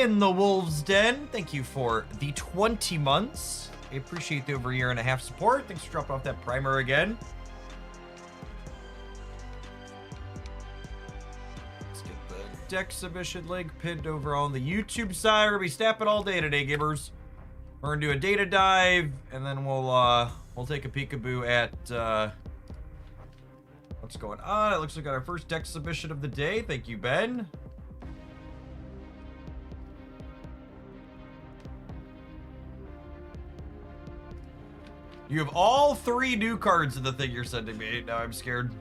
in the Wolves Den, thank you for the 20 months. I appreciate the over a year and a half support. Thanks for dropping off that primer again. Let's get the deck submission link pinned over on the YouTube side. We're gonna be snapping all day today, gamers. We're gonna do a data dive, and then we'll take a peekaboo at what's going on. It looks like we got our first deck submission of the day. Thank you, Ben. You have all 3 new cards in the thing you're sending me. Now I'm scared.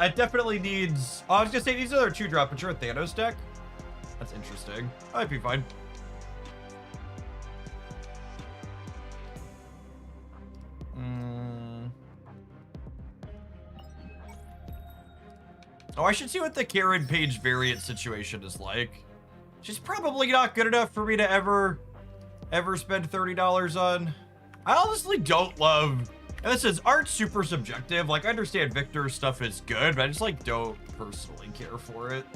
It definitely needs... Oh, I was gonna say, these are 2-drop, but you're a Thanos deck? That's interesting. Might be fine. Oh, I should see what the Karen Page variant situation is like. She's probably not good enough for me to ever spend $30 on. I honestly don't love... And this is art super subjective. Like, I understand Victor's stuff is good, but I just, like, don't personally care for it.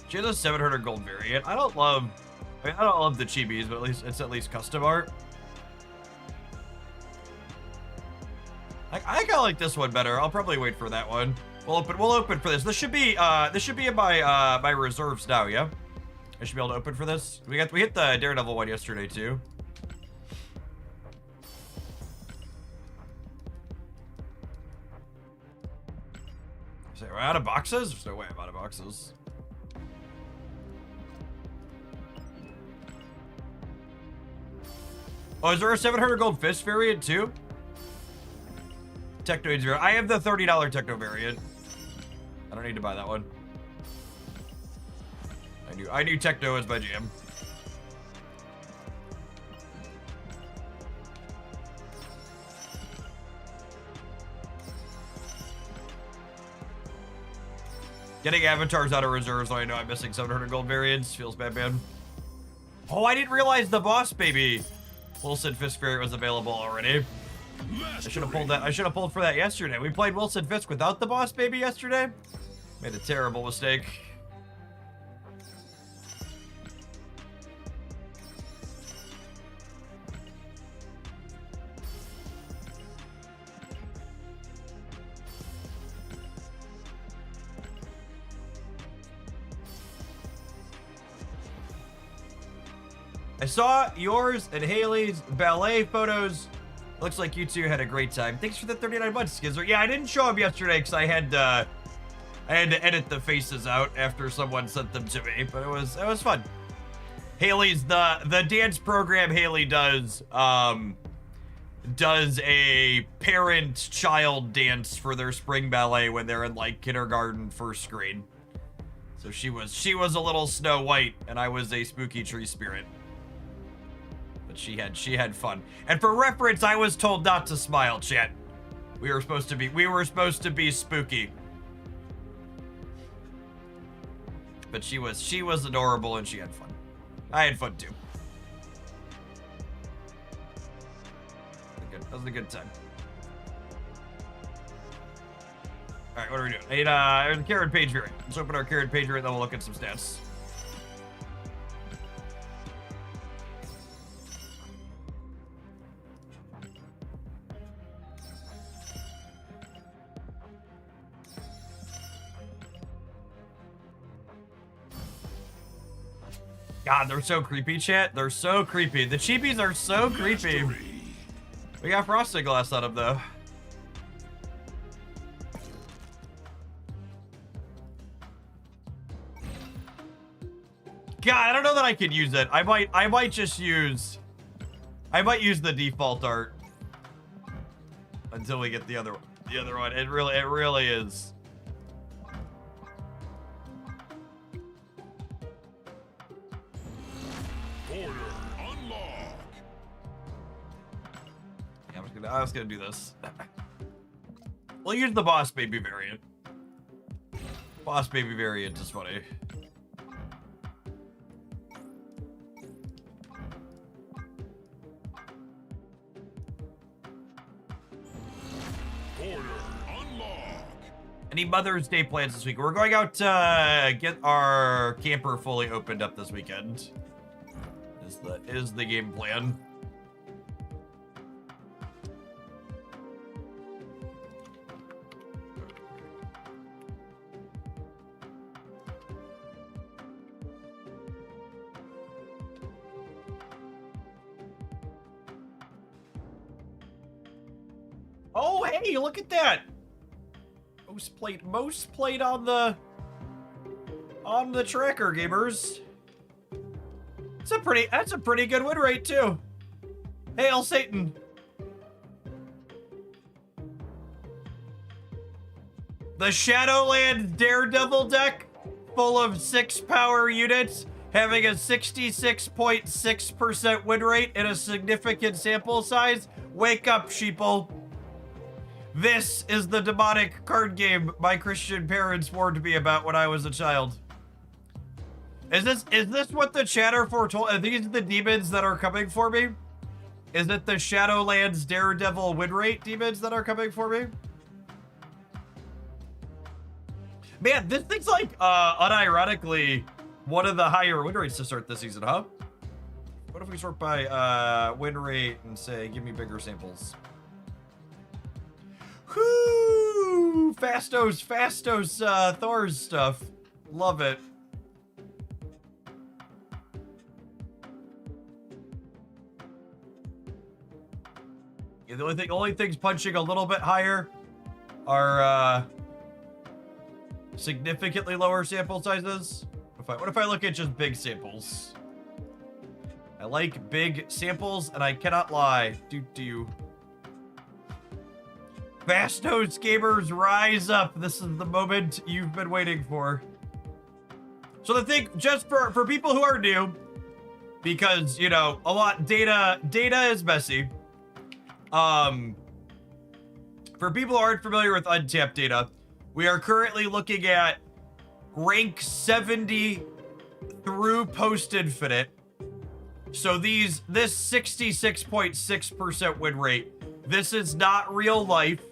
She has a 700 gold variant. I don't love the chibis, but it's at least custom art. I kinda like this one better. I'll probably wait for that one. We'll open for this. This should be in my reserves now, yeah? I should be able to open for this. We hit the Daredevil one yesterday too. So we're out of boxes? There's no way I'm out of boxes. Oh, is there a 700 gold fist variant too? Techno Zero. I have the $30 Techno variant. I don't need to buy that one. I knew Techno was my jam. Getting avatars out of reserves when I know I'm missing 700 gold variants feels bad, man. Oh, I didn't realize the boss baby Wilson Fisk variant was available already. I should have pulled that. I should have pulled for that yesterday. We played Wilson Fisk without the boss baby yesterday. Made a terrible mistake. I saw yours and Haley's ballet photos. Looks like you two had a great time. Thanks for the 39 months, Skizzer. Yeah, I didn't show up yesterday because I had to edit the faces out after someone sent them to me, but it was fun. Haley's the dance program Haley does a parent-child dance for their spring ballet when they're in like kindergarten first grade. So she was a little Snow White and I was a spooky tree spirit. But she had fun. And for reference, I was told not to smile, chat. We were supposed to be spooky. But she was adorable and she had fun. I had fun too. That was a good time. All right, what are we doing? There's a Karen Page variant. Let's open our Karen Page variant, then we'll look at some stats. God, they're so creepy, chat. They're so creepy. The cheapies are so creepy. We got frosted glass out of though. God, I don't know that I could use it. I might use the default art until we get the other one. It really is. I was gonna do this. We'll use the boss baby variant. Boss baby variant is funny. Any Mother's Day plans this week? We're going out to get our camper fully opened up this weekend. Is the game plan. Oh, hey, look at that. Most played on the tracker, gamers. That's a pretty good win rate too. Hail Satan. The Shadowlands Daredevil deck, full of 6 power units, having a 66.6% win rate and a significant sample size. Wake up, sheeple. This is the demonic card game my Christian parents warned me about when I was a child. Is this what the chatter foretold? Are these the demons that are coming for me? Is it the Shadowlands Daredevil win rate demons that are coming for me? Man, this thing's like, unironically, one of the higher win rates to start this season, huh? What if we sort by win rate and say, give me bigger samples? Whoo! Fastos, Thor's stuff. Love it. Yeah, the only things punching a little bit higher are significantly lower sample sizes. What if I look at just big samples? I like big samples, and I cannot lie. Do. Fastos gamers, rise up. This is the moment you've been waiting for. So the thing, just for people who are new, because, you know, a lot, data is messy. For people who aren't familiar with untapped data, we are currently looking at rank 70 through post-infinite. So this 66.6% win rate, this is not real life.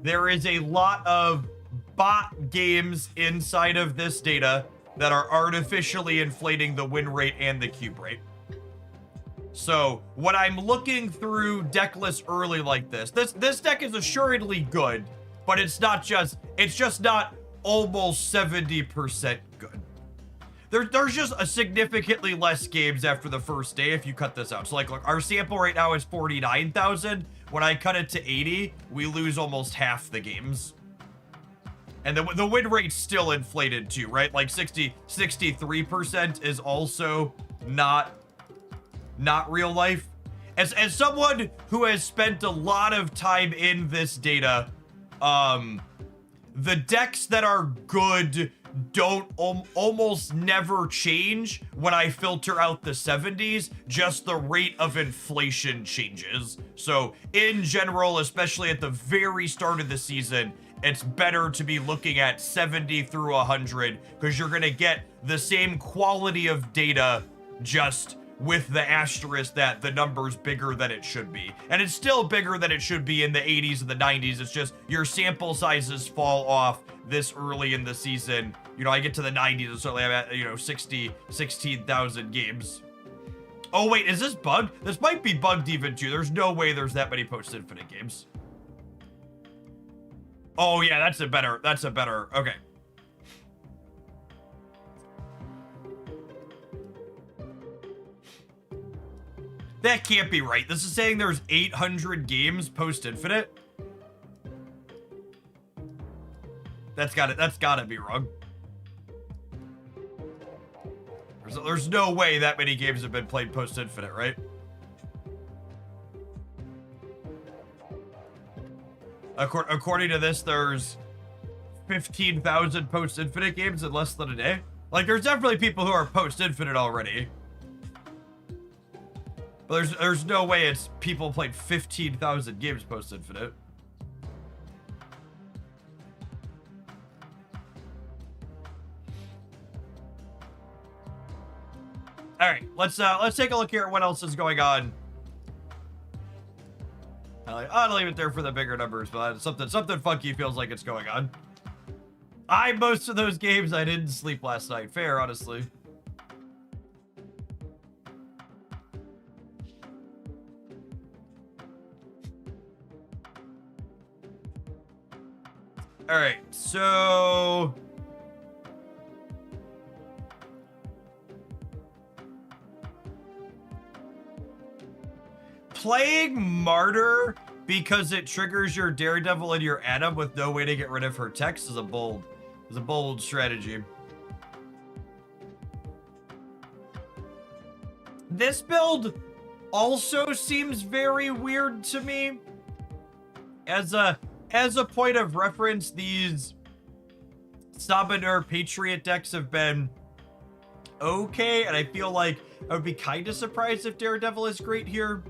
There is a lot of bot games inside of this data that are artificially inflating the win rate and the cube rate. So when I'm looking through deck lists early like this deck is assuredly good, but it's just not almost 70% good. There's just a significantly less games after the first day if you cut this out. So like, look, our sample right now is 49,000. When I cut it to 80, we lose almost half the games. And the win rate's still inflated too, right? Like 63% is also not real life. As someone who has spent a lot of time in this data, the decks that are good don't almost never change when I filter out the 70s, just the rate of inflation changes. So in general, especially at the very start of the season, it's better to be looking at 70 through 100 because you're gonna get the same quality of data, just with the asterisk that the number's bigger than it should be. And it's still bigger than it should be in the 80s and the 90s. It's just your sample sizes fall off this early in the season. You know, I get to the 90s and suddenly I'm at, you know, 16,000 games. Oh wait, is this bugged? This might be bugged even too. There's no way there's that many post-infinite games. Oh yeah, that's a better, okay. That can't be right. This is saying there's 800 games post-infinite. That's gotta be wrong. There's no way that many games have been played post-infinite, right? According to this, there's 15,000 post-infinite games in less than a day. Like, there's definitely people who are post-infinite already. But there's no way it's people played 15,000 games post-infinite. All right, let's take a look here at what else is going on. I'll leave it there for the bigger numbers, but something funky feels like it's going on. Most of those games I didn't sleep last night. Fair, honestly. All right, so playing Martyr because it triggers your Daredevil and your Atom with no way to get rid of her text is a bold strategy. This build also seems very weird to me. As a point of reference, these Summoner Patriot decks have been okay, and I feel like I would be kind of surprised if Daredevil is great here.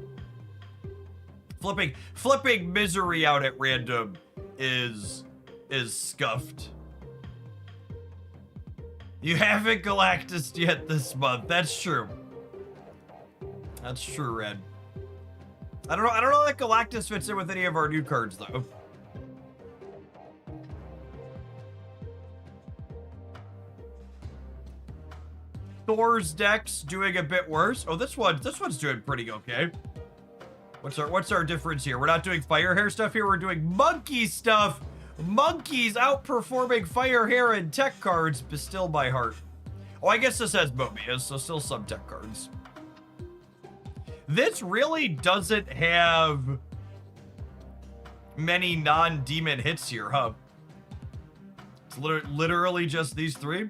Flipping Misery out at random is scuffed. You haven't Galactus yet this month. That's true. That's true, Red. I don't know that Galactus fits in with any of our new cards though. Thor's deck's doing a bit worse. Oh, this one's doing pretty okay. What's our difference here? We're not doing fire hair stuff here. We're doing monkey stuff. Monkeys outperforming fire hair and tech cards, but still my heart. Oh, I guess this has Mobius, so still some tech cards. This really doesn't have many non-demon hits here, huh? It's literally just these three.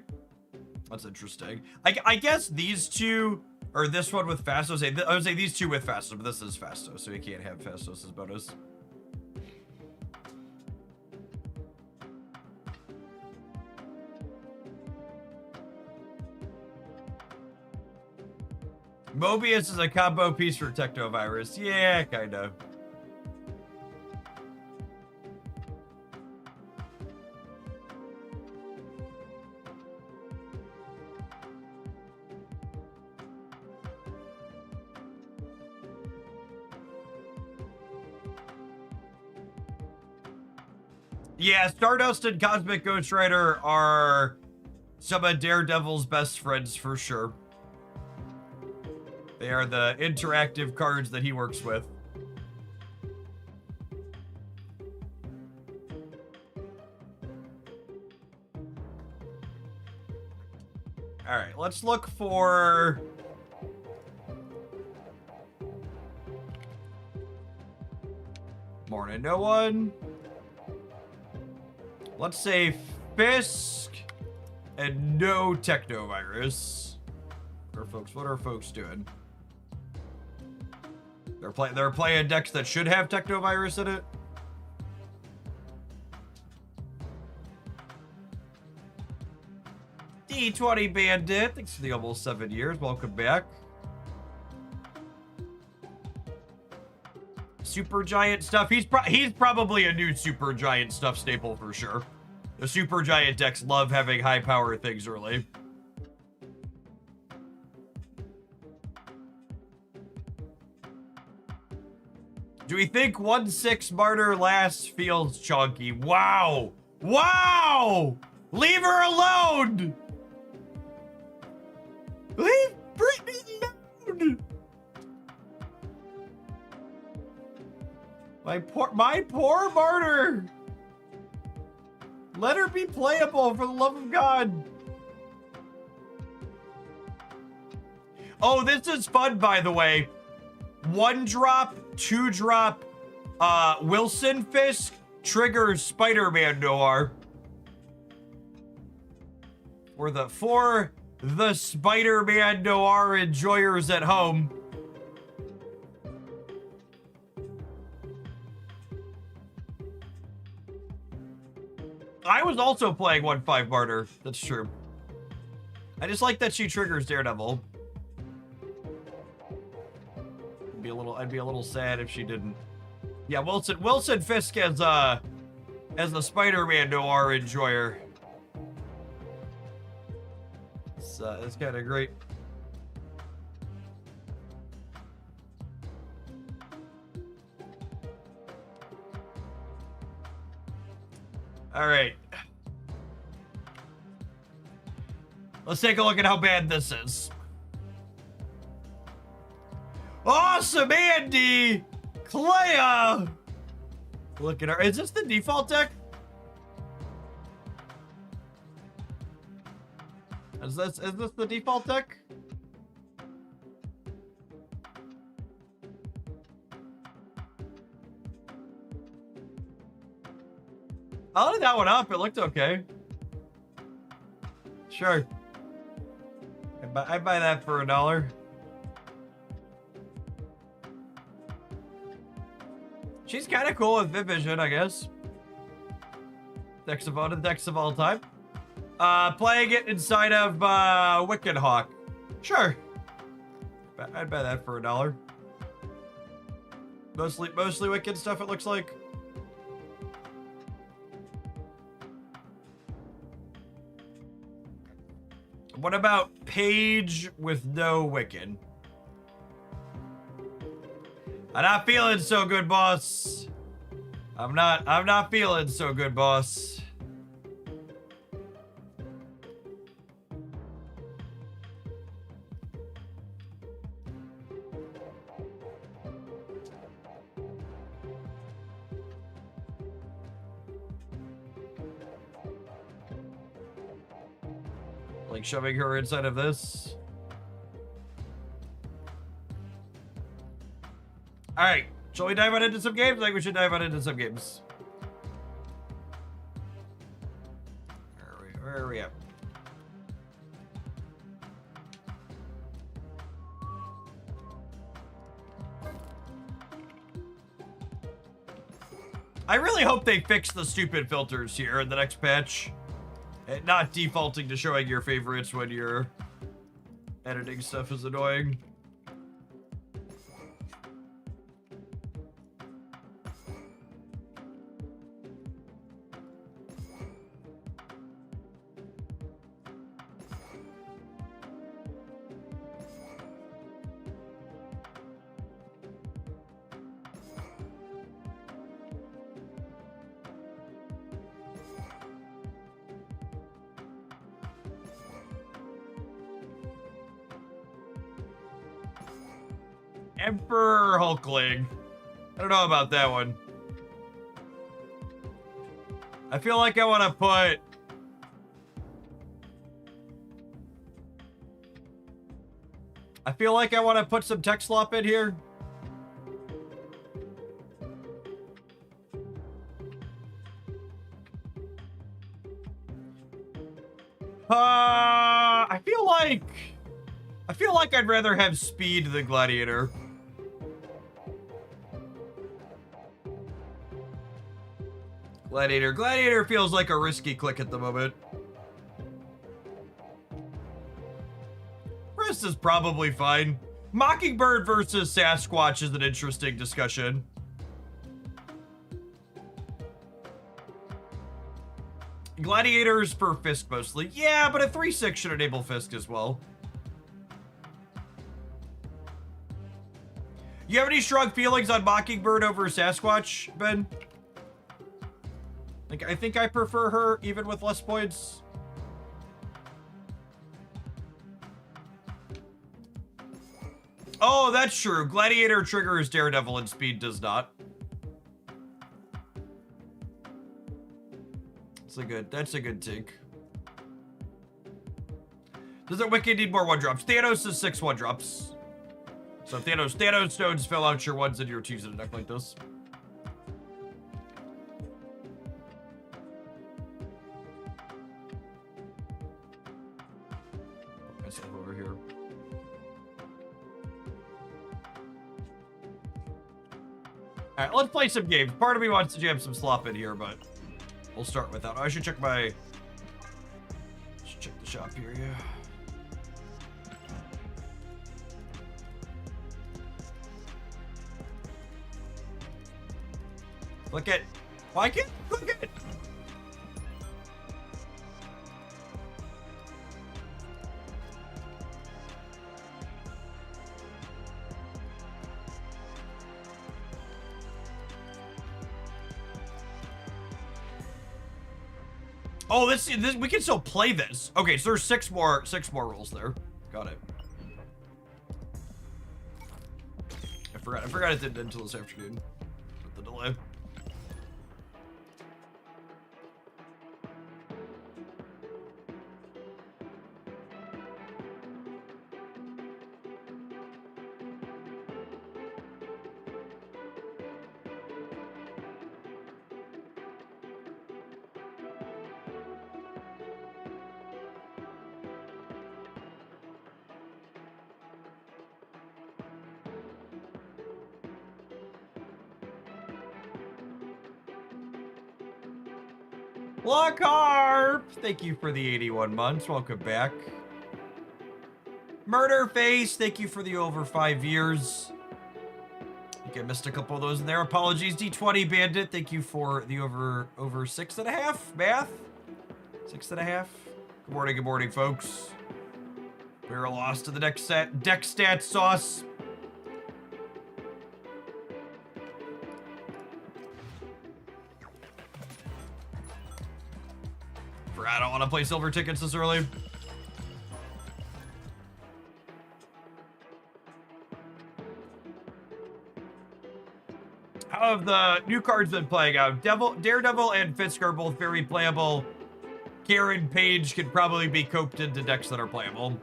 That's interesting. I guess these two, or this one with Fastos. I would say these two with Fastos, but this is Fastos, so you can't have Fastos as bonus. Mobius is a combo piece for Technovirus. Yeah, kind of. Yeah, Stardust and Cosmic Ghost Rider are some of Daredevil's best friends for sure. They are the interactive cards that he works with. All right, let's look for... Morning, no one. Let's say Fisk and no Technovirus. What are folks doing? They're playing decks that should have Technovirus in it. D20 Bandit, thanks for the almost 7 years. Welcome back. Super Giant stuff. He's probably a new Super Giant stuff staple for sure. The Super Giant decks love having high power things early. Do we think 1/6 Martyr last feels chunky? Wow! Wow! Leave her alone! Leave Brittany alone! My poor Martyr! Let her be playable, for the love of God! Oh, this is fun, by the way. 1-drop, 2-drop, Wilson Fisk triggers Spider-Man Noir. For the Spider-Man Noir enjoyers at home. I was also playing 1/5 Martyr. That's true. I just like that she triggers Daredevil. I'd be a little sad if she didn't. Yeah, Wilson Fisk as the Spider-Man Noir enjoyer. It's kind of great. All right. Let's take a look at how bad this is. Awesome, Andy! Clea! Look at her. Is this the default deck? Is this the default deck? I loaded that one up. It looked okay. Sure. I'd buy that for $1. She's kind of cool with Vivision, I guess. Decks of all time. Playing it inside of Wicked Hawk. Sure. I'd buy that for $1. Mostly Wicked stuff, it looks like. What about Page with no Wicked? I'm not feeling so good, boss. I'm not feeling so good, boss. Like shoving her inside of this. All right, shall we dive on into some games? I think we should dive on into some games. Where are we at? I really hope they fix the stupid filters here in the next patch. And not defaulting to showing your favorites when your editing stuff is annoying. Emperor Hulkling. I don't know about that one. I feel like I want to put... I feel like I want to put some tech slop in here. I feel like I'd rather have speed than Gladiator. Gladiator feels like a risky click at the moment. Rest is probably fine. Mockingbird versus Sasquatch is an interesting discussion. Gladiators for Fisk mostly. Yeah, but a 3/6 should enable Fisk as well. You have any strong feelings on Mockingbird over Sasquatch, Ben? Like, I think I prefer her even with less points. Oh, that's true. Gladiator triggers Daredevil and Speed does not. That's a good take. Doesn't Wicked need more 1-drops? Thanos is 6 1-drops. So Thanos stones fill out your 1s and your 2s in a deck like this. Put myself over here. All right, let's play some games. Part of me wants to jam some slop in here, but we'll start with that. I should check my... Let's check the shop here, yeah. Look at... Why can't... Look at... Oh, this we can still play this. Okay, so there's six more rules there. Got it. I forgot it didn't until this afternoon with the delay. Lockhart, thank you for the 81 months. Welcome back. Murderface, thank you for the over 5 years. I think I missed a couple of those in there. Apologies. D20 Bandit, thank you for the over 6.5. Math? 6.5. Good morning, folks. We're lost to the deck stat sauce. I don't want to play silver tickets this early. How have the new cards been playing out? Daredevil and Fisk are both very playable. Karen Page could probably be coped into decks that are playable.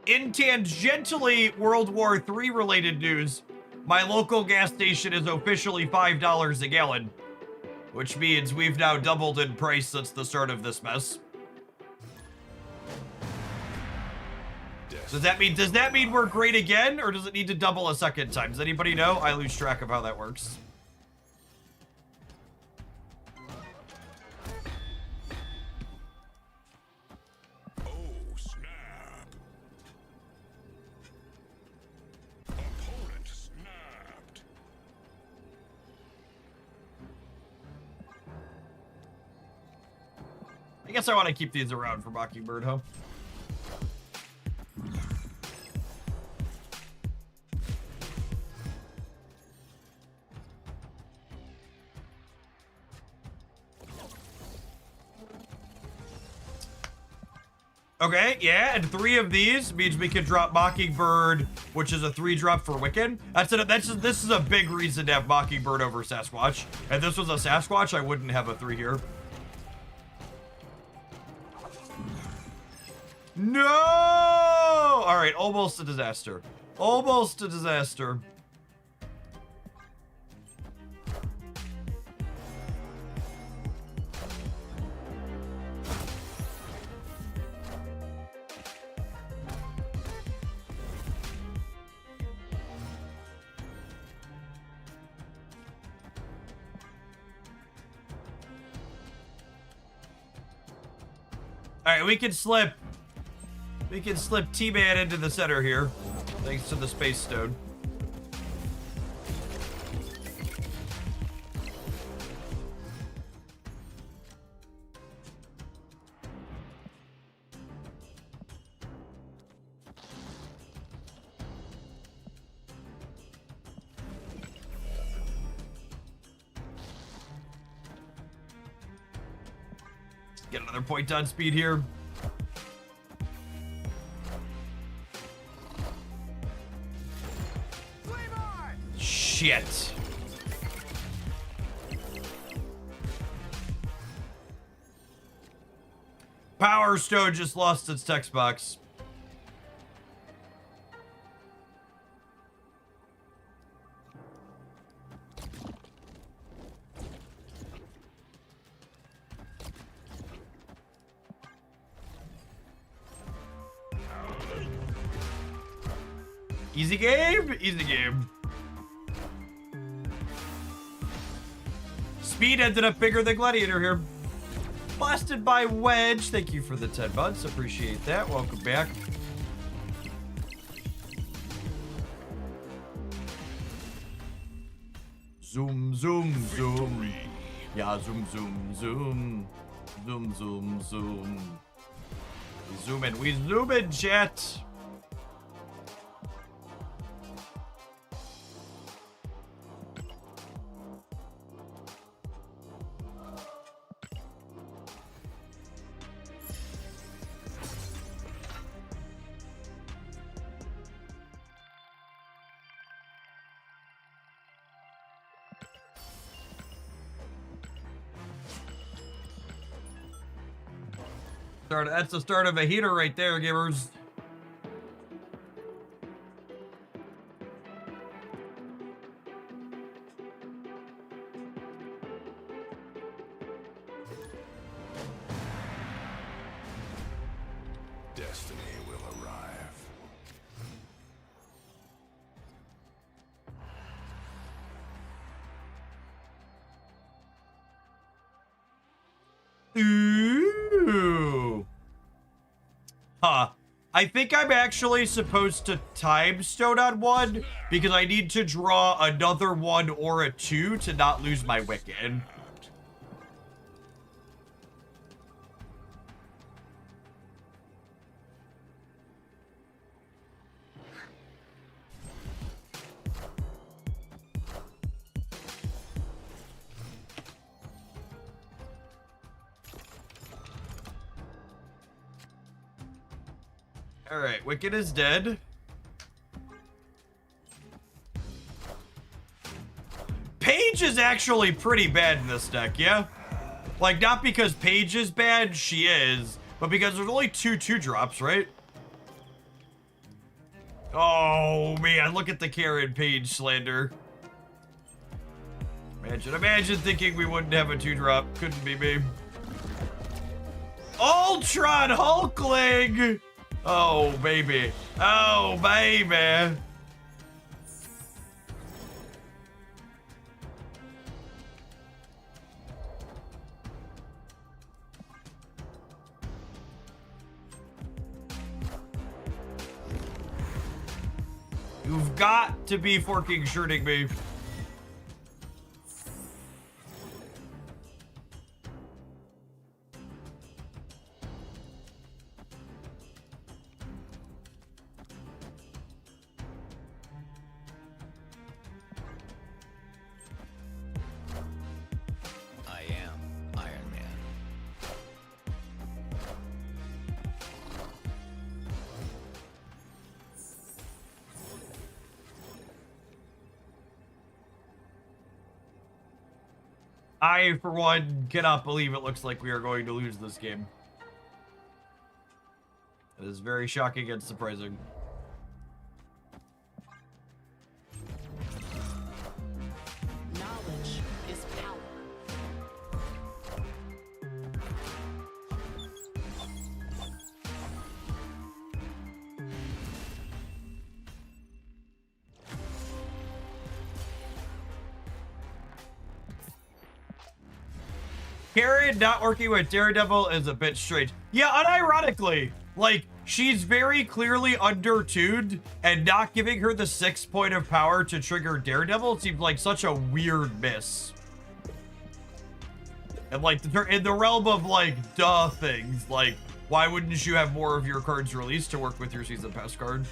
In tangentially World War III related news, my local gas station is officially $5 a gallon, which means we've now doubled in price since the start of this mess. Does that mean we're great again, or does it need to double a second time? Does anybody know? I lose track of how that works. I guess I want to keep these around for Mockingbird, huh? Okay, yeah, and 3 of these means we can drop Mockingbird, which is a 3-drop for Wiccan. This is a big reason to have Mockingbird over Sasquatch. If this was a Sasquatch, I wouldn't have a 3 here. No! All right, almost a disaster. Almost a disaster. All right, we can slip T-Man into the center here, thanks to the Space Stone. Get another point on speed here. Shit. Power Stone just lost its text box. Easy game? Easy game. Speed ended up bigger than Gladiator here. Blasted by Wedge. Thank you for the 10 months. Appreciate that. Welcome back. Zoom, zoom, zoom. Yeah, zoom, zoom, zoom. Zoom, zoom, zoom. zooming. We zooming, chat. That's the start of a heater right there, givers. Destiny will arrive. Ooh. Huh. I think I'm actually supposed to time stone on one because I need to draw another 1 or a 2 to not lose my Wicked. Alright, Wicked is dead. Paige is actually pretty bad in this deck, yeah? Like, not because Paige is bad, she is, but because there's only 2 2-drops, right? Oh, man, look at the Karen Page slander. Imagine thinking we wouldn't have a 2-drop. Couldn't be me. Ultron Hulkling! Oh, baby. Oh, baby. You've got to be forking shirting me. I am Iron Man. I, for one, cannot believe it looks like we are going to lose this game. It is very shocking and surprising. Knowledge is power. Karen not working with Daredevil is a bit strange. Yeah, unironically, like, she's very clearly undertuned, and not giving her the 6 point of power to trigger Daredevil seems like such a weird miss. And like, in the realm of like, duh things, like, why wouldn't you have more of your cards released to work with your season pass card?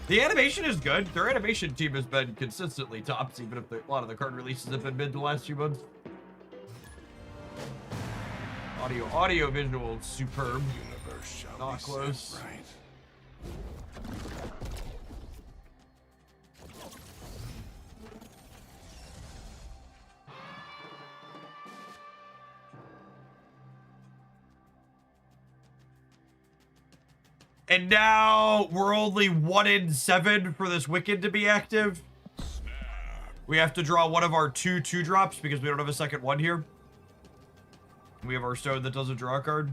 The animation is good. Their animation team has been consistently tops, even if a lot of the card releases have been mid the last few months. Audio visual, superb. Universe shall Not be close. set right. And now we're only 1 in 7 for this Wicked to be active. We have to draw one of our 2 2-drops because we don't have a second one here. We have our stone that doesn't draw a card.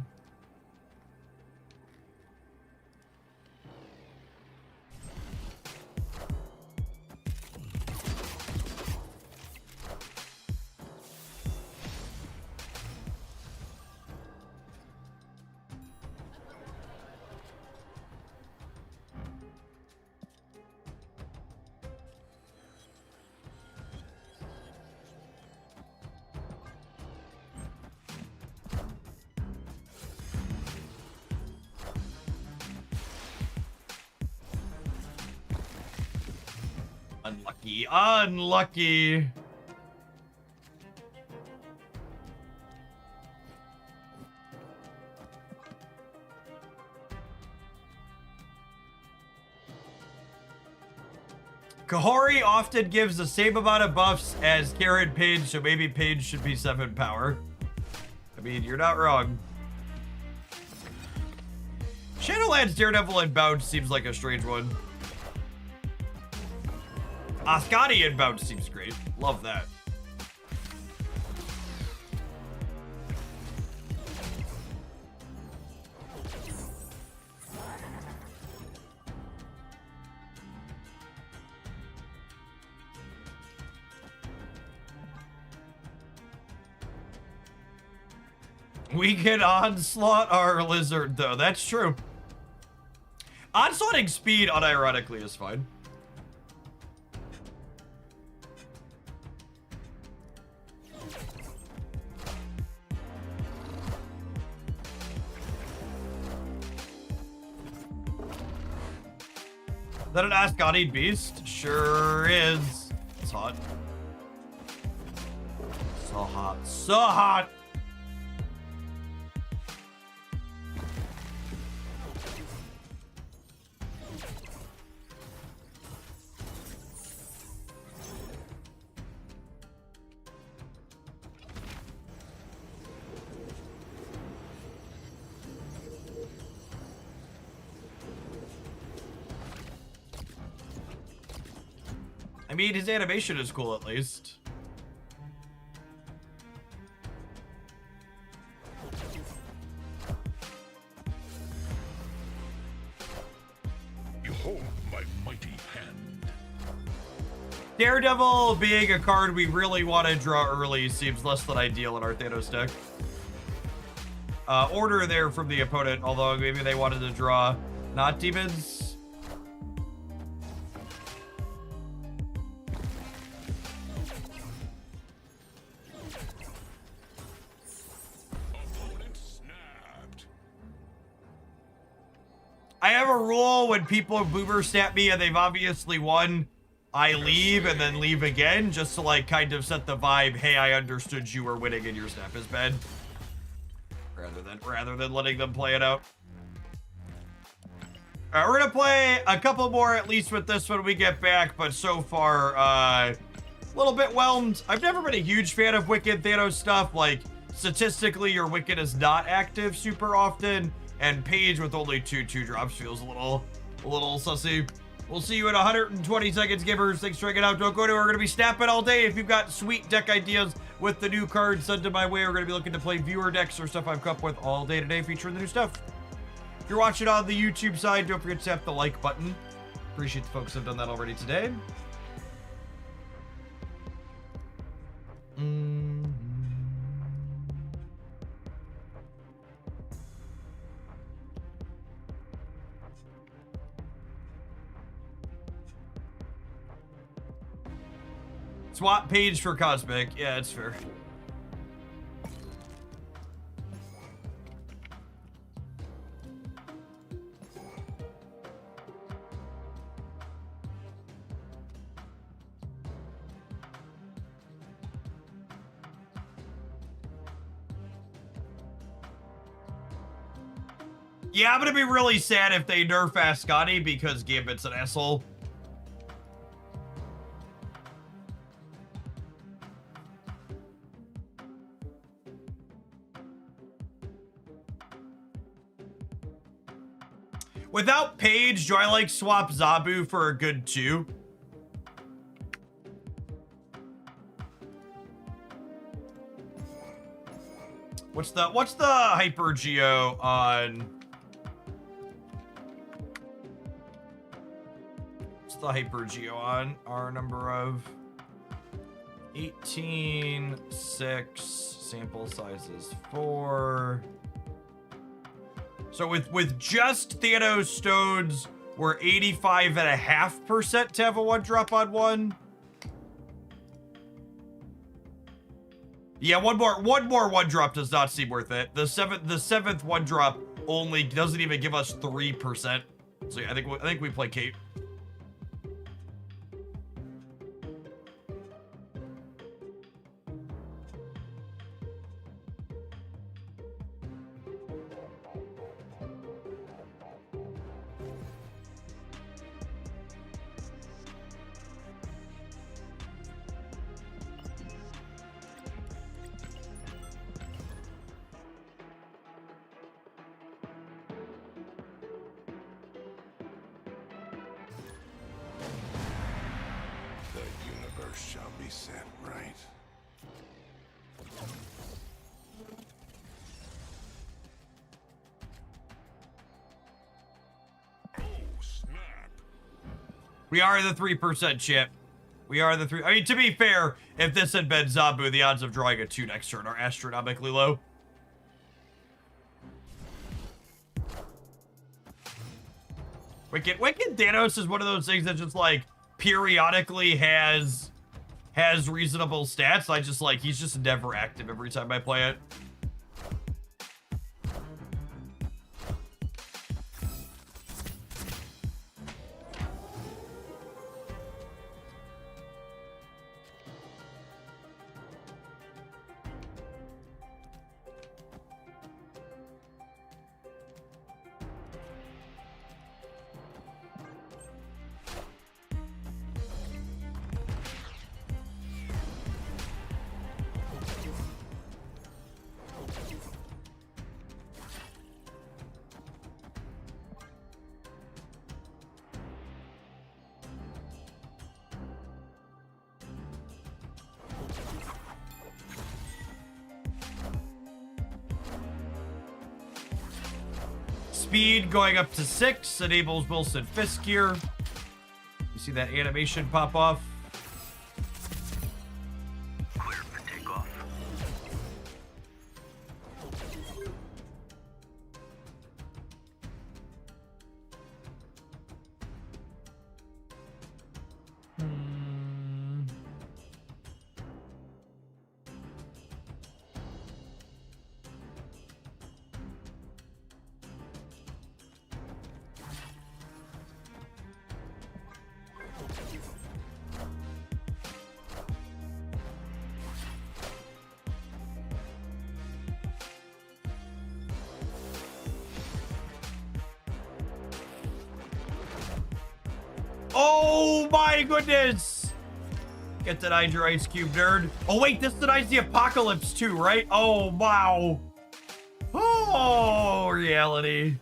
Unlucky. Unlucky. Kahori often gives the same amount of buffs as Karen Page, so maybe Page should be 7 power. I mean, you're not wrong. Shadowlands Daredevil and Bounce seems like a strange one. Ascani and Bounce seems great. Love that. We can onslaught our lizard, though. That's true. Onslaughting speed, unironically, is fine. Is that an Ascani beast? Sure is. It's hot. So hot. So hot! I mean, his animation is cool, at least. Behold my mighty hand. Daredevil being a card we really want to draw early seems less than ideal in our Thanos deck. Order there from the opponent, although maybe they wanted to draw not demons. I have a rule when people boomer snap me and they've obviously won, I leave and then leave again just to like kind of set the vibe, hey, I understood you were winning and your snap is bad. Rather than letting them play it out. Alright, we're gonna play a couple more at least with this when we get back, but so far, a little bit whelmed. I've never been a huge fan of Wicked Thanos stuff. Like, statistically, your Wicked is not active super often. And Page with only 2/2 drops feels a little sussy. We'll see you in 120 seconds, gamers. Thanks for hanging out. Don't go to. We're going to be snapping all day. If you've got sweet deck ideas with the new cards, send them my way. We're going to be looking to play viewer decks or stuff I've come up with all day today featuring the new stuff. If you're watching on the YouTube side, don't forget to tap the like button. Appreciate the folks who have done that already today. Swap Page for Cosmic. Yeah, it's fair. Yeah, I'm gonna be really sad if they nerf Ascani because Gambit's an asshole. Without Page, do I like swap Zabu for a good 2? What's the Hyper Geo on? What's the Hyper Geo on? Our number of 18, 6, sample sizes 4. So with just Thanos stones, we're 85.5% to have a 1-drop on 1. Yeah, one more 1-drop does not seem worth it. The seventh 1-drop only doesn't even give us 3%. So yeah, I think we play Kate. shall be set right. Oh, snap. We are the 3% chip. We are the 3. I mean, to be fair, if this had been Zabu, the odds of drawing a 2 next turn are astronomically low. Wicked Thanos is one of those things that just like periodically has reasonable stats. I just like, he's just never active every time I play it. Speed going up to 6 enables Wilson Fisk here. You see that animation pop off? Clear for takeoff. Oh my goodness! Get denied your Ice Cube, nerd. Oh wait, this denies the Apocalypse too, right? Oh, wow. Oh, reality.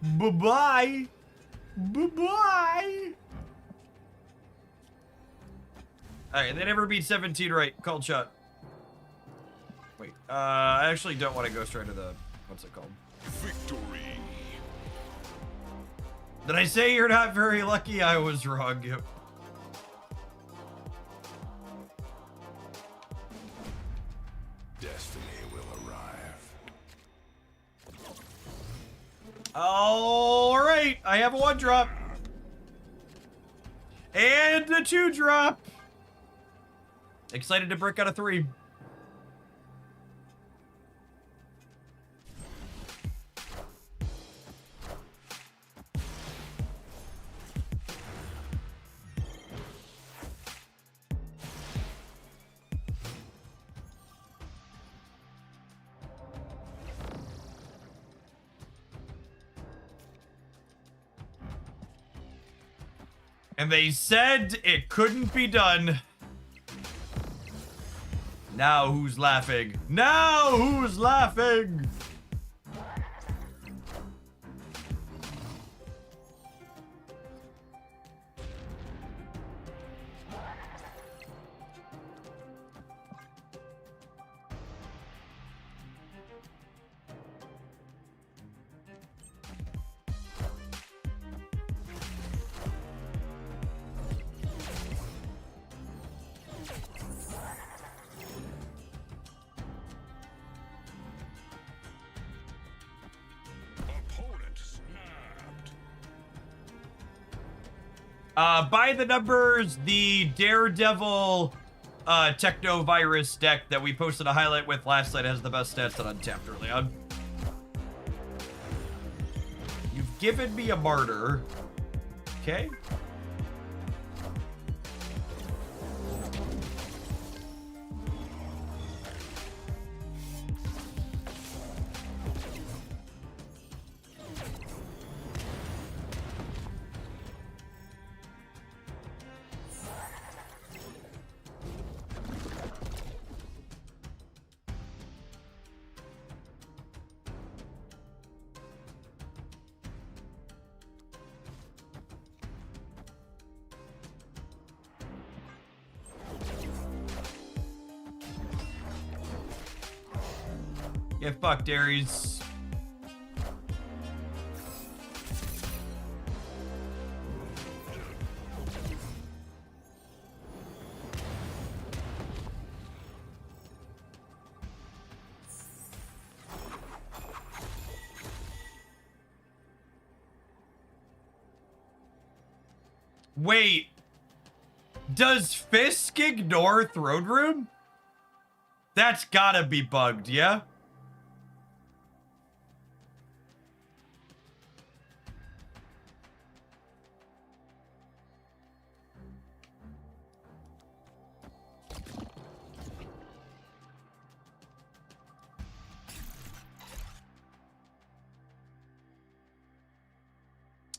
Bye-bye. Bye-bye. Alright, they never beat 17 right. Called shot. Wait, I actually don't want to go straight to the... What's it called? Victory. Did I say you're not very lucky? I was wrong. Yep. Destiny will arrive. All right, I have a 1-drop. And a 2-drop. Excited to break out a 3. And they said it couldn't be done. Now who's laughing? Now who's laughing? Opponent snapped. By the numbers, the Daredevil Techno Virus deck that we posted a highlight with last night has the best stats on Untapped early on. You've given me a martyr. Okay. Get fucked, Aries. Wait. Does Fisk ignore Throne Room? That's gotta be bugged, yeah?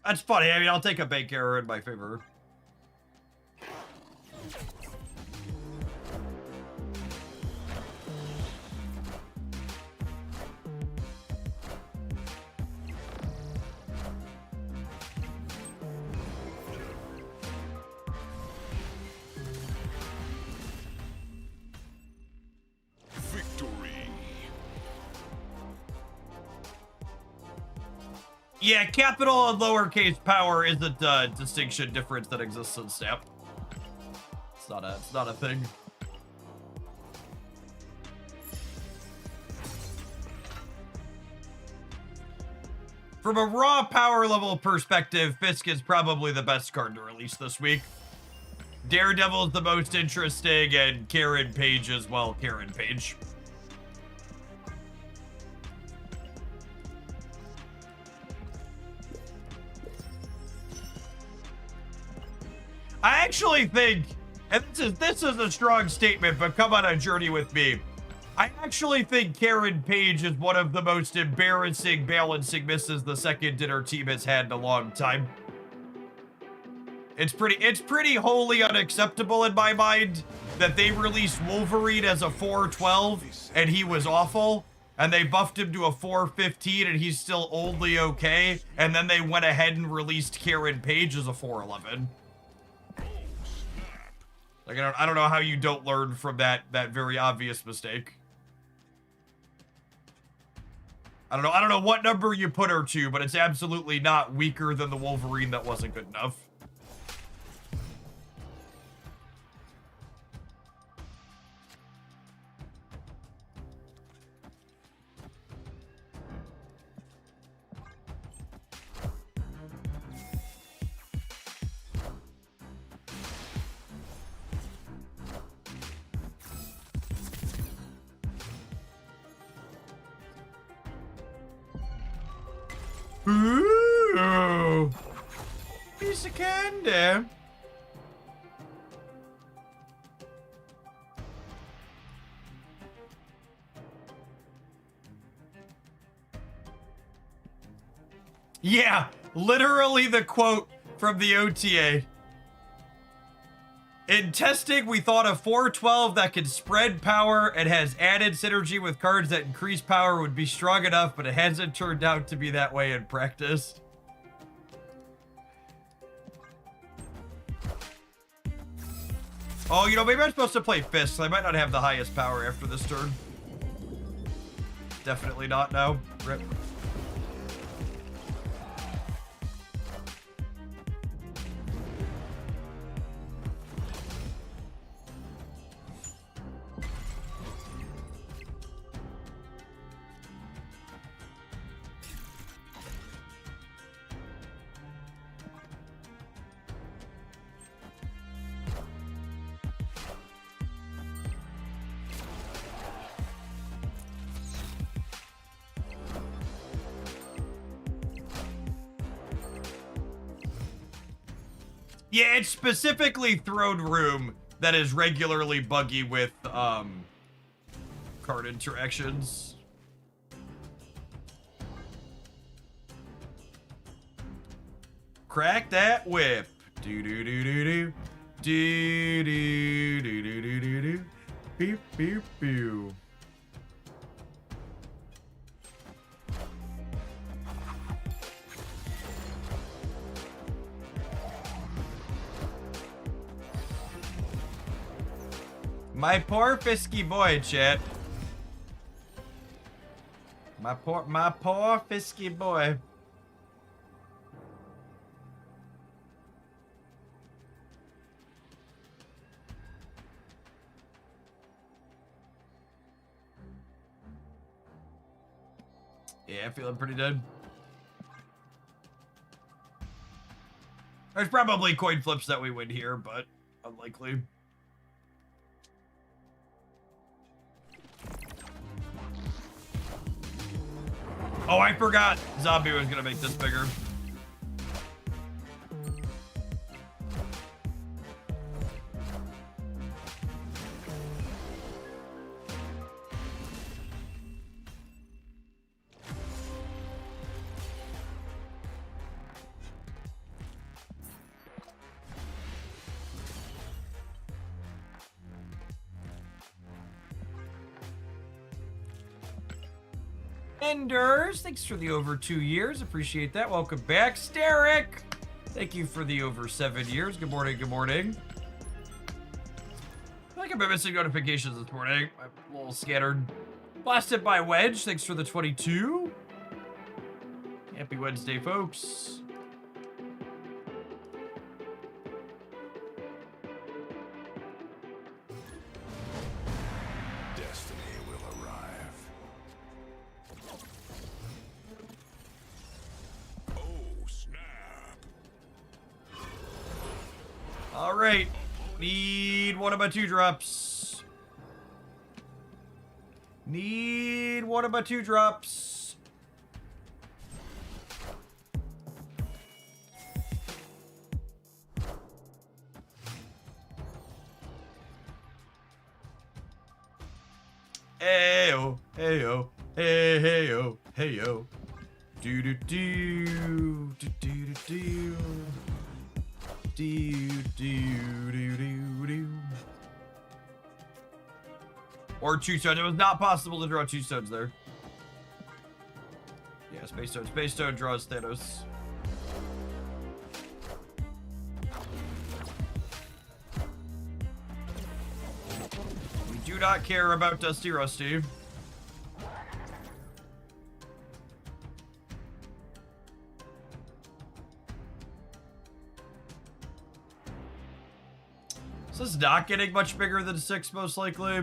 That's funny. I mean, I'll take a bank error in my favor. Victory. Yeah, capital and lowercase power isn't a distinction difference that exists in Snap. It's not a thing. From a raw power level perspective, Fisk is probably the best card to release this week. Daredevil's the most interesting, and Karen Page as well. Karen Page. I actually think, and this is a strong statement, but come on a journey with me. I actually think Karen Page is one of the most embarrassing balancing misses the second dinner team has had in a long time. It's pretty wholly unacceptable in my mind that they released Wolverine as a 412 and he was awful, and they buffed him to a 415 and he's still only okay, and then they went ahead and released Karen Page as a 411. Like, I don't know how you don't learn from that very obvious mistake. I don't know what number you put her to, but it's absolutely not weaker than the Wolverine that wasn't good enough. Ooh, piece of candy. Yeah, literally the quote from the OTA. In testing, we thought a 412 that can spread power and has added synergy with cards that increase power would be strong enough, but it hasn't turned out to be that way in practice. Oh, you know, maybe I'm supposed to play Fists. I might not have the highest power after this turn. Definitely not now. Rip. Yeah, it's specifically Throne Room that is regularly buggy with card interactions. Crack that whip. Do do do do do. Do do do do do do do. Beep beep beep. My poor Fisky boy, chat. My poor Fisky boy. Yeah, feeling pretty dead. There's probably coin flips that we win here, but unlikely. Oh, I forgot Zombie was gonna make this bigger. Enders, thanks for the over 2 years. Appreciate that. Welcome back. Steric, thank you for the over 7 years. Good morning, good morning. I think I've been missing notifications this morning. I'm a little scattered. Blasted by Wedge, thanks for the 22. Happy Wednesday, folks. Destiny will arrive. Oh, snap. All right, need one of my 2-drops. Need one of my 2-drops. Heyo, heyo, hey, heyo, heyo. Do do do do do do do. Do do do do do. Or 2 stones. It was not possible to draw 2 stones there. Yeah, Space Stone. Space Stone draws Thanos. We do not care about Dusty Rusty. So this is not getting much bigger than 6, most likely.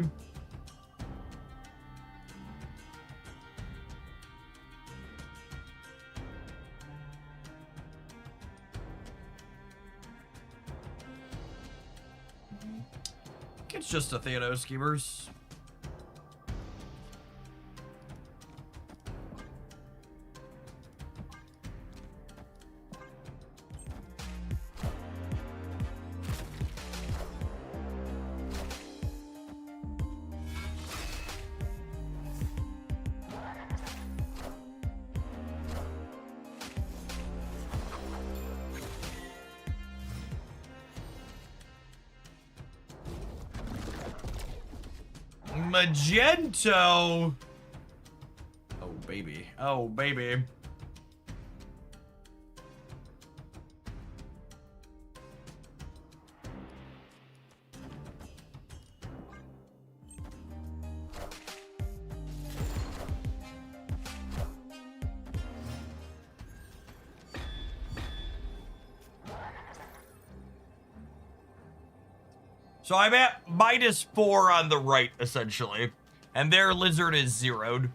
It's just a Thanos, schemers. Magento. Oh, baby. Oh, baby. So I'm at -4 on the right, essentially. And their lizard is zeroed.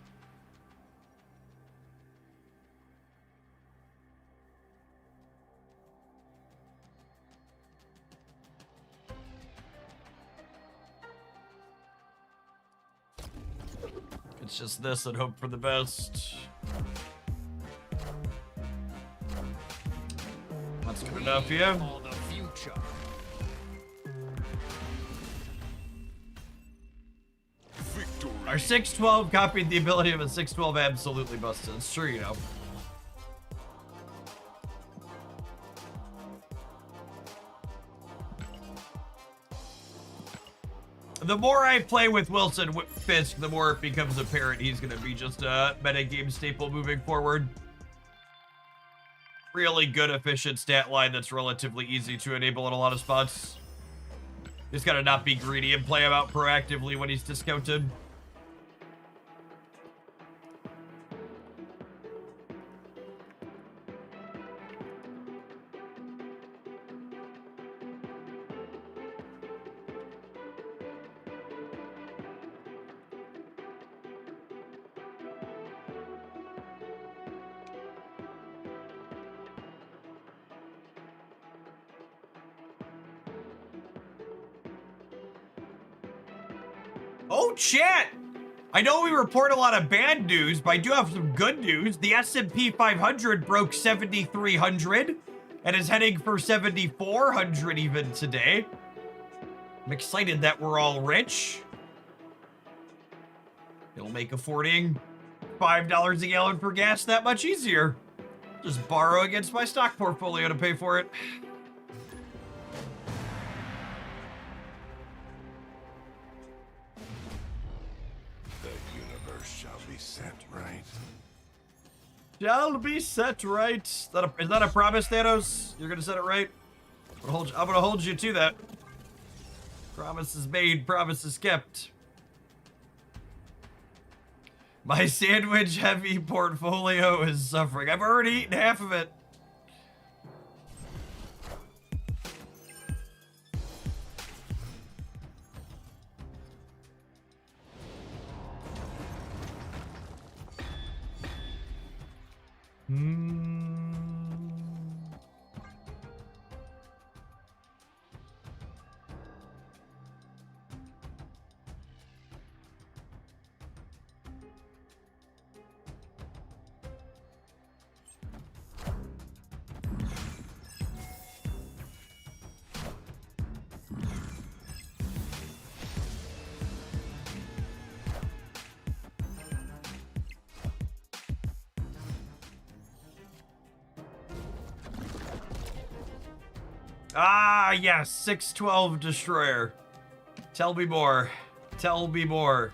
It's just this and hope for the best. That's good enough, yeah? For the future. Victory. Our 612 copied the ability of a 612 absolutely busted. It's true, you know. The more I play with Wilson Fisk, the more it becomes apparent he's going to be just a metagame staple moving forward. Really good, efficient stat line that's relatively easy to enable in a lot of spots. Just got to not be greedy and play him out proactively when he's discounted. Oh, chat! I know we report a lot of bad news, but I do have some good news. The S&P 500 broke 7,300 and is heading for 7,400 even today. I'm excited that we're all rich. It'll make affording $5 a gallon for gas that much easier. Just borrow against my stock portfolio to pay for it. The universe shall be set right. Shall be set right. Is that a promise, Thanos? You're gonna set it right? I'm gonna hold you to that. Promises made, promises kept. My sandwich-heavy portfolio is suffering. I've already eaten half of it. Ah, yes, 612 Destroyer. Tell me more. Tell me more.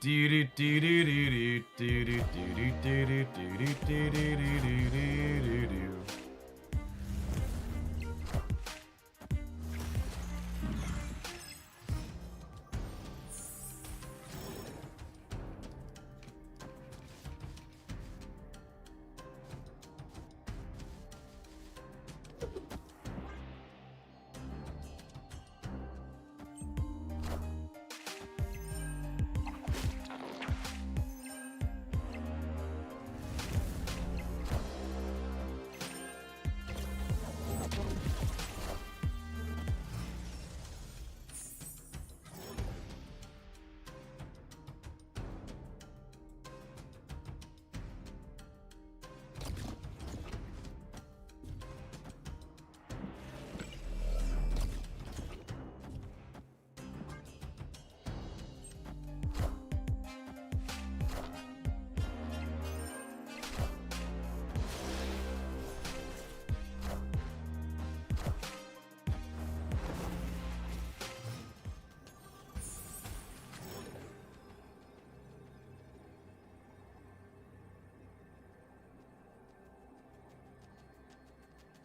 Do do do do do do do do do do do do do do do do.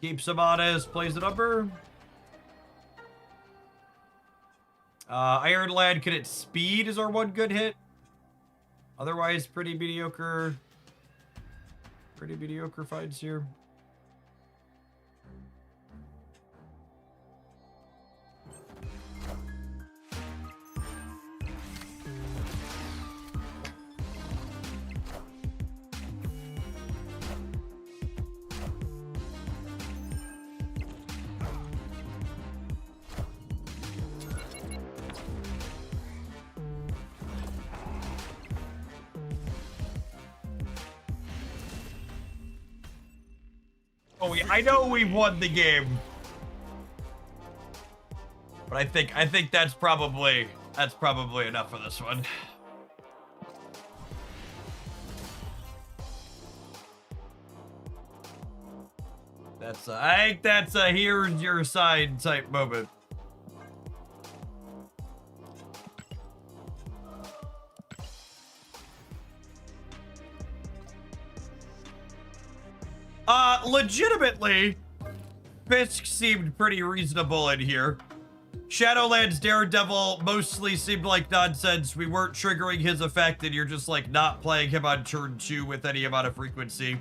Keeps him honest, plays the number. Iron Lad can its speed is our one good hit. Otherwise, pretty mediocre. Pretty mediocre fights here. Oh, yeah, I know we won the game, but I think that's probably enough for this one. I think that's a here's your sign type moment. Legitimately, Fisk seemed pretty reasonable in here. Shadowlands Daredevil mostly seemed like nonsense. We weren't triggering his effect, and you're just like not playing him on turn 2 with any amount of frequency.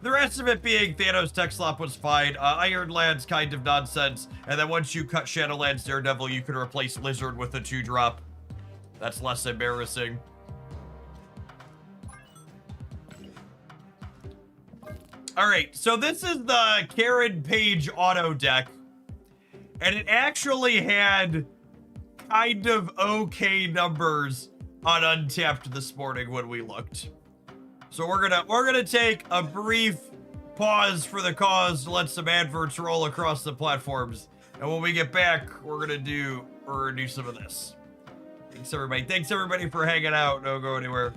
The rest of it being Thanos Texlop was fine. Ironland's kind of nonsense. And then once you cut Shadowlands Daredevil, you can replace Lizard with a 2-drop. That's less embarrassing. Alright, so this is the Karen Page auto deck. And it actually had kind of okay numbers on Untapped this morning when we looked. So we're gonna take a brief pause for the cause to let some adverts roll across the platforms. And when we get back, we're gonna do some of this. Thanks everybody. Thanks everybody for hanging out. Don't go anywhere.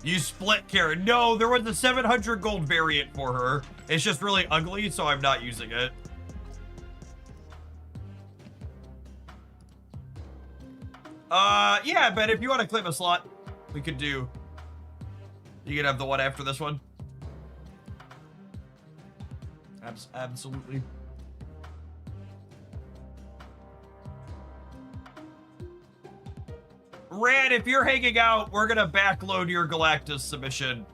You split Karen. No, there was a 700 gold variant for her. It's just really ugly, so I'm not using it. Yeah, but if you want to claim a slot, we could do. You can have the one after this one. Absolutely. Rad, if you're hanging out, we're gonna backload your Galactus submission.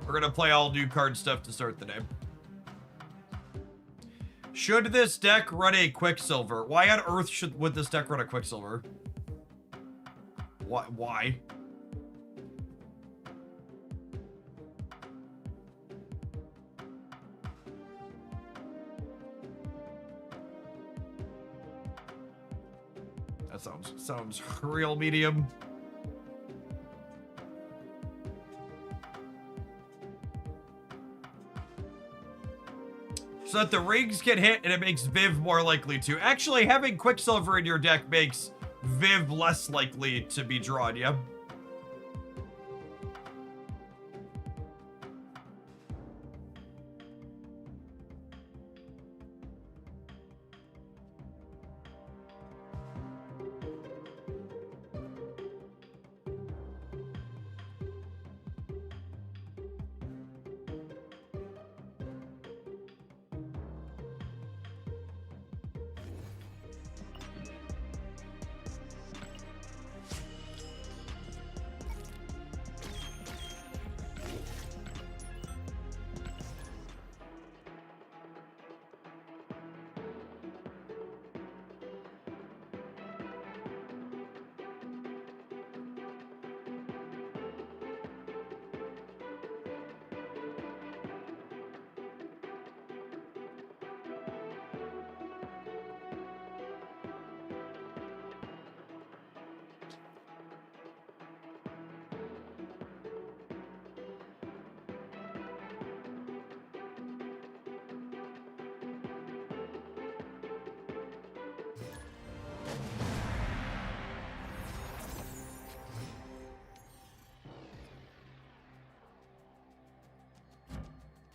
We're gonna play all new card stuff to start the day. Should this deck run a Quicksilver? Why on earth would this deck run a Quicksilver? Why? That sounds real medium. So that the rings get hit and it makes Viv more likely to. Actually, having Quicksilver in your deck makes Viv less likely to be drawn, yeah?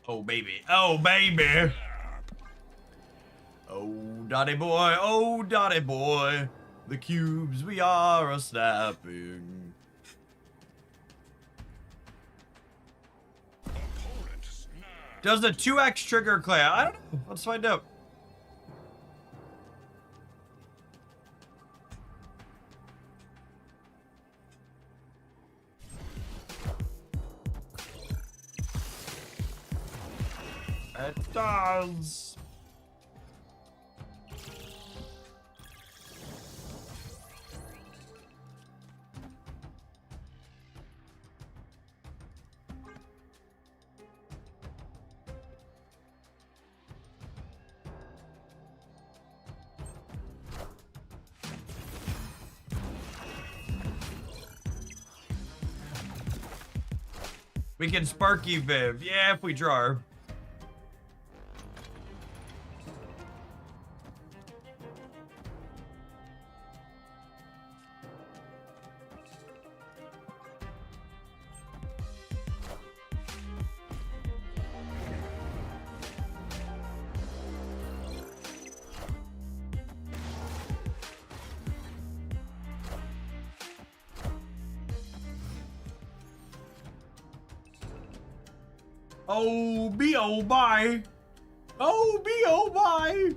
Oh, baby. Oh, baby. Oh, Dotty boy. Oh, Dotty boy. The cubes we are a-snapping. Does the 2x trigger clan? I don't know. Let's find out. It does. We can Sparky Viv. Yeah, if we draw her. Oh, B.O. bye. Oh, B.O. bye.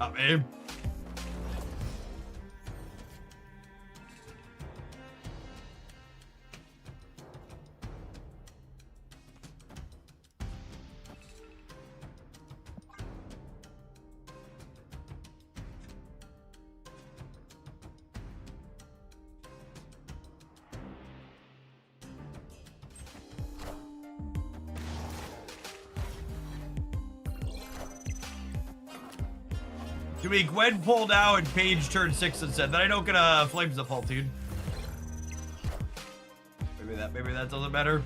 Not me. Do we Gwen pull now and Paige turn 6 instead? Then I don't get a Flames default, dude. Maybe that doesn't matter.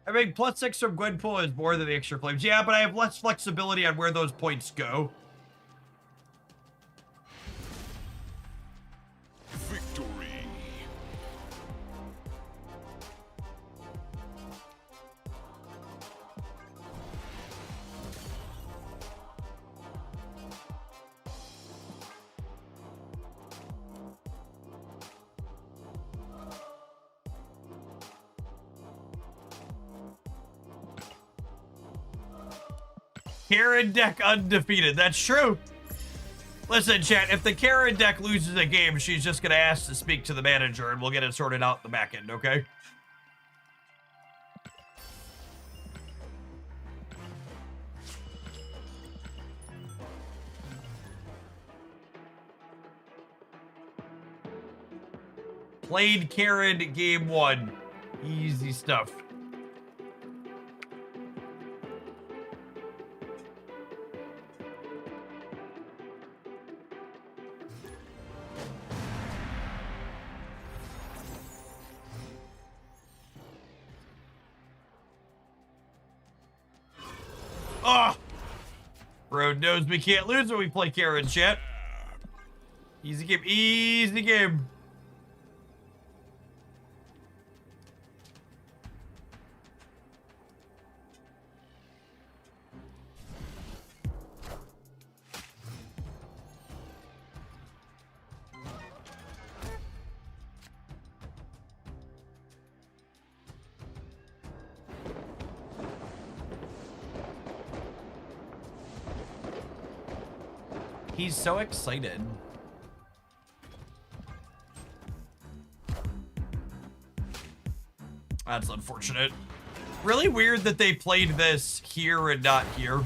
I mean, +6 from Gwenpool is more than the extra flames. Yeah, but I have less flexibility on where those points go. Victory. Karen deck undefeated. That's true. Listen, chat, if the Karen deck loses a game, she's just going to ask to speak to the manager and we'll get it sorted out in the back end, okay? Played Karen game 1. Easy stuff. Ah! Road knows we can't lose when we play Karen, chat. Easy game, easy game. He's so excited. That's unfortunate. Really weird that they played this here and not here.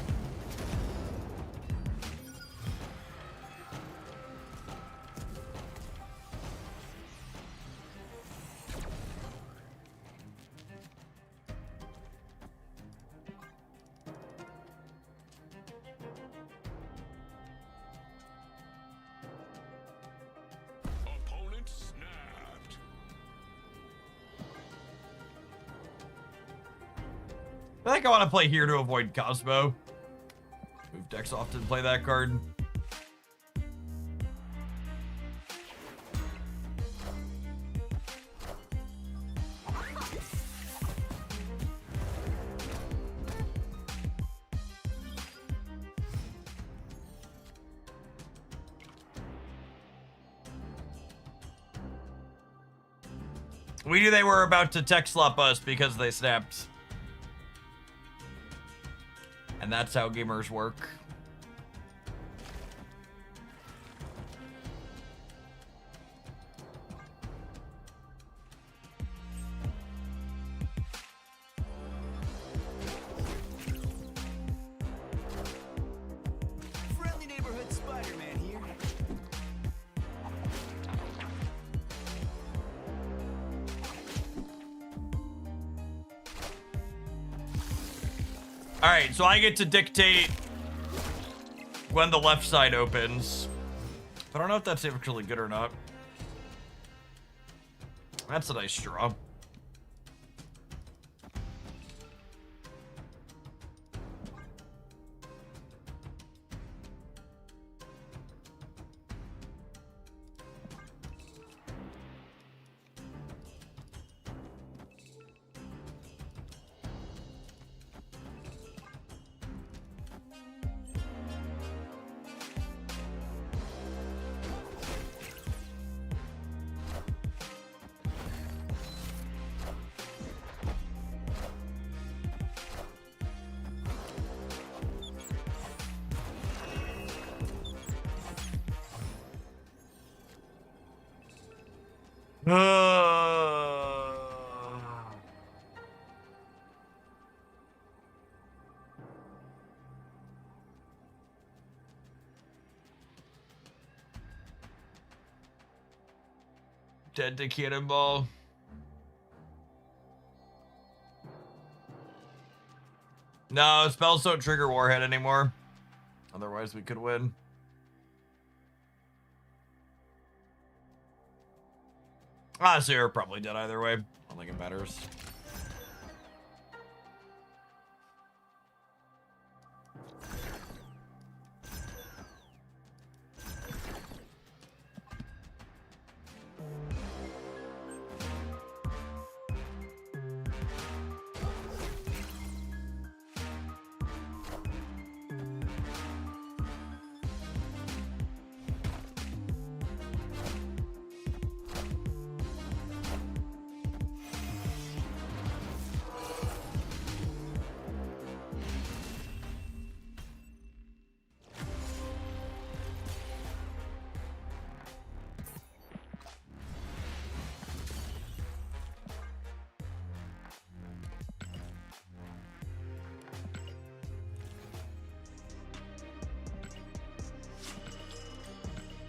Opponent snapped. I think I want to play here to avoid Cosmo. Move decks often play that card. We knew they were about to tech slop us because they snapped. And that's how gamers work. Friendly neighborhood Spider-Man here. All right, so I get to dictate when the left side opens. I don't know if that's actually good or not. That's a nice draw. Dead to Cannonball. No, spells don't trigger Warhead anymore. Otherwise, we could win. Honestly, we're probably dead either way. I don't think it matters.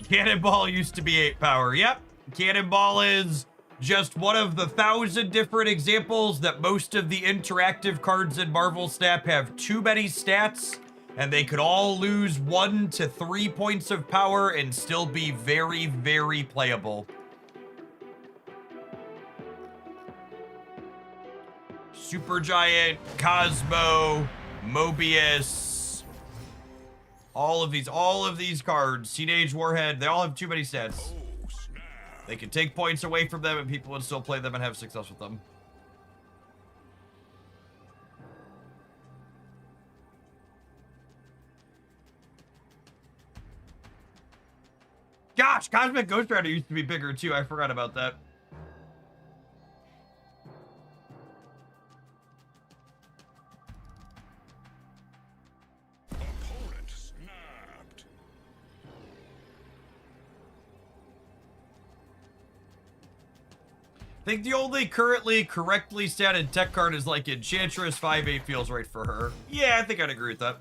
Cannonball used to be 8 power. Yep. Cannonball is just one of the 1,000 different examples that most of the interactive cards in Marvel Snap have too many stats, and they could all lose 1 to 3 points of power and still be very, very playable. Supergiant, Cosmo, Mobius. All of these cards, Teenage Warhead, they all have too many stats. They can take points away from them and people would still play them and have success with them. Gosh, Cosmic Ghost Rider used to be bigger too. I forgot about that. I think the only currently correctly statted tech card is like Enchantress. 5/8 feels right for her. Yeah, I think I'd agree with that.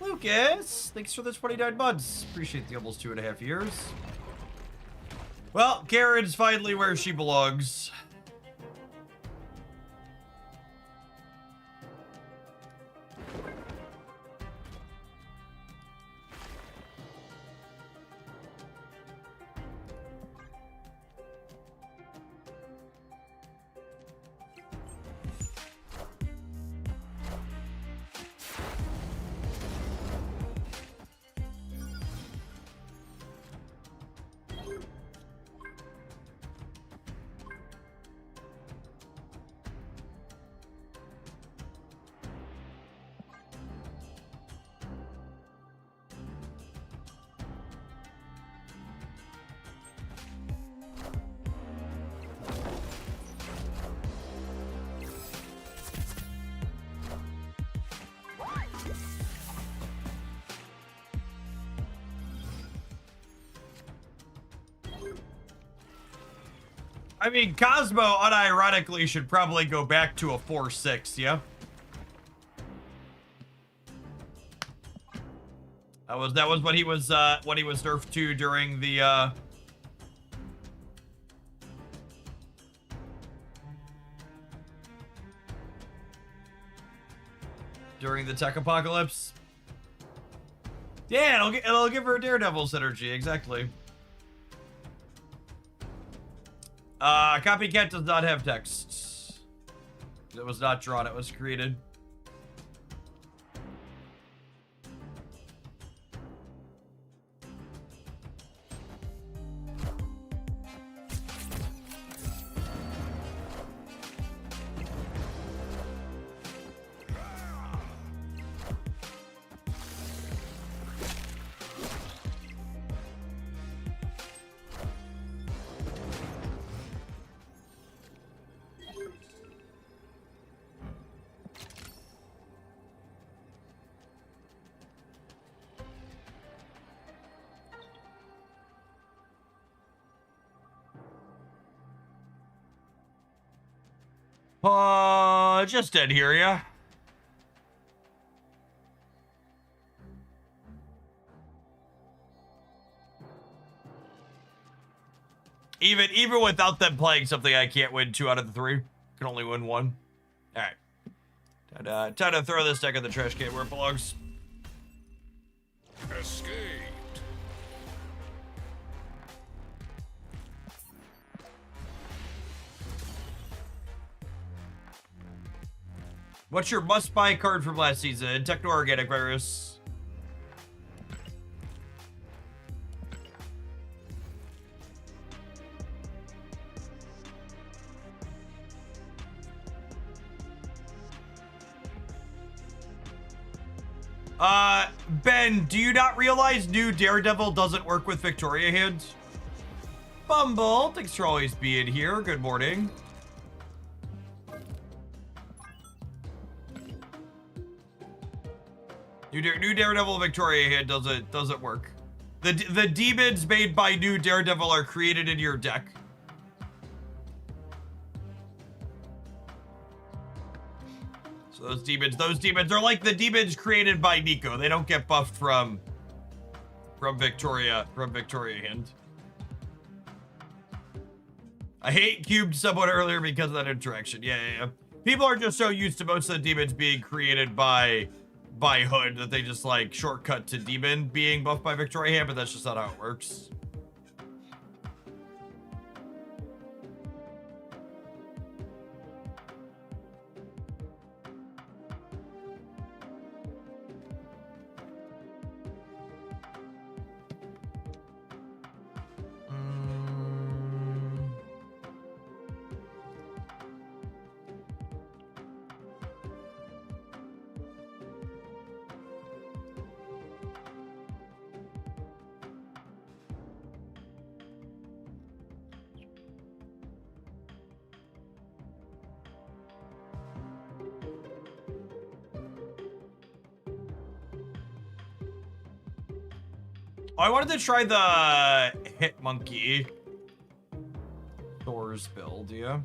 Lucas, thanks for the 29 months. Appreciate the almost 2.5 years. Well, Karen's finally where she belongs. I mean, Cosmo, unironically, should probably go back to a 4/6, yeah? That was what he was nerfed to during the tech apocalypse. Yeah, it'll give her Daredevil synergy, exactly. Copycat does not have text. It was not drawn, it was created. Just dead here, yeah. Even without them playing something, I can't win 2 out of the 3. Can only win 1. All right. Time to throw this deck in the trash can where it belongs. Escaped. What's your must-buy card from last season? Techno-Organic Virus. Ben, do you not realize new Daredevil doesn't work with Victoria hands? Bumble, thanks for always being here. Good morning. New Daredevil Victoria hand doesn't work. The demons made by new Daredevil are created in your deck. So those demons are like the demons created by Nico. They don't get buffed from Victoria hand. I hate cubed someone earlier because of that interaction. Yeah. People are just so used to most of the demons being created by Hood that they just like shortcut to demon being buffed by Victoria hand, but that's just not how it works. Oh, I wanted to try the Hit Monkey Thor's build, yeah.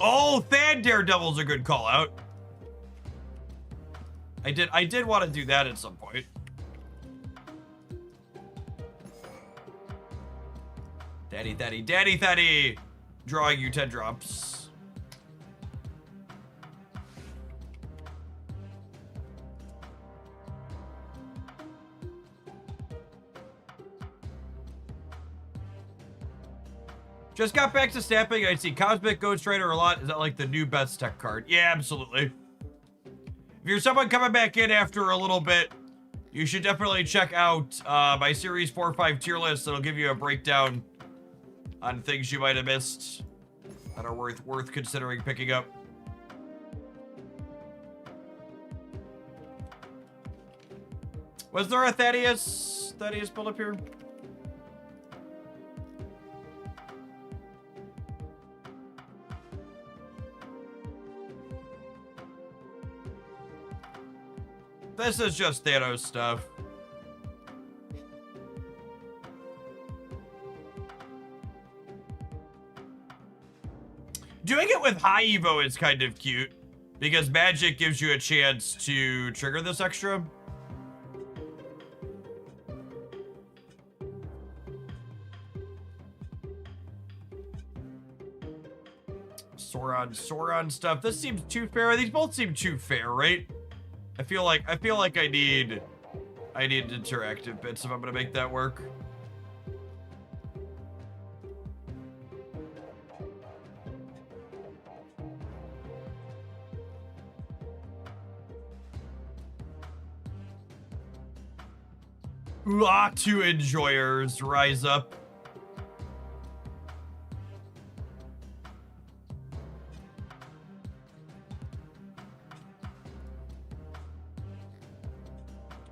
Oh, Than Daredevil's a good call out. I did want to do that at some point. Daddy Thaddy. Drawing you 10 drops. Just got back to snapping. I see Cosmic Ghost Rider a lot. Is that like the new best tech card? Yeah, absolutely. If you're someone coming back in after a little bit, you should definitely check out my Series 4-5 tier list. That'll give you a breakdown on things you might have missed that are worth considering picking up. Was there a Thaddeus build up here? This is just Thanos stuff. Doing it with high Evo is kind of cute because magic gives you a chance to trigger this extra. Sauron stuff. This seems too fair. These both seem too fair, right? I feel like I need interactive bits if I'm gonna make that work. Two enjoyers rise up.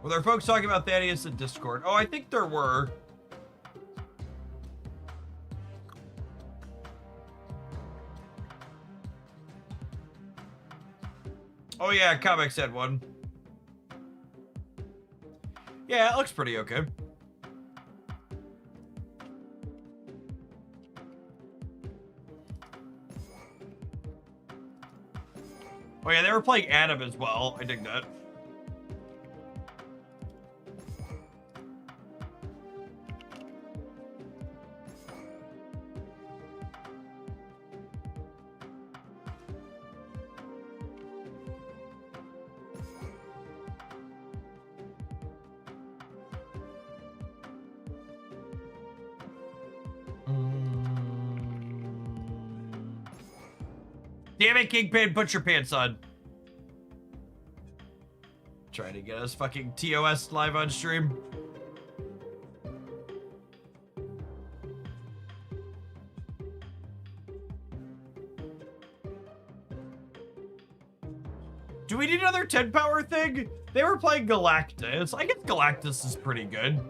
Were there folks talking about Thaddeus in Discord? Oh, I think there were. Oh yeah, comics had one. Yeah, it looks pretty okay. Oh yeah, they were playing Adam as well. I dig that. Damn it, Kingpin, put your pants on. Trying to get us fucking TOS live on stream. Do we need another 10 power thing? They were playing Galactus. I guess Galactus is pretty good.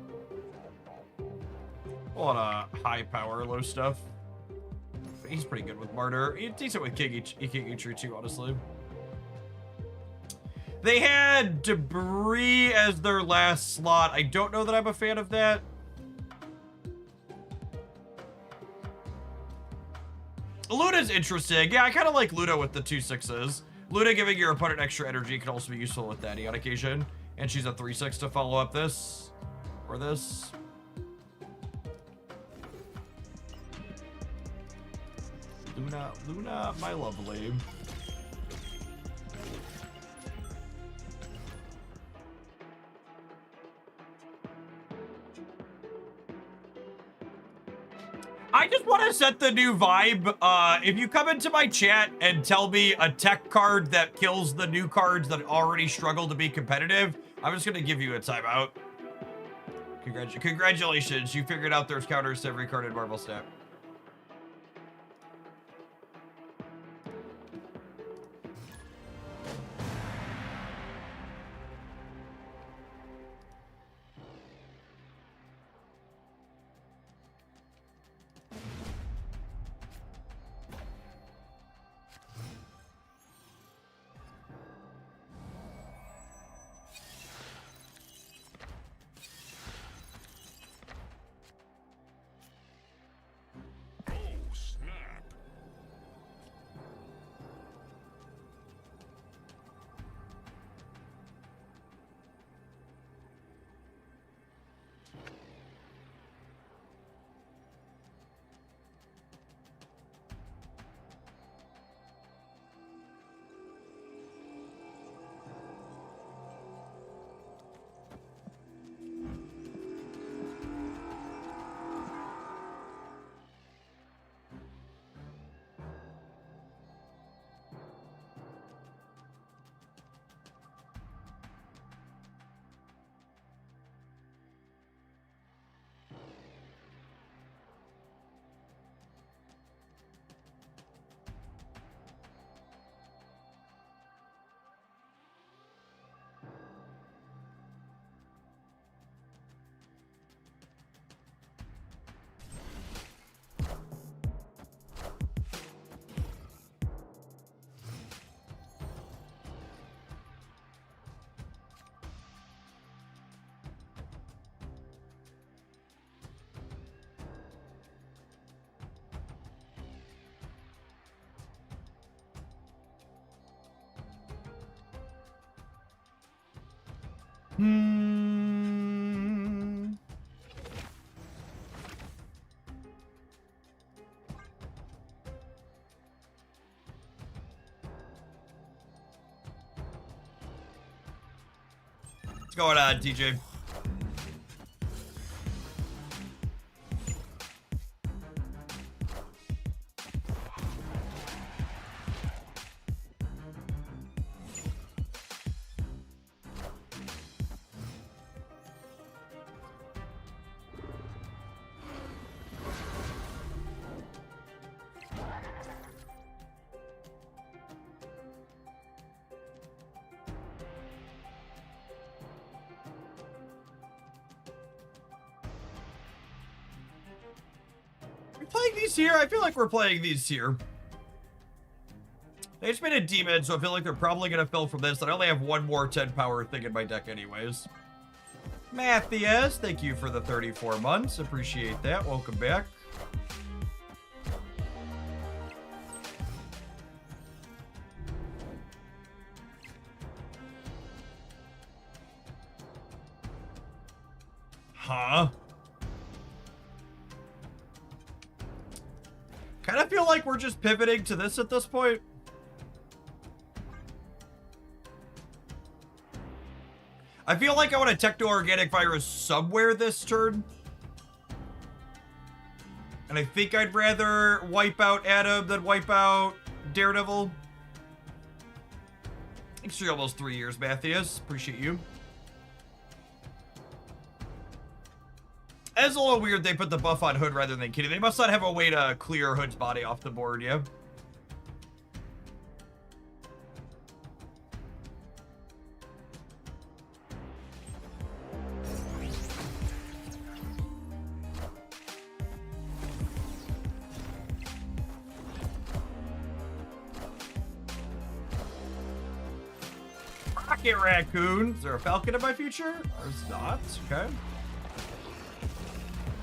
A lot of high power, low stuff. He's pretty good with Martyr. He's decent with King Ichiri too, honestly. They had Debris as their last slot. I don't know that I'm a fan of that. Luna's interesting. Yeah, I kind of like Luna with the 2/6s. Luna giving your opponent extra energy can also be useful with Daddy on occasion. And she's a 3/6 to follow up this. Or this. Luna, my lovely. I just want to set the new vibe. If you come into my chat and tell me a tech card that kills the new cards that already struggle to be competitive, I'm just going to give you a timeout. Congratulations, you figured out there's counters to every card in Marvel Snap. What's going on, TJ? Playing these here? I feel like we're playing these here. They just made a demon, so I feel like they're probably gonna fill from this. And I only have one more 10 power thing in my deck anyways. Matthias, thank you for the 34 months. Appreciate that. Welcome back. Huh? Kind of feel like we're just pivoting to this at this point. I feel like I want a techno-organic virus somewhere this turn. And I think I'd rather wipe out Adam than wipe out Daredevil. Thanks for almost 3 years, Matthias. Appreciate you. It's a little weird they put the buff on Hood rather than Kitty. They must not have a way to clear Hood's body off the board, yeah? Rocket Raccoon. Is there a Falcon in my future? There's not. Okay.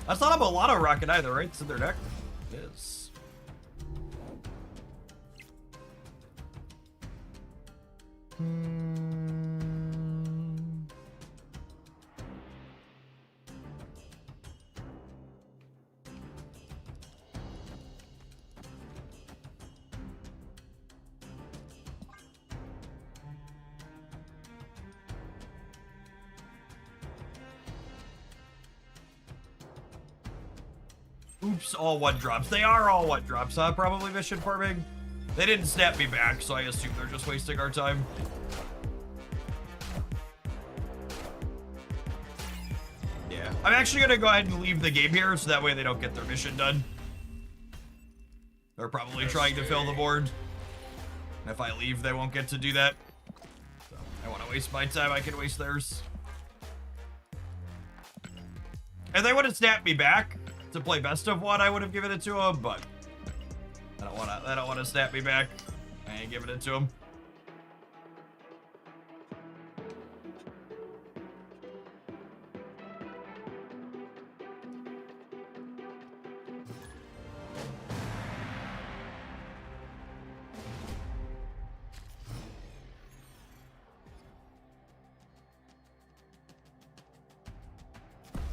That's not a Mulatto Rocket either, right? It's in their deck. It is. Oops, all one drops. They are all one drops, huh? Probably mission farming. They didn't snap me back, so I assume they're just wasting our time. Yeah. I'm actually gonna go ahead and leave the game here, so that way they don't get their mission done. They're probably trying to fill the board. And if I leave, they won't get to do that. So, I want to waste my time, I can waste theirs. If they would have snapped me back to play best of one, I would have given it to him, but I don't want to snap me back. I ain't giving it to him.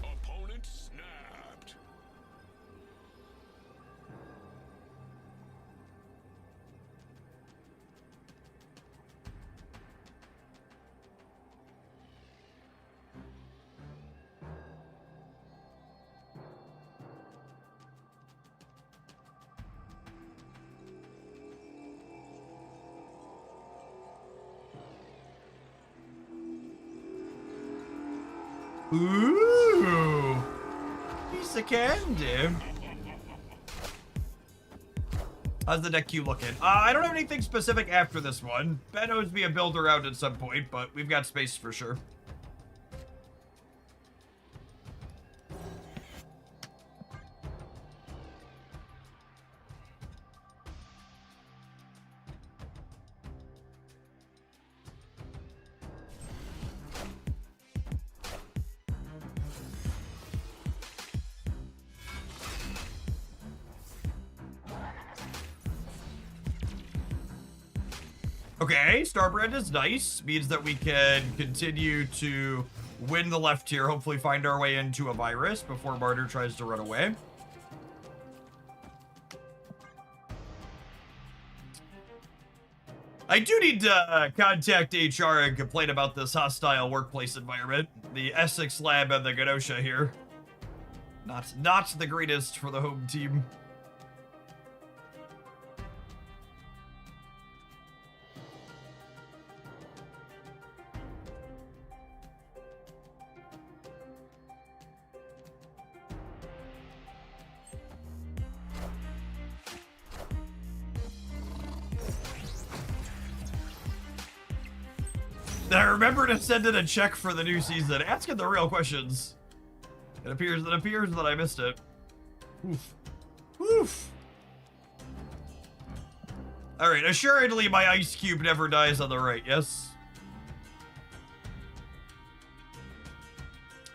Opponent snapped. Ooh, piece of candy. How's the deck queue looking? I don't have anything specific after this one. Ben owes me a build around at some point, but we've got space for sure. Okay, Starbrand is nice. Means that we can continue to win the left tier, hopefully find our way into a virus before Martyr tries to run away. I do need to contact HR and complain about this hostile workplace environment. The Essex Lab and the Genosha here. Not the greatest for the home team. I remember to send in a check for the new season, asking the real questions. It appears that I missed it. Oof. Oof. All right, assuredly my ice cube never dies on the right, yes?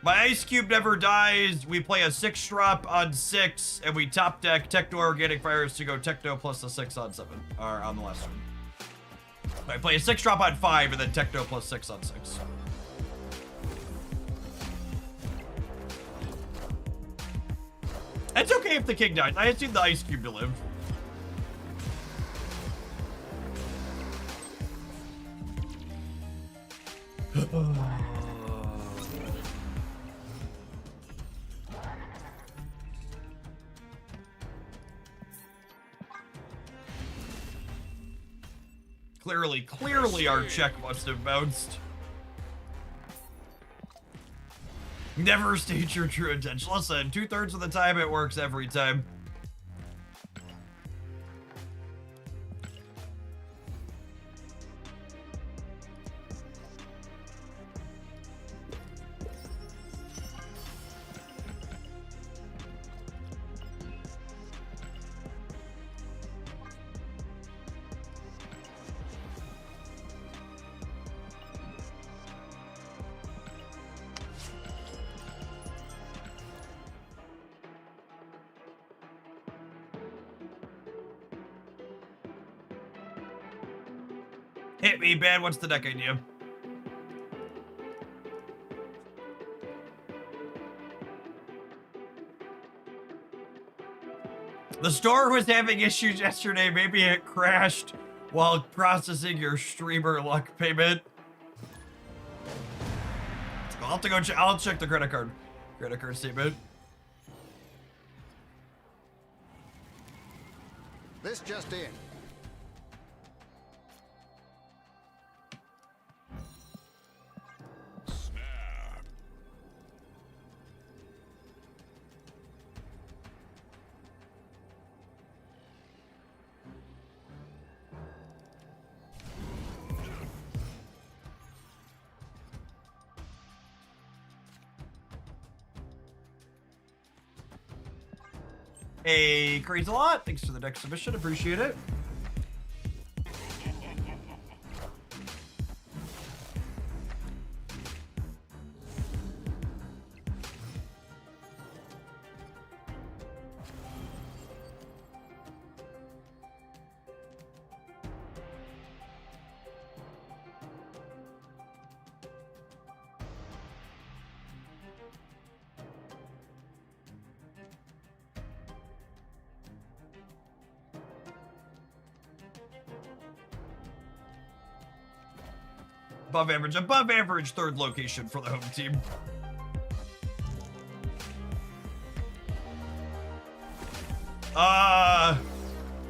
My ice cube never dies. We play a 6-drop on 6, and we top deck Techno Organic Fires to go Techno plus a 6 on 7, or on the last one. I play a 6-drop on 5, and then Techno plus 6 on 6. It's okay if the king dies. I assume the ice cube to live. Clearly our check must have bounced. Never state your true intention. Listen, 2/3 of the time it works every time. Hit me, Ben. What's the deck idea? The store was having issues yesterday. Maybe it crashed while processing your streamer luck payment. I'll have to go check. I'll check the credit card statement. This just in. Hey, Crazy a lot. Thanks for the deck submission. Appreciate it. Above average third location for the home team.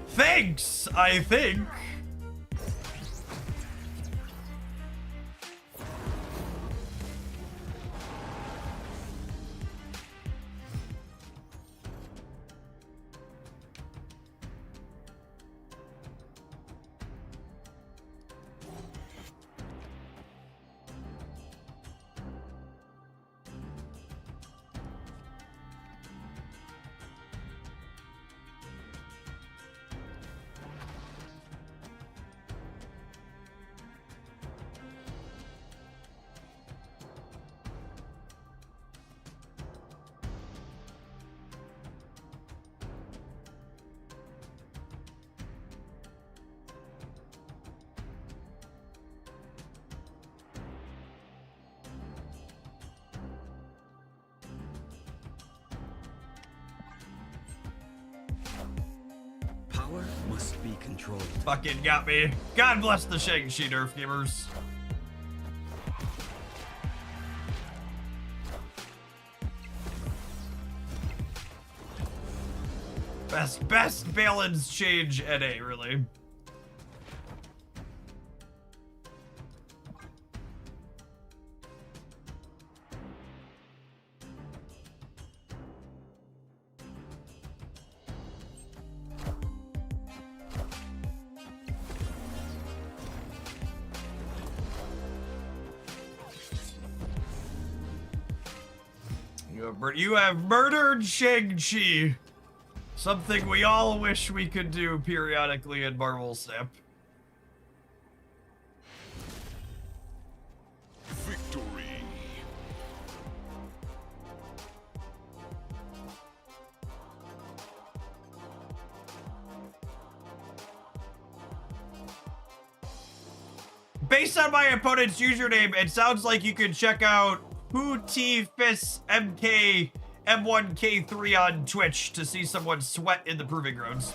Thanks, I think. Power must be controlled. Fucking got me. God bless the Shang-Chi nerf gamers. Best balance change NA, really. You have murdered Shang-Chi. Something we all wish we could do periodically in Marvel Snap. Victory. Based on my opponent's username, it sounds like you can check out HooTFis MK M1K3 on Twitch to see someone sweat in the Proving Grounds.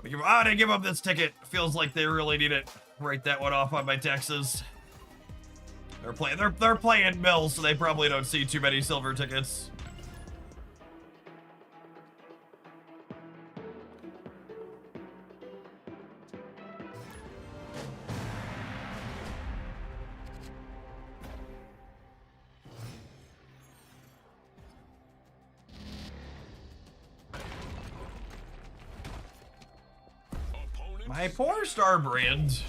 I'm gonna give up this ticket. Feels like they really need it. Write that one off on my taxes. They're playing Mill, so they probably don't see too many silver tickets. My poor Starbrand.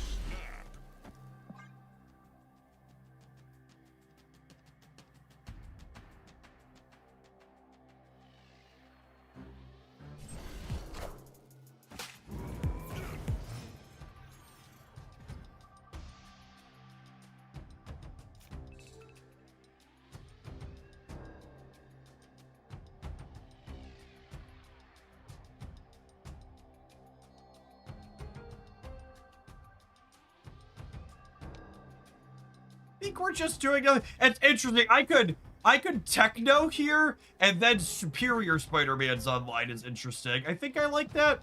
I think we're just doing nothing. It's interesting. I could techno here, and then Superior Spider-Man's online is interesting. I think I like that.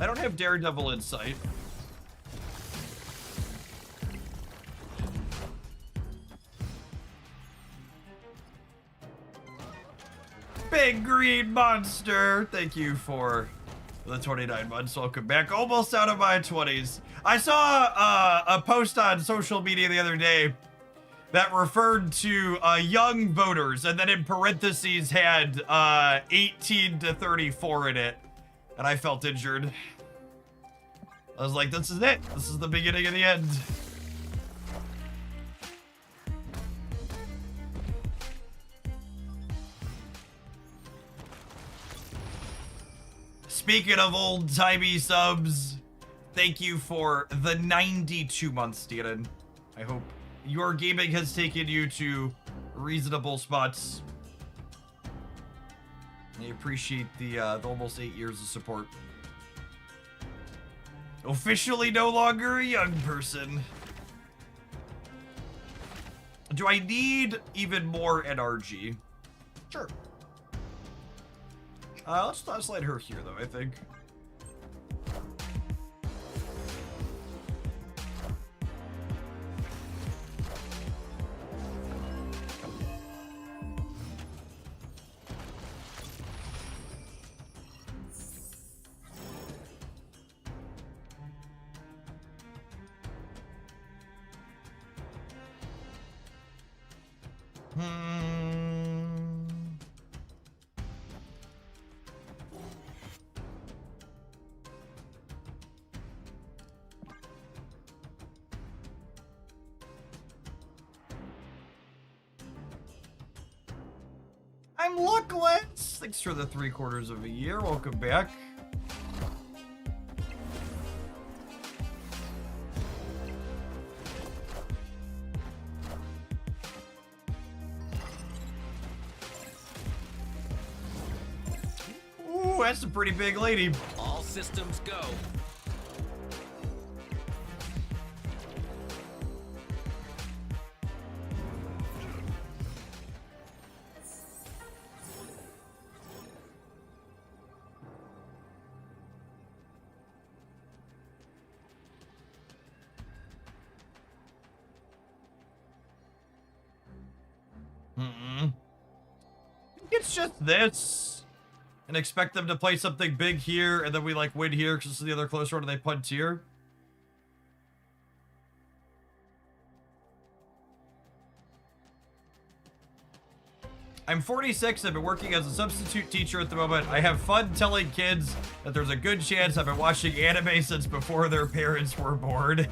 I don't have Daredevil in sight. Big Green Monster, thank you for the 29 months. Welcome back. Almost out of my 20s. I saw a post on social media the other day that referred to young voters, and then in parentheses had 18 to 34 in it, and I felt injured. I was like, this is it. This is the beginning of the end. Speaking of old-timey subs, thank you for the 92 months, Steven. I hope your gaming has taken you to reasonable spots. I appreciate the almost 8 years of support. Officially no longer a young person. Do I need even more NRG? Sure. Let's not slide her here, though, I think. I'm Luckless. Thanks for the 3/4 of a year. Welcome back. Ooh, that's a pretty big lady. All systems go. It's just this. And expect them to play something big here, and then we like win here because this is the other close one and they punt here. I'm 46. I've been working as a substitute teacher at the moment. I have fun telling kids that there's a good chance I've been watching anime since before their parents were born.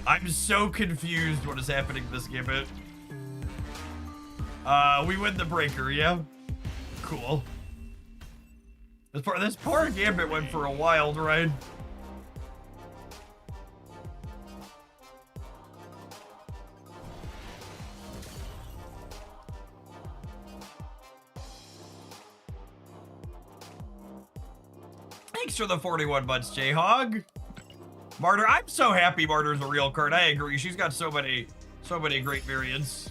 I'm so confused what is happening in this gambit. We win the breaker, yeah? Cool. This poor gambit went for a wild ride. Thanks for the 41 months, J-Hog. Martyr, I'm so happy Martyr's a real card. I agree. She's got so many great variants.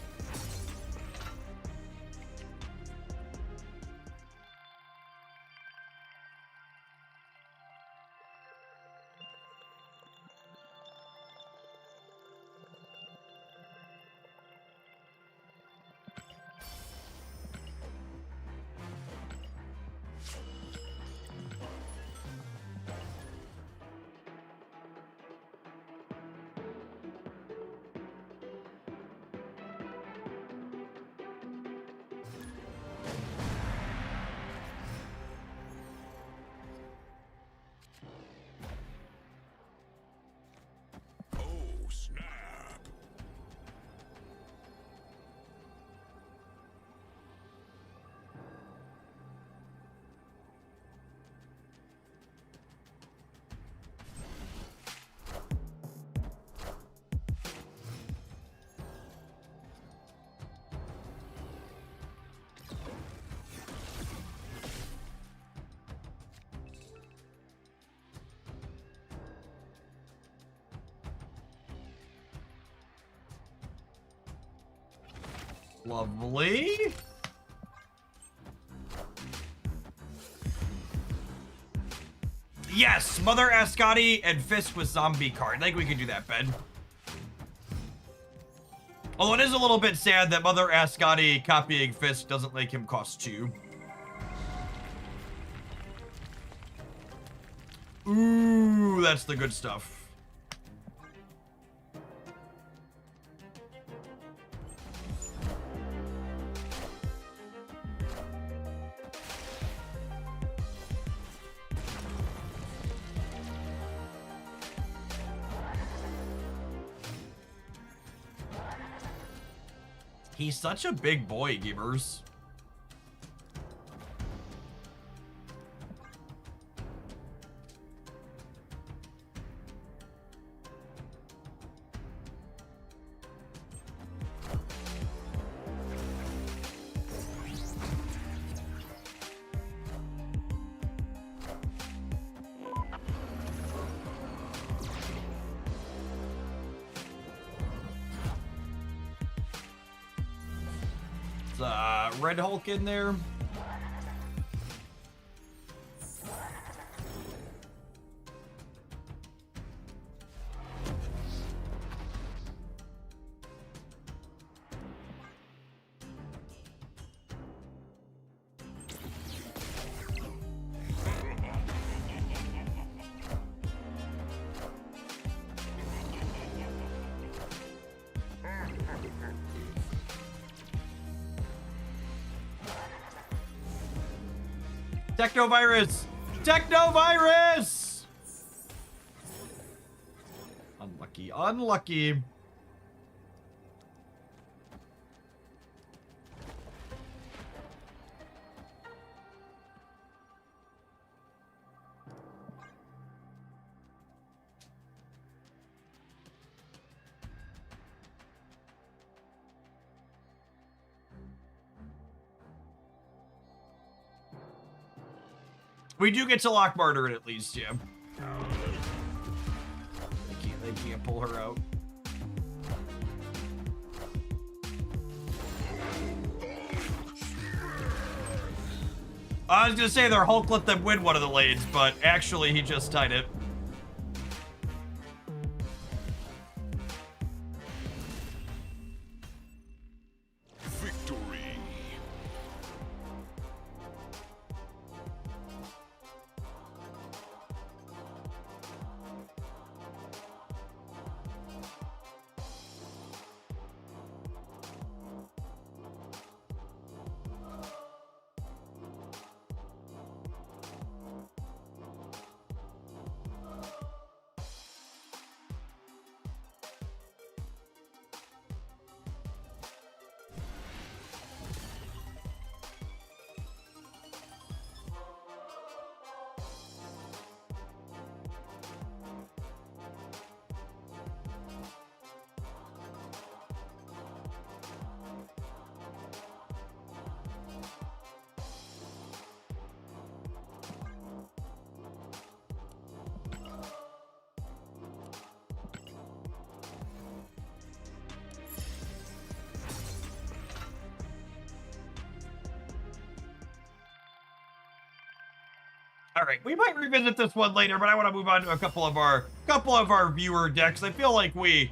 Oh, snap. Lovely. Yes, Mother Ascati and Fist with zombie card. I think we can do that, Ben. Although it is a little bit sad that Mother Ascati copying Fist doesn't make him cost 2. Ooh, that's the good stuff. He's such a big boy, gamers. Red Hulk in there. Technovirus! Technovirus! Unlucky, unlucky. We do get to lock Martyr in at least, yeah. They can't pull her out. I was gonna say their Hulk let them win one of the lanes, but actually he just tied it. Victory. All right, we might revisit this one later, but I want to move on to a couple of our viewer decks. I feel like we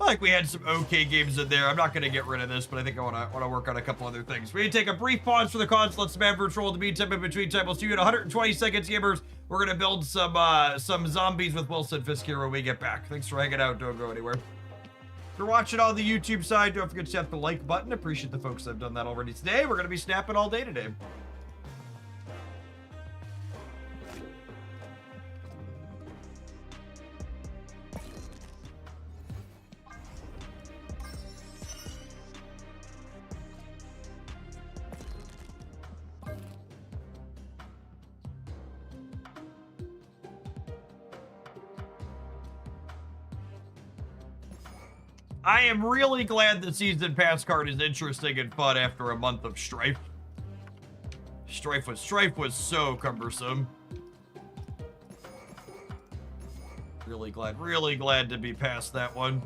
had some okay games in there. I'm not going to get rid of this, but I think I want to work on a couple other things. We need to take a brief pause for the cons. Let's man virtual in the meantime. In between time, we'll see you in 120 seconds, gamers. We're going to build some zombies with Wilson Fisk here when we get back. Thanks for hanging out. Don't go anywhere. If you're watching on the YouTube side, don't forget to tap the like button. Appreciate the folks that have done that already today. We're going to be snapping all day today. I am really glad the season pass card is interesting and fun after a month of strife. Strife was so cumbersome. Really glad to be past that one.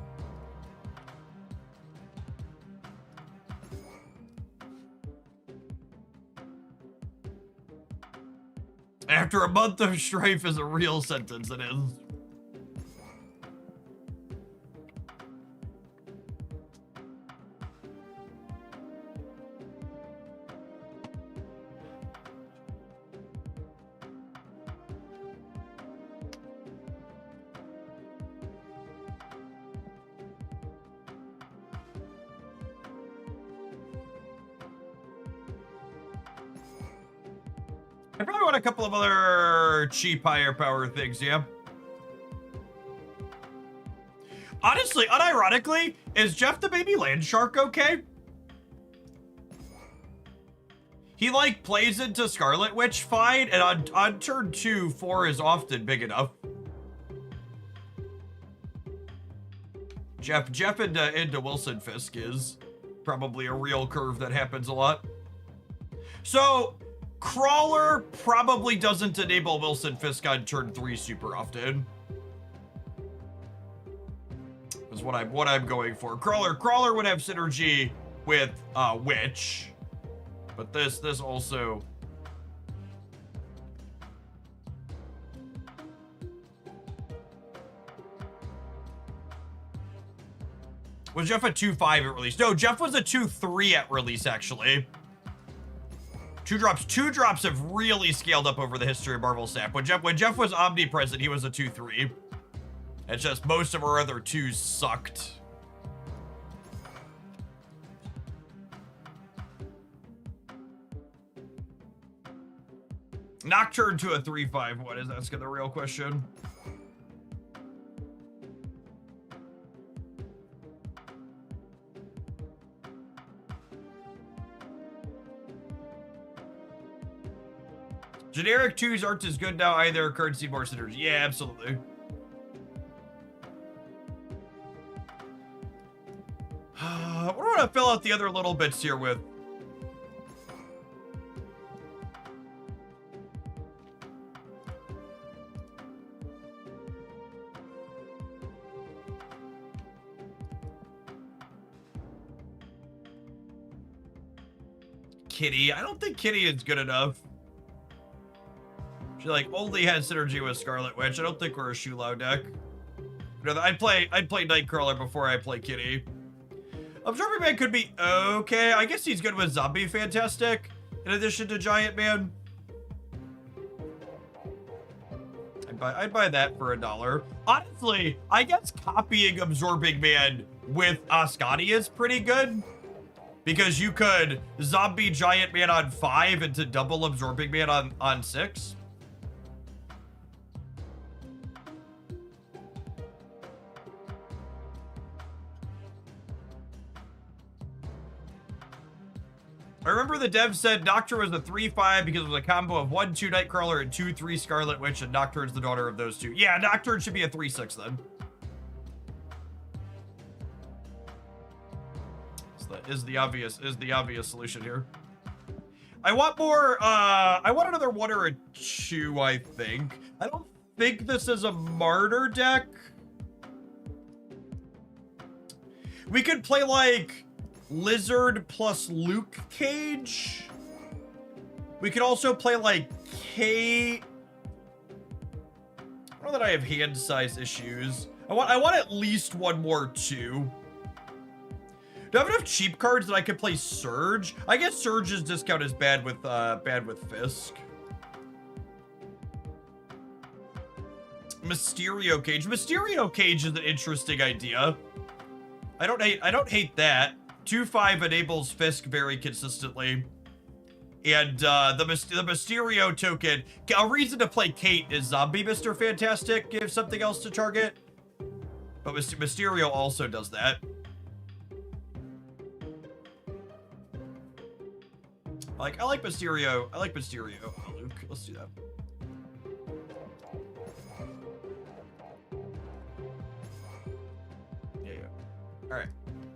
After a month of strife is a real sentence, it is. I probably want a couple of other cheap higher power things, yeah. Honestly, unironically, is Jeff the baby land shark okay? He like plays into Scarlet Witch fine, and on turn 2, 4 is often big enough. Jeff into Wilson Fisk is probably a real curve that happens a lot. So Crawler probably doesn't enable Wilson Fisk on turn 3 super often. Is what I'm going for. Crawler would have synergy with Witch, but this also. Was Jeff a 2-5 at release? No, Jeff was a 2-3 at release actually. Two drops have really scaled up over the history of Marvel Snap. When Jeff was omnipresent, he was a 2-3. It's just most of our other 2s sucked. Nocturne to a 3-5. What is asking the real question? Generic 2s aren't as good now either. Currency more synergy. Yeah, absolutely. What do I want to fill out the other little bits here with? Kitty. I don't think Kitty is good enough. She like only had synergy with Scarlet Witch. I don't think we're a Shulao deck. You know, I'd play Nightcrawler before I play Kitty. Absorbing Man could be okay. I guess he's good with Zombie Fantastic in addition to Giant Man. I'd buy that for $1. Honestly, I guess copying Absorbing Man with Ascani is pretty good. Because you could Zombie Giant Man on 5 into double Absorbing Man on 6. I remember the dev said Nocturne was a 3-5 because it was a combo of 1-2 Nightcrawler and 2-3 Scarlet Witch, and Nocturne's the daughter of those two. Yeah, Nocturne should be a 3-6 then. So that is the obvious solution here. I want more, I want another 1 or a 2, I think. I don't think this is a Martyr deck. We could play like Lizard plus Luke Cage. We could also play like Kate. I don't know that I have hand size issues. I want at least one more 2. Do I have enough cheap cards that I could play Surge? I guess Surge's discount is bad with Fisk. Mysterio Cage. Mysterio Cage is an interesting idea. I don't hate that. 2/5 enables Fisk very consistently. And the Mysterio token, a reason to play Kate is Zombie Mr. Fantastic gives something else to target. But Mysterio also does that. I like Mysterio. I like Mysterio. Oh, Luke, let's do that. Yeah. All right,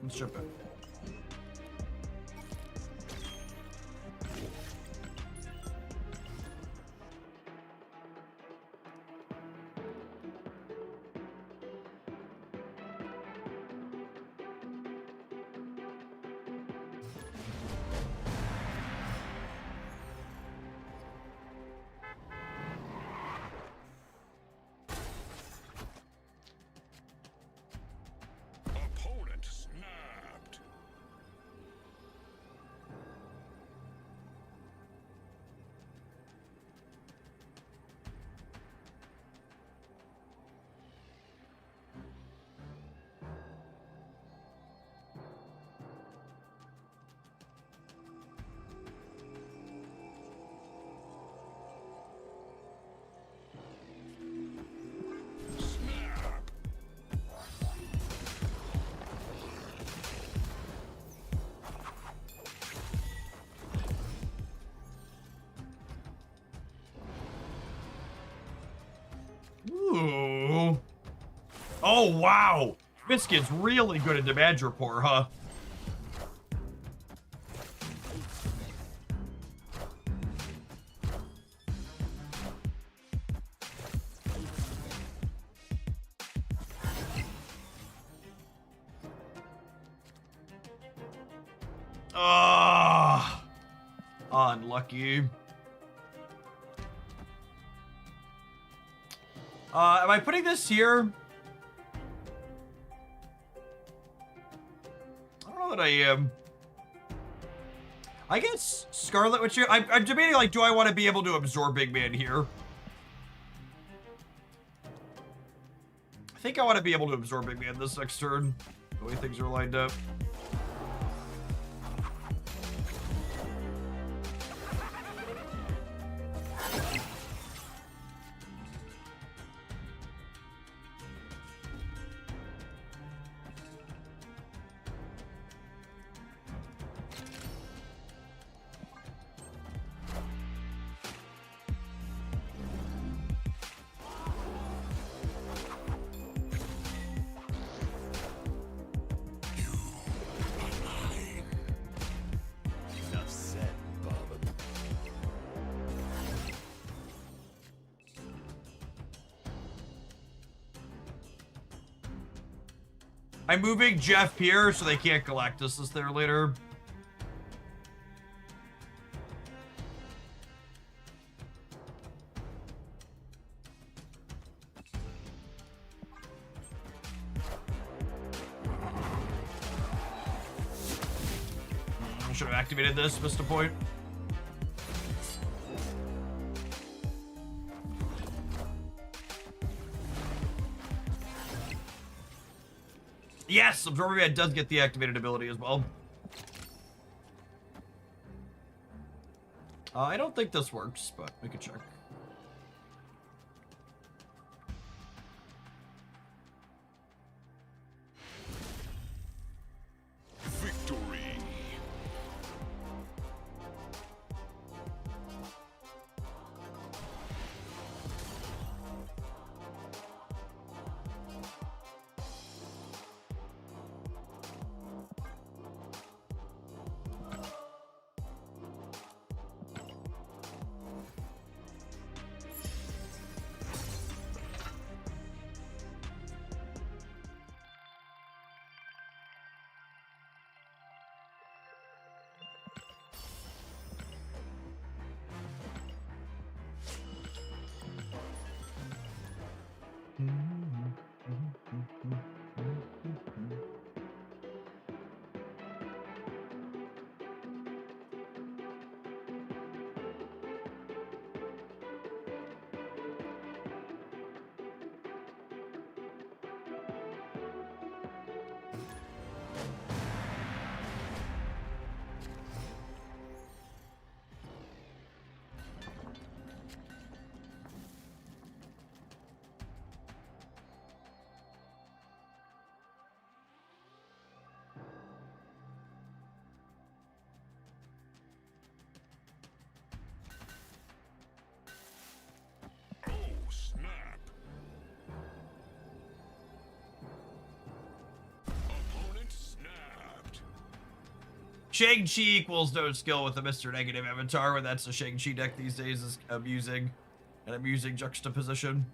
let's jump in. Opponent snapped. Snap. Ooh. Oh, wow. Biscuit's really good at damage report, huh? Ah, unlucky. Am I putting this here? I don't know that I am. I guess Scarlet Witch here. I'm debating, like, do I want to be able to absorb Big Man here? I think I want to be able to absorb Big Man this next turn, the way things are lined up. Enough said, Bob. I'm moving Jeff here so they can't Galactus us there later. Should have activated this, missed a point. Yes, Absorbing Man does get the activated ability as well. I don't think this works, but we could check. Victory. Oh, snap. Opponent snapped. Shang-Chi equals no skill with a Mr. Negative avatar, when that's the Shang-Chi deck these days is amusing. An amusing juxtaposition.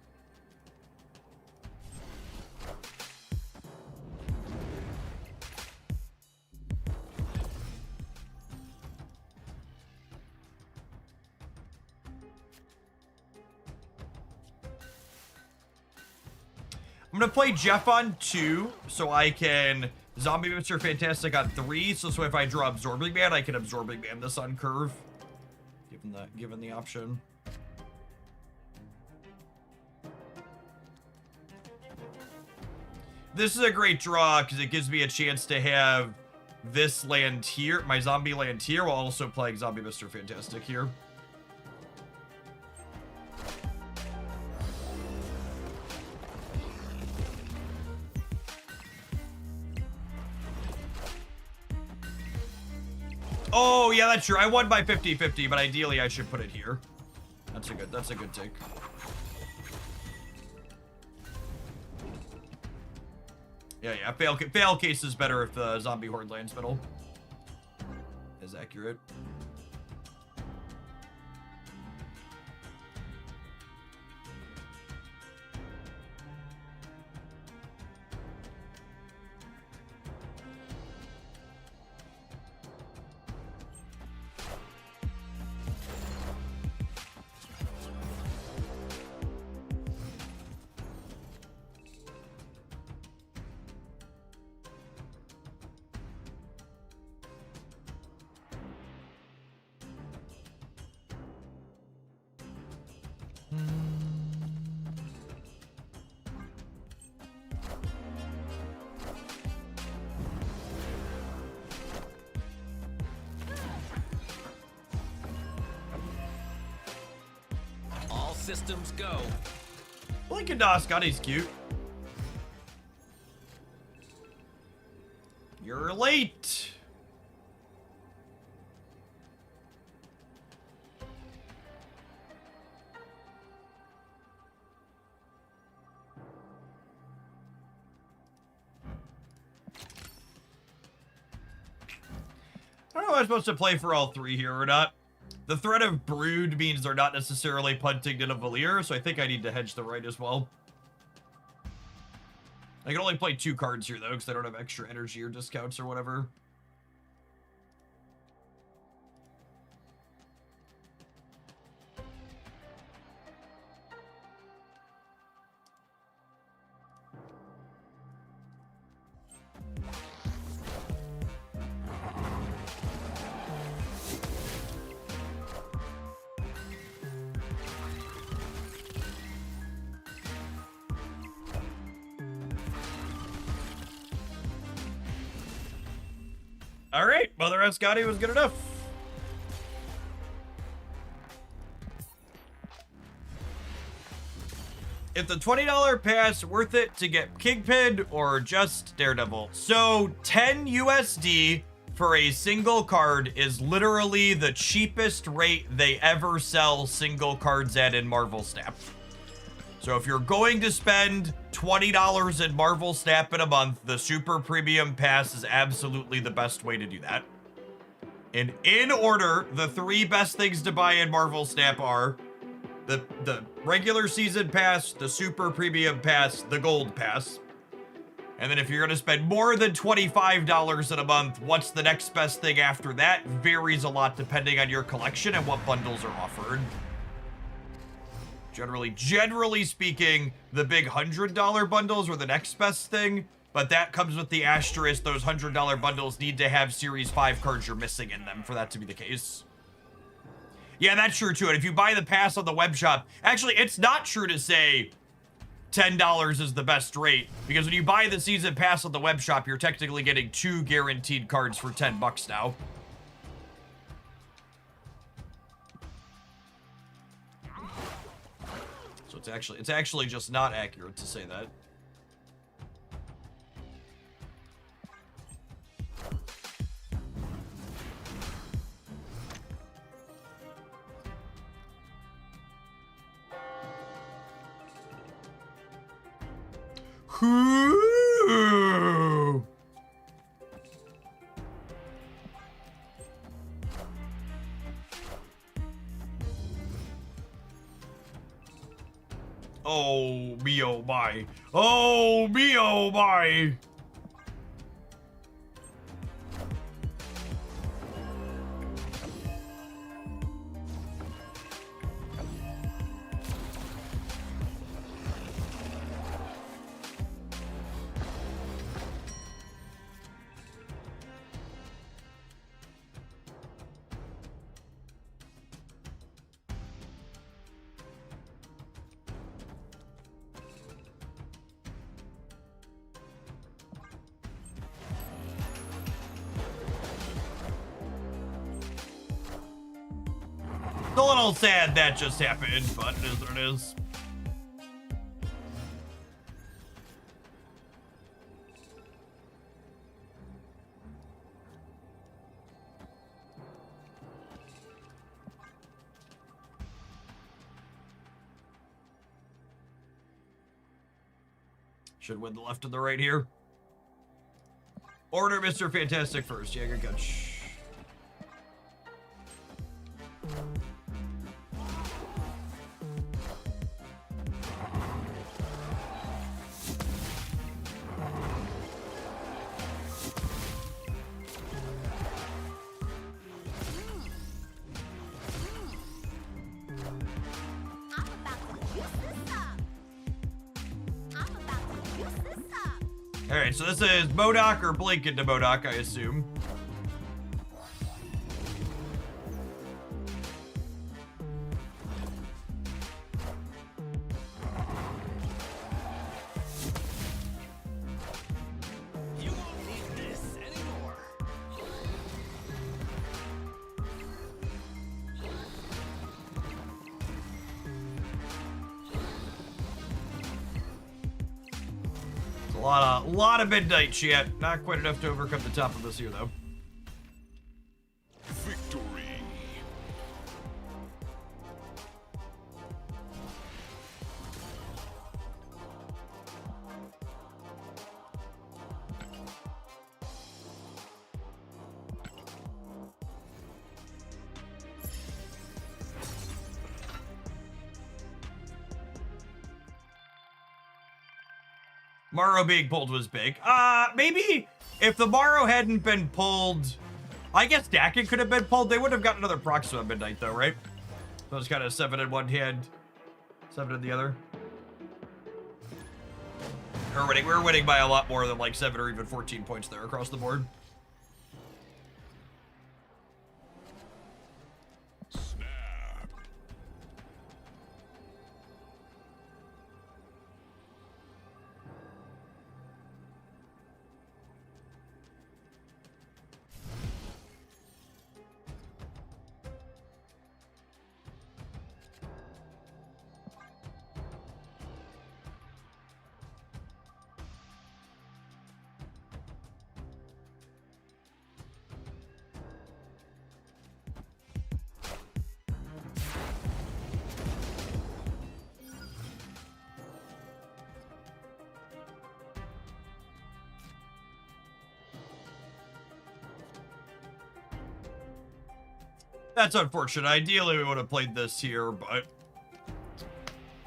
I'm gonna play Jeff on 2, so I can Zombie Mr. Fantastic on 3, so if I draw Absorbing Man, I can Absorbing Man this on curve. Given the option. This is a great draw because it gives me a chance to have this land here, my zombie land here, while also playing Zombie Mr. Fantastic here. Oh, yeah, that's true. I won by 50-50, but ideally I should put it here. That's a good take. Yeah, fail case is better if the zombie horde lands middle. Is accurate. All systems go. Lincoln Doss, Scotty's cute. You're late. I don't know if I'm supposed to play for all three here or not. The threat of Brood means they're not necessarily punting in a Valier, so I think I need to hedge the right as well. I can only play 2 cards here, though, because I don't have extra energy or discounts or whatever. All right, Mother Ascati was good enough. If the $20 pass worth it to get Kingpin or just Daredevil? So 10 USD for a single card is literally the cheapest rate they ever sell single cards at in Marvel Snap. So if you're going to spend $20 in Marvel Snap in a month, the Super Premium Pass is absolutely the best way to do that. And in order, the 3 best things to buy in Marvel Snap are the regular season pass, the Super Premium Pass, the Gold Pass. And then if you're going to spend more than $25 in a month, what's the next best thing after that? Varies a lot depending on your collection and what bundles are offered. Generally speaking, the big $100 bundles are the next best thing, but that comes with the asterisk those $100 bundles need to have Series 5 cards you're missing in them for that to be the case. Yeah, that's true too. And if you buy the pass on the web shop, actually, it's not true to say $10 is the best rate, because when you buy the season pass at the web shop, you're technically getting 2 guaranteed cards for $10 now. So it's actually just not accurate to say that. Whoo! Oh, me, oh, my. Oh, me, oh, my. It's a little sad that just happened, but it is what it is. Should win the left and the right here. Order Mr. Fantastic first. Yeah, good catch. Alright, so this is MODOK or Blink into MODOK, I assume. You won't need this anymore. A lot of midnight yet. Not quite enough to overcome the top of this here, though. Victory. Morrow being pulled was big. Maybe if the Morrow hadn't been pulled, I guess Dakin could have been pulled. They would have gotten another Proxima Midnight though, right? So it's kind of 7 in one hand, 7 in the other. We're winning by a lot more than like 7 or even 14 points there across the board. Snap. That's unfortunate. Ideally, we would have played this here, but...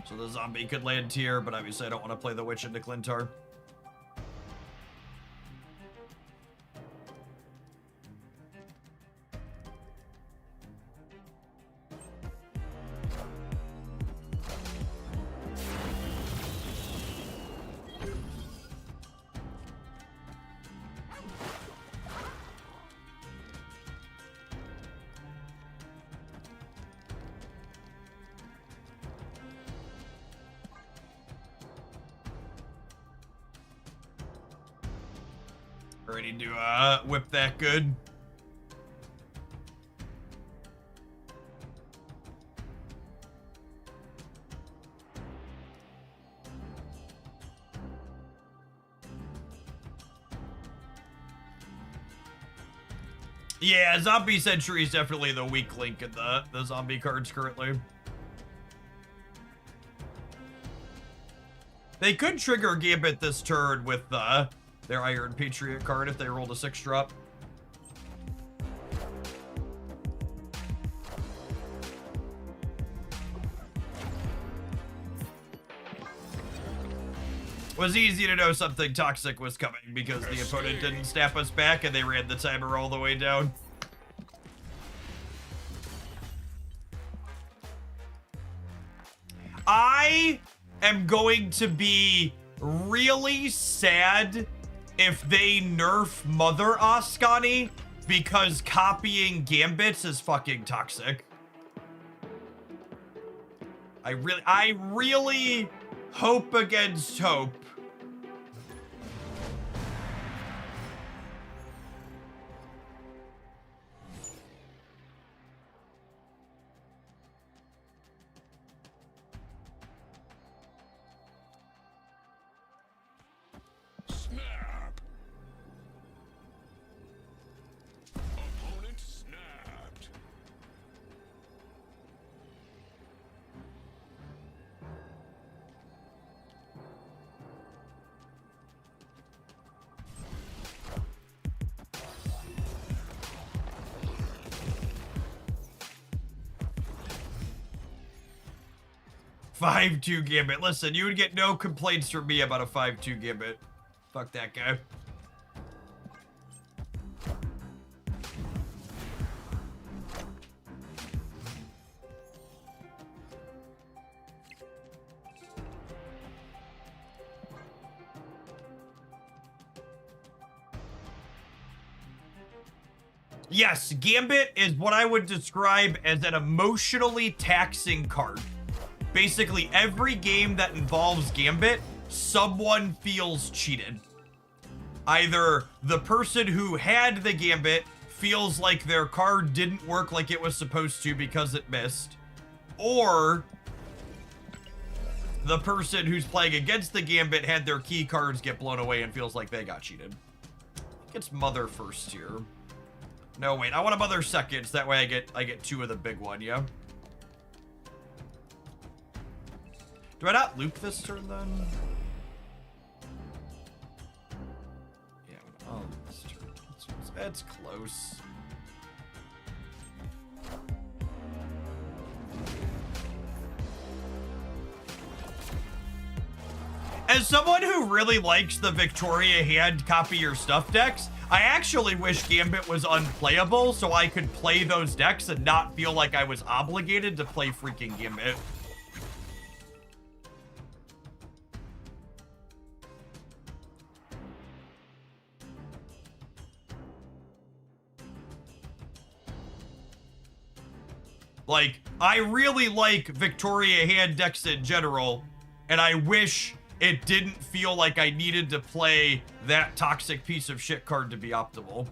So the zombie could land here, but obviously I don't want to play the witch into Clintar. Ready to whip that good. Yeah, Zombie Sentry is definitely the weak link in the zombie cards currently. They could trigger Gambit this turn with their Iron Patriot card if they rolled a 6-drop. Was easy to know something toxic was coming because the opponent didn't snap us back and they ran the timer all the way down. I am going to be really sad if they nerf Mother Ascani because copying Gambits is fucking toxic. I really hope against hope. Snap. Opponent snapped. Five 5-2 Gambit. Listen, you would get no complaints from me about a 5-2 Gambit. Fuck that guy. Yes, Gambit is what I would describe as an emotionally taxing card. Basically, every game that involves Gambit, someone feels cheated. Either the person who had the Gambit feels like their card didn't work like it was supposed to because it missed, or the person who's playing against the Gambit had their key cards get blown away and feels like they got cheated. I think it's Mother first here. No, wait, I want a Mother second, so that way I get two of the big one, yeah? Do I not loop this turn then? Yeah, I'll loop this turn. It's close. As someone who really likes the Victoria hand copy your stuff decks, I actually wish Gambit was unplayable so I could play those decks and not feel like I was obligated to play freaking Gambit. Like, I really like Victoria hand decks in general, and I wish it didn't feel like I needed to play that toxic piece of shit card to be optimal.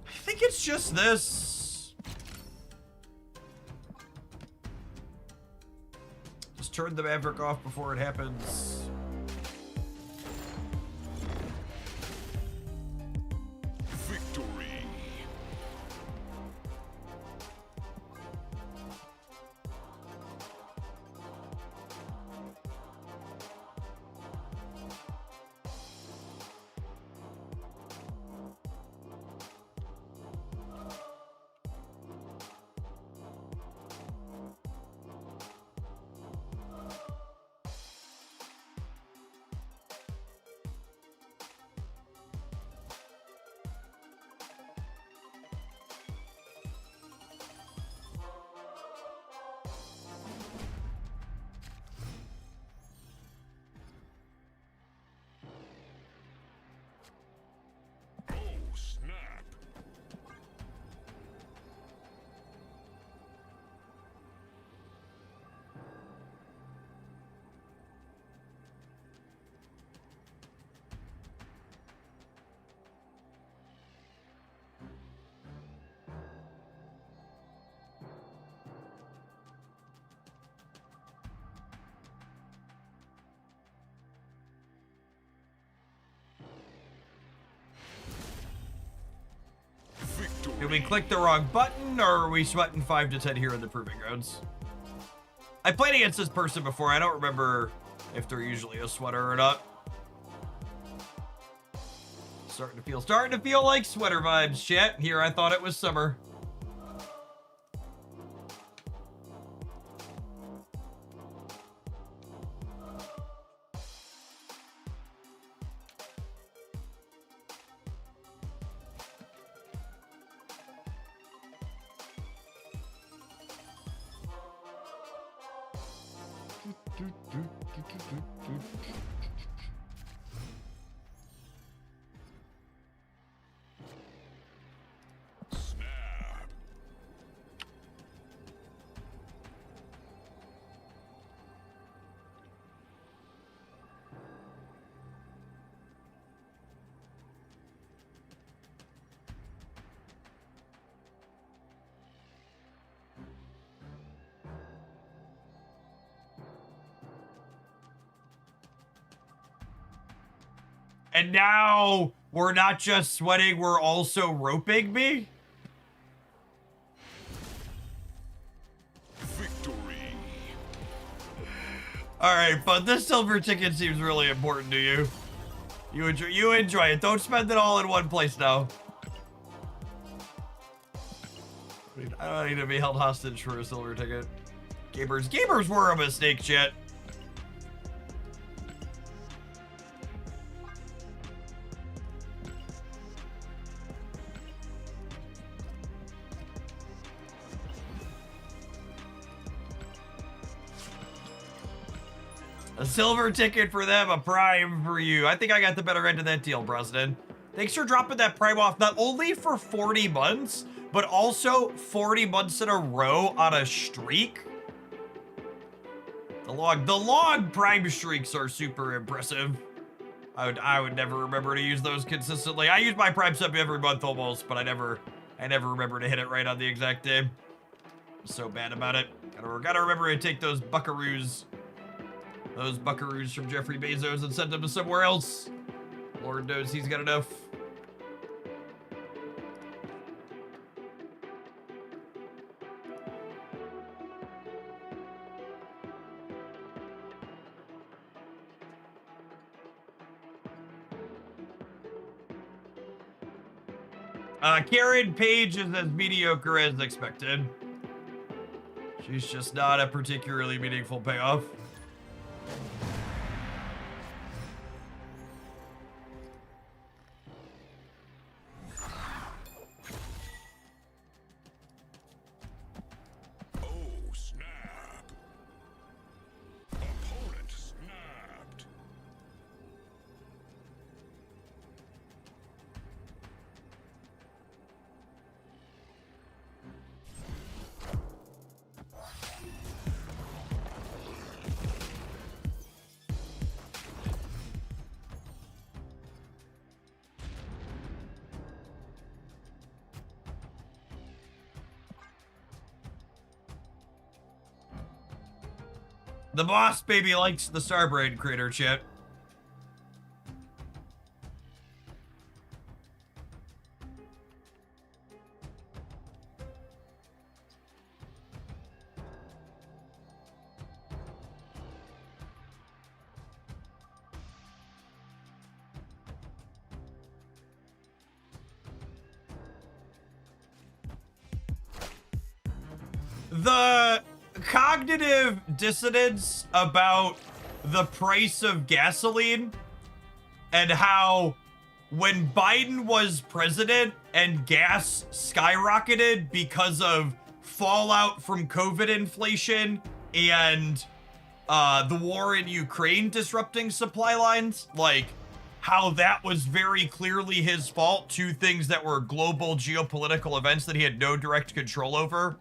I think it's just this. Just turn the Maverick off before it happens. Victory. Did we click the wrong button, or are we sweating 5 to 10 here in the proving grounds? I played against this person before. I don't remember if they're usually a sweater or not. Starting to feel like sweater vibes, chat. Here, I thought it was summer. Snap. And now we're not just sweating, we're also roping me? Victory. Alright, but this silver ticket seems really important to you. You enjoy it. Don't spend it all in one place now. I don't need to be held hostage for a silver ticket. Gamers were a mistake, chat. A silver ticket for them, a prime for you. I think I got the better end of that deal, Brosnan. Thanks for dropping that prime off, not only for 40 months, but also 40 months in a row on a streak. The long prime streaks are super impressive. I would never remember to use those consistently. I use my prime sub every month almost, but I never remember to hit it right on the exact day. I'm so bad about it. Gotta remember to take those buckaroos from Jeffrey Bezos and send them to somewhere else. Lord knows he's got enough. Karen Page is as mediocre as expected. She's just not a particularly meaningful payoff. Oh, snap. Opponent snapped. The boss baby likes the Starbraid creator, chat. The cognitive dissonance about the price of gasoline and how when Biden was president and gas skyrocketed because of fallout from COVID inflation and the war in Ukraine disrupting supply lines, like how that was very clearly his fault, two things that were global geopolitical events that he had no direct control over,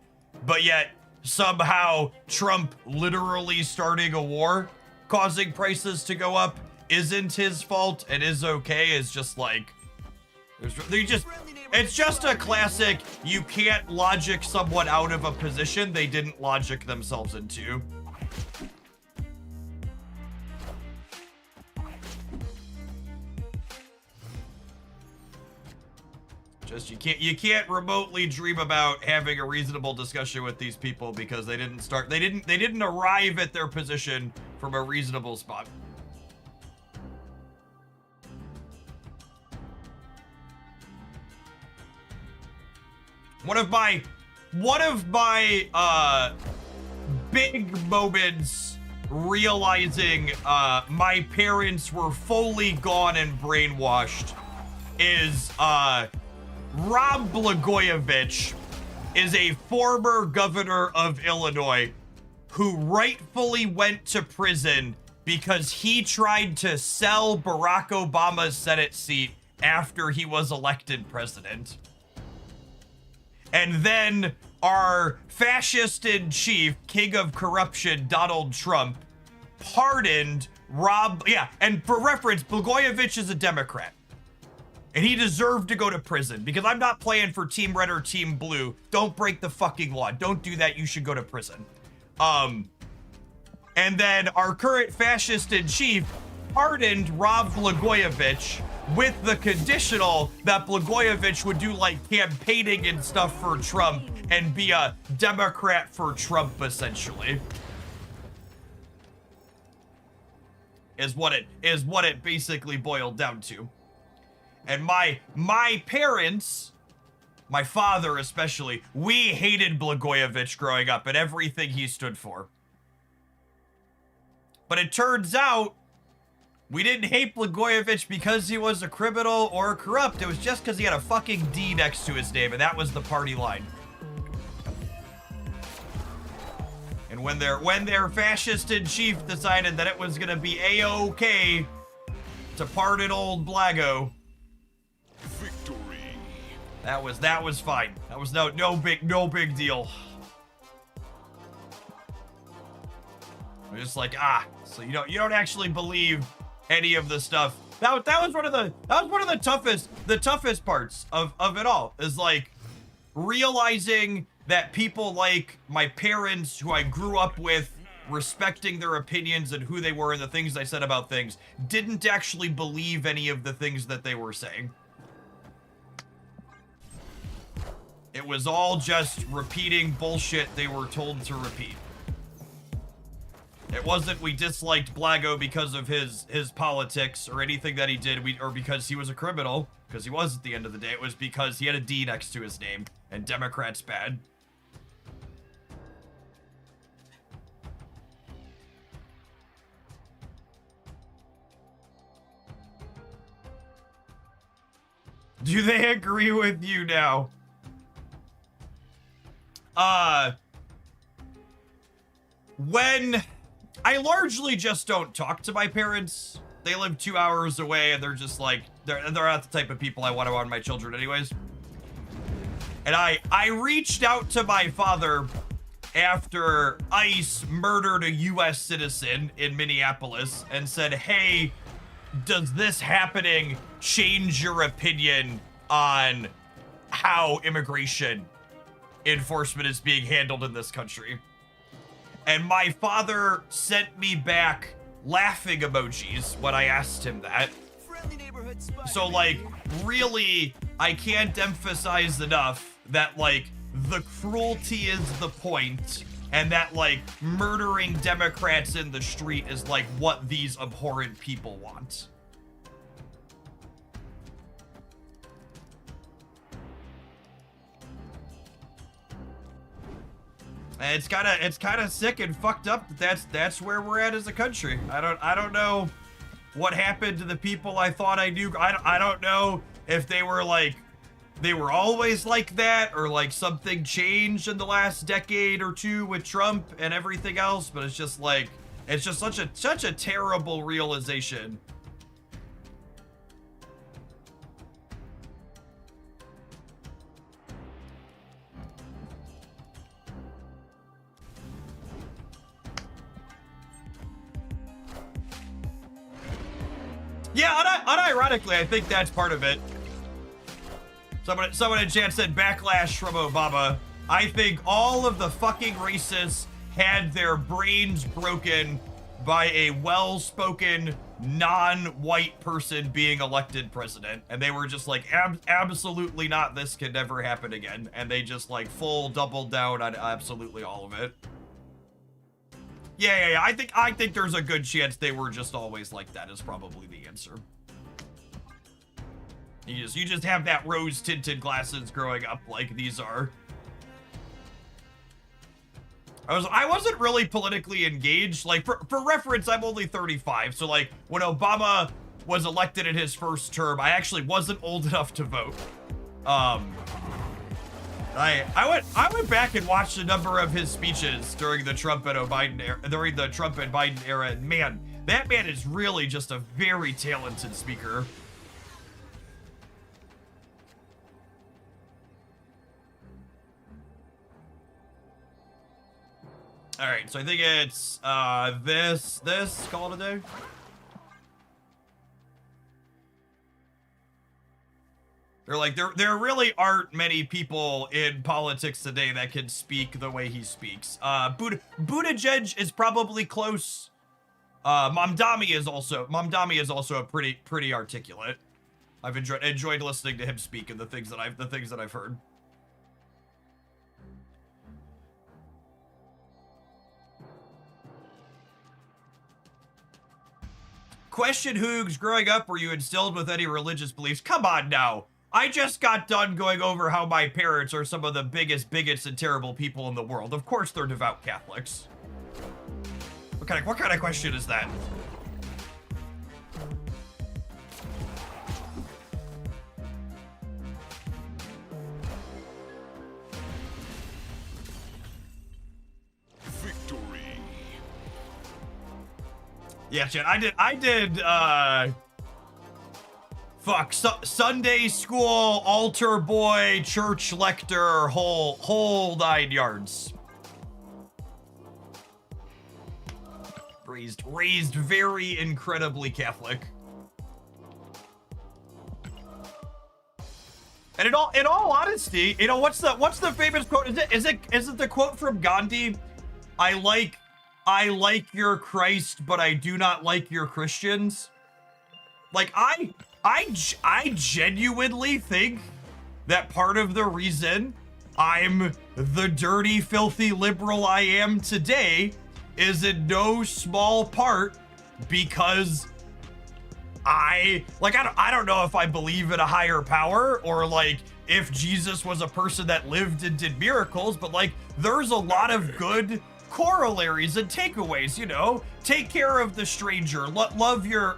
but yet somehow Trump literally starting a war, causing prices to go up, isn't his fault and is okay. Is just like, it's just a classic, you can't logic someone out of a position they didn't logic themselves into. Just you can't remotely dream about having a reasonable discussion with these people because they didn't arrive at their position from a reasonable spot. One of my big moments realizing my parents were fully gone and brainwashed is Rob Blagojevich is a former governor of Illinois who rightfully went to prison because he tried to sell Barack Obama's Senate seat after he was elected president. And then our fascist in chief, king of corruption, Donald Trump, pardoned Rob. Yeah, and for reference, Blagojevich is a Democrat. And he deserved to go to prison because I'm not playing for Team Red or Team Blue. Don't break the fucking law. Don't do that. You should go to prison. And then our current fascist in chief pardoned Rob Blagojevich with the conditional that Blagojevich would do like campaigning and stuff for Trump and be a Democrat for Trump, essentially. Is what it basically boiled down to. And my parents, my father especially, we hated Blagojevich growing up and everything he stood for. But it turns out we didn't hate Blagojevich because he was a criminal or corrupt. It was just because he had a fucking D next to his name, and that was the party line. And when their fascist in chief decided that it was gonna be A-OK to pardon old Blago, Victory. that was fine. That was no big deal. We're just like, so you don't actually believe any of the stuff. That was one of the toughest parts of it all, is like realizing that people like my parents, who I grew up with, respecting their opinions and who they were and the things they said about things, didn't actually believe any of the things that they were saying. It was all just repeating bullshit they were told to repeat. It wasn't we disliked Blago because of his politics or anything that he did, or because he was a criminal, because he was at the end of the day. It was because he had a D next to his name, and Democrats bad. Do they agree with you now? When I largely just don't talk to my parents. They live 2 hours away, and they're just like, they're not the type of people I want around my children anyways. And I reached out to my father after ICE murdered a US citizen in Minneapolis and said, hey, does this happening change your opinion on how immigration enforcement is being handled in this country? And my father sent me back laughing emojis when I asked him that. So, like, really, I can't emphasize enough that, like, the cruelty is the point, and that, like, murdering Democrats in the street is, like, what these abhorrent people want. And it's kind of sick and fucked up that that's where we're at as a country. I don't know what happened to the people I thought I knew. I don't know if they were always like that, or like something changed in the last decade or two with Trump and everything else, but it's just like, it's just such a terrible realization. Yeah, unironically, I think that's part of it. Someone in chat said backlash from Obama. I think all of the fucking racists had their brains broken by a well-spoken non-white person being elected president, and they were just like, absolutely not, this can never happen again, and they just like full doubled down on absolutely all of it. Yeah, I think there's a good chance they were just always like that is probably the answer. You just have that rose-tinted glasses growing up like these are. I wasn't really politically engaged. Like, for reference, I'm only 35. So, like, when Obama was elected in his first term, I actually wasn't old enough to vote. I went back and watched a number of his speeches during the Trump and Biden era, and man, that man is really just a very talented speaker. All right, so I think it's this call it a day. They're like, there really aren't many people in politics today that can speak the way he speaks. Buttigieg is probably close. Mamdani is also a pretty articulate. I've enjoyed listening to him speak and the things that I've heard. Question, Hoogs, growing up, were you instilled with any religious beliefs? Come on now. I just got done going over how my parents are some of the biggest bigots and terrible people in the world. Of course they're devout Catholics. What kind of question is that? Victory. Yeah, Chad, I did, Sunday school, altar boy, church lector, whole 9 yards. Raised very incredibly Catholic. And in all honesty, you know, what's the famous quote? Is it the quote from Gandhi? I like your Christ, but I do not like your Christians. Like, I genuinely think that part of the reason I'm the dirty, filthy liberal I am today is in no small part because I don't know if I believe in a higher power or like if Jesus was a person that lived and did miracles, but like there's a lot of good corollaries and takeaways, you know. Take care of the stranger, love your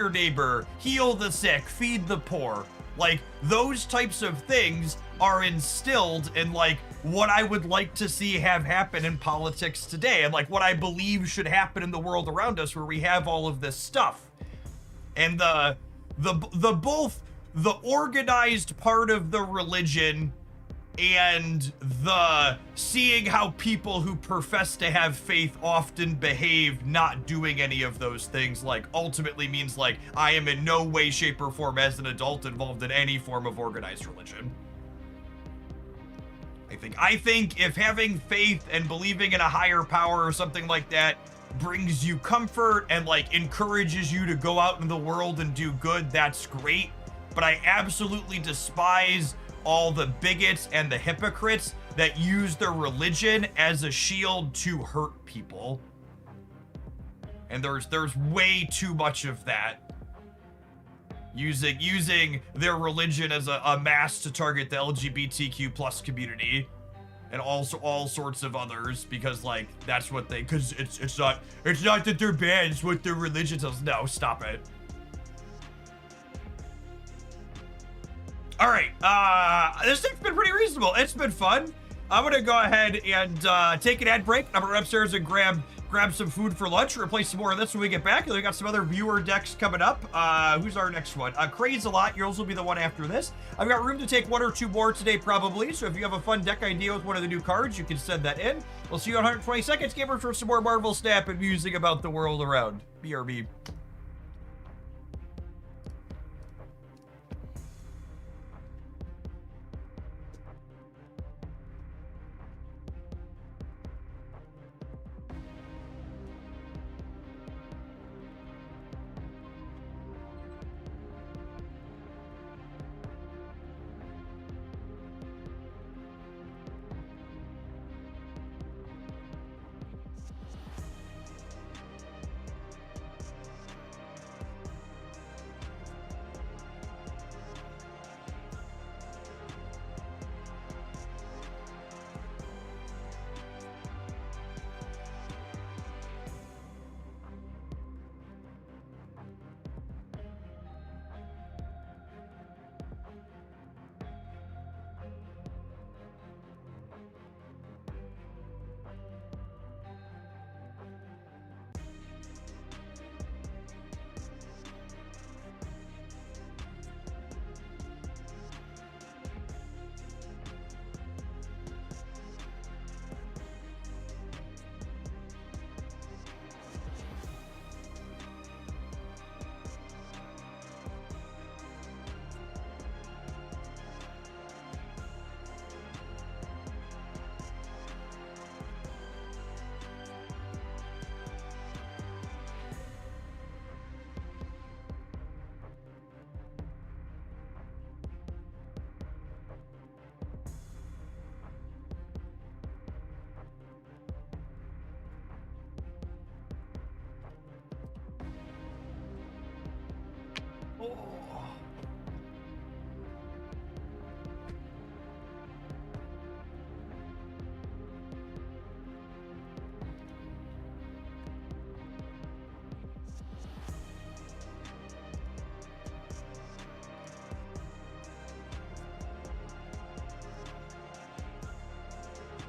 neighbor, heal the sick, feed the poor. Like those types of things are instilled in like what I would like to see have happen in politics today and like what I believe should happen in the world around us where we have all of this stuff. And the both the organized part of the religion and the seeing how people who profess to have faith often behave not doing any of those things like ultimately means like I am in no way, shape, or form as an adult involved in any form of organized religion. I think if having faith and believing in a higher power or something like that brings you comfort and like encourages you to go out in the world and do good, that's great. But I absolutely despise all the bigots and the hypocrites that use their religion as a shield to hurt people. And there's way too much of that. Using their religion as a mask to target the LGBTQ plus community and also all sorts of others because like that's what they, because it's not that they're bad, it's what their religion says. No, stop it. All right, this thing's been pretty reasonable. It's been fun. I'm gonna go ahead and take an ad break. I'm gonna run upstairs and grab some food for lunch, replace some more of this when we get back. And we got some other viewer decks coming up. Who's our next one? Craze a lot. Yours will be the one after this. I've got room to take one or two more today, probably. So if you have a fun deck idea with one of the new cards, you can send that in. We'll see you in 120 seconds, gamers, for some more Marvel snap and musing about the world around. BRB.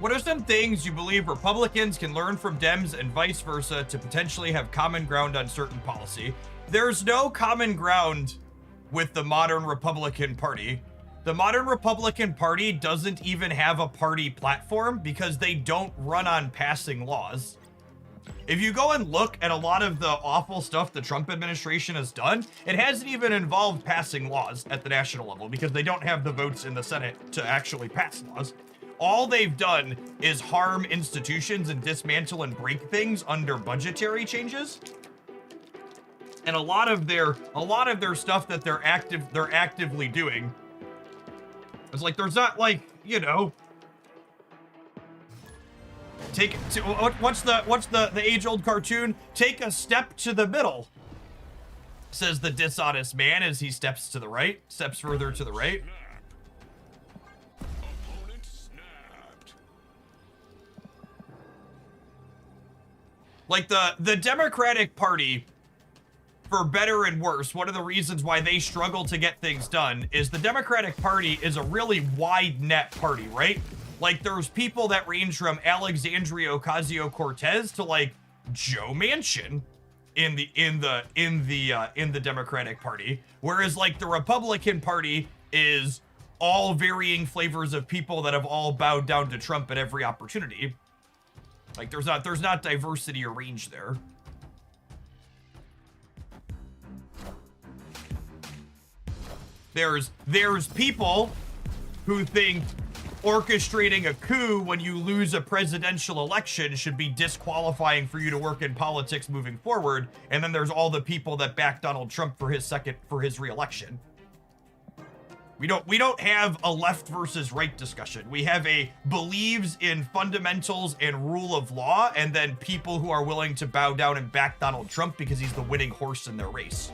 What are some things you believe Republicans can learn from Dems and vice versa to potentially have common ground on certain policy? There's no common ground with the modern Republican Party. The modern Republican Party doesn't even have a party platform because they don't run on passing laws. If you go and look at a lot of the awful stuff the Trump administration has done, it hasn't even involved passing laws at the national level because they don't have the votes in the Senate to actually pass laws. All they've done is harm institutions and dismantle and break things under budgetary changes. And a lot of their stuff that they're actively doing. It's like there's not like, you know, what's the age-old cartoon? Take a step to the middle, says the dishonest man as he steps further to the right. Opponent snapped. Like the Democratic Party, for better and worse, one of the reasons why they struggle to get things done is the Democratic Party is a really wide net party, right? Like there's people that range from Alexandria Ocasio-Cortez to like Joe Manchin in the Democratic Party, whereas like the Republican Party is all varying flavors of people that have all bowed down to Trump at every opportunity. Like there's not diversity or range there. There's people who think orchestrating a coup when you lose a presidential election should be disqualifying for you to work in politics moving forward. And then there's all the people that back Donald Trump for his re-election. We don't have a left versus right discussion. We have a believes in fundamentals and rule of law, and then people who are willing to bow down and back Donald Trump because he's the winning horse in their race.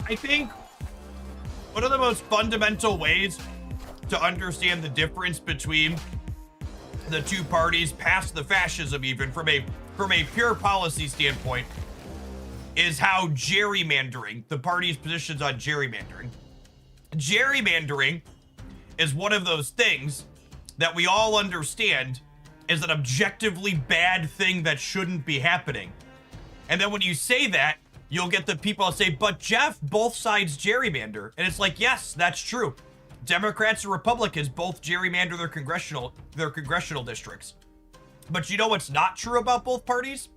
I think one of the most fundamental ways to understand the difference between the two parties, past the fascism even, from a pure policy standpoint, is how gerrymandering, the party's positions on gerrymandering. Gerrymandering is one of those things that we all understand is an objectively bad thing that shouldn't be happening. And then when you say that, you'll get the people that say, but Jeff, both sides gerrymander. And it's like, yes, that's true. Democrats and Republicans both gerrymander their congressional districts. But you know what's not true about both parties?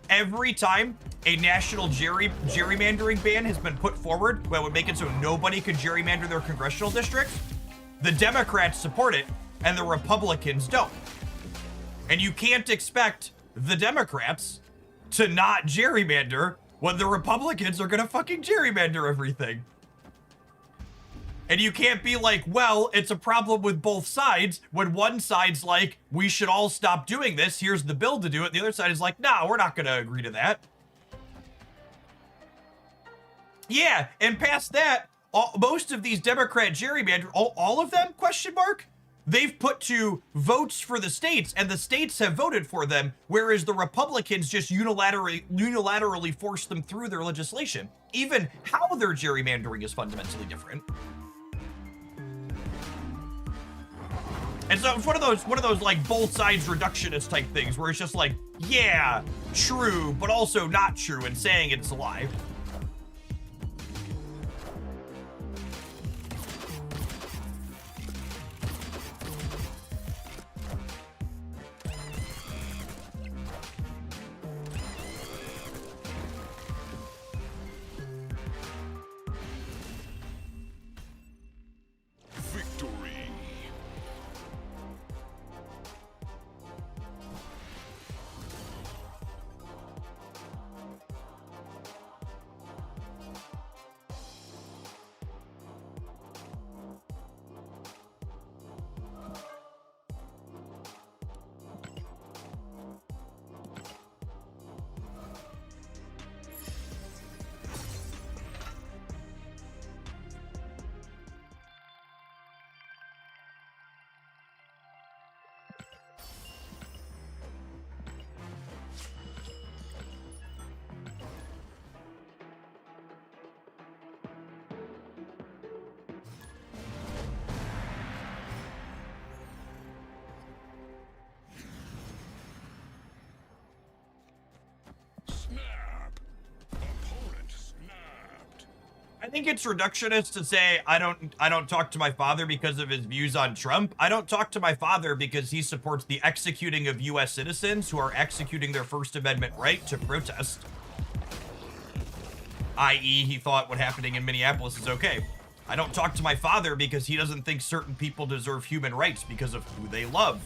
Every time a national gerrymandering ban has been put forward that would make it so nobody could gerrymander their congressional districts, the Democrats support it and the Republicans don't. And you can't expect the Democrats to not gerrymander when the Republicans are gonna fucking gerrymander everything. And you can't be like, well, it's a problem with both sides, when one side's like, we should all stop doing this, here's the bill to do it. The other side is like, nah, we're not gonna agree to that. Yeah, and past that, most of these Democrat gerrymander, all of them, question mark? They've put to votes for the states, and the states have voted for them, whereas the Republicans just unilaterally force them through their legislation. Even how they're gerrymandering is fundamentally different. And so it's one of those like both sides reductionist type things where it's just like, yeah, true, but also not true, and saying it's a lie. Victory. I think it's reductionist to say I don't talk to my father because of his views on Trump. I don't talk to my father because he supports the executing of US citizens who are executing their First Amendment right to protest. I.e., he thought what happening in Minneapolis is okay. I don't talk to my father because he doesn't think certain people deserve human rights because of who they love,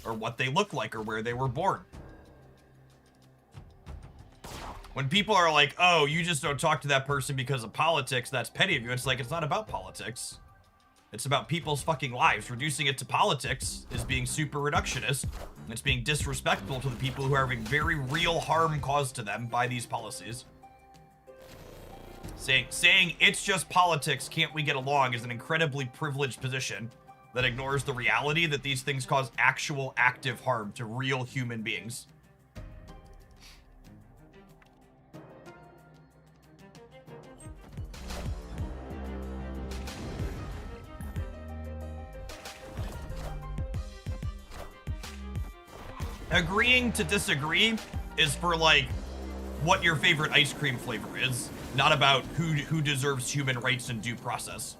or what they look like, or where they were born. When people are like, oh, you just don't talk to that person because of politics, that's petty of you. It's like, it's not about politics. It's about people's fucking lives. Reducing it to politics is being super reductionist. And it's being disrespectful to the people who are having very real harm caused to them by these policies. Saying it's just politics, can't we get along, is an incredibly privileged position that ignores the reality that these things cause actual active harm to real human beings. Agreeing to disagree is for, like, what your favorite ice cream flavor is, not about who deserves human rights and due process.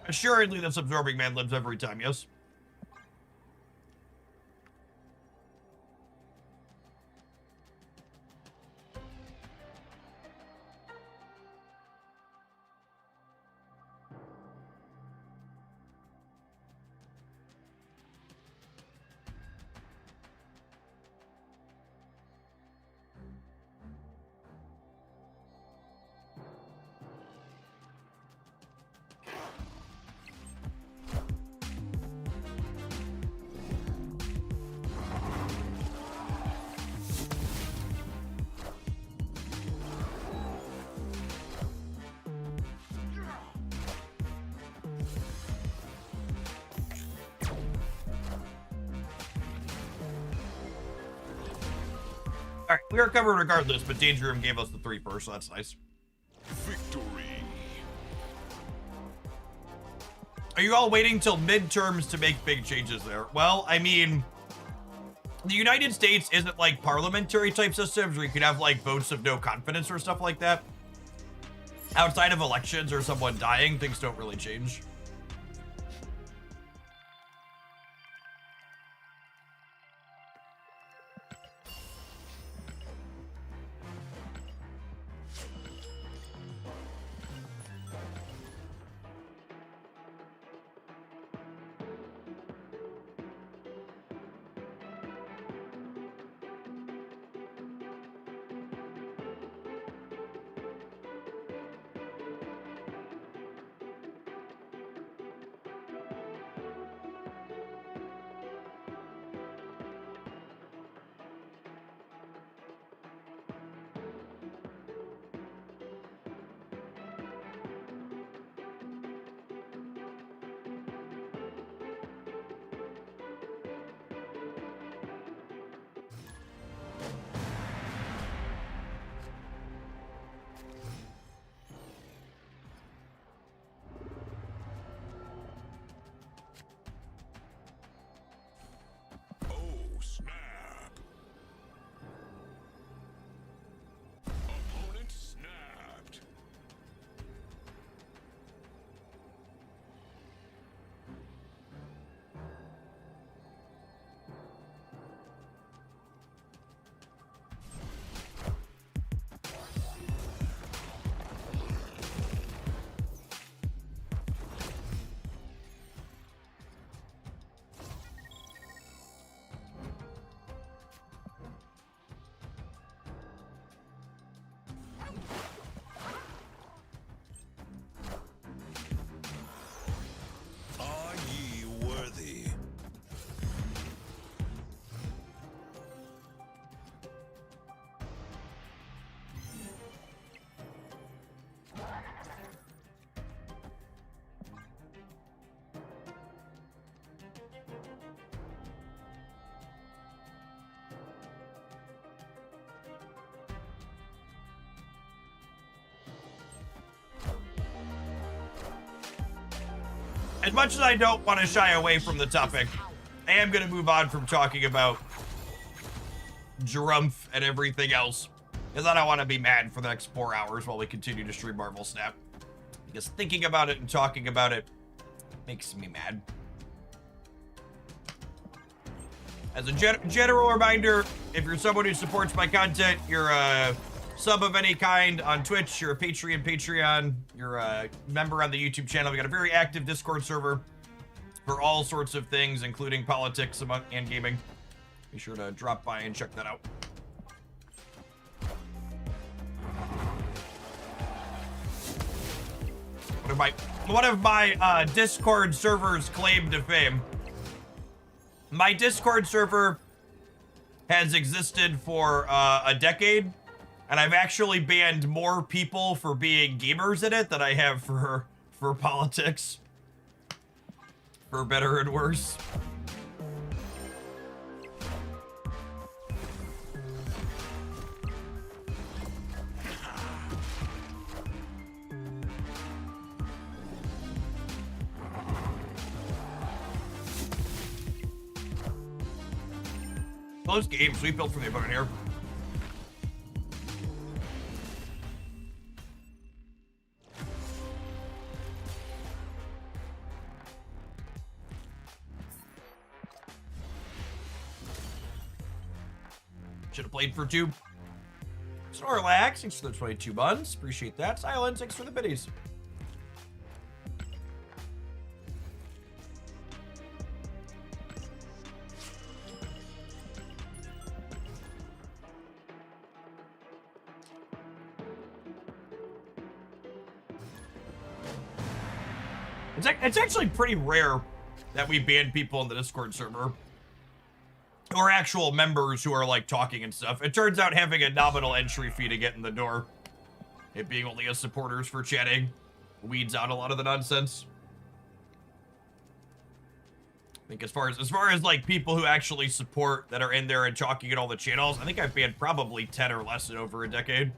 Assuredly, this absorbing man lives every time, yes? Alright, we are covered regardless, but Danger Room gave us the 3 first, so that's nice. Victory. Are you all waiting till midterms to make big changes there? Well, I mean, the United States isn't like parliamentary type systems where you could have like votes of no confidence or stuff like that. Outside of elections or someone dying, things don't really change. as much as I don't want to shy away from the topic, I am going to move on from talking about Drumpf and everything else, because I don't want to be mad for the next 4 hours while we continue to stream Marvel Snap. Because thinking about it and talking about it makes me mad. As a general reminder, if you're someone who supports my content, you're a sub of any kind on Twitch, you're a Patreon, you're a member on the YouTube channel. We got a very active Discord server for all sorts of things, including politics and gaming. Be sure to drop by and check that out. One of my Discord server's claim to fame. My Discord server has existed for a decade, and I've actually banned more people for being gamers in it than I have for politics. For better and worse. Those games we built for the opponent here. Should have played for 2. Snorlax, thanks for the 22 months. Appreciate that. Silence, thanks for the biddies. It's actually pretty rare that we ban people in the Discord server. Or actual members who are like talking and stuff. It turns out having a nominal entry fee to get in the door, it being only as supporters for chatting, weeds out a lot of the nonsense. I think as far as like people who actually support that are in there and talking at all the channels, I think I've banned probably 10 or less in over a decade.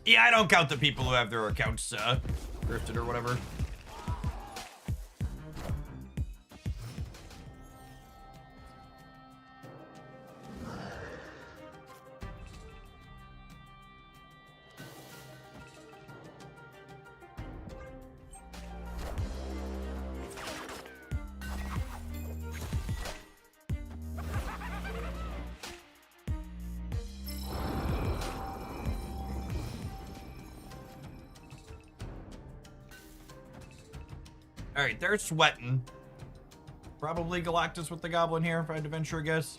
Yeah, I don't count the people who have their accounts grifted or whatever. All right, they're sweating. Probably Galactus with the Goblin here, if I had to venture a guess.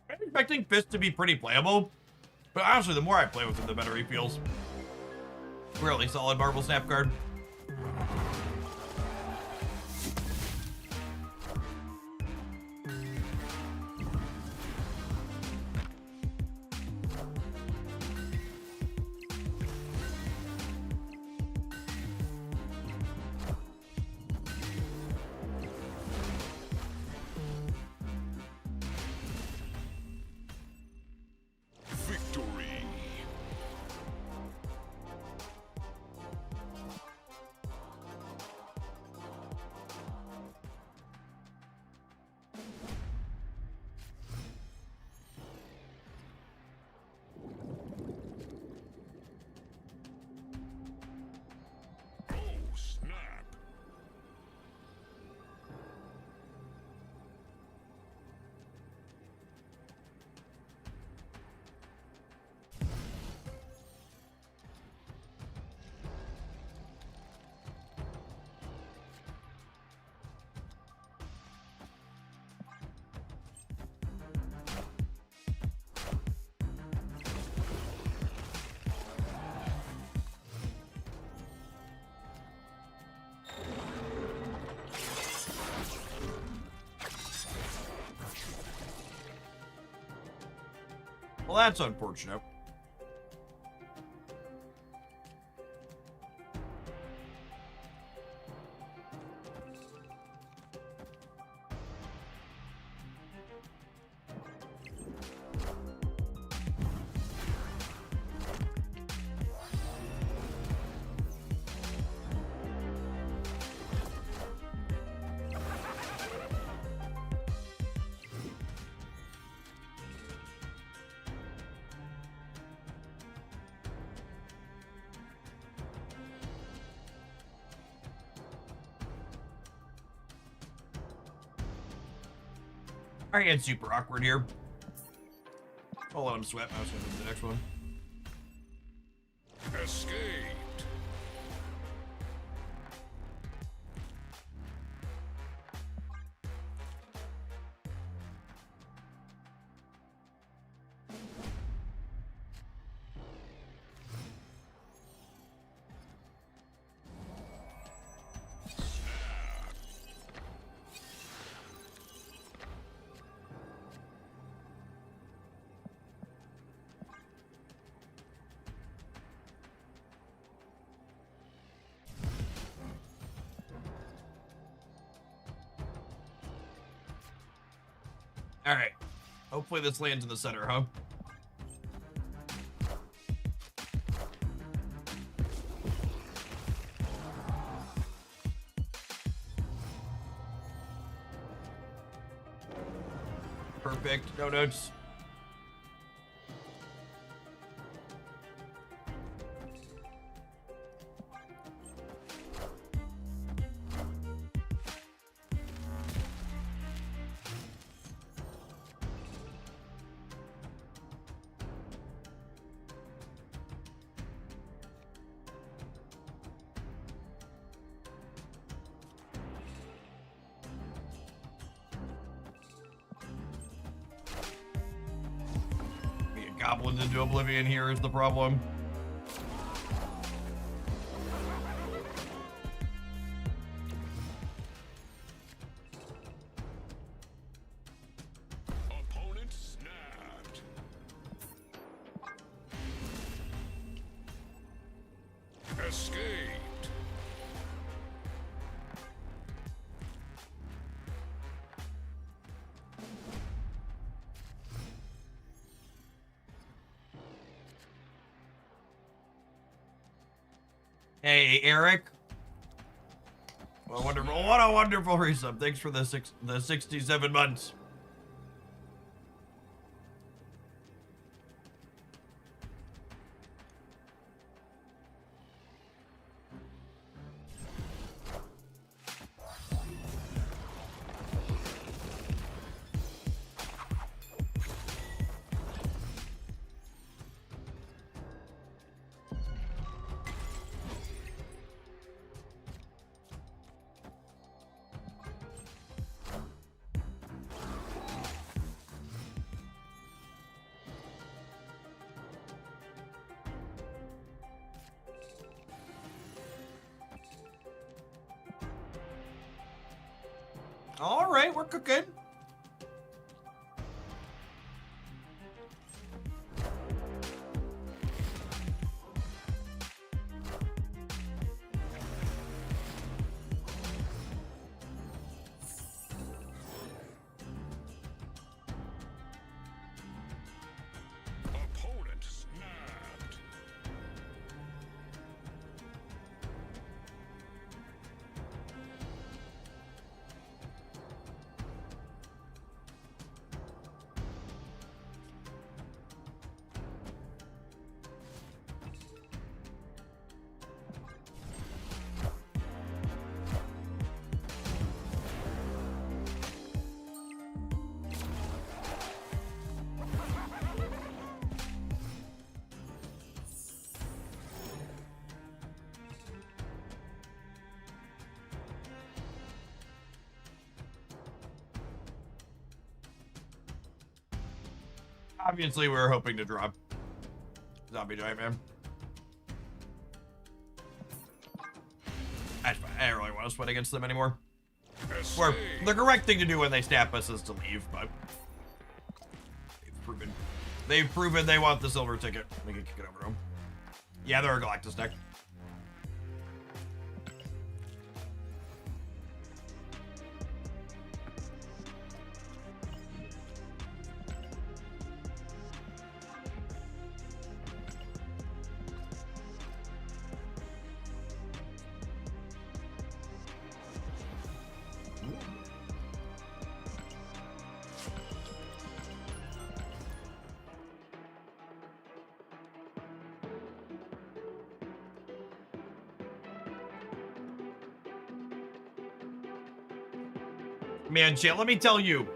I'm expecting Fist to be pretty playable, but honestly, the more I play with him, the better he feels. Really solid Marvel Snap card. Well, that's unfortunate. I get super awkward here. I'll let him sweat. I was going to do the next one. Escaped. All right. Hopefully this lands in the center, huh? Perfect. No notes. Goblins into oblivion here is the problem. Opponent snapped. Escaped. Hey, Eric. What a wonderful resub. Thanks for the 67 months. All right, we're cooking. Opponent snapped. Obviously, we were hoping to drop Zombie Giant Man. That's fine. I don't really want to sweat against them anymore. Or the correct thing to do when they snap us is to leave, but they've proven They've proven they want the silver ticket. We can kick it over to them. Yeah, they're a Galactus deck. Man, chat, let me tell you,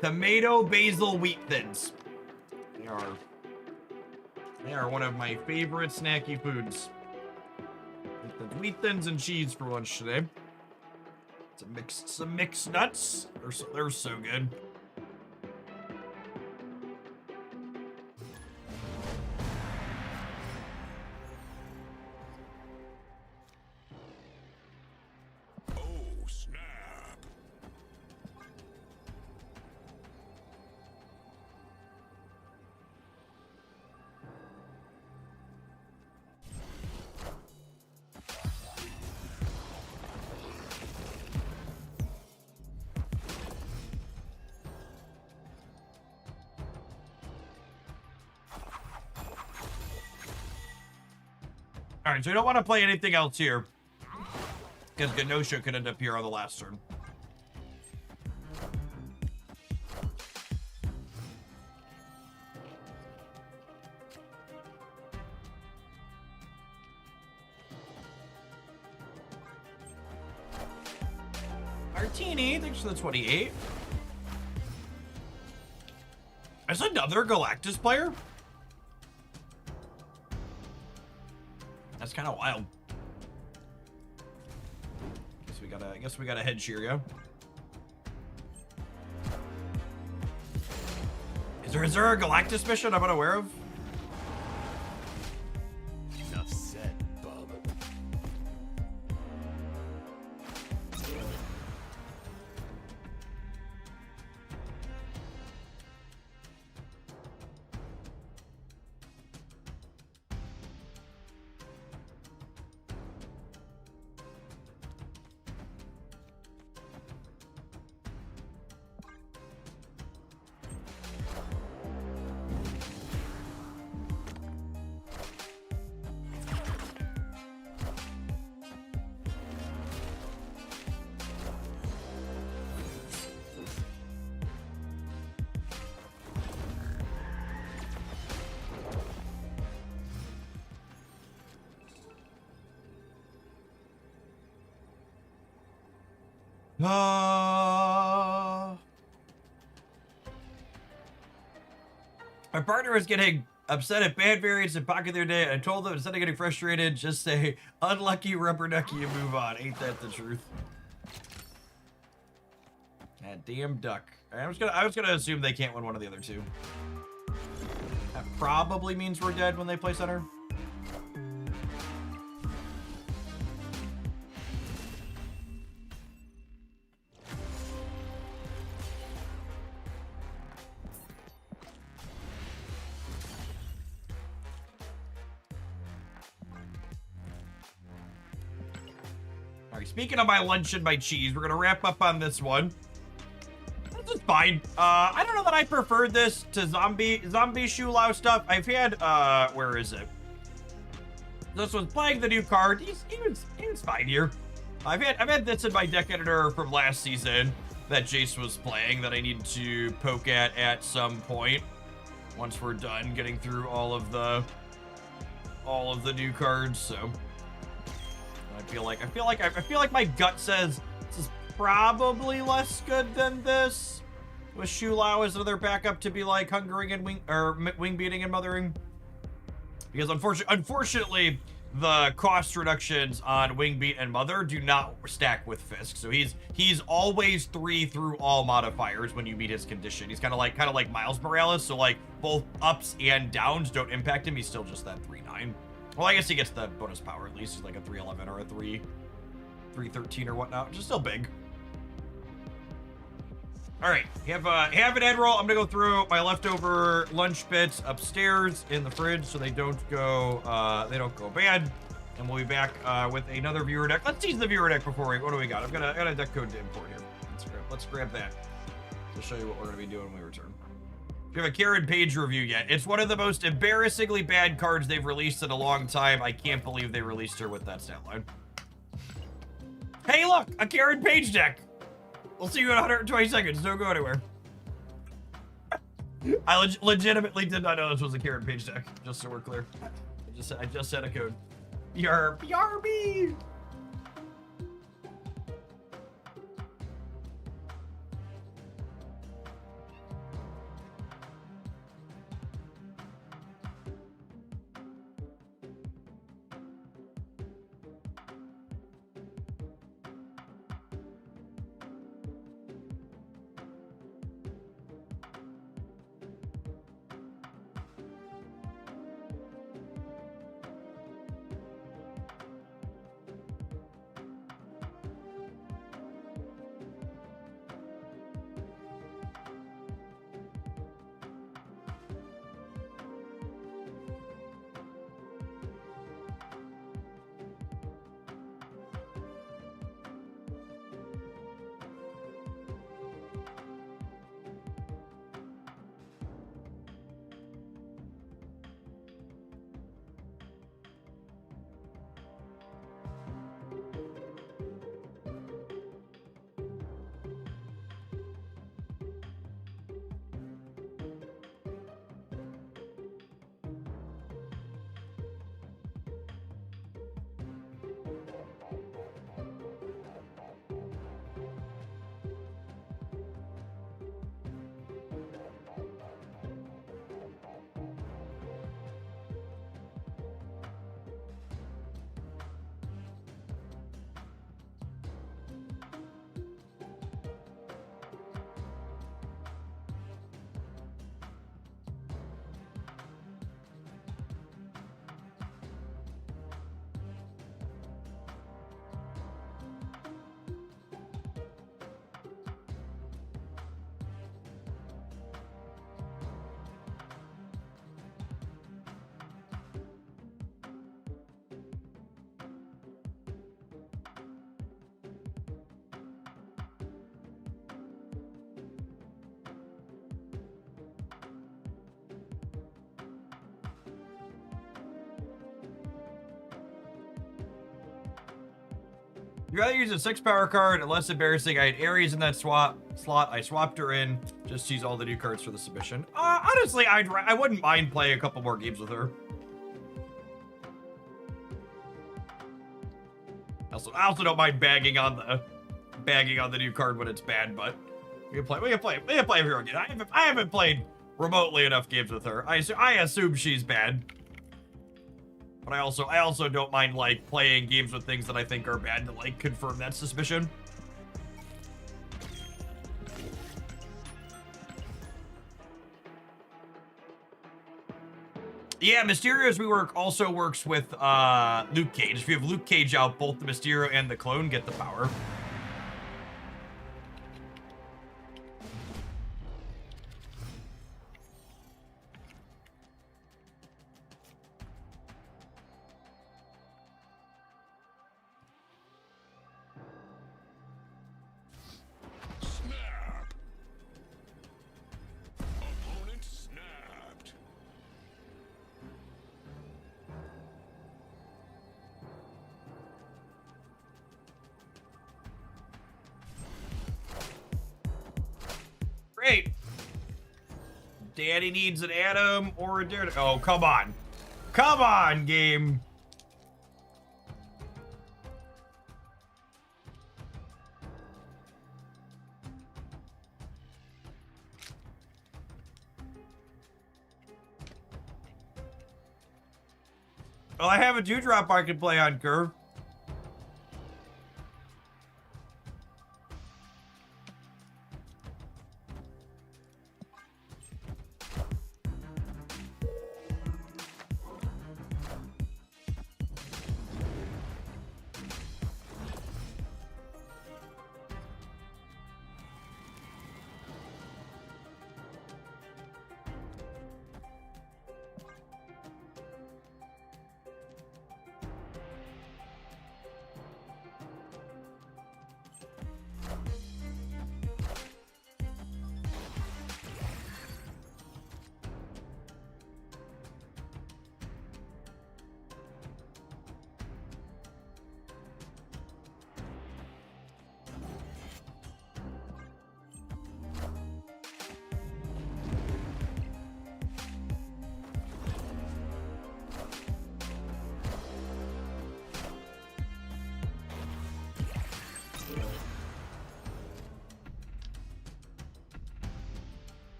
tomato basil wheat thins. They are one of my favorite snacky foods. Wheat thins and cheese for lunch today. Some mixed nuts. They're so good. Oh, snap. All right, so we don't want to play anything else here, because Genosha could end up here on the last turn. Martini, thanks for the 28. There's another Galactus player? That's kind of wild. Guess we got a head Cheerio. Is there a Galactus mission I'm unaware of? Enough said, bub. My partner is getting upset at bad variants in Pocket the other day. I told them instead of getting frustrated, just say unlucky rubber ducky and move on. Ain't that the truth? That damn duck. I was gonna assume they can't win one of the other two. That probably means we're dead when they play center. Speaking of my lunch and my cheese, we're gonna wrap up on this one. This is fine. I don't know that I preferred this to zombie Shulao stuff. I've had where is it? This one's playing the new card. He was fine here. I've had this in my deck editor from last season that Jace was playing that I need to poke at some point once we're done getting through all of the new cards. So. I feel like my gut says this is probably less good than this. With Shulao as another backup to be like hungering and wing beating and mothering. Because unfortunately, the cost reductions on wing beat and mother do not stack with Fisk. So he's always 3 through all modifiers when you meet his condition. He's kind of like Miles Morales. So like both ups and downs don't impact him. He's still just that 3/9. Well, I guess he gets the bonus power at least. He's like a 3/11 or a 3/13 or whatnot, which is still big. All right, have an egg roll. I'm gonna go through my leftover lunch bits upstairs in the fridge so they don't go bad. And we'll be back with another viewer deck. Let's tease the viewer deck before what do we got? I got a deck code to import here. Let's grab that to show you what we're gonna be doing when we return. If you have a Karen Page review yet, it's one of the most embarrassingly bad cards they've released in a long time. I can't believe they released her with that stat line. Hey, look, a Karen Page deck. We'll see you in 120 seconds. Don't go anywhere. I legitimately did not know this was a Karen Page deck, just so we're clear. I just said a code. BRB. You rather use a 6 power card, and less embarrassing. I had Ares in that slot. I swapped her in. Just use all the new cards for the submission. Honestly, I wouldn't mind playing a couple more games with her. I also don't mind bagging on the new card when it's bad, but we can play with her again. I haven't played remotely enough games with her. I assume she's bad. But I also don't mind, like, playing games with things that I think are bad to, like, confirm that suspicion. Yeah, Mysterio's rework also works with Luke Cage. If you have Luke Cage out, both the Mysterio and the clone get the power. Great. Daddy needs an Atom or a Daredevil. Oh, come on. Come on, game. Well, I have a Dewdrop I can play on Curve.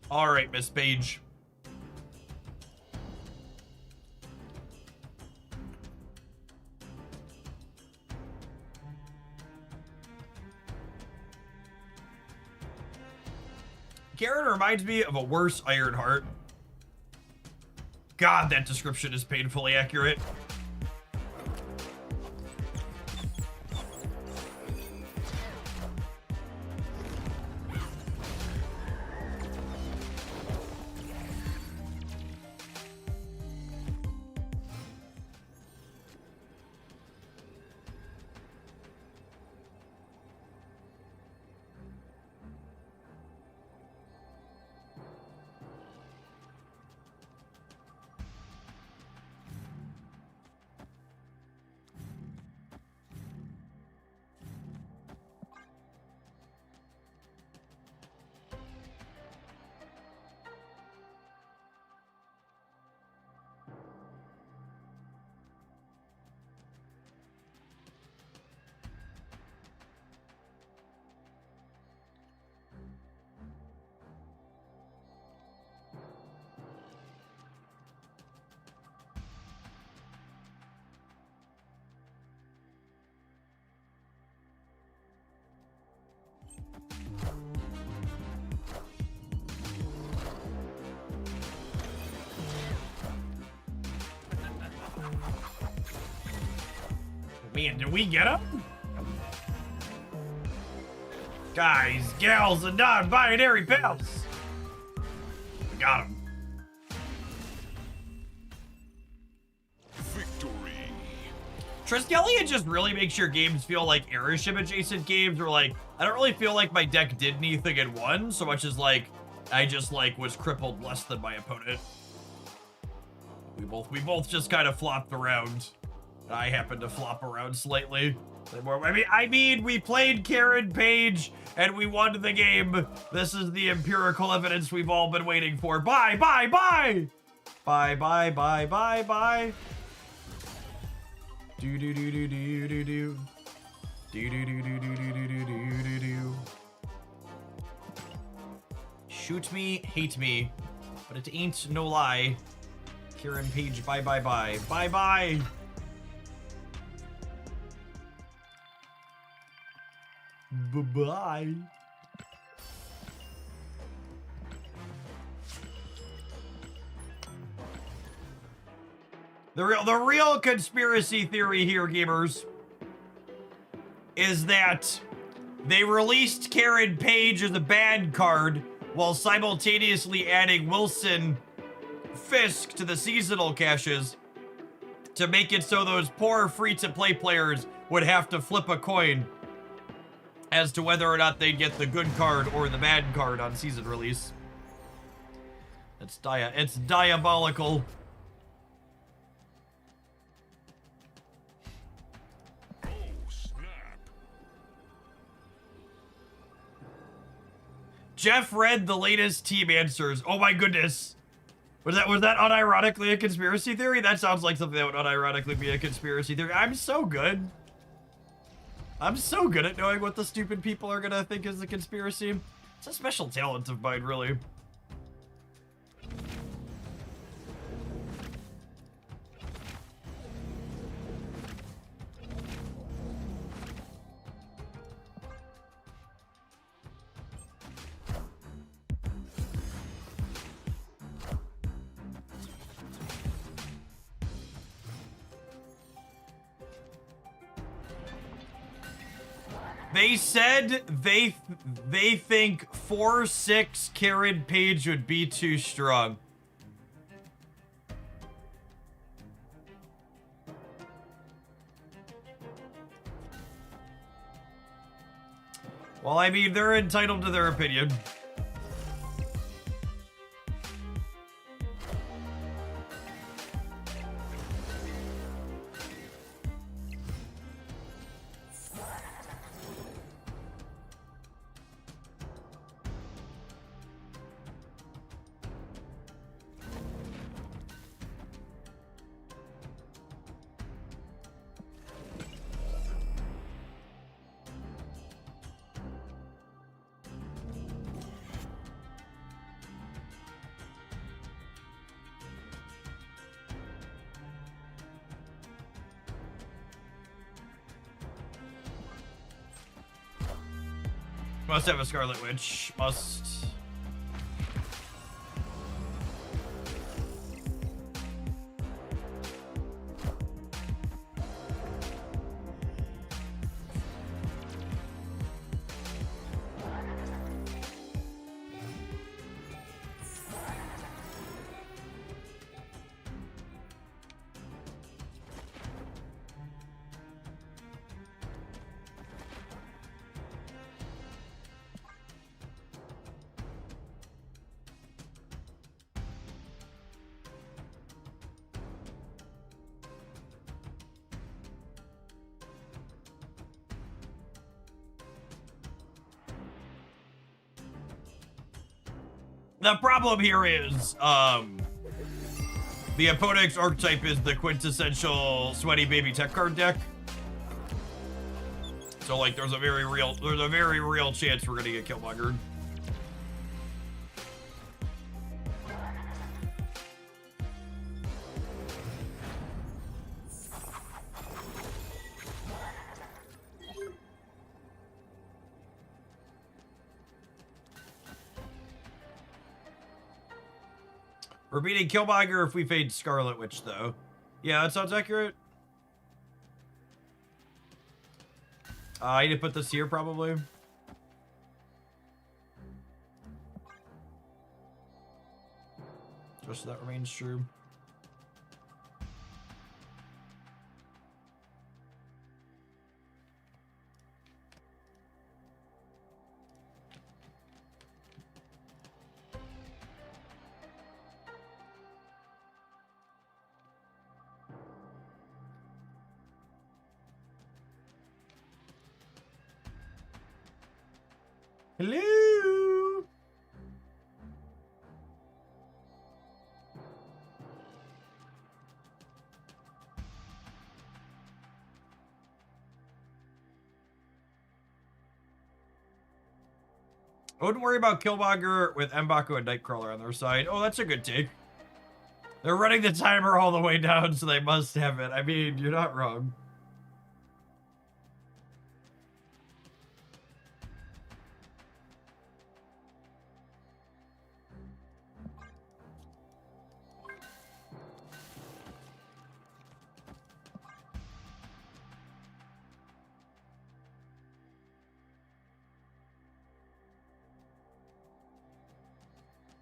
All right, Miss Page. Karen reminds me of a worse Ironheart. God, that description is painfully accurate. Man, did we get him? Guys, gals, and non-binary pals. We got him. Victory. Triskaelion just really makes your games feel like airship adjacent games, where like I don't really feel like my deck did anything and won so much as like I just like was crippled less than my opponent. We both just kind of flopped around. I happened to flop around slightly. I mean, we played Karen Page and we won the game. This is the empirical evidence we've all been waiting for. Bye, bye, bye! Bye, bye, bye, bye, bye. Do do do do do do do. Do do do do do do do do do do. Shoot me, hate me, but it ain't no lie. Karen Page, bye, bye, bye, bye, bye. Bye-bye. The real conspiracy theory here, gamers, is that they released Karen Page as a bad card while simultaneously adding Wilson Fisk to the seasonal caches to make it so those poor free-to-play players would have to flip a coin as to whether or not they'd get the good card or the bad card on season release. It's diabolical. Oh, snap. Jeff read the latest team answers. Oh my goodness. Was that unironically a conspiracy theory? That sounds like something that would unironically be a conspiracy theory. I'm so good. I'm so good at knowing what the stupid people are gonna think is a conspiracy. It's a special talent of mine, really. They said they think 4-6 Karen Page would be too strong. Well, I mean, they're entitled to their opinion. must have a Scarlet Witch. Must. The problem here is, the opponent's archetype is the quintessential sweaty baby tech card deck. So like, there's a very real chance we're gonna get Killmongered. We're beating Killmonger if we fade Scarlet Witch, though. Yeah, that sounds accurate. I need to put this here, probably. Just so that remains true. Hello. I wouldn't worry about Killmonger with M'Baku and Nightcrawler on their side. Oh, that's a good take. They're running the timer all the way down, so they must have it. I mean, you're not wrong.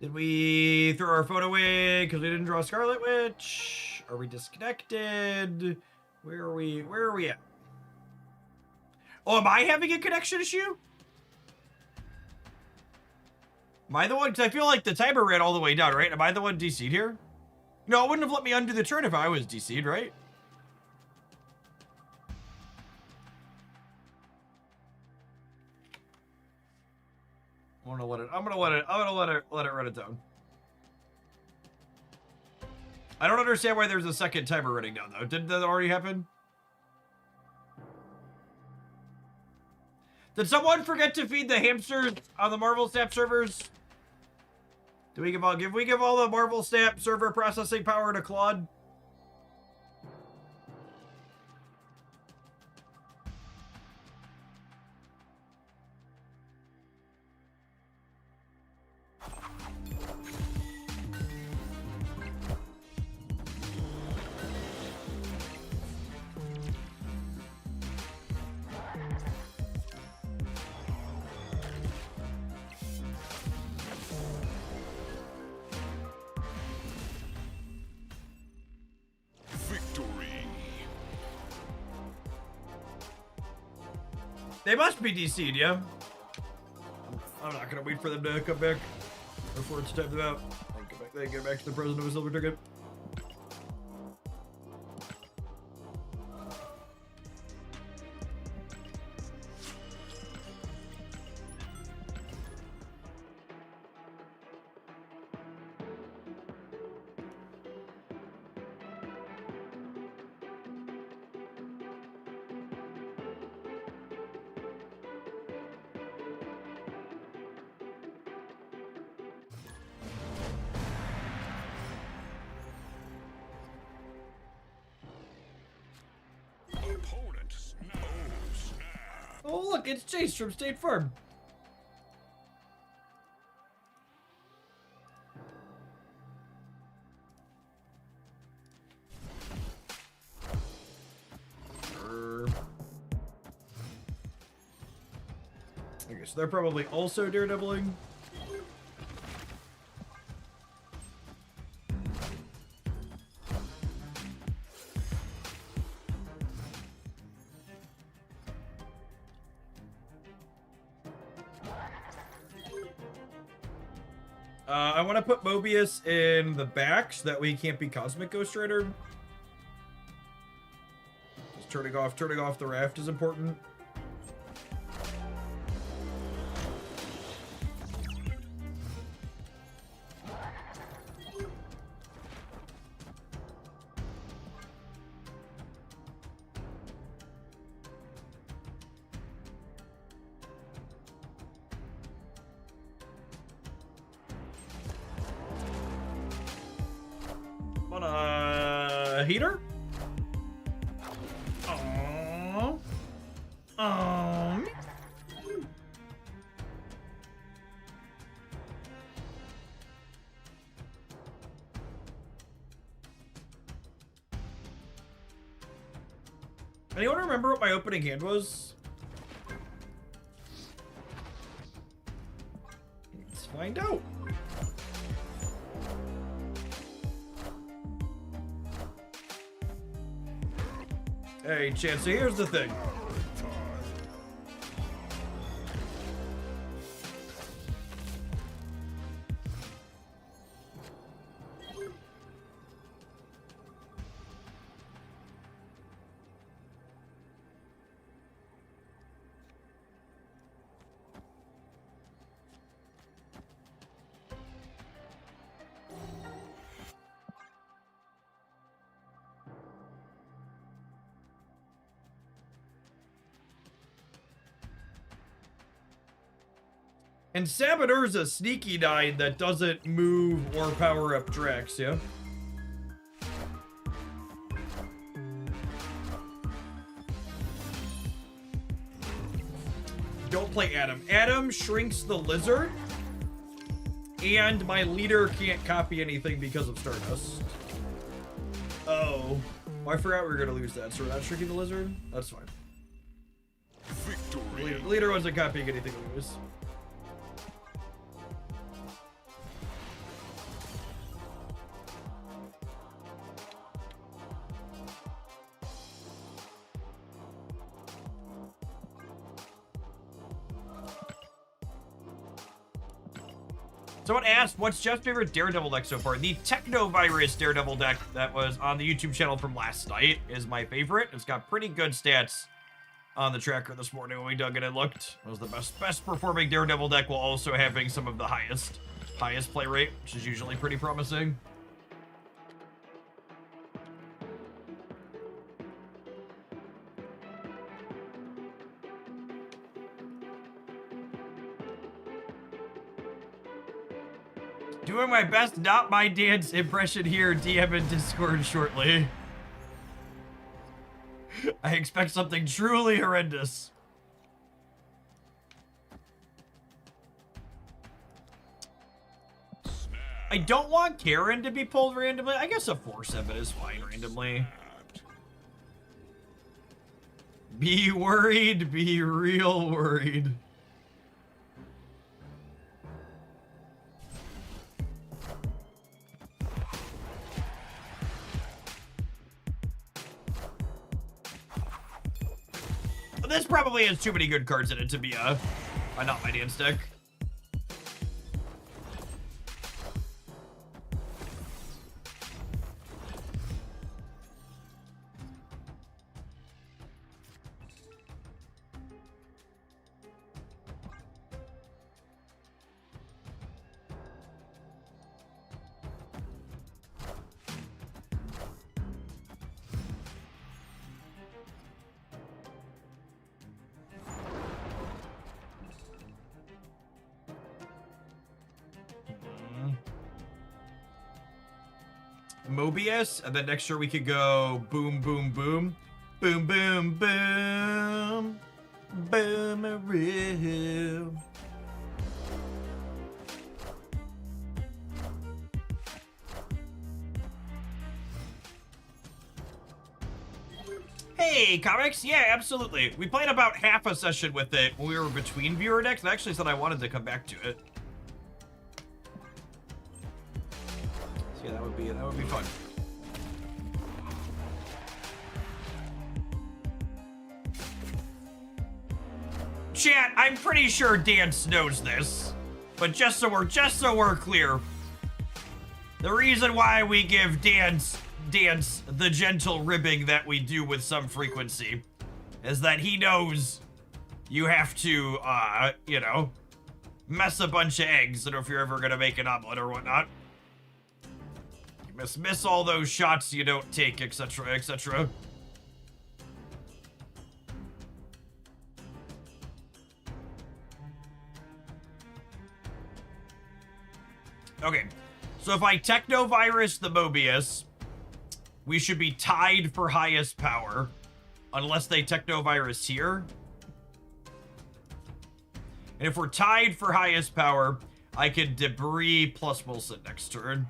Did we throw our phone away because we didn't draw Scarlet Witch? Are we disconnected? Where are we at? Oh, am I having a connection issue? Am I the one? Because I feel like the timer ran all the way down, right? Am I the one DC'd here? No, it wouldn't have let me undo the turn if I was DC'd, right? I'm gonna let it run it down. I don't understand why there's a second timer running down though. Didn't that already happen? Did someone forget to feed the hamsters on the Marvel Snap servers? Do we give all the Marvel Snap server processing power to Claude? They must be DC'd, yeah? I'm not gonna wait for them to come back before it's time them out. They get back to the president of a silver ticket. Oh, look, it's Chase from State Farm. Okay, so they're probably also daredeviling. I want to put Mobius in the back so that way he can't be Cosmic Ghost Rider. Just turning off the raft is important. On a heater? Aww. Anyone remember what my opening hand was? Let's find out. Hey, Chancey, here's the thing. And Saboteur's a sneaky nine that doesn't move or power up Drax, yeah? Don't play Adam. Adam shrinks the lizard, and my leader can't copy anything because of Stardust. Oh. I forgot we were going to lose that, so we're not shrinking the lizard? That's fine. Victory. Leader wasn't copying anything we lose. Someone asked, what's Jeff's favorite Daredevil deck so far? The Technovirus Daredevil deck that was on the YouTube channel from last night is my favorite. It's got pretty good stats on the tracker this morning when we dug it and looked. It was the best performing Daredevil deck while also having some of the highest play rate, which is usually pretty promising. Doing my best not my dance impression here, DM in Discord shortly. I expect something truly horrendous. I don't want Karen to be pulled randomly. I guess a 4/7 is fine randomly. Be worried, be real worried. This probably has too many good cards in it to be a not my dance deck. Mobius, and then next year we could go boom, boom, boom, boom, boom, boom, boomeroo. Hey, comics. Yeah, absolutely. We played about half a session with it when we were between viewer decks, and I actually said I wanted to come back to it. So yeah, that would be fun. Chat, I'm pretty sure Dance knows this, but just so we're clear, the reason why we give Dance the gentle ribbing that we do with some frequency is that he knows you have to, you know, mess a bunch of eggs if you're ever gonna make an omelet or whatnot. You must miss all those shots you don't take, etc., etc. Okay, so if I Technovirus the Mobius, we should be tied for highest power, unless they Technovirus here. And if we're tied for highest power, I can Debris plus Wilson next turn.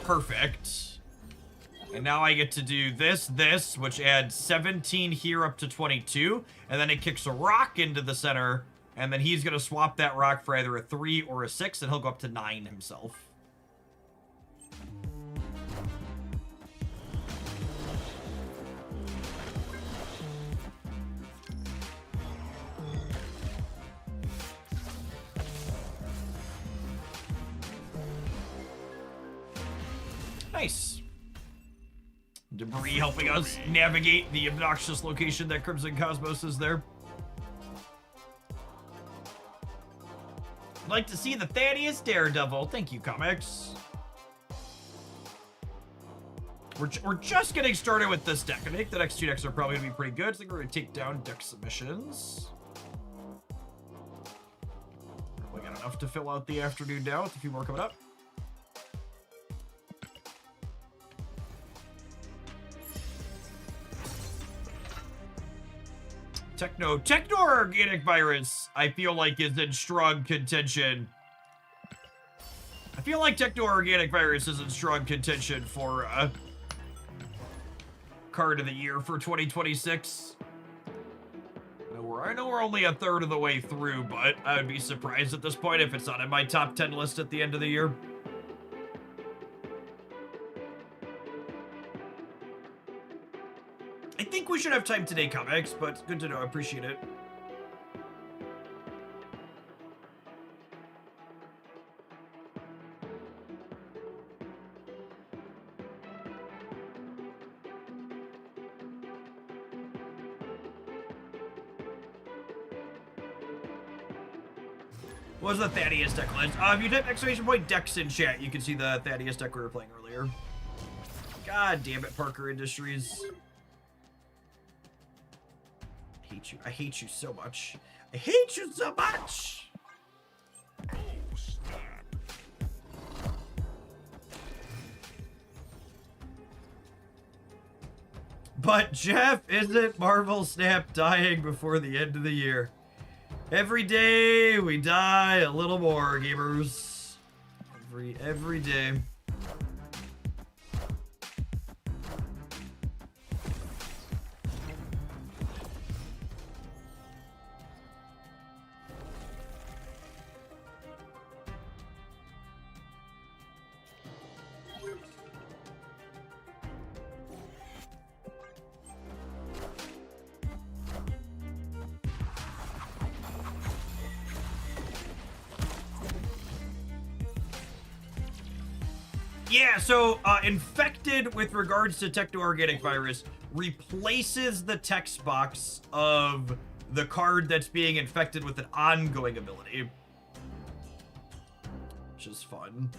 Perfect. And now I get to do this, which adds 17 here up to 22. And then it kicks a rock into the center. And then he's going to swap that rock for either a 3 or a 6. And he'll go up to 9 himself. Nice. Debris helping us navigate the obnoxious location that Crimson Cosmos is there. I'd like to see the Thaddeus Daredevil. Thank you, comics. We're just getting started with this deck. I think the next two decks are probably going to be pretty good. I think we're going to take down deck submissions. We got enough to fill out the afternoon now with a few more coming up. Techno-Organic Virus, I feel like is in strong contention. I feel like Techno-Organic Virus is in strong contention for card of the year for 2026. I know we're only a third of the way through, but I would be surprised at this point if it's not in my top 10 list at the end of the year. I think we should have time today, comics, but good to know. I appreciate it. What was the Thaddeus deck list? If you type exclamation point Dex in chat, you can see the Thaddeus deck we were playing earlier. God damn it, Parker Industries. I hate you so much. I hate you so much! But Jeff, isn't Marvel Snap dying before the end of the year? Every day we die a little more, gamers. Every day. Yeah, so infected with regards to Techno-Organic Virus replaces the text box of the card that's being infected with an ongoing ability. Which is fun.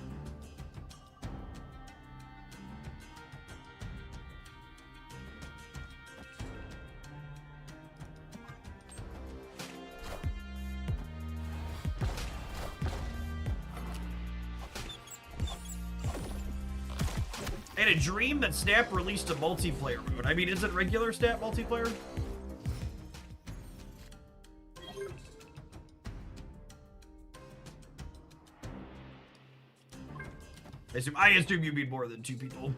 I had a dream that Snap released a multiplayer mode. I mean, is it regular Snap multiplayer? I assume you mean more than 2 people.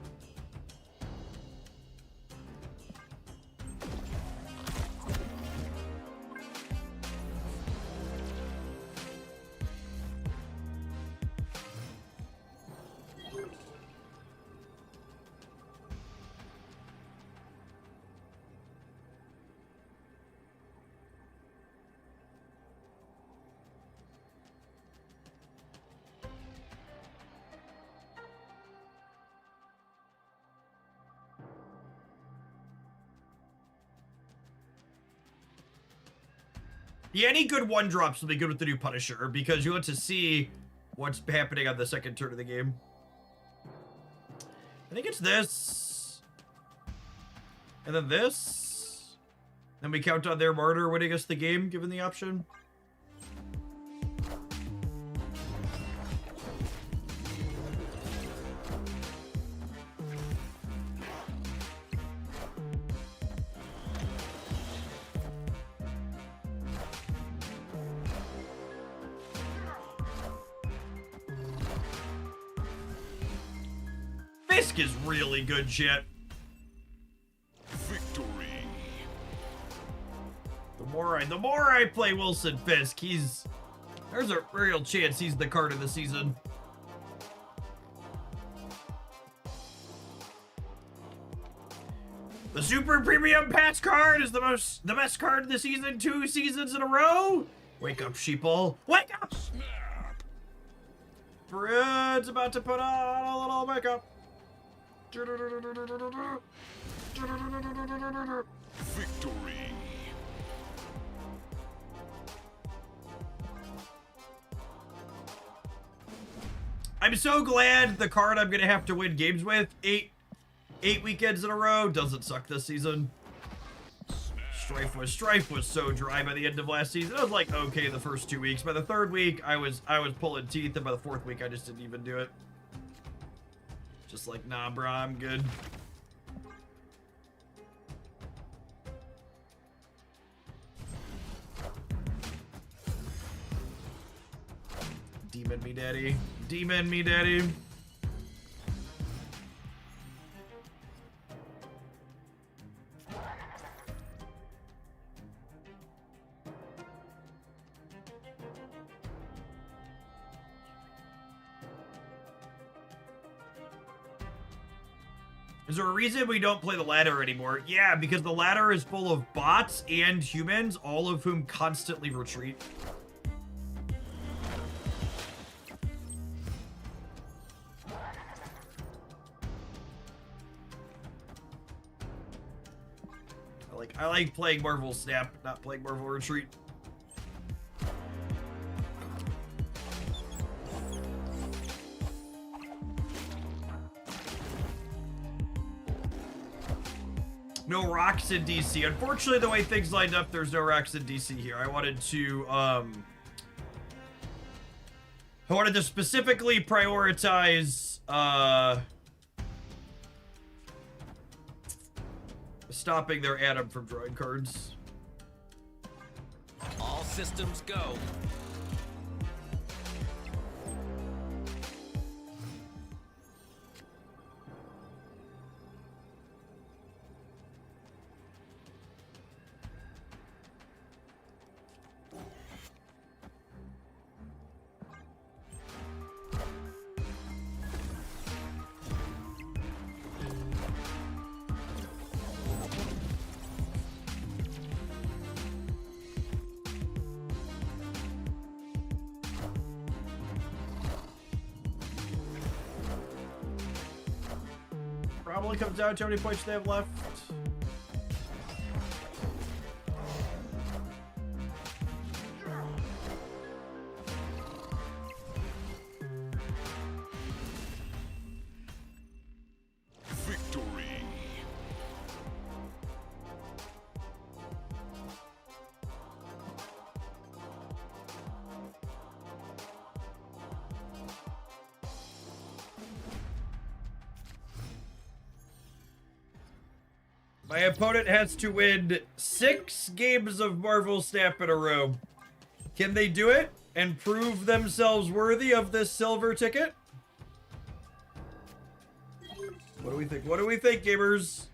Yeah, any good 1-drops will be good with the new Punisher, because you want to see what's happening on the second turn of the game. I think it's this. And then this. Then we count on their Martyr winning us the game, given the option. Fisk is really good shit. Victory. The more I play Wilson Fisk, there's a real chance he's the card of the season. The Super Premium Pass card is the best card of the season 2 seasons in a row. Wake up, sheeple. Wake up! Snap. Fred's about to put on a little makeup. Victory. I'm so glad the card I'm gonna have to win games with, eight weekends in a row, doesn't suck this season. Strife was so dry by the end of last season. I was like okay the first 2 weeks. By the 3rd week, I was pulling teeth, and by the 4th week, I just didn't even do it. Just like, nah, bro, I'm good. Demon me, daddy. Demon me, daddy. Is there a reason we don't play the ladder anymore? Yeah, because the ladder is full of bots and humans, all of whom constantly retreat. I like playing Marvel Snap, not playing Marvel Retreat. No rocks in DC. Unfortunately, the way things lined up, there's no rocks in DC here. I wanted to specifically prioritize stopping their Atom from drawing cards. All systems go. Probably comes down to how many points they have left. Victory. My opponent has to win 6 games of Marvel Snap in a row. Can they do it and prove themselves worthy of this silver ticket? What do we think? What do we think, gamers?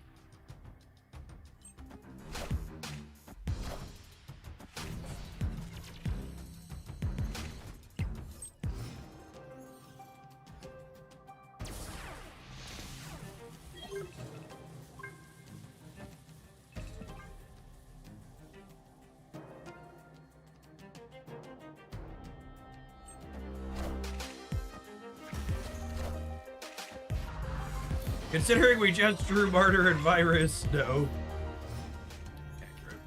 Considering we just drew Martyr and Virus, no. Accurate.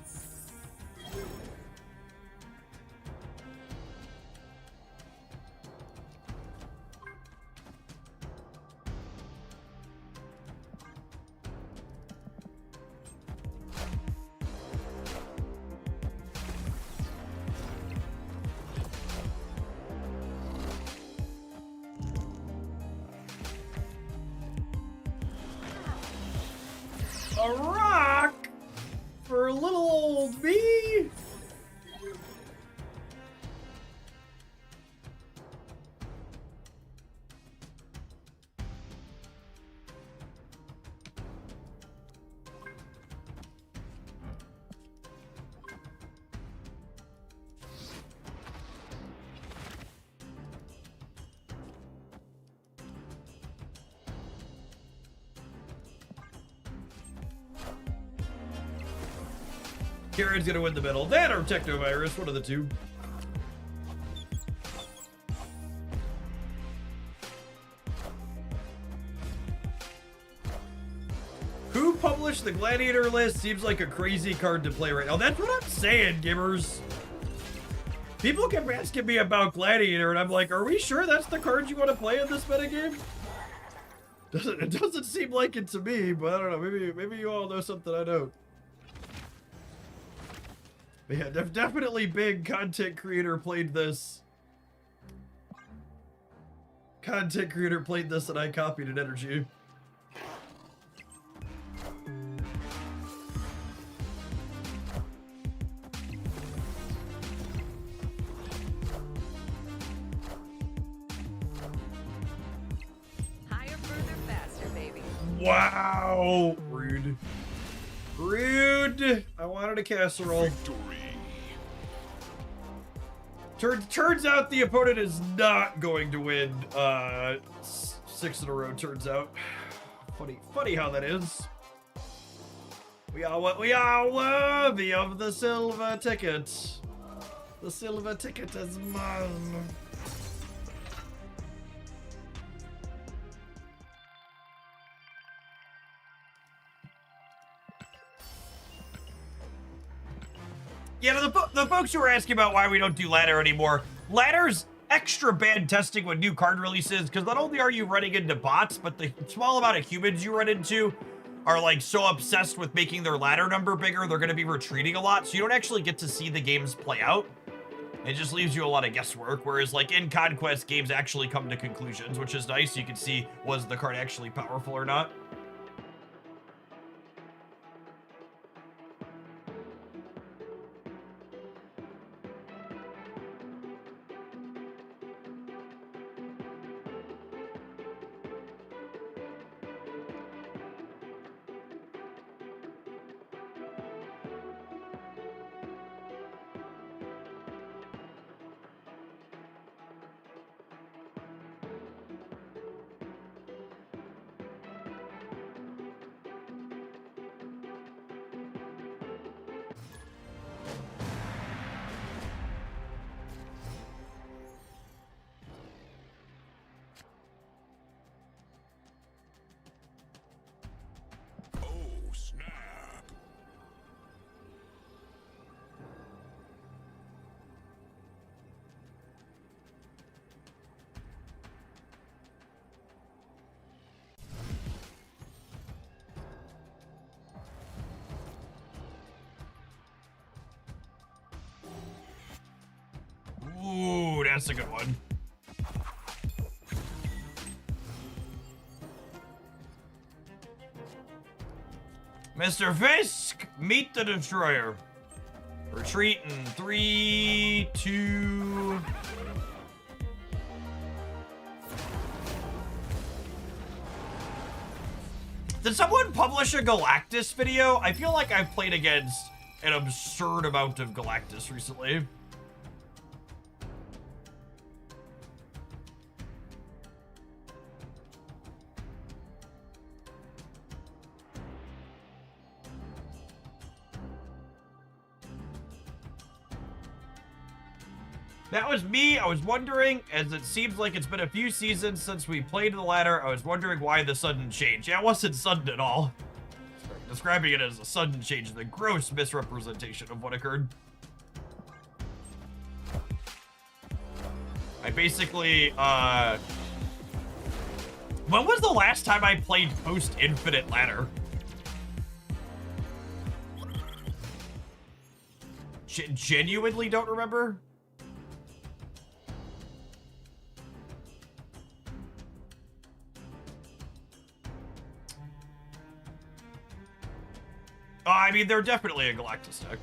A rock for little old me. Karen's gonna win the middle. That or Technovirus, one of the two. Who published the Gladiator list? Seems like a crazy card to play right now. That's what I'm saying, gamers. People kept asking me about Gladiator, and I'm like, are we sure that's the card you want to play in this metagame? It doesn't seem like it to me, but I don't know. Maybe you all know something I don't. But yeah, definitely big content creator played this. Content creator played this and I copied an energy. Higher, further, faster, baby. Wow! Rude. Rude! I wanted a casserole. Turns out the opponent is not going to win 6 in a row, turns out. Funny how that is. We are worthy of the silver ticket. The silver ticket is mine. Yeah, the folks who are asking about why we don't do ladder anymore, ladder's extra bad testing with new card releases, because not only are you running into bots, but the small amount of humans you run into are like so obsessed with making their ladder number bigger, they're going to be retreating a lot, so you don't actually get to see the games play out. It just leaves you a lot of guesswork, whereas like in Conquest, games actually come to conclusions, which is nice. You can see, was the card actually powerful or not? Ooh, that's a good one. Mr. Fisk, meet the destroyer. Retreat in 3, 2... Did someone publish a Galactus video? I feel like I've played against an absurd amount of Galactus recently. That was me. I was wondering, as it seems like it's been a few seasons since we played the ladder, I was wondering why the sudden change. Yeah, it wasn't sudden at all. Describing it as a sudden change is a gross misrepresentation of what occurred. I basically, when was the last time I played post-infinite ladder? Genuinely don't remember? I mean, they're definitely a Galactus deck.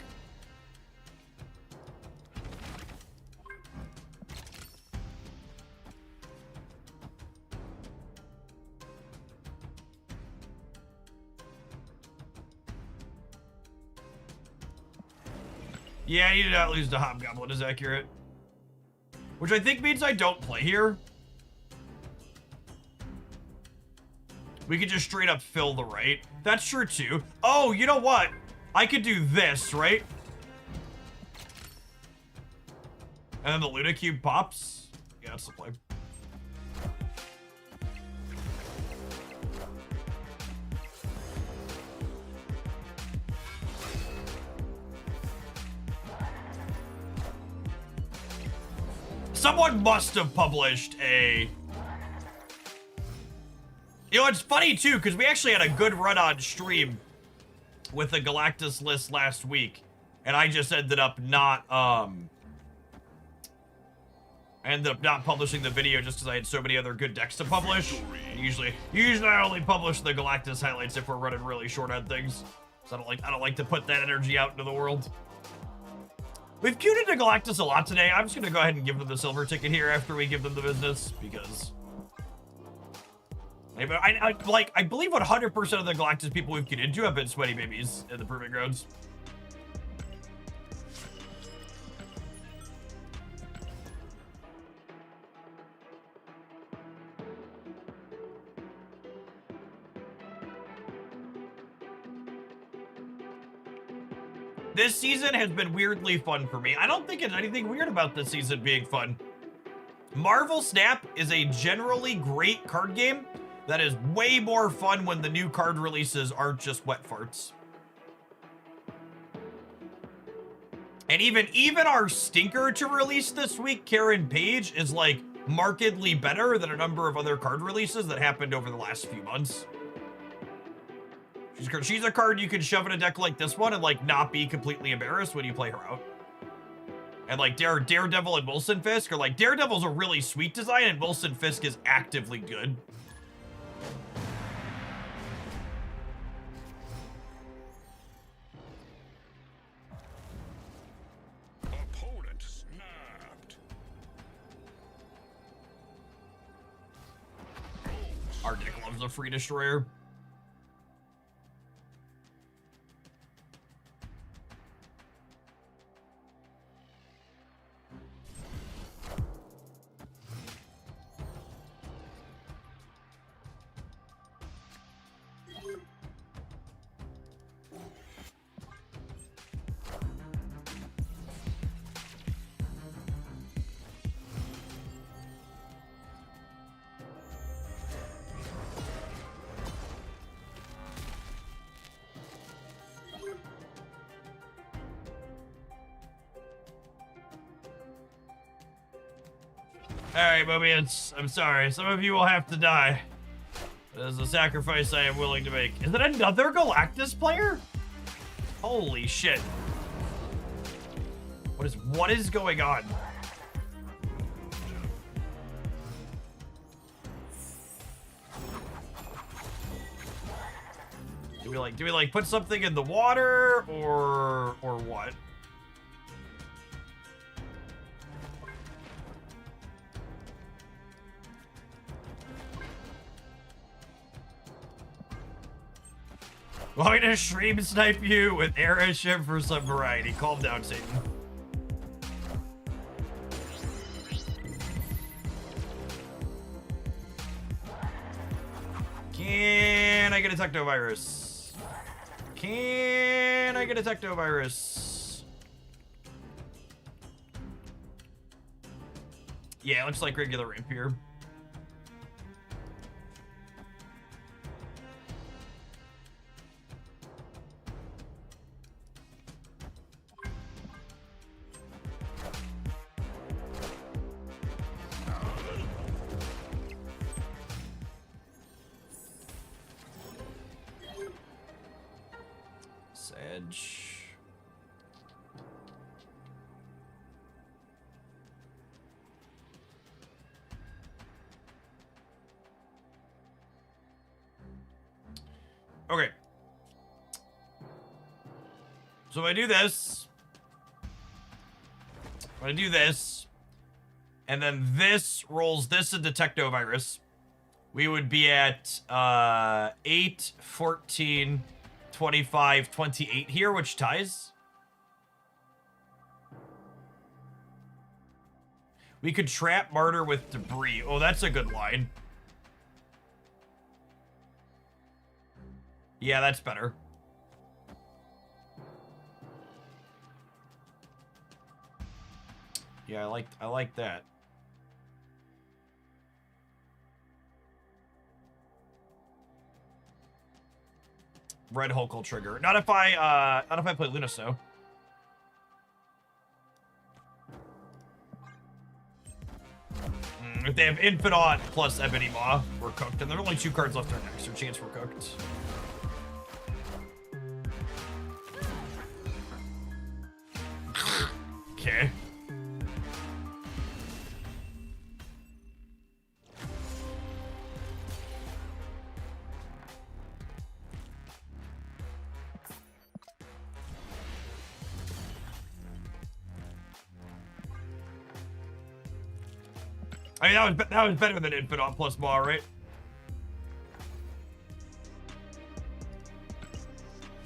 Yeah, you did not lose to Hobgoblin is accurate. Which I think means I don't play here. We could just straight up fill the right. That's true too. Oh, you know what? I could do this, right? And then the Luna Cube pops. Yeah, that's the play. Someone must have published a... You know, it's funny, too, because we actually had a good run on stream with the Galactus list last week, and I just ended up not, publishing the video just because I had so many other good decks to publish. Usually I only publish the Galactus highlights if we're running really short on things. So I don't like to put that energy out into the world. We've queued into Galactus a lot today. I'm just gonna go ahead and give them the silver ticket here after we give them the business, because I believe 100% of the Galactus people we've queued into have been sweaty babies in the Proving Grounds. This season has been weirdly fun for me. I don't think it's anything weird about this season being fun. Marvel Snap is a generally great card game that is way more fun when the new card releases aren't just wet farts. And even our stinker to release this week, Karen Page, is like markedly better than a number of other card releases that happened over the last few months. She's a card you can shove in a deck like this one and like not be completely embarrassed when you play her out. And like Daredevil and Wilson Fisk are like, Daredevil's a really sweet design and Wilson Fisk is actively good. Opponent snapped. Our deck loves a free destroyer. Alright, Mobians, I'm sorry. Some of you will have to die. It is a sacrifice I am willing to make. Is it another Galactus player? Holy shit. What is going on? Do we like put something in the water or what? Going to stream snipe you with airship for some variety. Calm down, Satan. Can I get a technovirus? Can I get a technovirus? Yeah, looks like regular ramp here. Sedge. Okay. So if I do this, and then this rolls this into Technovirus, we would be at 8, 14, 25, 28 here, which ties. We could trap Martyr with debris. Oh, that's a good line. Yeah, that's better. Yeah, I like that. Red Hulk will trigger. Not if I play Luna Snow. If they have Infinite plus Ebony Maw, we're cooked. And there are only 2 cards left in our next, so chance we're cooked. Okay. I mean, that was better than Infinite plus Maw, right?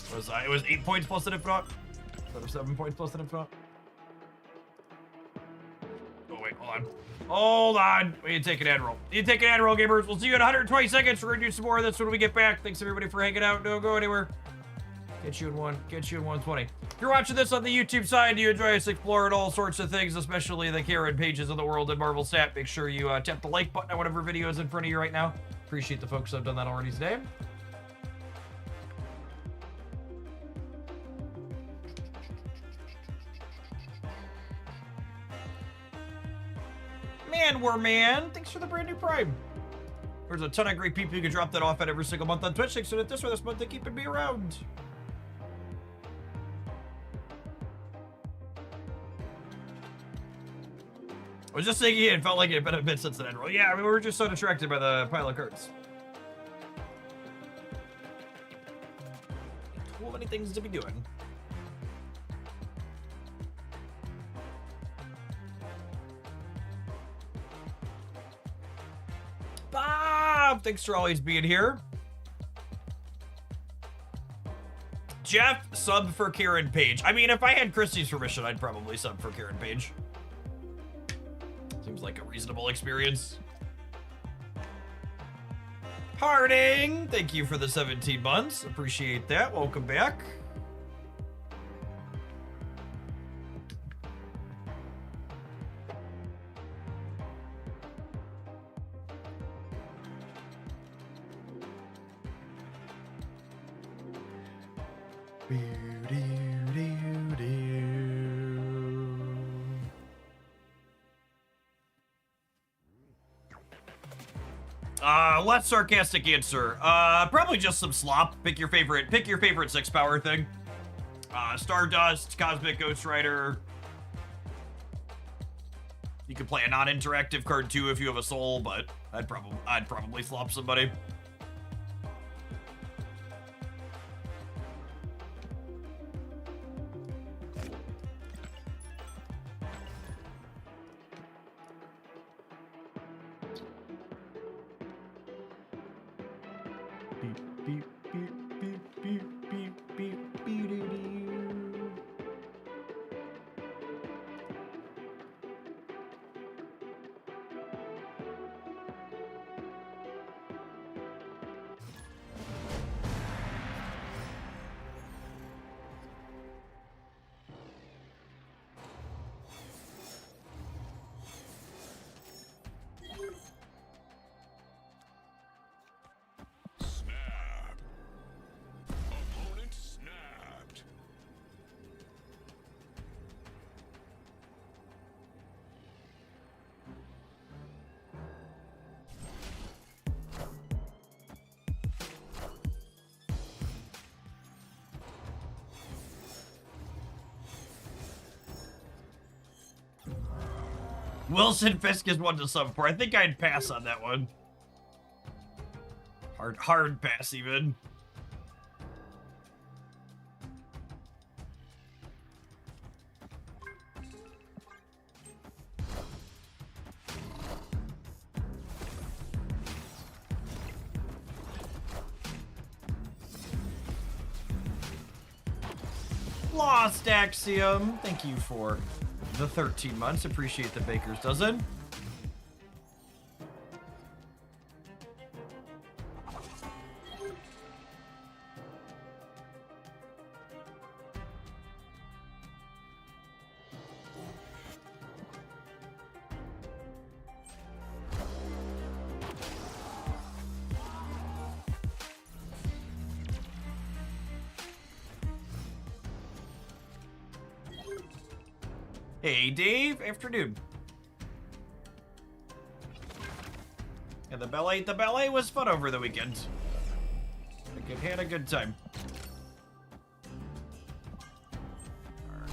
It was 8 points plus an Infinite? Instead of 7 points plus an Infinite? Oh, wait, hold on. Hold on. We need to take an ad roll. Need to take an ad roll, gamers. We'll see you in 120 seconds. We're going to do some more of this when we get back. Thanks, everybody, for hanging out. Don't go anywhere. Get you in 120. If you're watching this on the YouTube side, you enjoy us exploring all sorts of things, especially the Karen pages of the world in Marvel Stat. Make sure you tap the like button on whatever video is in front of you right now. Appreciate the folks that have done that already today. Man, thanks for the brand new Prime. There's a ton of great people you can drop that off at every single month on Twitch. Thanks for this month to keeping me around. I was just thinking it felt like it had been a bit since the end roll. Yeah, I mean, we were just so distracted by the pile of cards. Too many things to be doing. Bob, thanks for always being here. Jeff, sub for Karen Page. I mean, if I had Christie's permission, I'd probably sub for Karen Page. Seems like a reasonable experience. Harding, thank you for the 17 months. Appreciate that. Welcome back. Less sarcastic answer. Probably just some slop. Pick your favorite 6-power thing. Stardust, Cosmic Ghost Rider. You could play a non-interactive card too if you have a soul, but I'd probably slop somebody. Wilson Fisk is one to sub for. I think I'd pass on that one. Hard pass even. Lost Axiom, thank you for the 13 months. Appreciate the baker's dozen. Hey, Dave. Afternoon. Yeah, the ballet was fun over the weekend. Had a good time.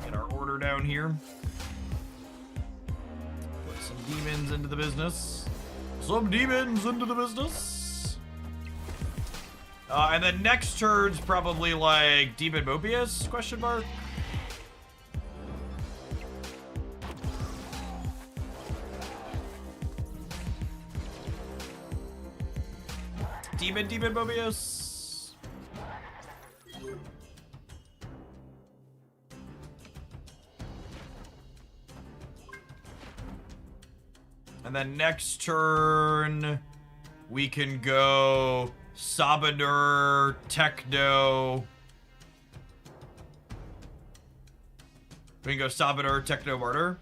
Get our order down here. Put some demons into the business. Some demons into the business. And then next turn's probably like Demon Mobius, question mark. Demon Mobius. And then next turn, we can go Sabaner, Techno. We can go Sabaner, Techno, Martyr.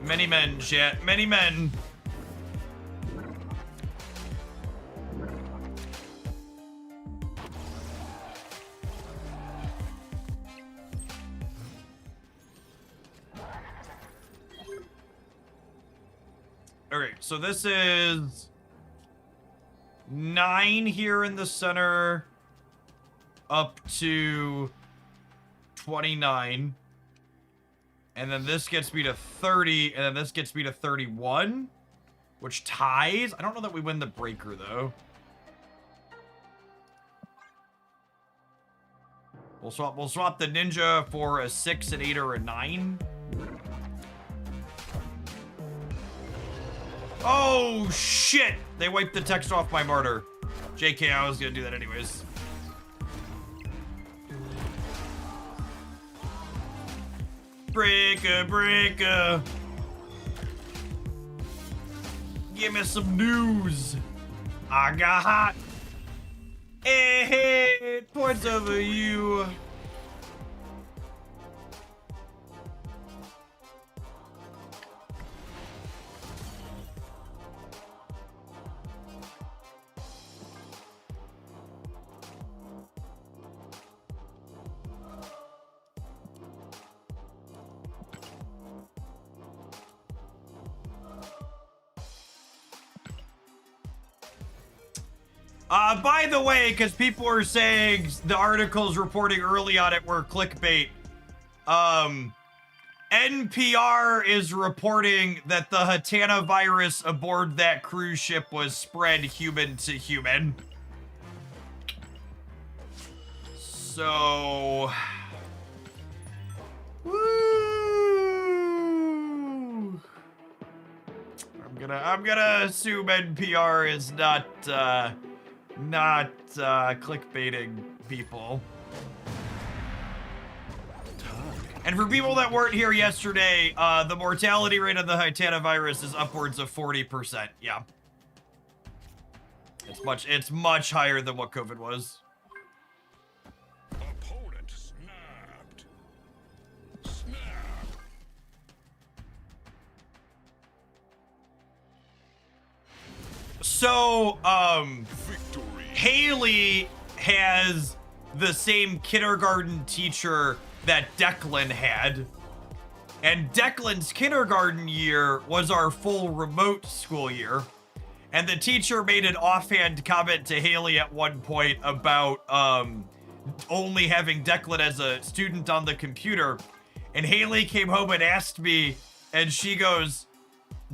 Many men, chat. Many men. Okay, so this is 9 here in the center up to 29. And then this gets me to 30, and then this gets me to 31, which ties. I don't know that we win the breaker, though. We'll swap the ninja for a 6, an 8, or a 9. Oh, shit! They wiped the text off my martyr. JK, I was gonna do that anyways. Breaker. Give me some news. I got hot. 8 points over you. By the way, because people are saying the articles reporting early on it were clickbait, NPR is reporting that the Hatana virus aboard that cruise ship was spread human to human. So... Woo! I'm gonna assume NPR is not clickbaiting people. And for people that weren't here yesterday, the mortality rate of the Hatana virus is upwards of 40%. Yeah. It's much higher than what COVID was. so, Haley has the same kindergarten teacher that Declan had. And Declan's kindergarten year was our full remote school year. And the teacher made an offhand comment to Haley at one point about only having Declan as a student on the computer. And Haley came home and asked me, and she goes,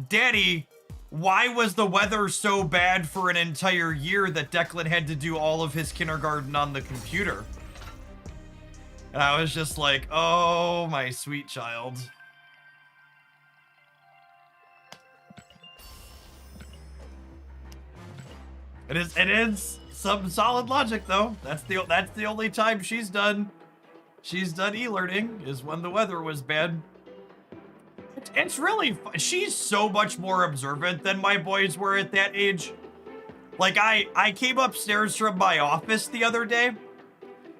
Daddy, why was the weather so bad for an entire year that Declan had to do all of his kindergarten on the computer? And I was just like, oh, my sweet child. It is some solid logic though. That's the only time she's done e-learning is when the weather was bad. It's really fun. She's so much more observant than my boys were at that age. Like I came upstairs from my office the other day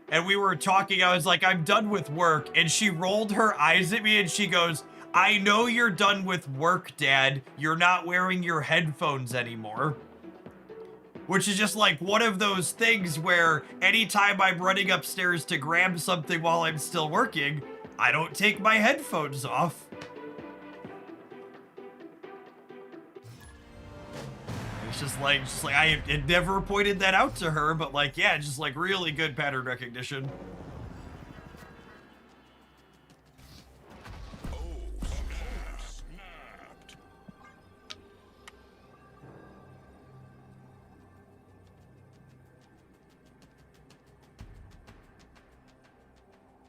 and we were talking. I was like, I'm done with work. And she rolled her eyes at me and she goes, I know you're done with work, Dad. You're not wearing your headphones anymore. Which is just like one of those things where anytime I'm running upstairs to grab something while I'm still working, I don't take my headphones off. It's just like I had never pointed that out to her, but like, yeah, just like really good pattern recognition.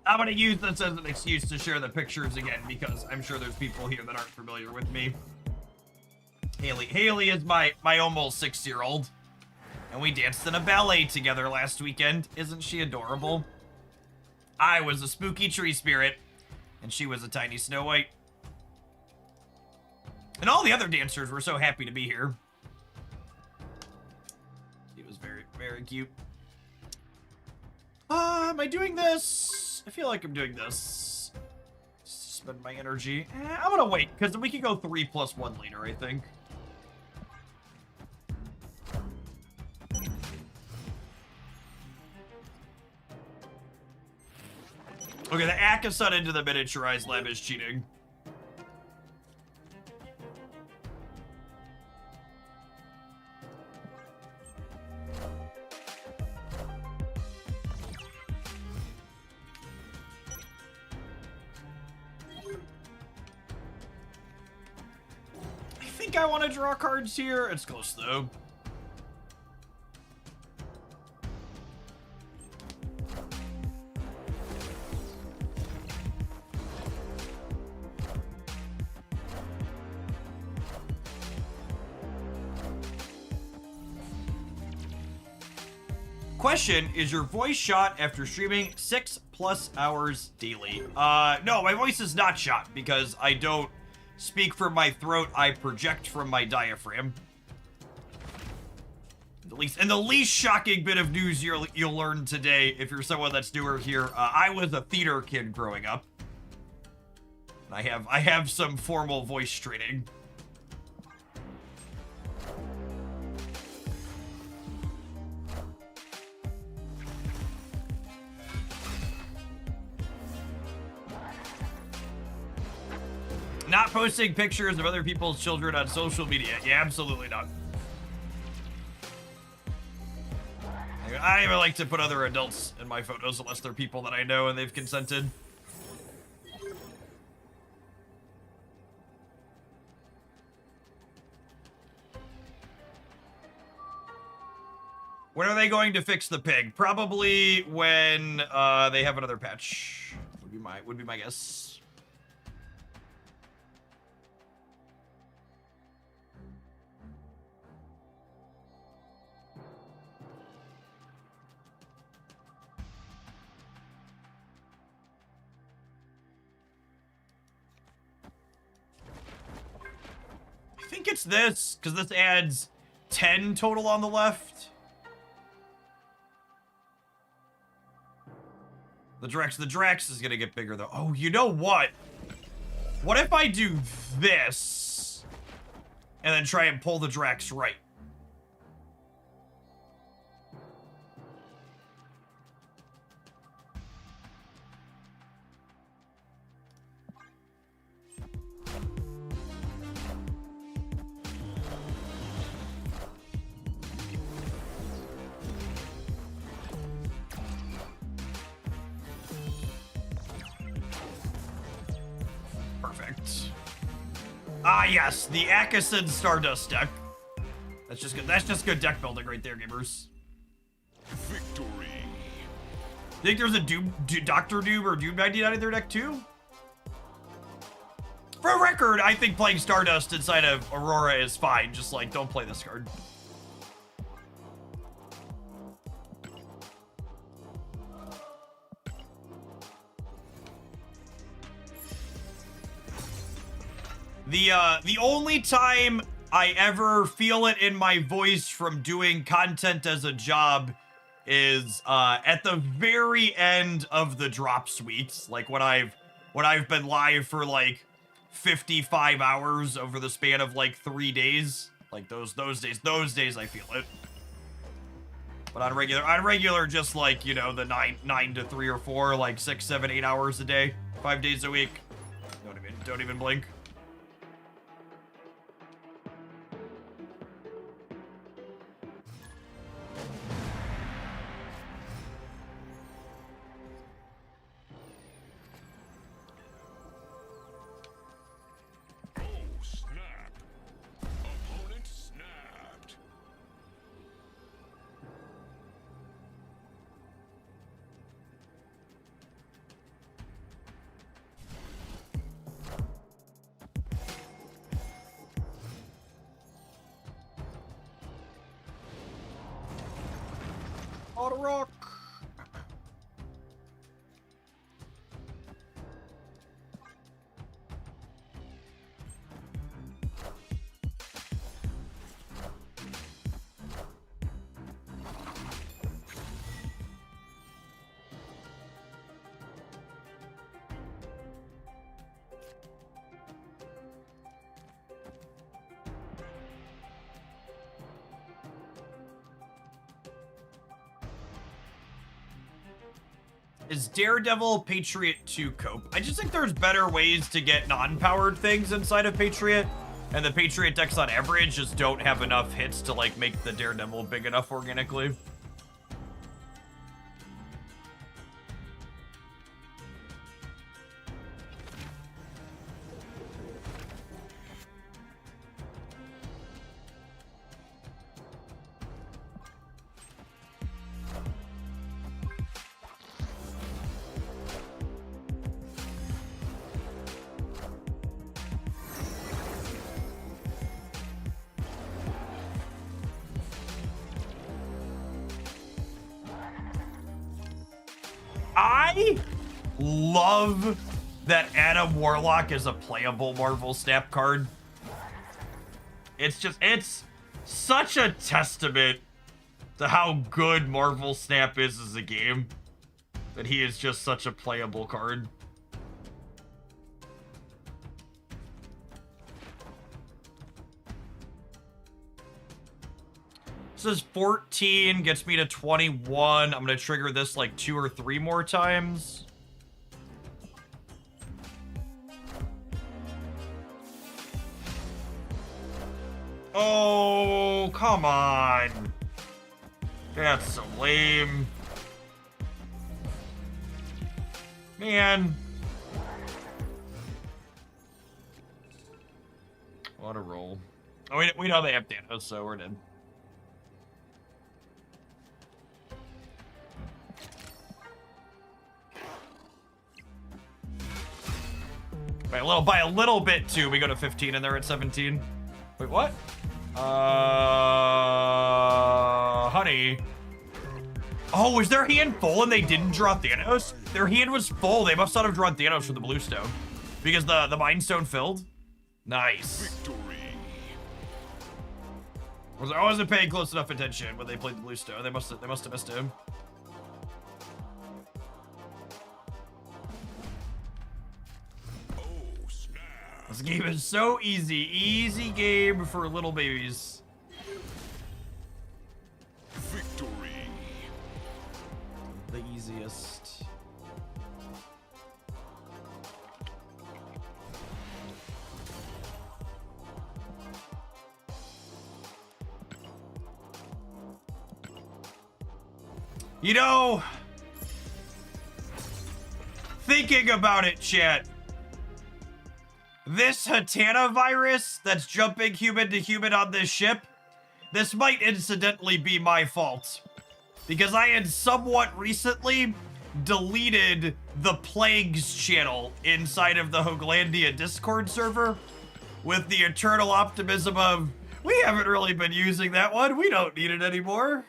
I'm gonna use this as an excuse to share the pictures again because I'm sure there's people here that aren't familiar with me. Haley is my almost 6-year-old, and we danced in a ballet together last weekend. Isn't she adorable? I was a spooky tree spirit, and she was a tiny Snow White. And all the other dancers were so happy to be here. She was very, very cute. Am I doing this? I feel like I'm doing this. Spend my energy. I'm gonna wait, because we can go 3 + 1 later, I think. Okay, the Akasun into the miniaturized lab is cheating. I think I want to draw cards here. It's close though. Question, is your voice shot after streaming 6+ hours daily? No, my voice is not shot because I don't speak from my throat. I project from my diaphragm. And the least shocking bit of news you'll learn today, if you're someone that's newer here, I was a theater kid growing up. I have some formal voice training. Not posting pictures of other people's children on social media. Yeah, absolutely not. I don't even like to put other adults in my photos unless they're people that I know and they've consented. When are they going to fix the pig? Probably when they have another patch. Would be my guess. I think it's this, because this adds 10 total on the left. The Drax is gonna get bigger though. Oh, you know what? What if I do this and then try and pull the Drax right? Perfect. Ah, yes, the Akasid Stardust deck. That's just good. That's just good deck building right there, gamers. Victory. Think there's a Dr. Doom or Doom 99 in their deck too? For a record, I think playing Stardust inside of Aurora is fine. Just like, don't play this card. The only time I ever feel it in my voice from doing content as a job is at the very end of the drop suites, like when I've been live for like 55 hours over the span of like 3 days, like those days I feel it. But on regular, just like, you know, the 9 to 3 or 4, like 6, 7, 8 hours a day, 5 days a week. Don't even blink. Auto rock. Is Daredevil Patriot 2 cope? I just think there's better ways to get non-powered things inside of Patriot, and the Patriot decks on average just don't have enough hits to like make the Daredevil big enough organically. I love that Adam Warlock is a playable Marvel Snap card. It's such a testament to how good Marvel Snap is as a game that he is just such a playable card. This is 14, gets me to 21. I'm gonna trigger this like 2 or 3 more times. Oh, come on. That's so lame. Man. What a roll. Oh, we know they have Thanos, so we're dead. By a little bit too. We go to 15 and they're at 17. Wait, what? Honey. Oh, is their hand full and they didn't draw Thanos? Their hand was full. They must not have drawn Thanos for the blue stone because the Mind Stone filled. Nice. Victory. I wasn't paying close enough attention when they played the blue stone. They must have missed him. This game is so easy. Easy game for little babies. Victory. The easiest. You know, thinking about it, chat. this Hatana virus that's jumping human to human on this ship, this might incidentally be my fault. Because I had somewhat recently deleted the Plagues channel inside of the Hoglandia Discord server with the eternal optimism of, we haven't really been using that one, we don't need it anymore.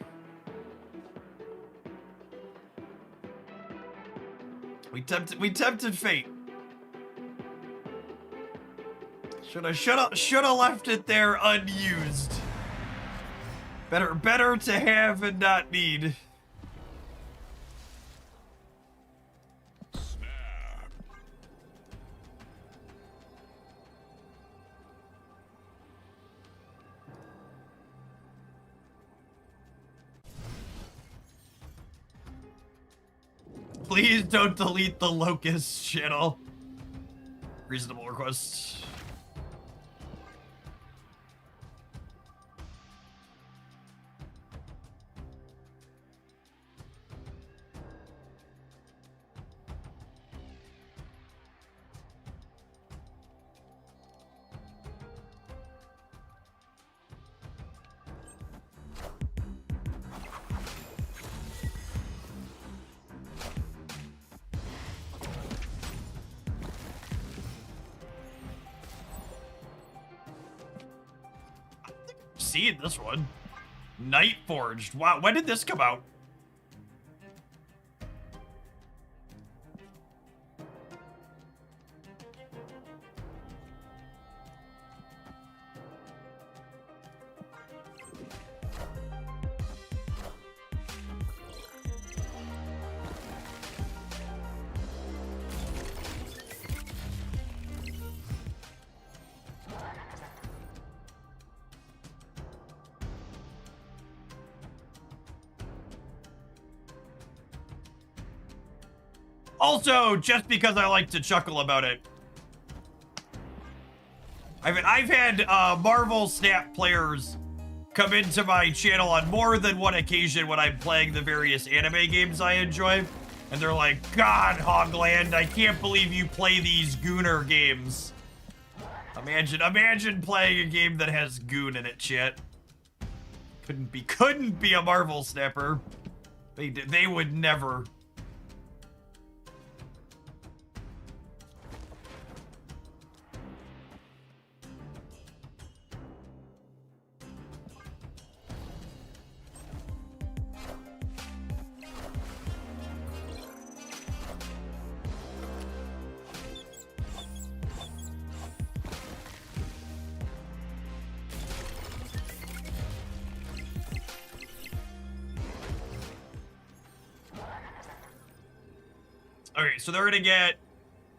We tempted fate. Shoulda left it there unused. Better to have and not need. Snap. Please don't delete the Locust channel. Reasonable request. Seen this one. Night Forged. Wow, when did this come out? Also, just because I like to chuckle about it, I've had Marvel Snap players come into my channel on more than one occasion when I'm playing the various anime games I enjoy, and they're like, God, Hogland, I can't believe you play these Gooner games. Imagine playing a game that has Goon in it, chat. Couldn't be a Marvel Snapper. They would never. Okay, so they're gonna get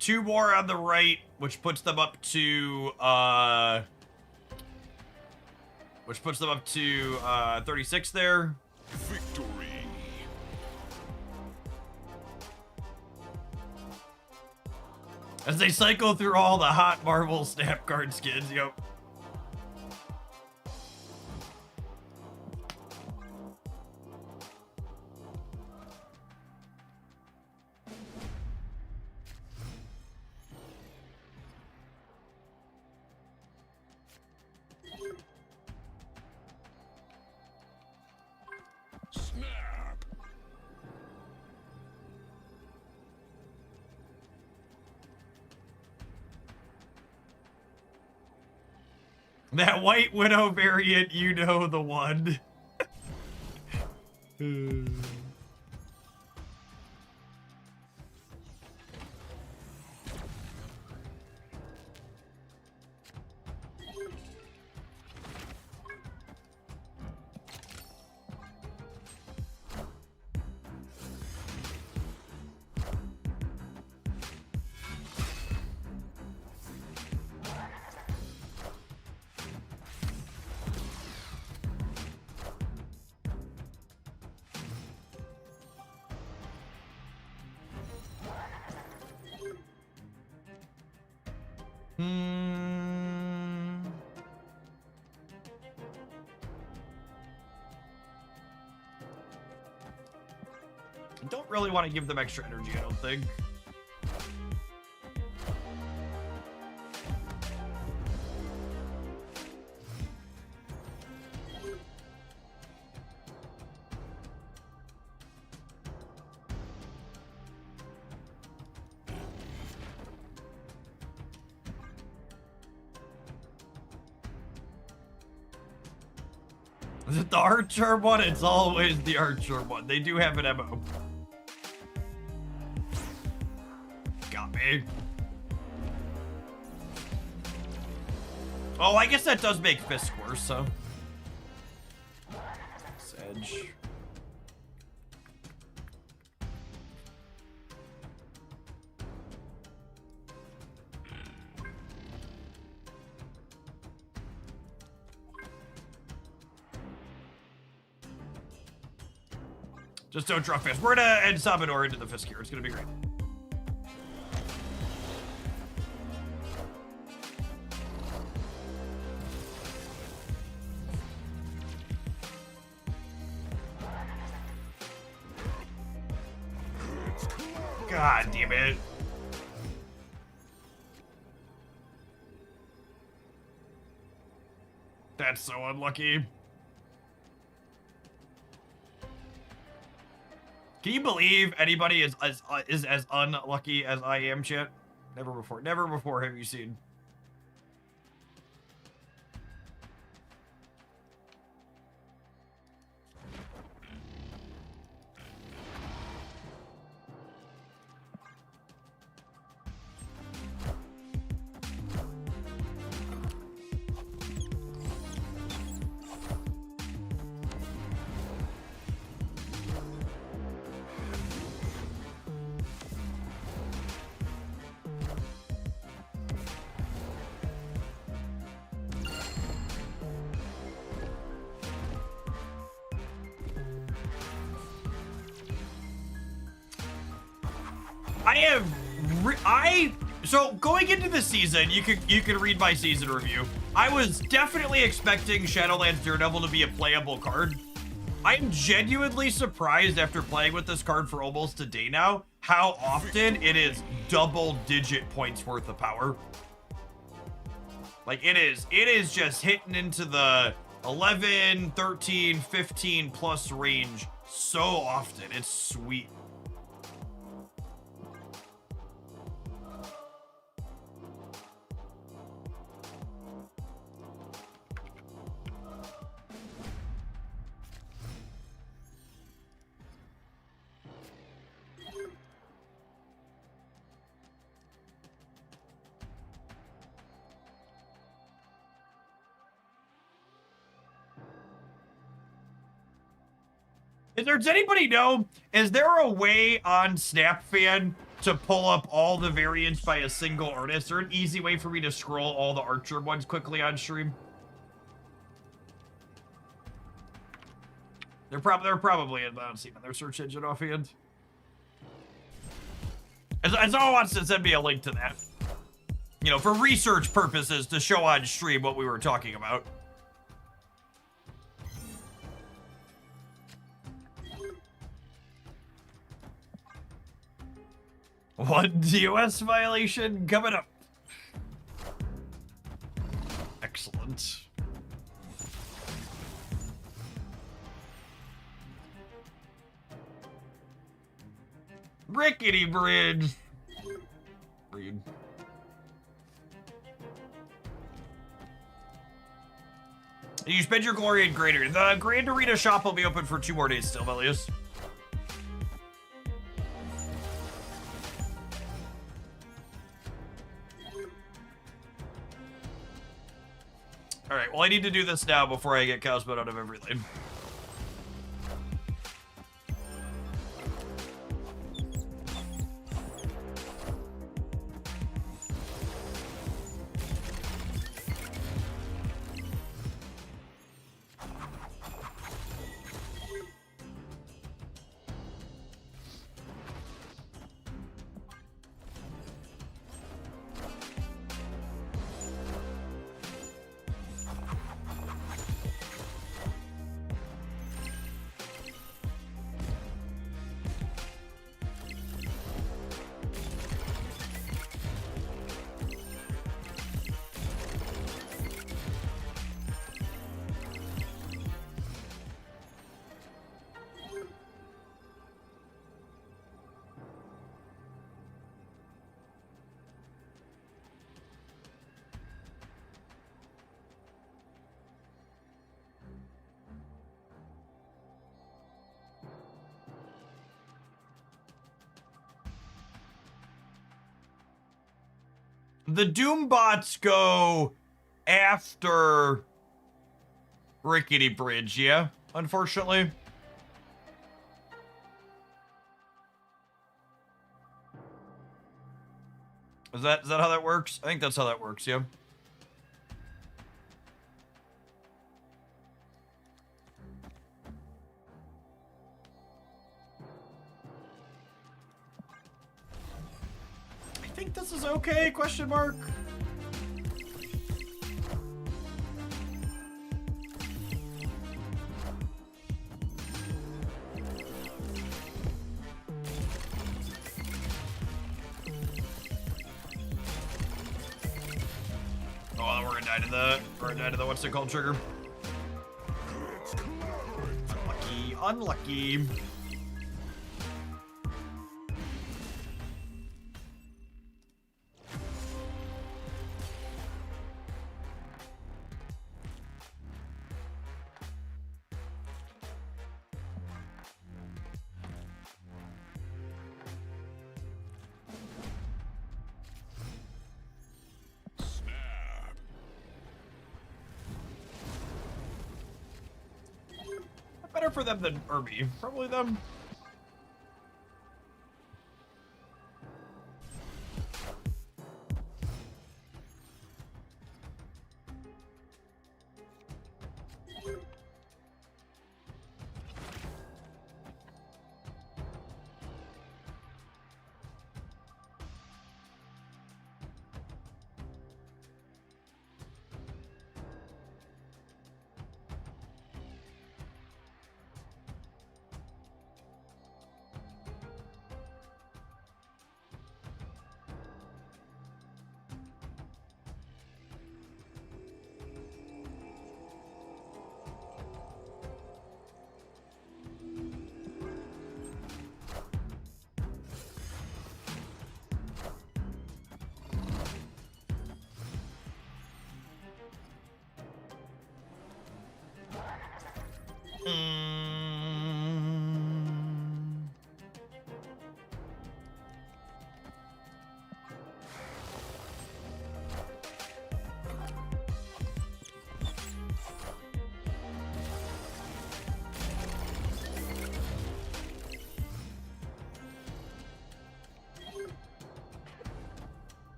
2 more on the right, which puts them up to 36 there. Victory. As they cycle through all the hot Marvel Snap card skins, yep. Snap. That White Widow variant, you know the one. I don't really want to give them extra energy, I don't think. Is it the Archer one? It's always the Archer one. They do have an MO. Got me. Oh, I guess that does make Fisk worse, so. Sedge. Just don't drop Fisk. We're gonna end Sabador into the Fisk here. It's gonna be great. God damn it. That's so unlucky. Can you believe anybody is as unlucky as I am, chat? Never before have you seen. So going into the season, you could read my season review. I was definitely expecting Shadowlands Daredevil to be a playable card. I'm genuinely surprised after playing with this card for almost a day now, how often it is double-digit points worth of power. Like it is just hitting into the 11, 13, 15 plus range so often. It's sweet. Does anybody know, is there a way on SnapFan to pull up all the variants by a single artist, or an easy way for me to scroll all the Archer ones quickly on stream? They're probably in, I don't see them in their search engine offhand. And someone wants to send me a link to that. You know, for research purposes, to show on stream what we were talking about. One DOS violation coming up. Excellent. Rickety bridge. Read. You spend your glory in Greater. The Grand Arena shop will be open for 2 more days still, Melius. Alright, well I need to do this now before I get Cosmo out of every lane. the Doom bots go after Rickety Bridge, yeah, unfortunately. Is that how that works? I think that's how that works, yeah. I think this is okay, question mark. Oh, we're gonna die to the what's it called trigger. Unlucky, unlucky. Better for them than Irby. Probably them.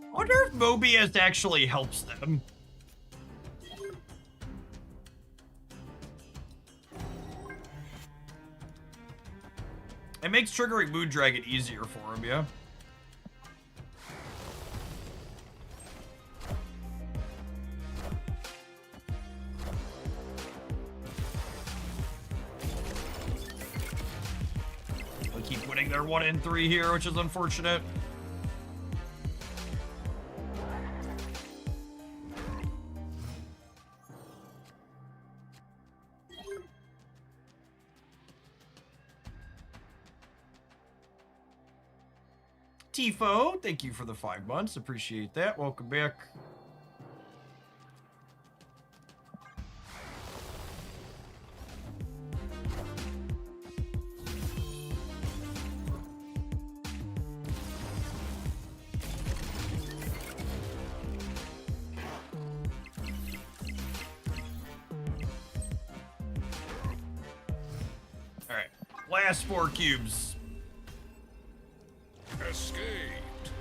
I wonder if Mobius actually helps them. It makes triggering Moondragon easier for him, yeah? They keep winning their 1 in 3 here, which is unfortunate. Tifo, thank you for the 5 months. Appreciate that. Welcome back. All right, last 4 cubes. Escaped.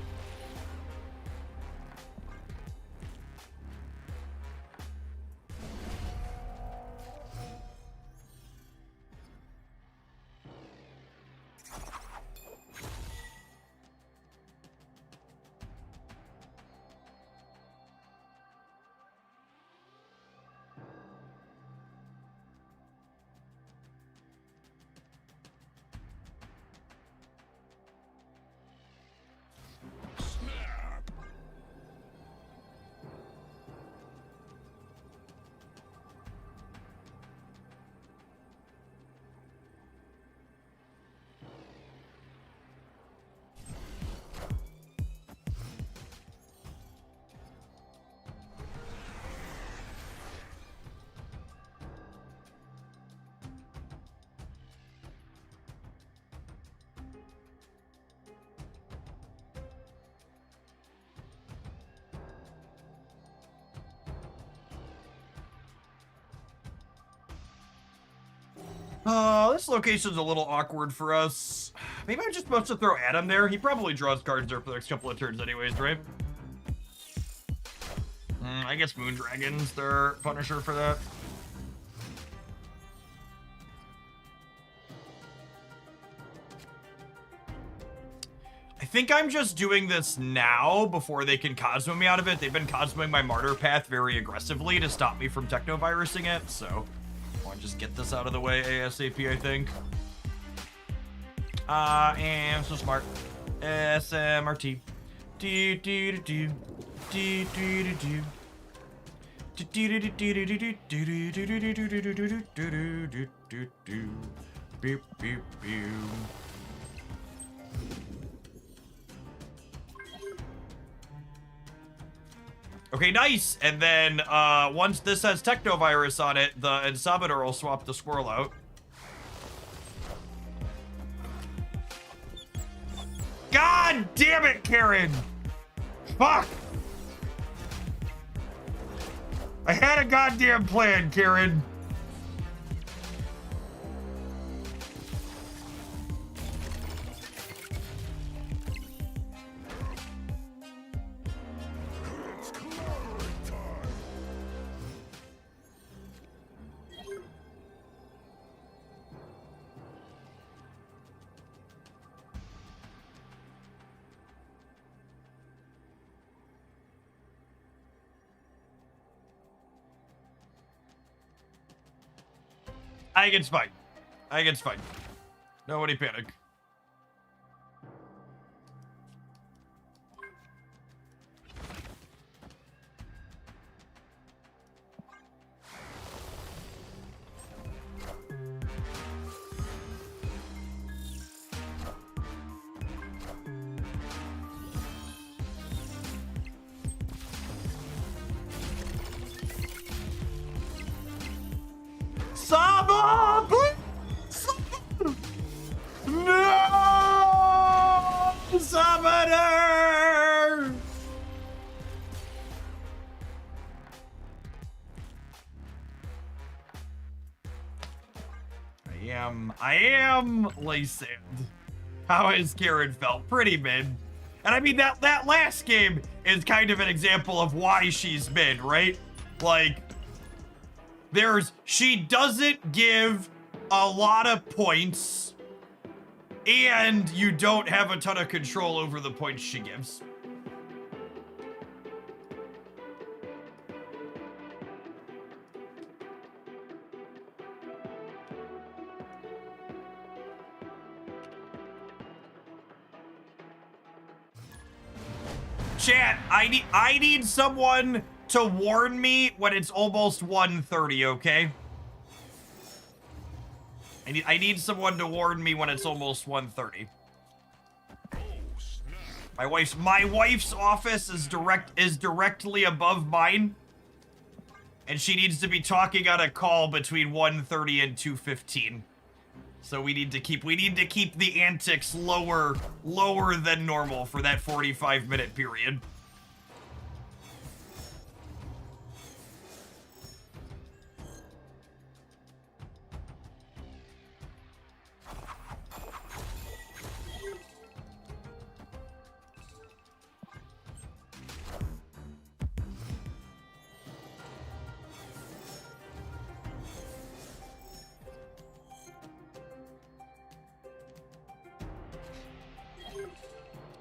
This location's a little awkward for us. Maybe I'm just supposed to throw Adam there. He probably draws cards there for the next couple of turns anyways, right? I guess Moondragon's their Punisher for that. I think I'm just doing this now before they can Cosmo me out of it. They've been Cosmoing my Martyr Path very aggressively to stop me from Technovirusing it, so I want to just get this out of the way ASAP, I think. And so smart. SMRT. Do do do do do do do. Okay, nice. And then once this has Technovirus on it, the Insabitor will swap the squirrel out. God damn it, Karen! Fuck! I had a goddamn plan, Karen. I think it's fine. I think it's fine. Nobody panic. Saba, please! No! Summoner! I am Lysand. How has Karen felt? Pretty mid. And I mean, that last game is kind of an example of why she's mid, right? Like, she doesn't give a lot of points, and you don't have a ton of control over the points she gives. Chat, I need someone to warn me when it's almost 1:30, okay? I need someone to warn me when it's almost 1:30. My wife's office is directly above mine, and she needs to be talking on a call between 1:30 and 2:15. So we need to keep the antics lower than normal for that 45-minute period.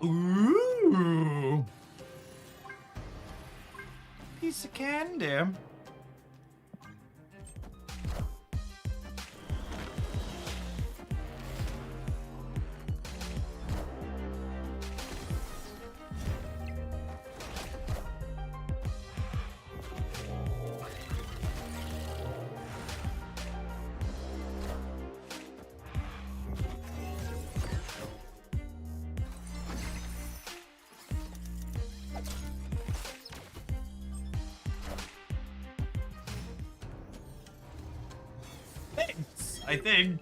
Ooh. Piece of candy. I think.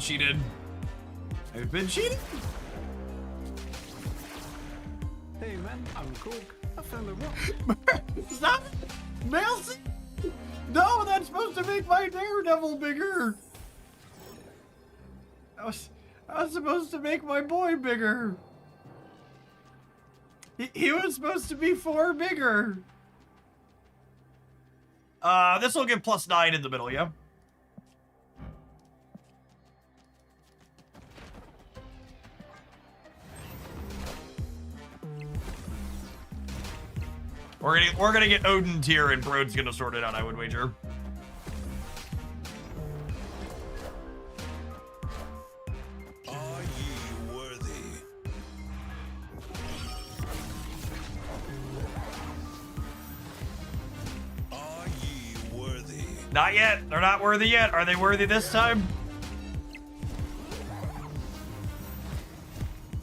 cheated. I've been cheated. Hey man, I'm Cook. I found a rock. Stop it! Melcy! No, that's supposed to make my Daredevil bigger. I was supposed to make my boy bigger. He was supposed to be 4 bigger. This will give +9 in the middle, yeah? We're gonna get Odin tier and Brode's gonna sort it out, I would wager. Are ye worthy? Are ye worthy? Not yet. They're not worthy yet. Are they worthy this time?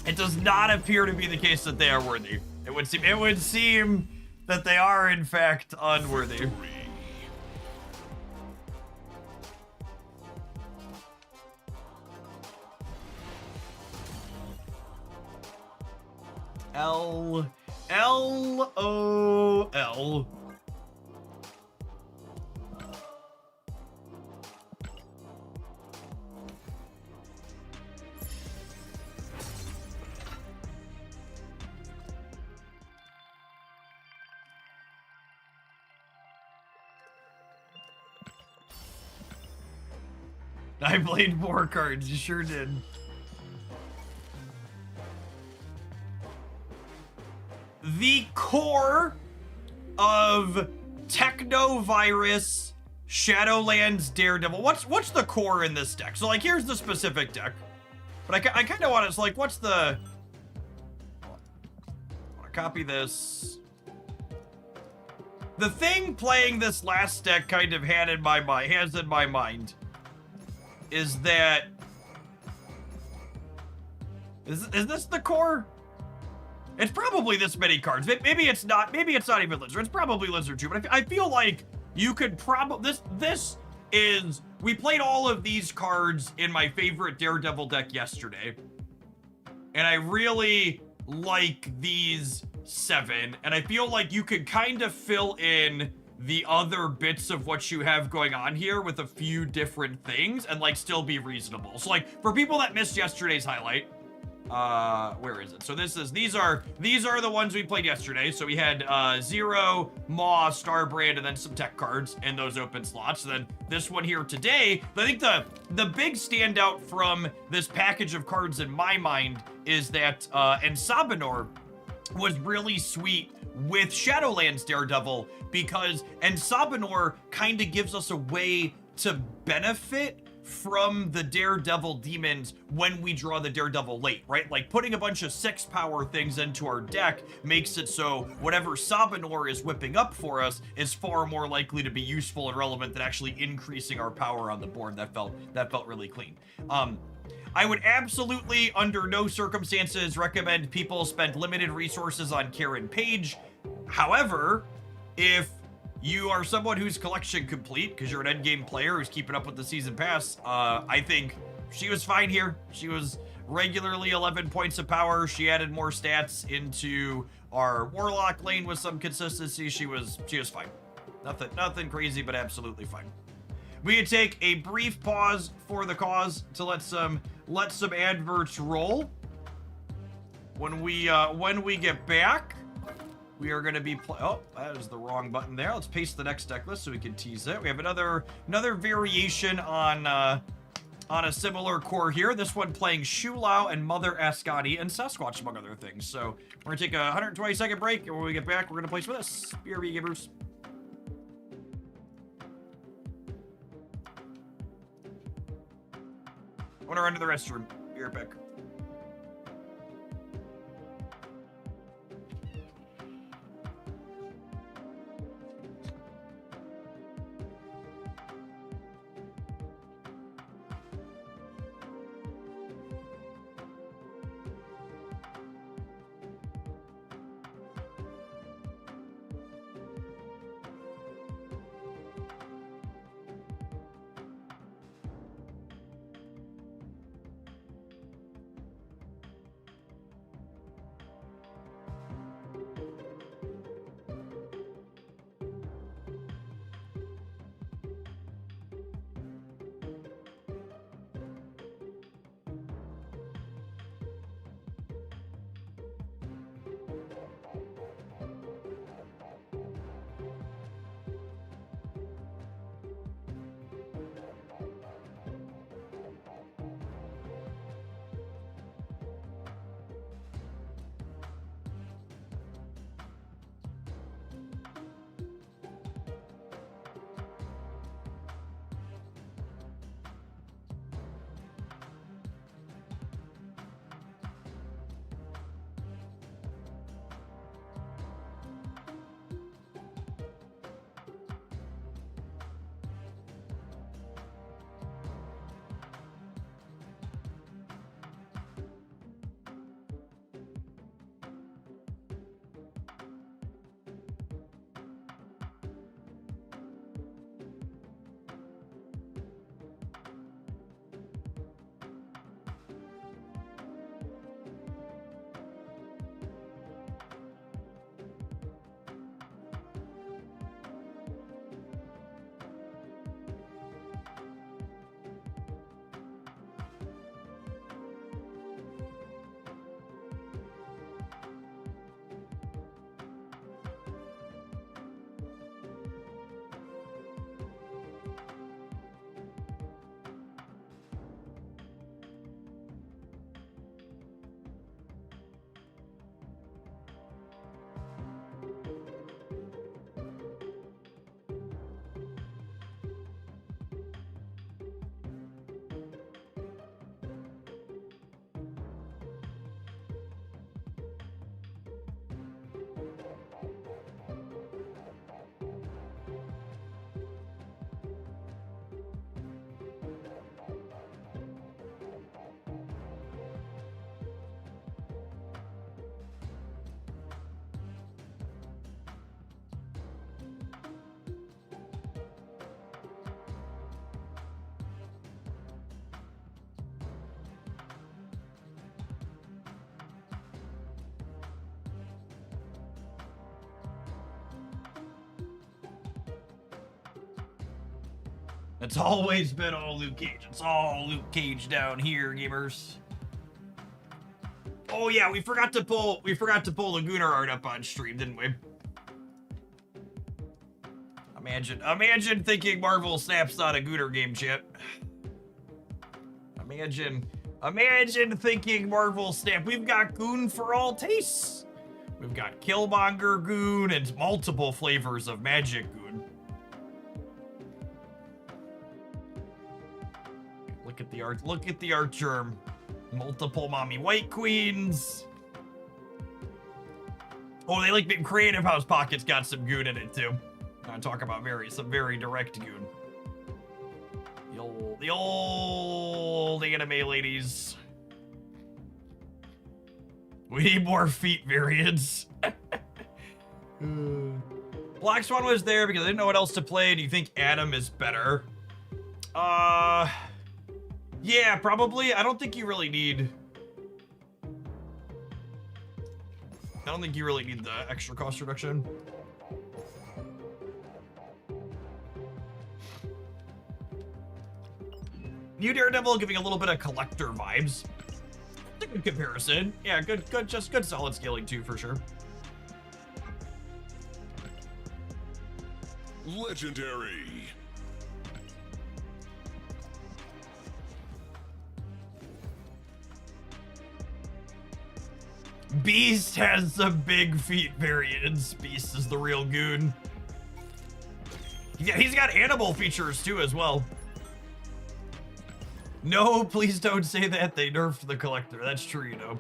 It does not appear to be the case that they are worthy. It would seem that they are in fact unworthy. L O L. I played more cards, you sure did. The core of Technovirus, Shadowlands, Daredevil. What's the core in this deck? So like, here's the specific deck. But I kind of want to, like, what's the... I want to copy this. The thing playing this last deck kind of has in my mind is that... Is this the core? It's probably this many cards. Maybe it's not even Lizard. It's probably Lizard too, but I feel like you could probably... This is... We played all of these cards in my favorite Daredevil deck yesterday. And I really like these 7. And I feel like you could kind of fill in the other bits of what you have going on here with a few different things and like still be reasonable. So like for people that missed yesterday's highlight, where is it? So these are the ones we played yesterday. So we had Zero, Maw, Starbrand, and then some tech cards in those open slots. And then this one here today, I think the big standout from this package of cards in my mind is that Ensabanor was really sweet with Shadowlands Daredevil, because Ensabanor kind of gives us a way to benefit from the Daredevil demons when we draw the Daredevil late, right? Like putting a bunch of 6 power things into our deck makes it so whatever Sabanor is whipping up for us is far more likely to be useful and relevant than actually increasing our power on the board. That felt really clean. I would absolutely, under no circumstances, recommend people spend limited resources on Karen Page. However, if you are someone who's collection complete, because you're an endgame player who's keeping up with the season pass, I think she was fine here. She was regularly 11 points of power. She added more stats into our Warlock lane with some consistency. She was fine. Nothing crazy, but absolutely fine. We could take a brief pause for the cause to let some adverts roll. When we get back, we are going to be oh, that is the wrong button there. Let's paste the next deck list so we can tease it. We have another variation on a similar core here. This one playing Shulau and Mother Ascani and Sasquatch, among other things. So we're going to take a 120-second break, and when we get back, we're going to play some of this. BRB Givers. I want to run to the restroom. Be right back. It's always been all Luke Cage. It's all Luke Cage down here, gamers. Oh yeah, we forgot to pull the Gunnar art up on stream, didn't we? Imagine thinking Marvel Snap's not a Gunnar game, chat. Imagine thinking Marvel Snap. We've got Goon for all tastes. We've got Killmonger Goon and multiple flavors of Magic Goon. Look at the art. Look at the art germ. Multiple Mommy White Queens. Oh, they like being Creative House Pockets got some Goon in it too. I'm talking about some very direct Goon. The old anime ladies. We need more feet variants. Black Swan was there because I didn't know what else to play. Do you think Adam is better? Yeah, probably. I don't think you really need the extra cost reduction. New Daredevil giving a little bit of collector vibes. It's a good comparison. Yeah, good, just good solid scaling too, for sure. Legendary. Beast has some big feet variants. Beast is the real Goon. Yeah, he's got animal features too as well. No, please don't say that. They nerfed the collector. That's true, you know.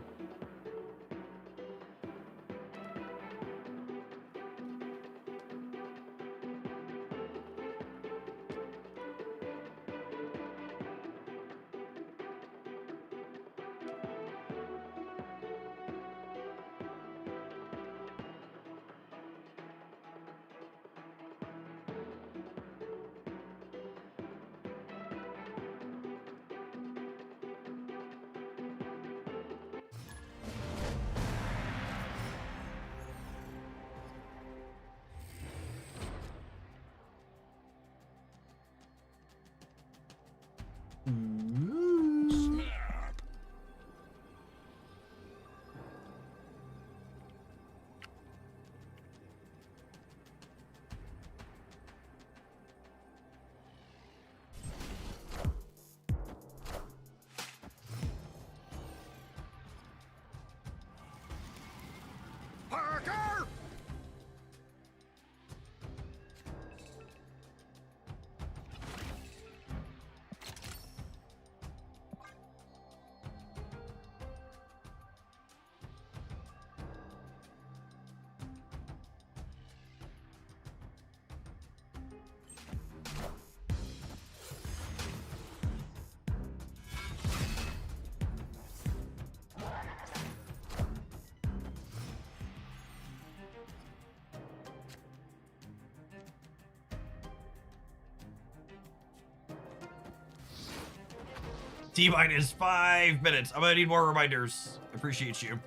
T-minus 5 minutes. I'm gonna need more reminders. Appreciate you.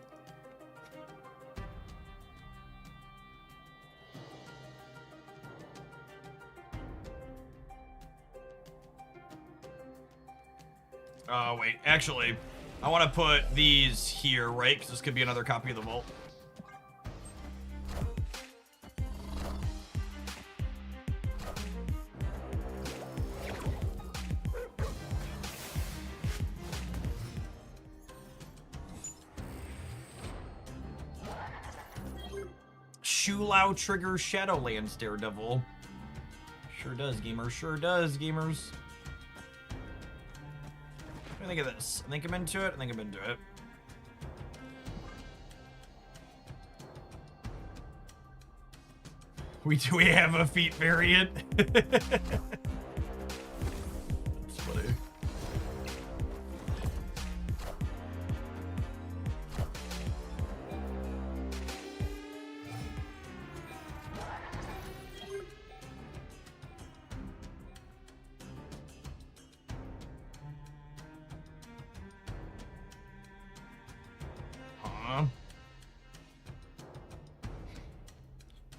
Oh, wait. Actually, I want to put these here, right? Because this could be another copy of the vault. Shulau triggers Shadowlands Daredevil. Sure does, gamers. Sure does, gamers. What do you think of this? I think I'm into it. I think I'm into it. We have a feet variant. That's funny.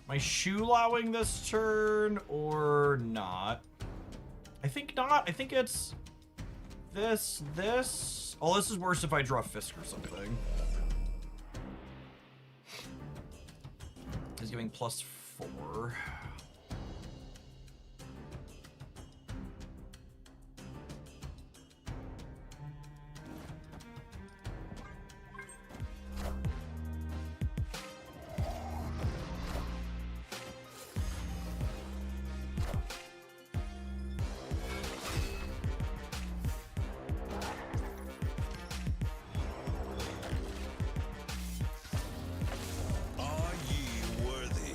Am I shoelawing this turn or not? I think not. I think it's this. Oh, this is worse if I draw Fisk or something. He's giving +4. Are ye worthy?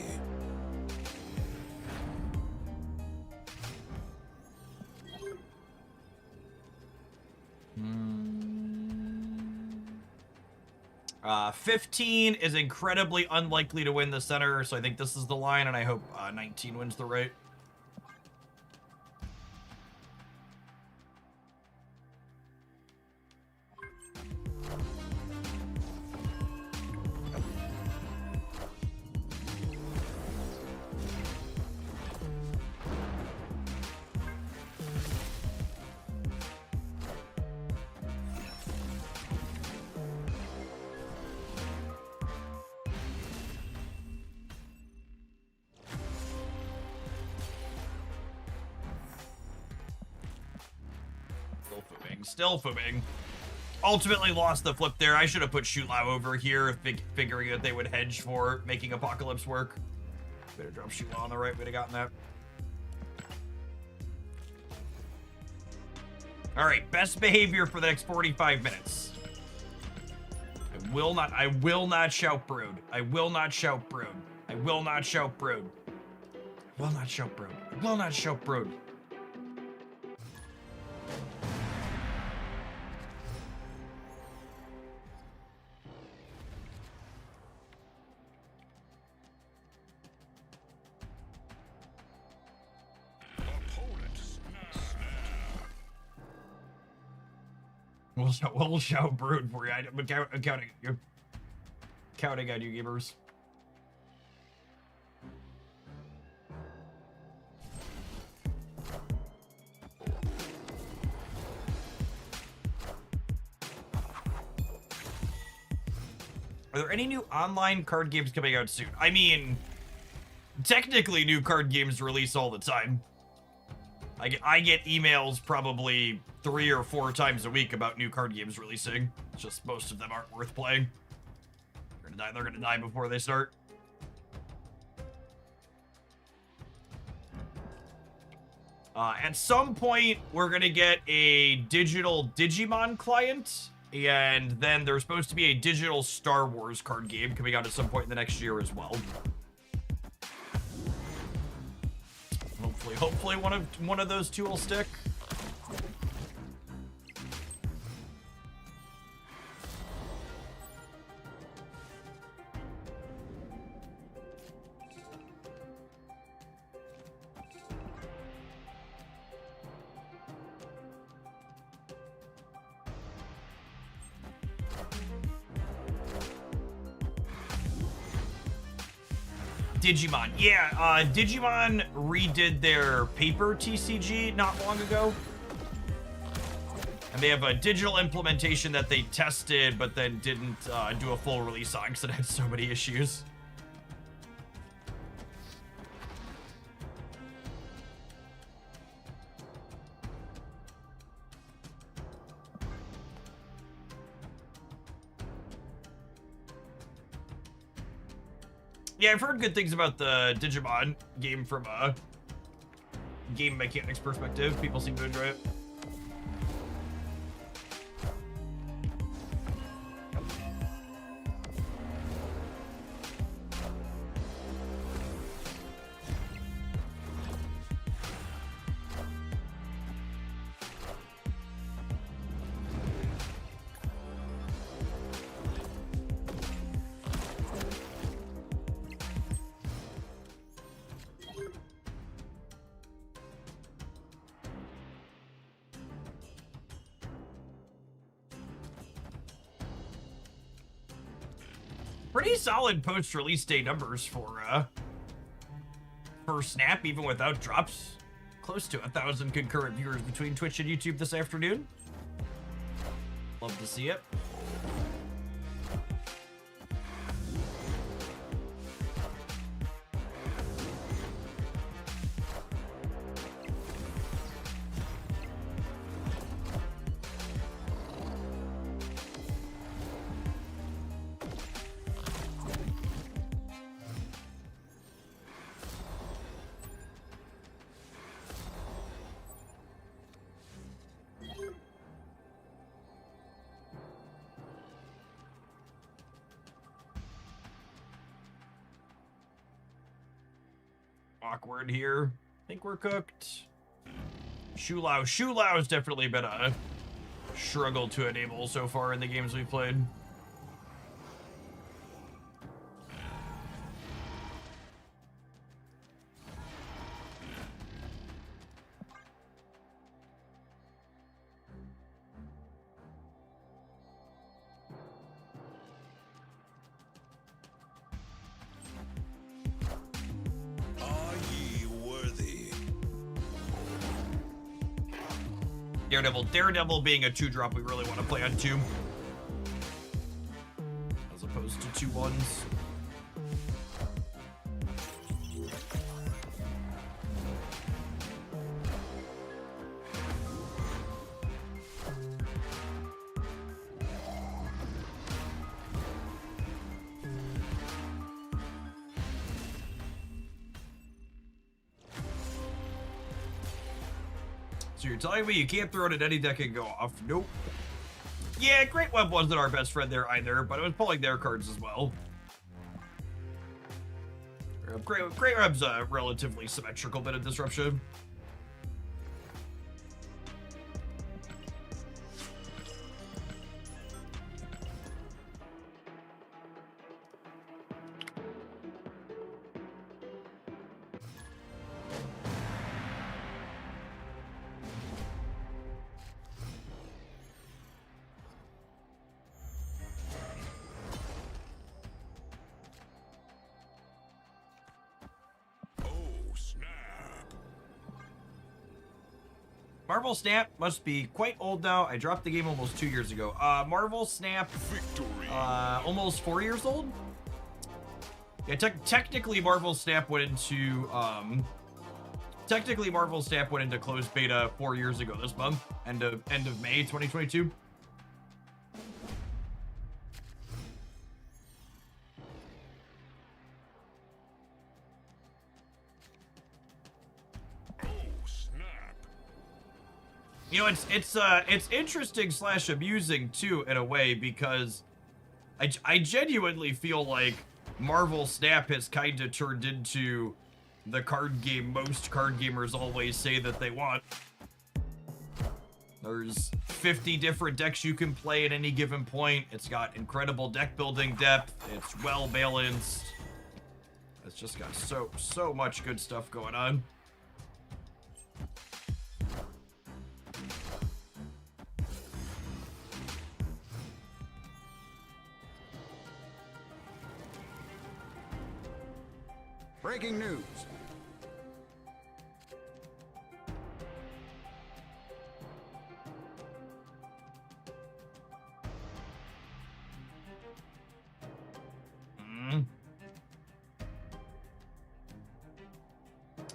Hmm. 15 is incredibly unlikely to win the center, so I think this is the line, and I hope 19 wins the right. Still fooming. Ultimately lost the flip there. I should have put Shulao over here, figuring that they would hedge for making Apocalypse work. Better drop Shulao on the right. Would have gotten that. All right, best behavior for the next 45 minutes. I will not shout brood. I will not shout brood. I will not shout brood. I will not shout brood. I will not shout brood. We'll shout brood for you. I'm counting you. Counting on you, gamers. Are there any new online card games coming out soon? I mean, technically new card games release all the time. I get emails probably 3 or 4 times a week about new card games releasing. It's just most of them aren't worth playing. They're gonna die before they start. At some point, we're gonna get a digital Digimon client, and then there's supposed to be a digital Star Wars card game coming out at some point in the next year as well. Hopefully one of those two will stick. Digimon. Yeah, Digimon redid their paper TCG not long ago. And they have a digital implementation that they tested, but then didn't do a full release on because it had so many issues. Yeah, I've heard good things about the Digimon game from a game mechanics perspective. People seem to enjoy it. Pretty solid post-release day numbers for Snap, even without drops. close to 1,000 concurrent viewers between Twitch and YouTube this afternoon. Love to see it. Awkward here. Think we're cooked. Shulao has definitely been a struggle to enable so far in the games we've played. Daredevil being a 2-drop, we really want to play on 2. As opposed to 2 1s. So you're telling me you can't throw it at any deck and go off? Nope. Yeah, Great Web wasn't our best friend there either, but it was pulling their cards as well. Great Web's a relatively symmetrical bit of disruption. Marvel Snap must be quite old now. I dropped the game almost 2 years ago. Marvel Snap, almost 4 years old. Yeah, technically Marvel Snap went into closed beta 4 years ago this month, end of May 2022. You know, it's interesting / amusing too in a way, because I genuinely feel like Marvel Snap has kind of turned into the card game most card gamers always say that they want. There's 50 different decks you can play at any given point. It's got incredible deck building depth. It's well balanced. It's just got so much good stuff going on. Breaking news.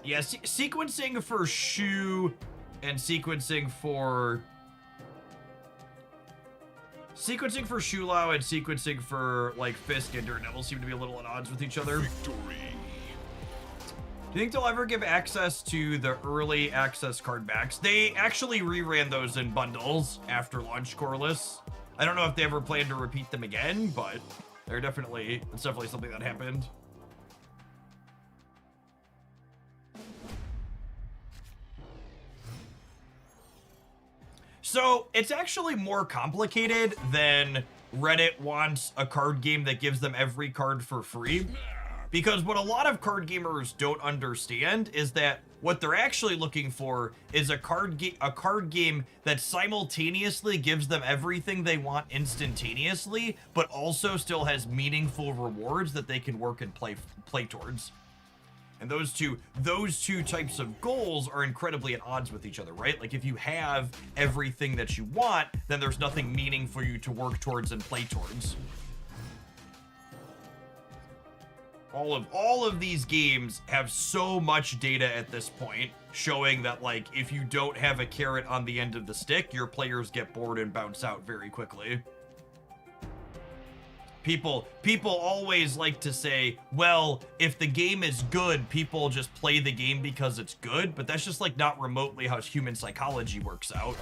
Yeah, sequencing for Shu and sequencing for Shulao and sequencing for like Fisk and Daredevil seem to be a little at odds with each other. Victory. Do you think they'll ever give access to the early access card backs? They actually reran those in bundles after launch Corliss. I don't know if they ever plan to repeat them again, but it's definitely something that happened. So it's actually more complicated than Reddit wants a card game that gives them every card for free. Because what a lot of card gamers don't understand is that what they're actually looking for is a card game that simultaneously gives them everything they want instantaneously, but also still has meaningful rewards that they can work and play towards. And those two types of goals are incredibly at odds with each other, right? Like if you have everything that you want, then there's nothing meaningful for you to work towards and play towards. All of these games have so much data at this point showing that, like, if you don't have a carrot on the end of the stick, your players get bored and bounce out very quickly. People always like to say, well, if the game is good, people just play the game because it's good, but that's just like not remotely how human psychology works out.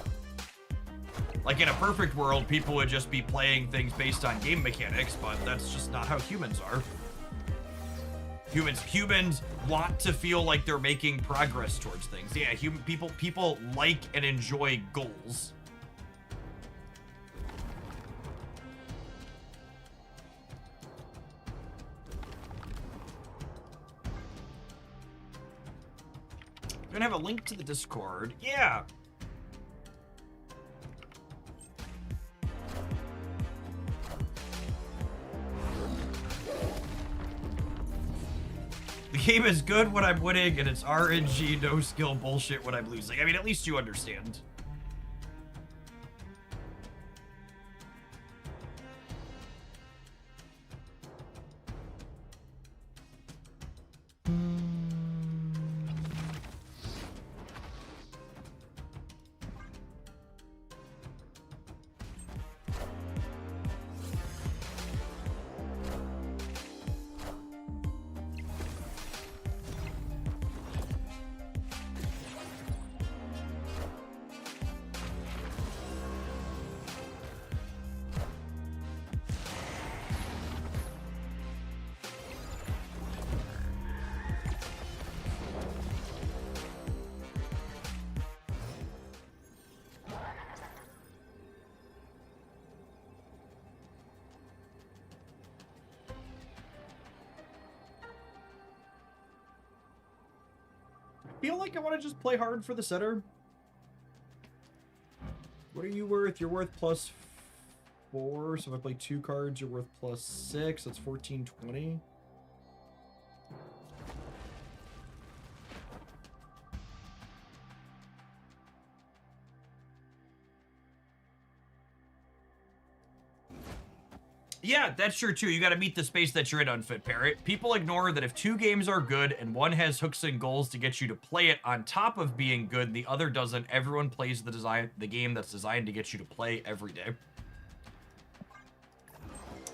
Like in a perfect world, people would just be playing things based on game mechanics, but that's just not how humans are. Humans want to feel like they're making progress towards things. Yeah, people like and enjoy goals. We're gonna have a link to the Discord. Yeah. The game is good when I'm winning, and it's RNG, no skill bullshit when I'm losing. I mean, at least you understand. Feel like I want to just play hard for the setter. What are you worth? You're worth +4. So if I play 2 cards, you're worth +6. That's 1420. Yeah, that's true too. You got to meet the space that you're in, Unfit Parrot. People ignore that if 2 games are good and one has hooks and goals to get you to play it on top of being good and the other doesn't, everyone plays the game that's designed to get you to play every day.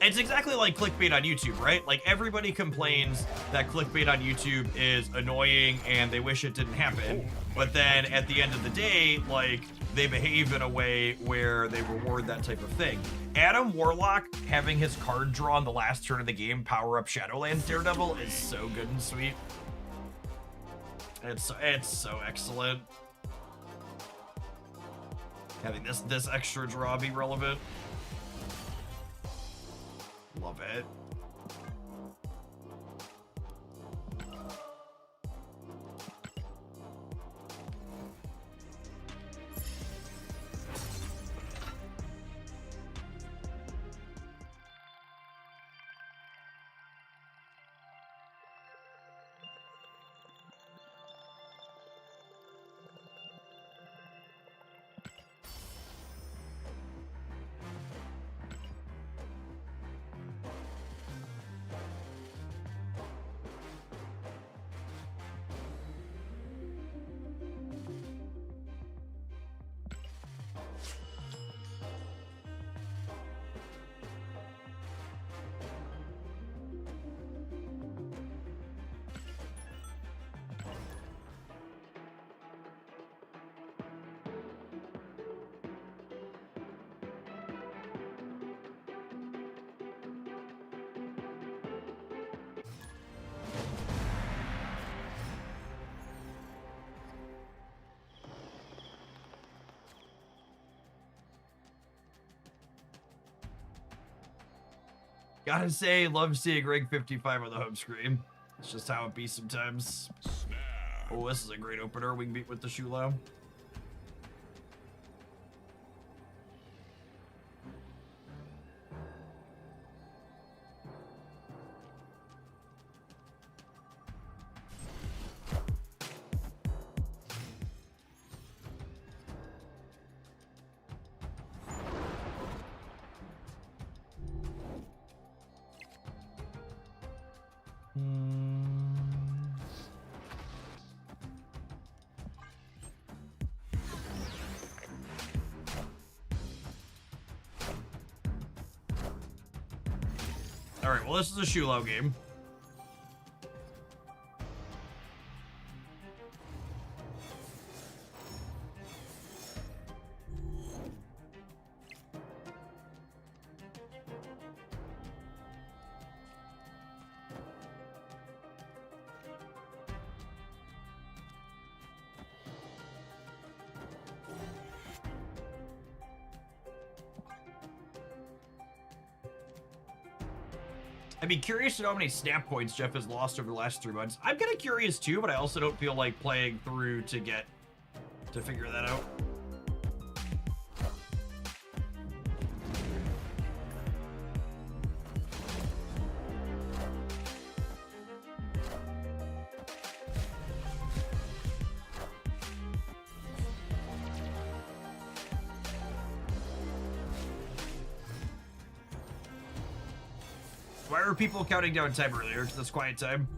It's exactly like clickbait on YouTube, right? Like everybody complains that clickbait on YouTube is annoying and they wish it didn't happen. But then at the end of the day, like they behave in a way where they reward that type of thing. Adam Warlock having his card draw on the last turn of the game power up Shadowlands Daredevil is so good and sweet. It's so excellent. Having this extra draw be relevant. Love it. Gotta say, love seeing Ring 55 on the home screen. It's just how it be sometimes. Oh, this is a great opener. We can beat with the Shulao. Alright, well, this is a Shulo game. I'd be curious to know how many snap points Jeff has lost over the last 3 months. I'm kind of curious too, but I also don't feel like playing through to figure that out. Why are people counting down time earlier to this quiet time?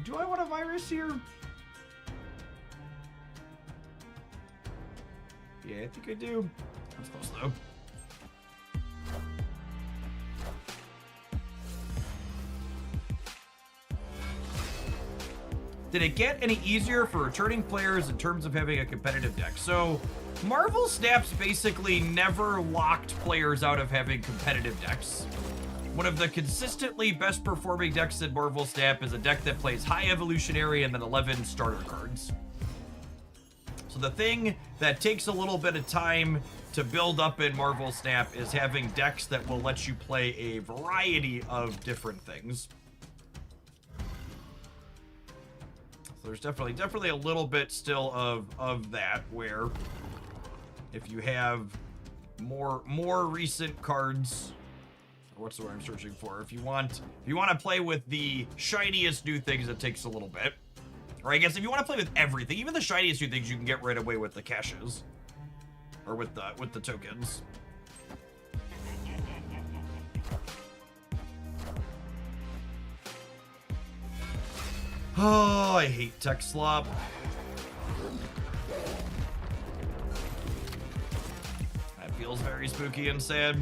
Do I want a virus here? Yeah, I think I do. That's close though. Did it get any easier for returning players in terms of having a competitive deck? So, Marvel Snaps basically never locked players out of having competitive decks. One of the consistently best performing decks in Marvel Snap is a deck that plays high evolutionary and then 11 starter cards. So the thing that takes a little bit of time to build up in Marvel Snap is having decks that will let you play a variety of different things. So there's definitely a little bit still of that, where if you have more recent cards, what's the word I'm searching for? If you want to play with the shiniest new things, it takes a little bit. Or I guess if you want to play with everything, even the shiniest new things, you can get right away with the caches. Or with the tokens. Oh, I hate tech slop. That feels very spooky and sad.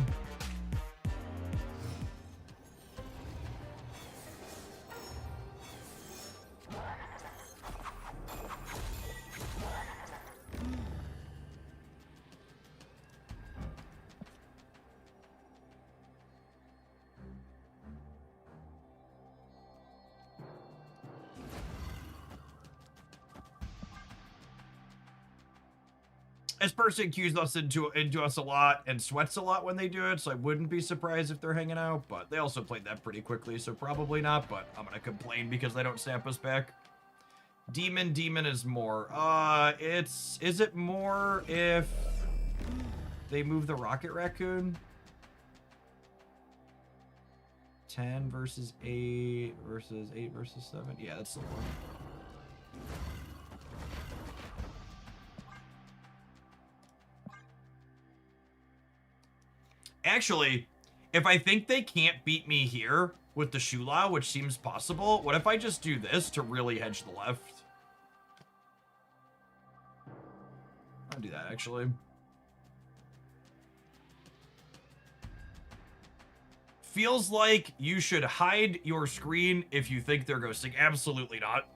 This person cues us into us a lot and sweats a lot when they do it, so I wouldn't be surprised if they're hanging out, but they also played that pretty quickly, so probably not, but I'm gonna complain because they don't snap us back. Demon is more. Is it more if they move the Rocket Raccoon? 10 versus 8 versus 8 versus 7? Yeah, that's the one. Actually, if I think they can't beat me here with the Shula, which seems possible, what if I just do this to really hedge the left? I'll do that, actually. Feels like you should hide your screen if you think they're ghosting. Absolutely not.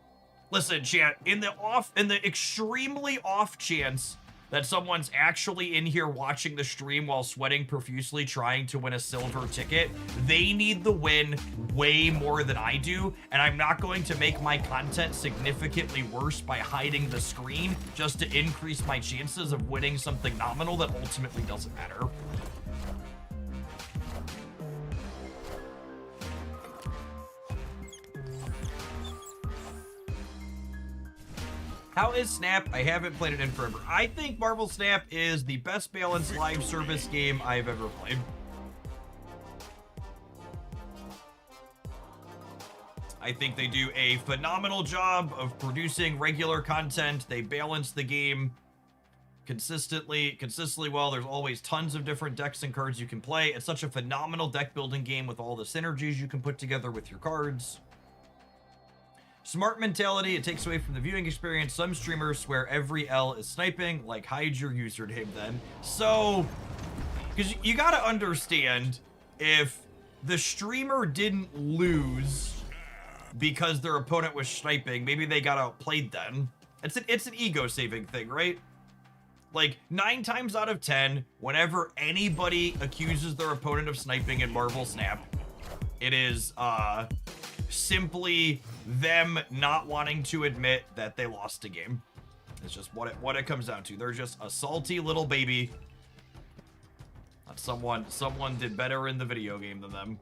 Listen, chat, in the extremely off chance that someone's actually in here watching the stream while sweating profusely trying to win a silver ticket, they need the win way more than I do, and I'm not going to make my content significantly worse by hiding the screen just to increase my chances of winning something nominal that ultimately doesn't matter. How is Snap? I haven't played it in forever. I think Marvel Snap is the best balanced live service game I've ever played. I think they do a phenomenal job of producing regular content. They balance the game consistently well. There's always tons of different decks and cards you can play. It's such a phenomenal deck building game with all the synergies you can put together with your cards. Smart mentality, it takes away from the viewing experience. Some streamers swear every L is sniping, like hide your username then. So, because you gotta understand, if the streamer didn't lose because their opponent was sniping, maybe they got outplayed then. It's an ego saving thing, right? Like 9 times out of 10, whenever anybody accuses their opponent of sniping in Marvel Snap, it is simply them not wanting to admit that they lost a game. It's just what it comes down to. They're just a salty little baby. That someone did better in the video game than them.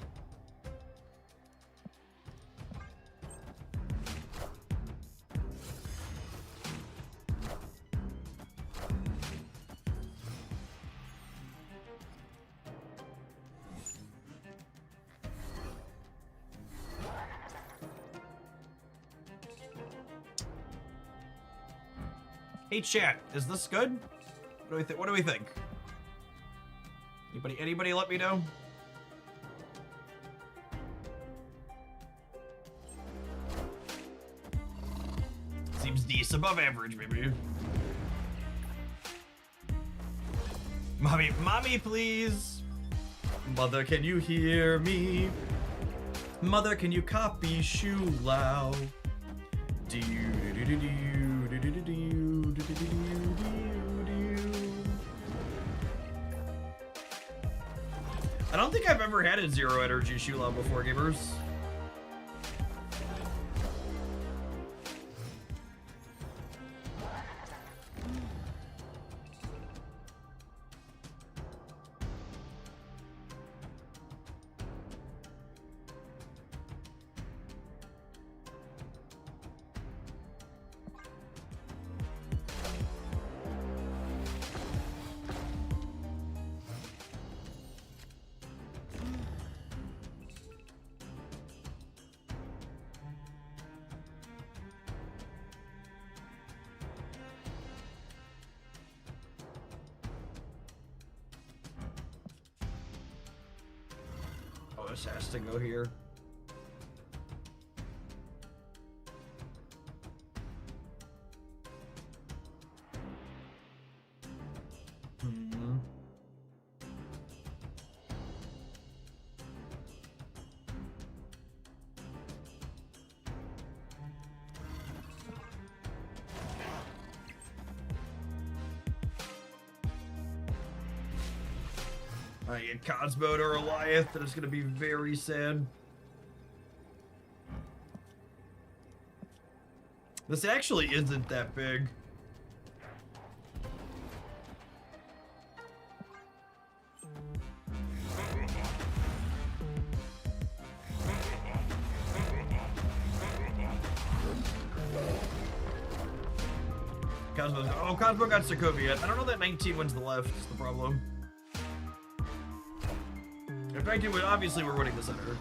Hey chat, is this good? What do we think? Anybody let me know? Seems decent, above average, maybe. Mommy, please. Mother, can you hear me? Mother, can you copy Shu Lao? I don't think I've ever had a zero energy Shu Lao before, gamers. This has to go here. I get Cosmo or Goliath, and it's gonna be very sad. This actually isn't that big. Cosmo got Sokovia. I don't know that 19 wins the left, is the problem. In fact, obviously we're winning the center.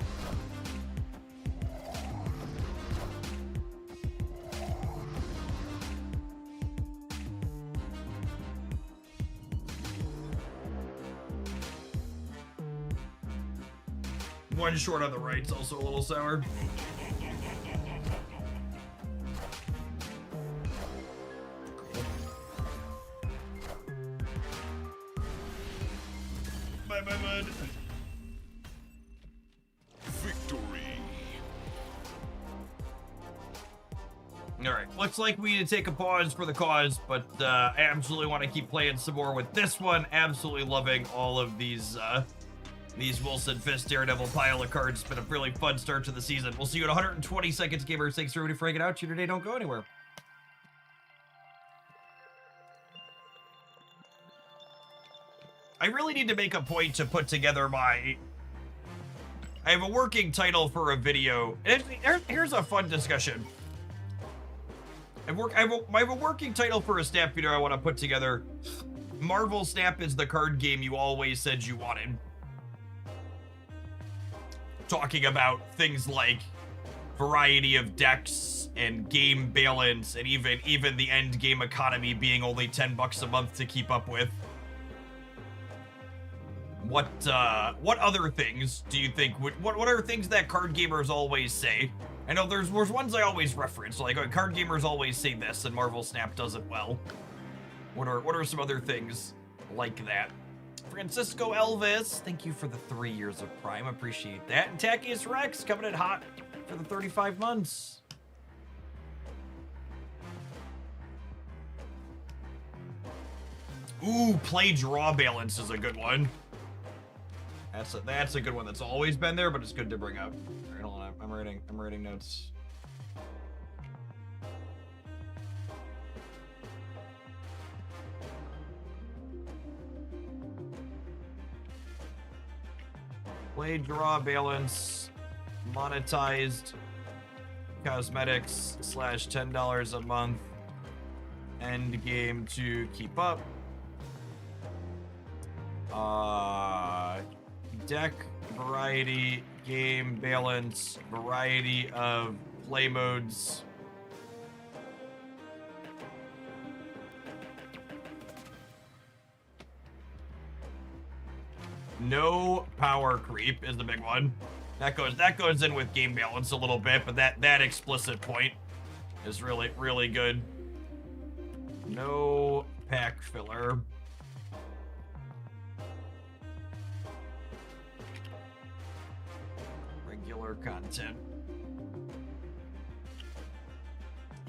One short on the right's also a little sour. Bye, bud. Alright, looks like we need to take a pause for the cause, but I absolutely want to keep playing some more with this one. Absolutely loving all of these Wilson Fisk Daredevil pile of cards. It's been a really fun start to the season. We'll see you in 120 seconds, gamers. Thanks everybody for hanging out here today. Don't go anywhere. I really need to make a point to put together I have a working title for a video. Here's a fun discussion. I have a working title for a Snap video I want to put together. Marvel Snap is the card game you always said you wanted. Talking about things like variety of decks and game balance, and even the end game economy being only $10 a month to keep up with. What other things do you think what are things that card gamers always say? I know there's ones I always reference, like card gamers always say this, and Marvel Snap does it well. What are some other things like that? Francisco Elvis, thank you for the 3 years of Prime, appreciate that. And Tackius Rex coming in hot for the 35 months. Ooh, play draw balance is a good one. That's a good one that's always been there, but it's good to bring up. All right, hold on, I'm writing notes. Play draw balance, monetized cosmetics / $10 a month, end game to keep up. Deck variety, game balance, variety of play modes. No power creep is the big one. That goes in with game balance a little bit, but that explicit point is really good. No pack filler. Regular content.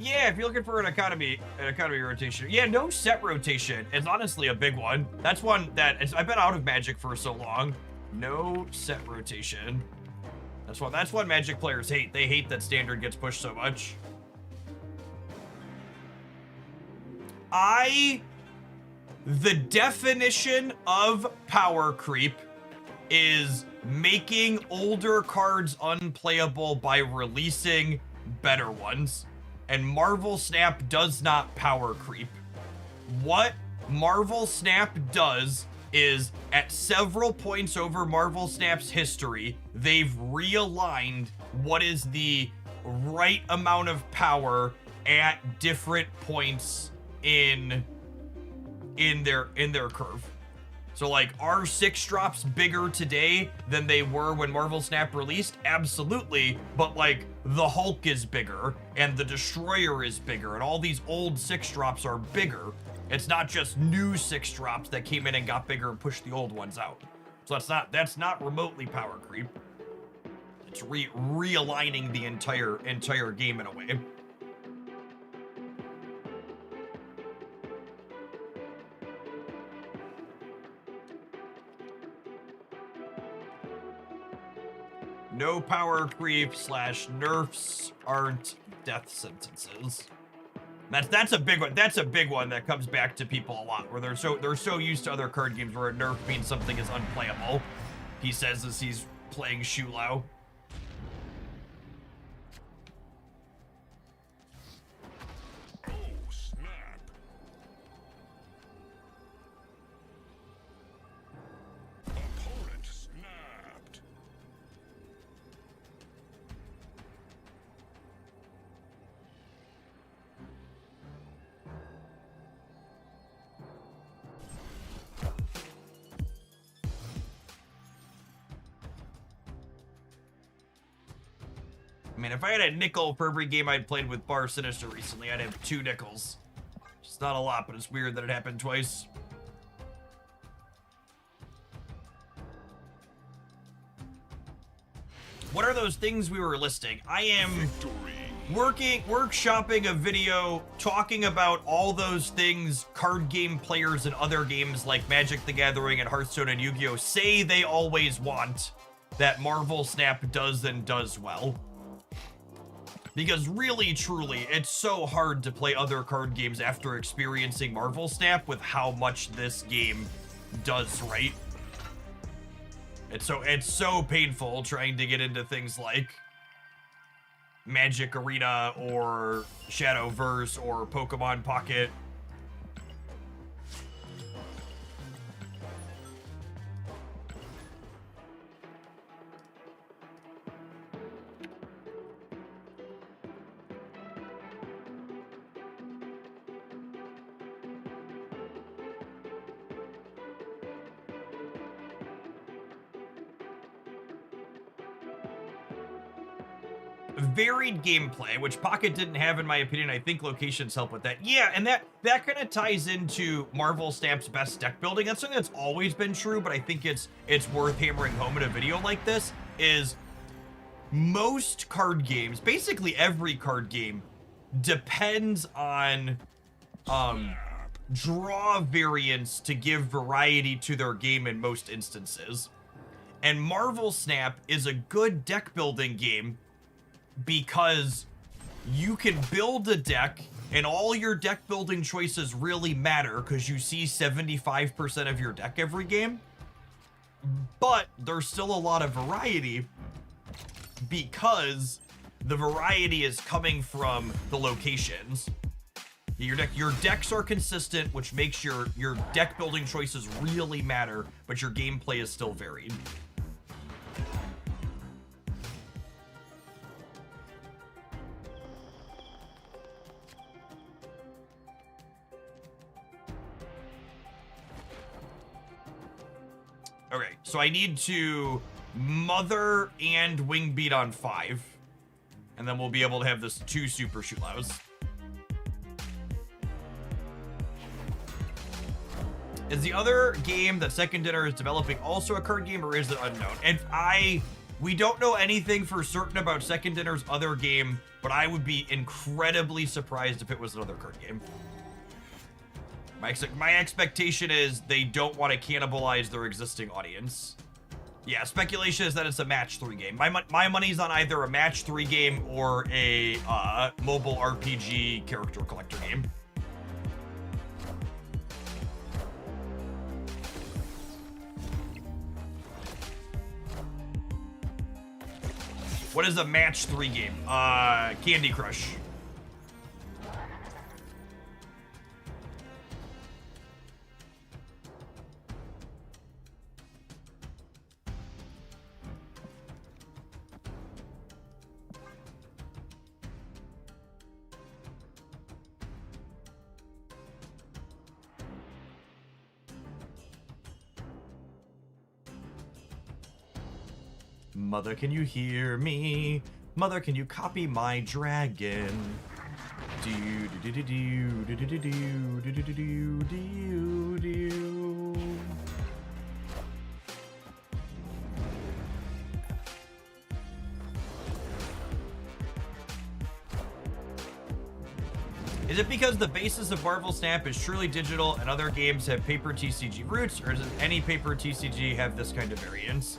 Yeah, if you're looking for an economy rotation. Yeah, no set rotation is honestly a big one. That's one that I've been out of Magic for so long. No set rotation. That's what Magic players hate. They hate that standard gets pushed so much. The definition of power creep is making older cards unplayable by releasing better ones. And Marvel Snap does not power creep. What Marvel Snap does is, at several points over Marvel Snap's history, they've realigned what is the right amount of power at different points in their curve. So like, are 6-drops bigger today than they were when Marvel Snap released? Absolutely, but like, the Hulk is bigger, and the Destroyer is bigger, and all these old 6-drops are bigger. It's not just new 6-drops that came in and got bigger and pushed the old ones out. So that's not remotely power creep. It's realigning the entire game in a way. No power creep / nerfs aren't death sentences. That's a big one. That's a big one that comes back to people a lot, where they're so used to other card games where a nerf means something is unplayable. He says as he's playing Shu Lao. Oh, snap. Opponent snapped. I mean, if I had a nickel for every game I'd played with Bar Sinister recently, I'd have 2 nickels. It's not a lot, but it's weird that it happened twice. What are those things we were listing? I am workshopping a video talking about all those things card game players and other games like Magic the Gathering and Hearthstone and Yu-Gi-Oh! Say they always want that Marvel Snap does and does well. Because really, truly, it's so hard to play other card games after experiencing Marvel Snap with how much this game does right. It's so painful trying to get into things like Magic Arena or Shadowverse or Pokemon Pocket. varied gameplay, which Pocket didn't have in my opinion. I think locations help with that. Yeah, and that kind of ties into Marvel Snap's best deck building. That's something that's always been true, but I think it's worth hammering home in a video like this. Is most card games, basically every card game, depends on draw variants to give variety to their game in most instances. And Marvel Snap is a good deck building game because you can build a deck and all your deck building choices really matter because you see 75% of your deck every game. But there's still a lot of variety because the variety is coming from the locations. Your decks are consistent, which makes your deck building choices really matter, but your gameplay is still varied. Okay, so I need to Mother and Wing Beat on 5. And then we'll be able to have this 2 Super Shootlaws. Is the other game that Second Dinner is developing also a card game, or is it unknown? And we don't know anything for certain about Second Dinner's other game, but I would be incredibly surprised if it was another card game. My expectation is they don't want to cannibalize their existing audience. Yeah, speculation is that it's a match 3 game. My money's on either a match 3 game or a mobile RPG character collector game. What is a match 3 game? Candy Crush. Mother, can you hear me? Mother, can you copy my dragon? Do do do do do do do do do do do do. Is it because the basis of Marvel Snap is truly digital and other games have paper TCG roots, or does any paper TCG have this kind of variance?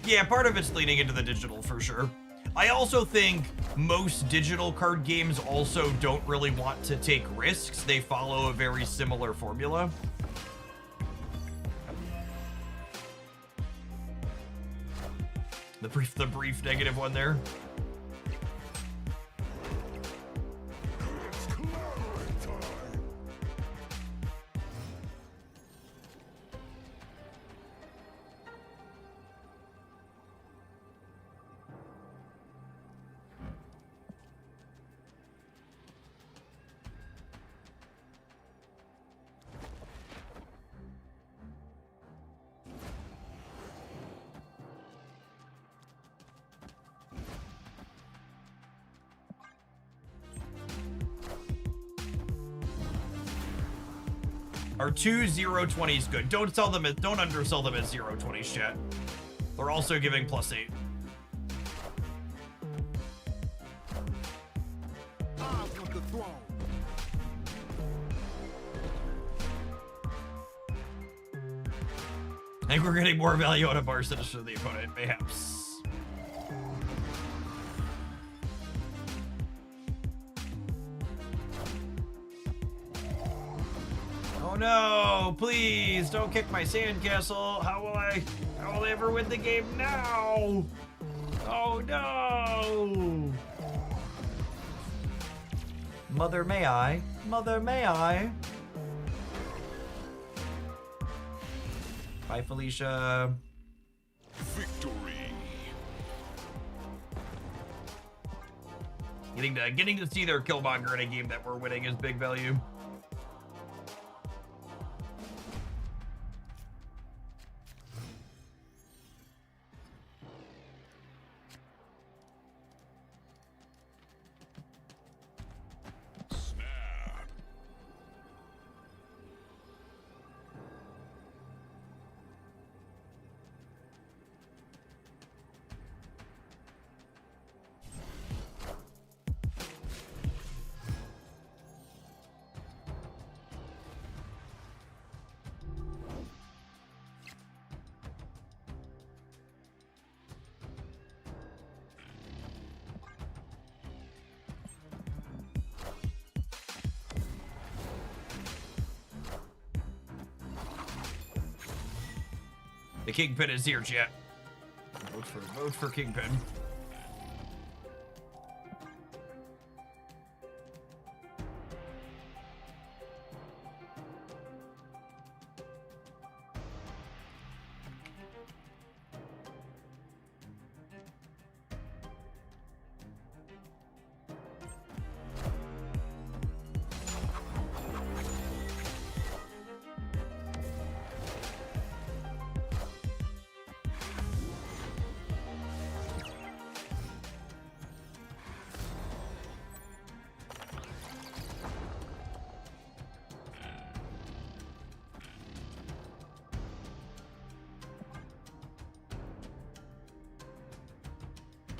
Yeah, part of it's leaning into the digital for sure. I also think most digital card games also don't really want to take risks. They follow a very similar formula. The brief negative one there. Are 2 020s good? Don't undersell them as 020s, chat. They're also giving +8. I want the throne. I think we're getting more value out of our citizen than the opponent, mayhaps. Oh no, please don't kick my sandcastle. How will I ever win the game now? Oh no. Mother, may I? Mother, may I? Bye, Felicia. Victory. Getting to see their Killmonger in a game that we're winning is big value. The Kingpin is here, chat. Vote for Kingpin.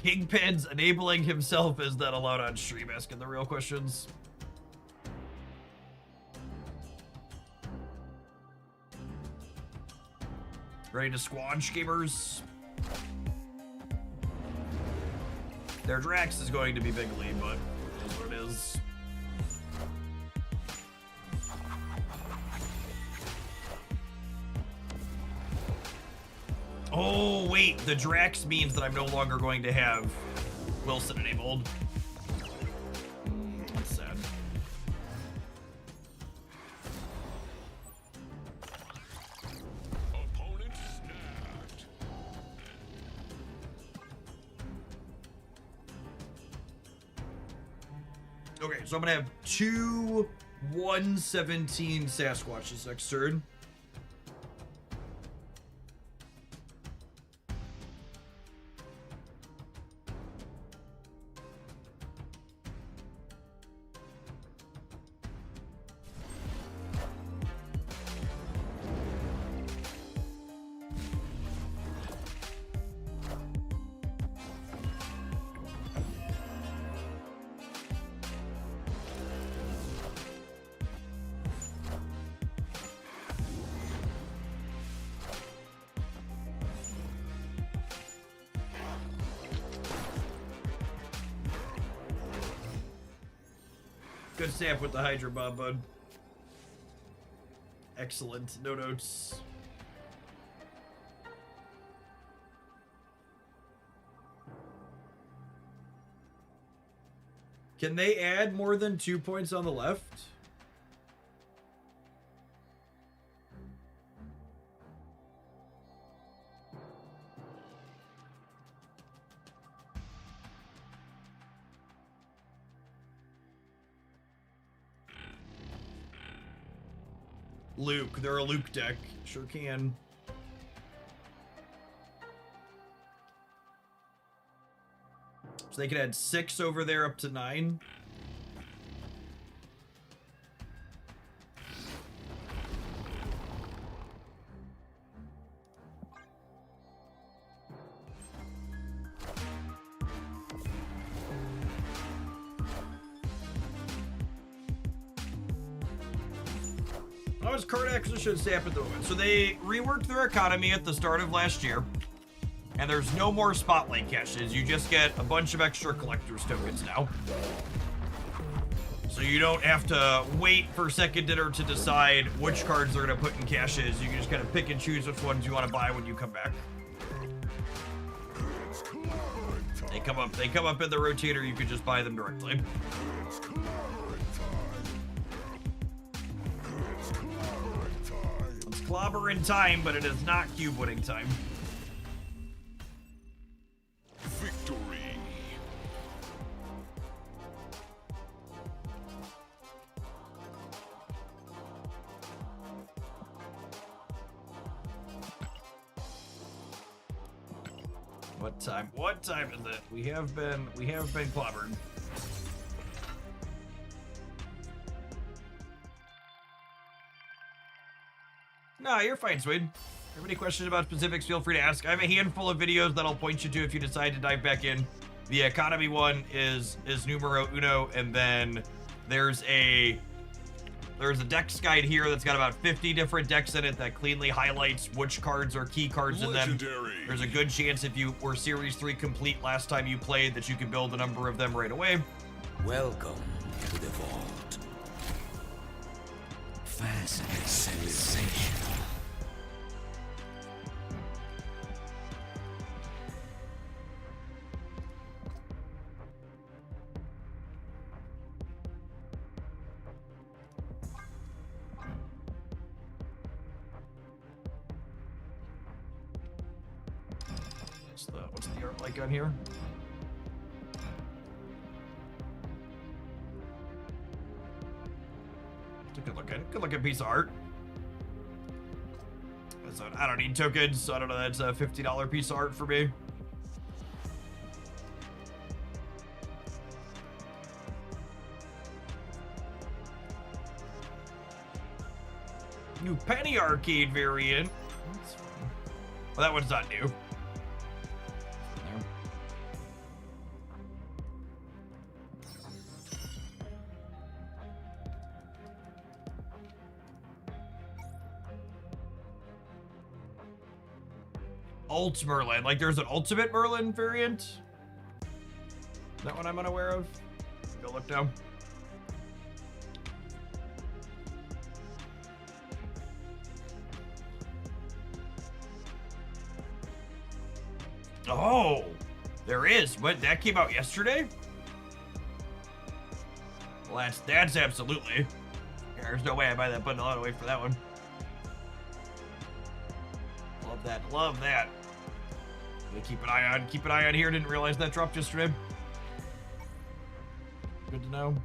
Kingpin's enabling himself. Is that allowed on stream? Asking the real questions. Ready to squanch, gamers? Their Drax is going to be bigly, but it is what it is. Oh, wait, the Drax means that I'm no longer going to have Wilson enabled. That's sad. Opponent snapped. Okay, so I'm gonna have two 117 Sasquatches next turn. Good stamp with the Hydra Bomb, bud. Excellent. No notes. Can they add more than 2 points on the left? Luke. They're a Luke deck. Sure can. So they can add 6 over there up to 9. How is card acquisition stamp at the moment? So they reworked their economy at the start of last year, and there's no more spotlight caches. You just get a bunch of extra collector's tokens now. So you don't have to wait for second dinner to decide which cards they're going to put in caches. You can just kind of pick and choose which ones you want to buy when you come back. They come up in the rotator. You can just buy them directly. It's clobbering time, but it is not cube winning time. Victory. What time? What time is it? We have been clobbered. Nah, you're fine, Swede. If you have any questions about specifics, feel free to ask. I have a handful of videos that I'll point you to if you decide to dive back in. The economy one is numero uno, and then there's a decks guide here that's got about 50 different decks in it that cleanly highlights which cards are key cards in them. Legendary. There's a good chance if you were Series 3 complete last time you played that you can build a number of them right away. Welcome to the vault. Fast and sensational. what's the art like on here? It's a good looking piece of art. So I don't need tokens, so I don't know, that's a $50 piece of art for me. New Penny Arcade variant. That's fun. Well, that one's not new. Alt Merlin. Like, there's an Ultimate Merlin variant? Is that one I'm unaware of? Go look down. Oh, there is. What, that came out yesterday? Well, that's absolutely. Yeah, there's no way I buy that bundle. I don't wait for that one. Love that. Love that. Gonna keep an eye on here. Didn't realize that dropped yesterday. Good to know.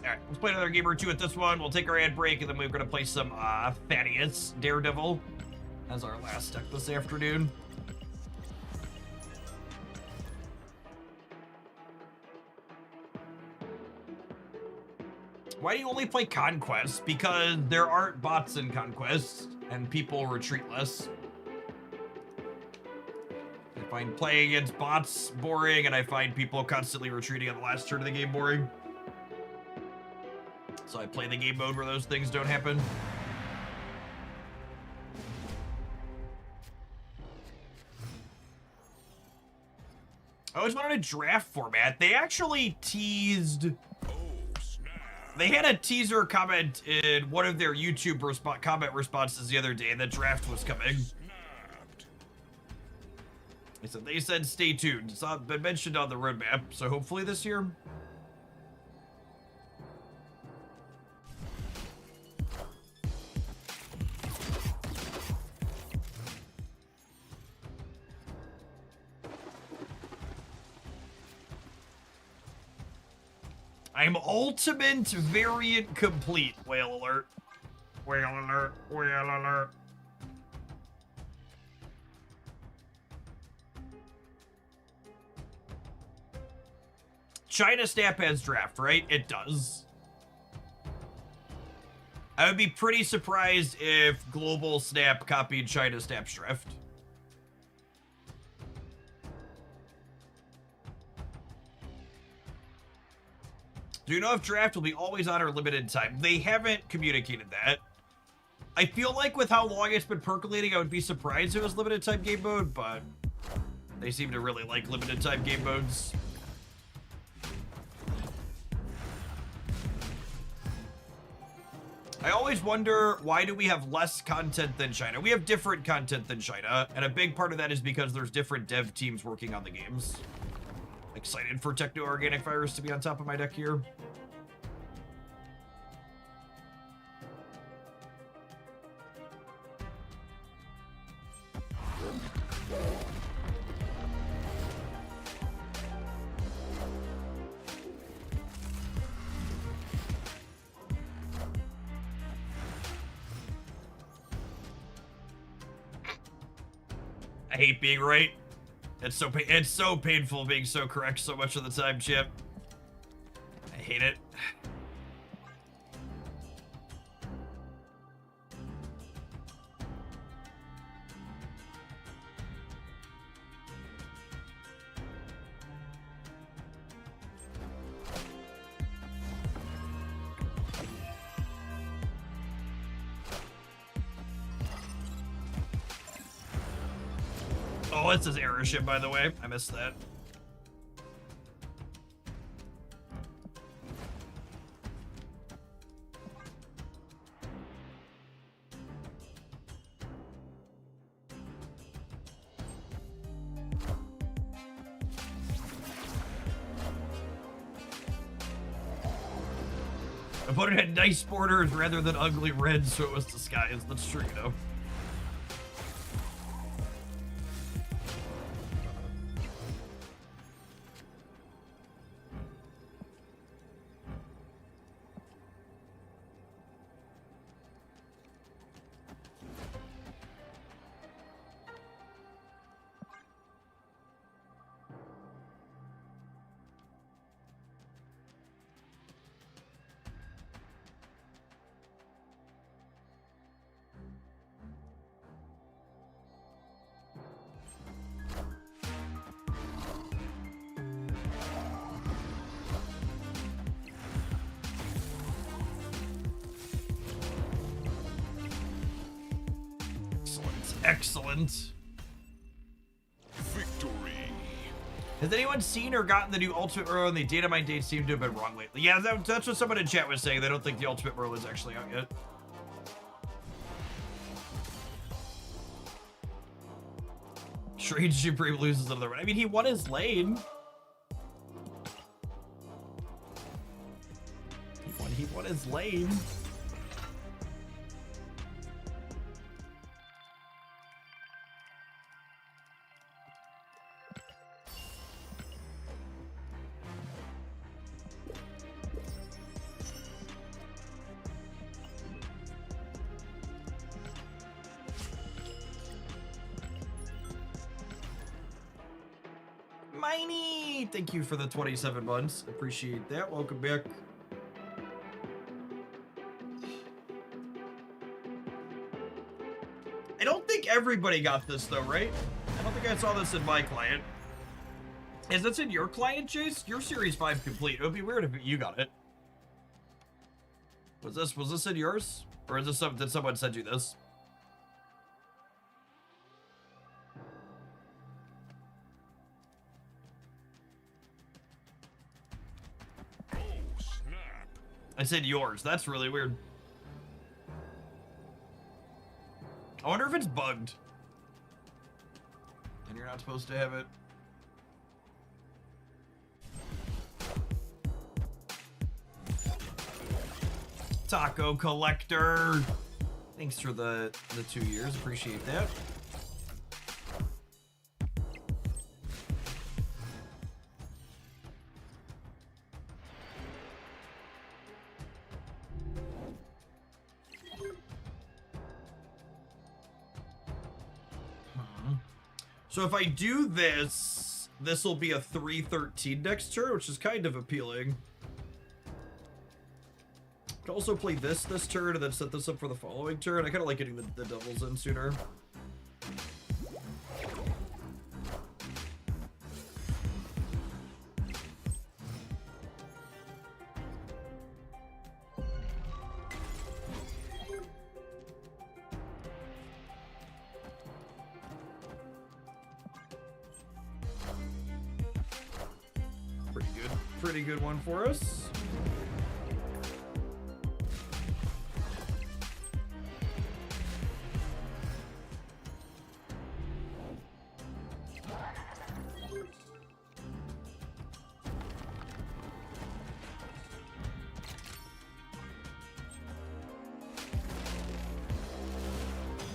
Alright, let's play another game or two at this one. We'll take our ad break, and then we're going to play some Thaddeus Daredevil as our last deck this afternoon. Why do you only play Conquest? Because there aren't bots in Conquest, and people retreat less. I find playing against bots boring, and I find people constantly retreating at the last turn of the game boring. So I play the game mode where those things don't happen. I always wanted a draft format. They actually teased... They had a teaser comment in one of their YouTube comment responses the other day, and the draft was coming. They said stay tuned. It's been mentioned on the roadmap, so hopefully this year. I'm ultimate variant complete. Whale alert. Whale alert. Whale alert. China Snap has draft, right? It does. I would be pretty surprised if Global Snap copied China Snap's draft. Do you know if draft will be always on or limited time? They haven't communicated that. I feel like with how long it's been percolating, I would be surprised if it was limited time game mode, but they seem to really like limited time game modes. I always wonder, why do we have less content than China? We have different content than China, and a big part of that is because there's different dev teams working on the games. Excited for Techno-Organic Virus to be on top of my deck here. I hate being right. It's so painful being so correct so much of the time, Chip. I hate it. Oh, it's his error ship, by the way. I missed that. Opponent had nice borders rather than ugly reds, so it was disguised. That's true, you know. Excellent. Victory. Has anyone seen or gotten the new Ultimate Merlin? The data mine dates seem to have been wrong lately. Yeah, that's what someone in chat was saying. They don't think the Ultimate Merlin is actually out yet. Strange Supreme loses another one. I mean, he won his lane. He won his lane. Miney, thank you for the 27 months. Appreciate that. Welcome back. I don't think everybody got this though, right? I don't think I saw this in my client. Is this in your client, Chase? Your Series 5 complete. It would be weird if you got it. Was this in yours? Or is this did someone send you this? Oh, snap. I said yours. That's really weird. I wonder if it's bugged. And you're not supposed to have it. Taco Collector. Thanks for the 2 years. Appreciate that. So if I do this, this will be a 313 next turn, which is kind of appealing. Could also play this turn and then set this up for the following turn. I kind of like getting the doubles in sooner. Pretty good one for us.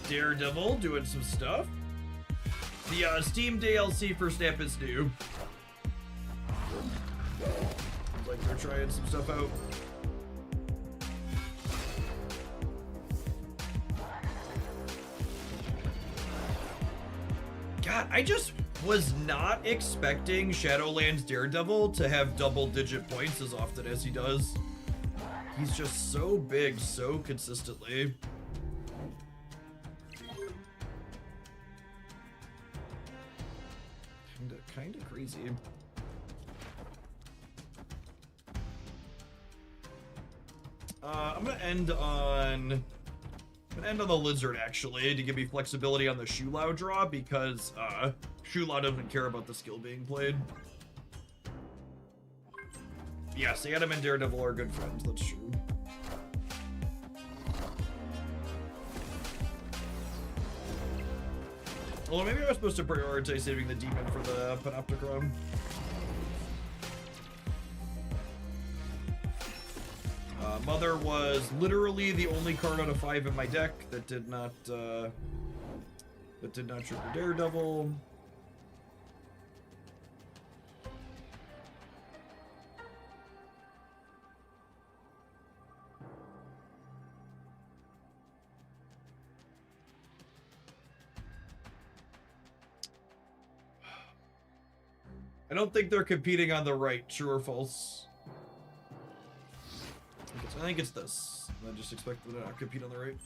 Daredevil doing some stuff. The Steam DLC for Snap is new. Like they're trying some stuff out. God, I just was not expecting Shadowlands Daredevil to have double-digit points as often as he does. He's just so big, so consistently. Kinda crazy. I'm gonna end on the lizard actually to give me flexibility on the Shulao draw because Shulao doesn't care about the skill being played. Yes, Adam and Daredevil are good friends. That's true. Well, maybe I was supposed to prioritize saving the demon for the Panopticon. Mother was literally the only card out of 5 in my deck that did not trigger Daredevil. I don't think they're competing on the right. True or false? I think it's this. I just expect them to not compete on the right.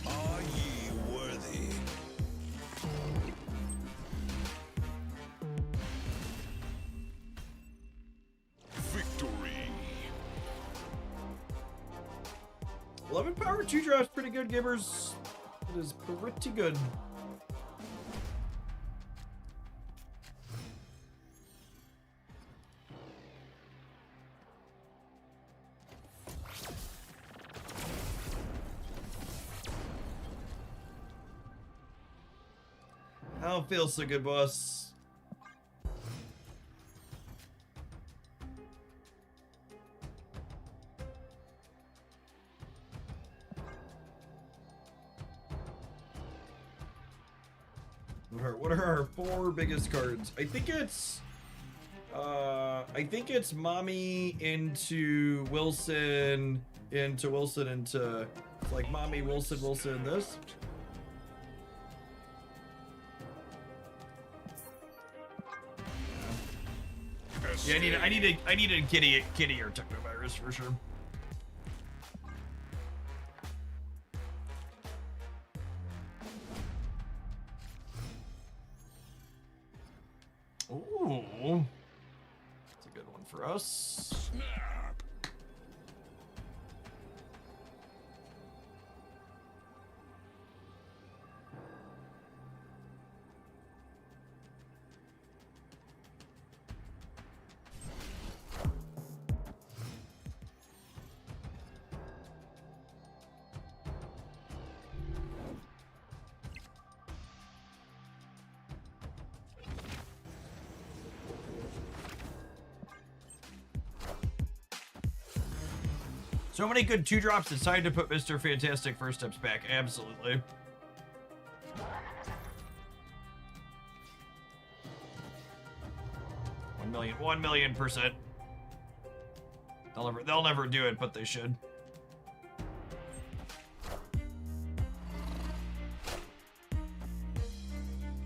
Are ye worthy? Victory. 11 power 2 drops, pretty good, gamers. It is pretty good. I don't feel so good, boss. What are our 4 biggest cards? I think it's Mommy into Wilson, into it's like Mommy, Wilson, this. Yeah, I need a kitty or Technovirus for sure. Ooh, that's a good one for us. Snap. So many good 2-drops, it's time to put Mr. Fantastic First Steps back. Absolutely. $1 million%. They'll never do it, but they should.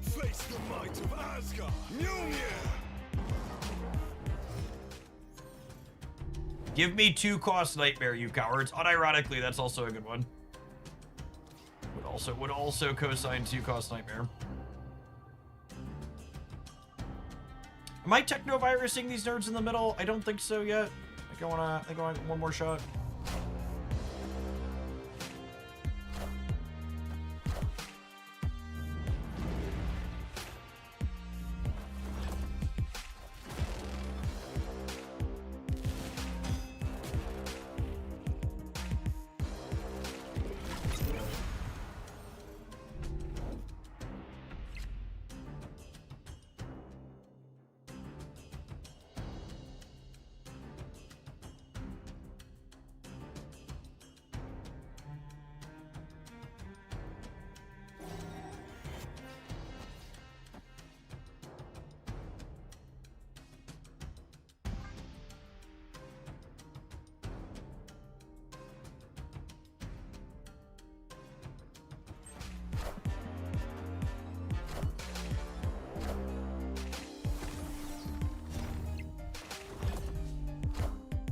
Face the might of Asgard. Mjolnir. Give me 2-cost Nightmare, you cowards. Unironically, that's also a good one. Would also co-sign 2-cost Nightmare. Am I techno-virusing these nerds in the middle? I don't think so yet. I think I want one more shot.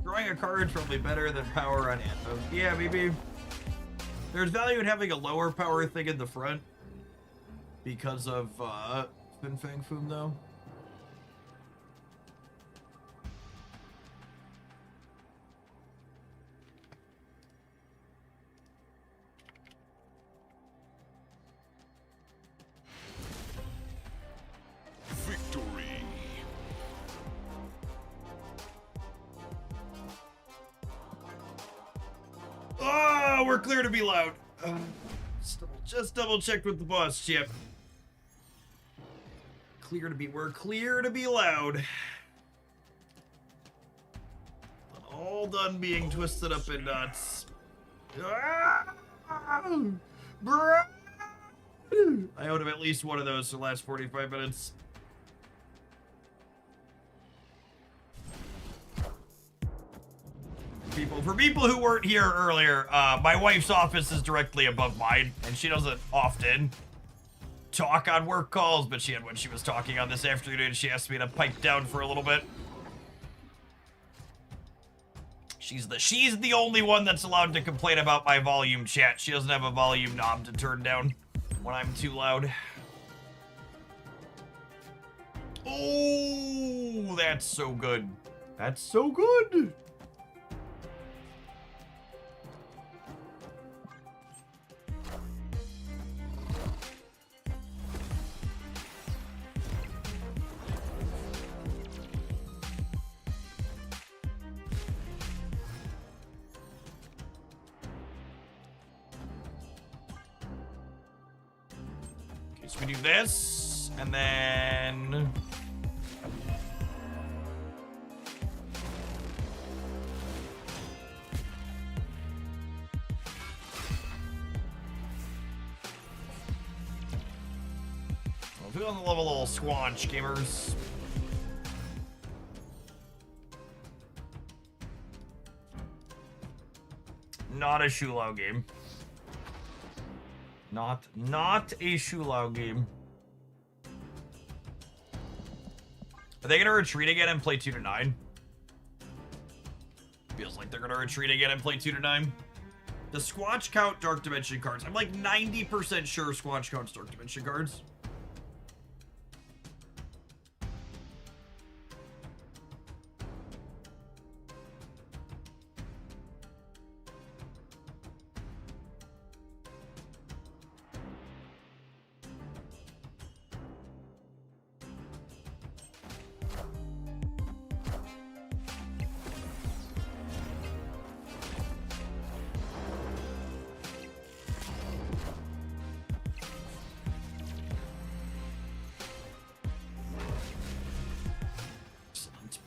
Drawing a card's probably better than power on Anthem. Yeah, maybe. There's value in having a lower power thing in the front because of Fin Fang Foom, though. Victory. Oh, we're clear to be loud. Just double checked with the boss, Chip. we're clear to be loud. All done being twisted up in knots. Bruh. I owed him at least one of those for the last 45 minutes. For people who weren't here earlier, my wife's office is directly above mine, and she doesn't often talk on work calls, but she had when she was talking on this afternoon, she asked me to pipe down for a little bit. She's the only one that's allowed to complain about my volume, chat. She doesn't have a volume knob to turn down when I'm too loud. Oh, that's so good. That's so good. So we do this, and then... We'll do on the level little squanch, gamers. Not a Shulao game. Not a Shulao game. Are they gonna retreat again and play 2 to 9? Feels like they're gonna retreat again and play 2 to 9. Does Squanch count Dark Dimension cards? I'm like 90% sure Squanch counts Dark Dimension cards.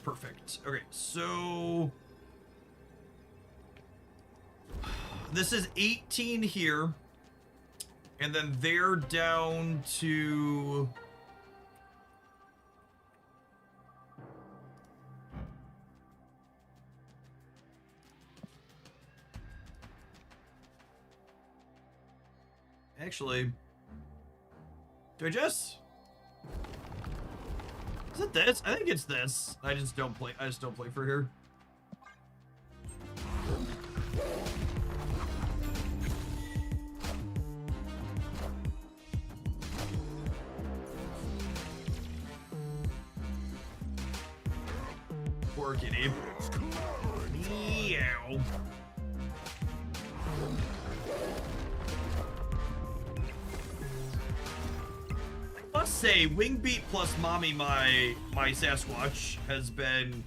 Perfect. Okay, so this is 18 here, and then they're down to actually, do I just? Is it this? I think it's this. I just don't play for here. Poor kitty. Meow. Must say, Wingbeat plus Mommy my Sasquatch has been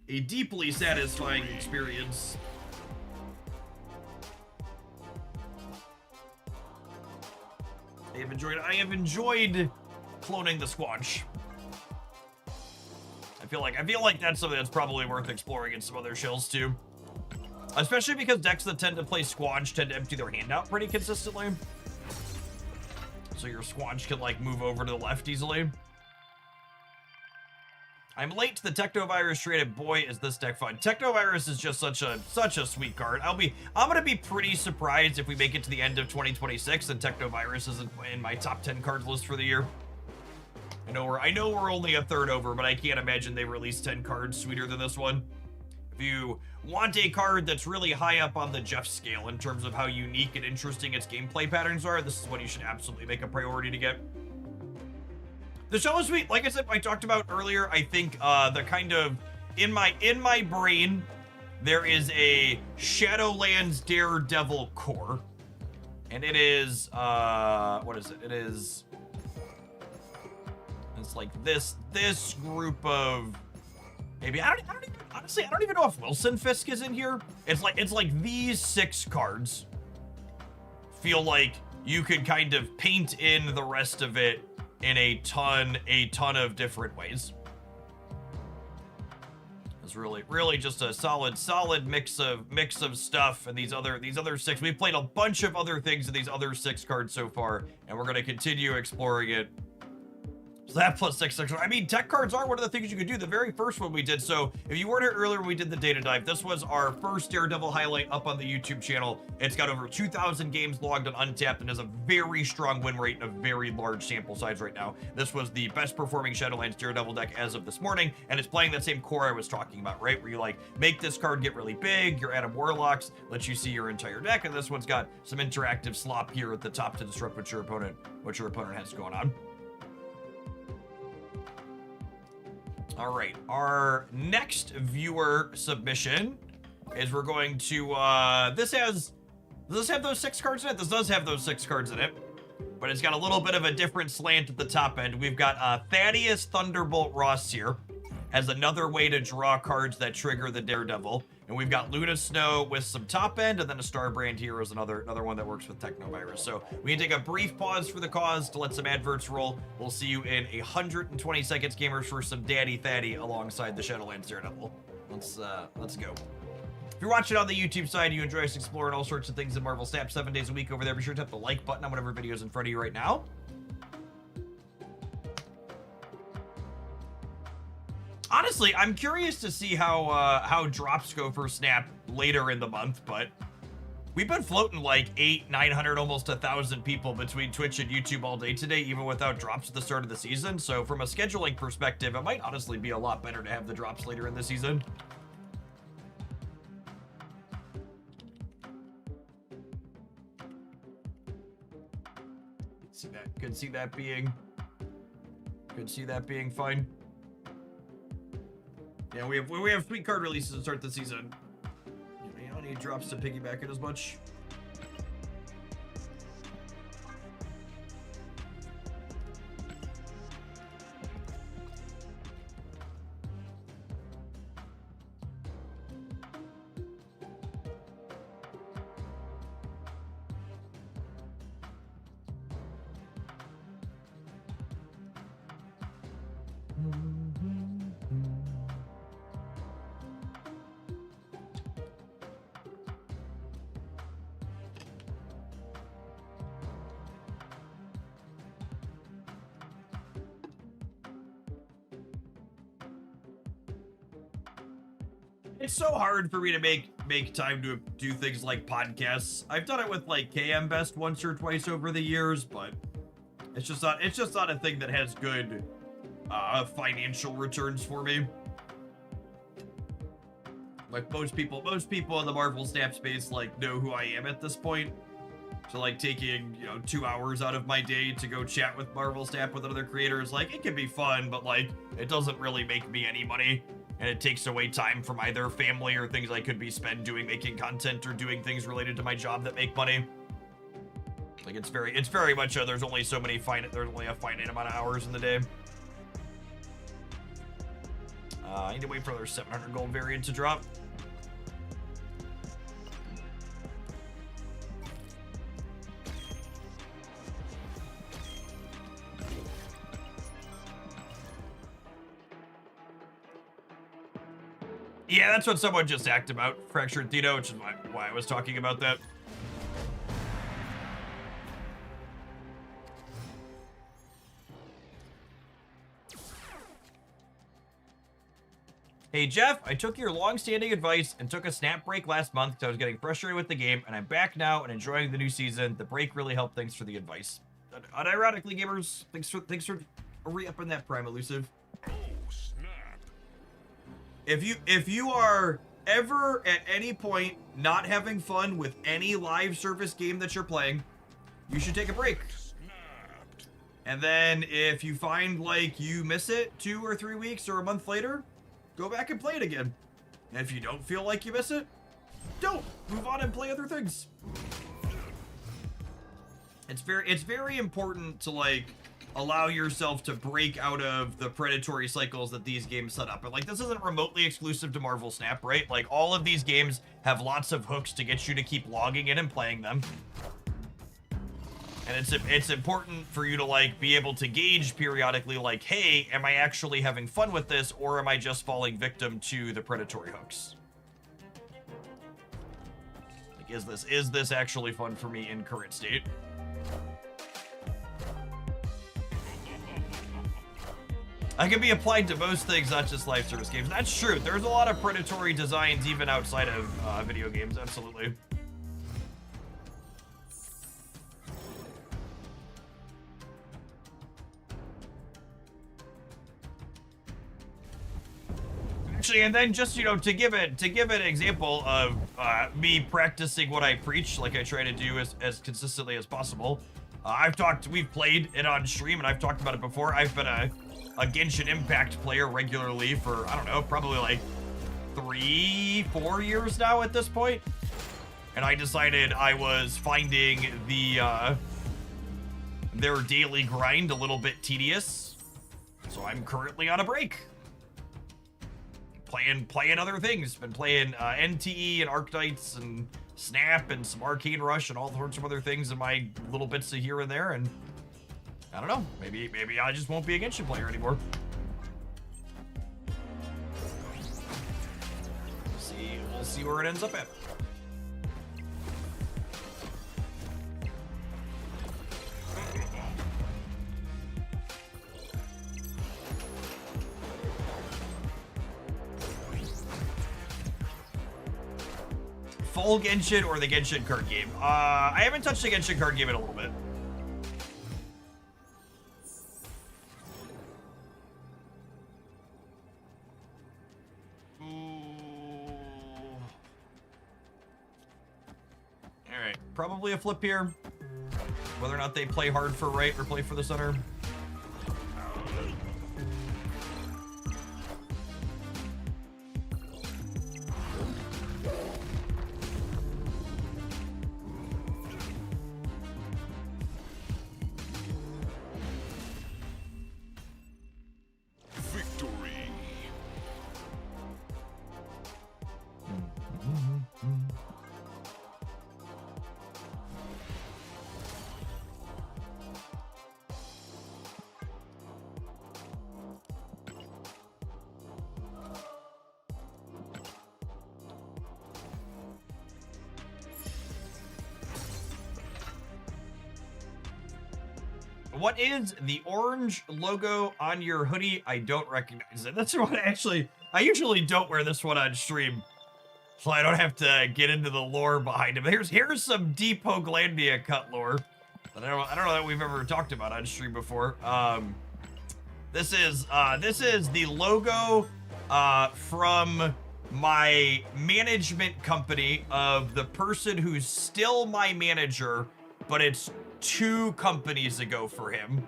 a deeply satisfying experience. I have enjoyed cloning the Squatch. I feel like that's something that's probably worth exploring in some other shells too. Especially because decks that tend to play Squatch tend to empty their hand out pretty consistently. So your Squanch can like move over to the left easily. I'm late to the Technovirus traded. Boy, is this deck fun. Technovirus is just such a sweet card. I'm gonna be pretty surprised if we make it to the end of 2026 and Technovirus isn't in my top 10 cards list for the year. I know we're only a third over, but I can't imagine they release 10 cards sweeter than this one. If you want a card that's really high up on the Jeff scale in terms of how unique and interesting its gameplay patterns are, this is what you should absolutely make a priority to get. The show is sweet. Like I said, I talked about earlier, I think the kind of, in my brain, there is a Shadowlands Daredevil core. And it is, what is it? It's like this group of, maybe, honestly, I don't even know if Wilson Fisk is in here. It's like these 6 cards feel like you could kind of paint in the rest of it in a ton of different ways. It's really just a solid mix of stuff. And these other 6, we've played a bunch of other things in these other 6 cards so far, and we're going to continue exploring it. So that plus 6. I mean, tech cards are one of the things you could do. The very first one we did. So if you weren't here earlier when we did the data dive, this was our first Daredevil highlight up on the YouTube channel. It's got over 2,000 games logged on Untapped and has a very strong win rate and a very large sample size right now. This was the best performing Shadowlands Daredevil deck as of this morning, and it's playing that same core I was talking about, right? Where you like make this card get really big, your Adam Warlocks lets you see your entire deck, and this one's got some interactive slop here at the top to disrupt what your opponent has going on. All right, our next viewer submission is we're going to, does this have those 6 cards in it? This does have those 6 cards in it, but it's got a little bit of a different slant at the top end. We've got Thaddeus Thunderbolt Ross here as another way to draw cards that trigger the Daredevil. And we've got Luna Snow with some top end, and then a Starbrand here is another one that works with Technovirus. So we can take a brief pause for the cause to let some adverts roll. We'll see you in 120 seconds, gamers, for some Daddy Thaddy alongside the Shadowlands Daredevil. Let's go. If you're watching on the YouTube side, you enjoy us exploring all sorts of things in Marvel Snap 7 days a week over there, be sure to hit the like button on whatever video is in front of you right now. Honestly, I'm curious to see how drops go for Snap later in the month, but we've been floating like 800, 900, almost 1,000 people between Twitch and YouTube all day today, even without drops at the start of the season. So from a scheduling perspective, it might honestly be a lot better to have the drops later in the season. Could see that being fine. Yeah, we have sweet card releases to start the season. You don't need drops to piggyback it as much. It's so hard for me to make time to do things like podcasts. I've done it with like KM Best once or twice over the years, but it's just not a thing that has good financial returns for me. Like most people in the Marvel Snap space like know who I am at this point. So like taking, 2 hours out of my day to go chat with Marvel Snap with other creators, like it can be fun, but like it doesn't really make me any money. And it takes away time from either family or things I could be spent making content or doing things related to my job that make money. Like it's very much there's only a finite amount of hours in the day. I need to wait for their 700 gold variant to drop. Yeah, that's what someone just asked about, Fractured Theta, which is why I was talking about that. Hey Jeff, I took your long-standing advice and took a snap break last month because I was getting frustrated with the game, and I'm back now and enjoying the new season. The break really helped. Thanks for the advice. Unironically, gamers, thanks for re-upping that Prime Elusive. If you are ever at any point not having fun with any live service game that you're playing, you should take a break. And then if you find like you miss it 2 or 3 weeks or a month later, go back and play it again. And if you don't feel like you miss it, don't. Move on and play other things. It's very important to like allow yourself to break out of the predatory cycles that these games set up. And like, this isn't remotely exclusive to Marvel Snap, right? Like, all of these games have lots of hooks to get you to keep logging in and playing them. And it's important for you to like be able to gauge periodically, like, hey, am I actually having fun with this, or am I just falling victim to the predatory hooks? Like, is this actually fun for me in current state? I can be applied to most things, not just live service games. That's true. There's a lot of predatory designs even outside of video games. Absolutely. Actually, and then just, you know, to give an example of me practicing what I preach, like I try to do as consistently as possible. We've played it on stream, and I've talked about it before. I've been a Genshin Impact player regularly for, I don't know, probably like 3-4 years now at this point. And I decided I was finding their daily grind a little bit tedious. So I'm currently on a break. Playing other things. Been playing NTE and Arctites and Snap and some Arcane Rush and all sorts of other things in my little bits of here and there, and I don't know, maybe I just won't be a Genshin player anymore. We'll see where it ends up at. Full Genshin or the Genshin card game? I haven't touched the Genshin card game in a little bit. Alright, probably a flip here. Whether or not they play hard for right or play for the center. What is the orange logo on your hoodie? I don't recognize it. That's what I usually don't wear this one on stream, so I don't have to get into the lore behind it. But here's some deep Hoaglandia cut lore that I don't know that we've ever talked about on stream before. This is the logo from my management company of the person who's still my manager, but it's 2 companies ago for him.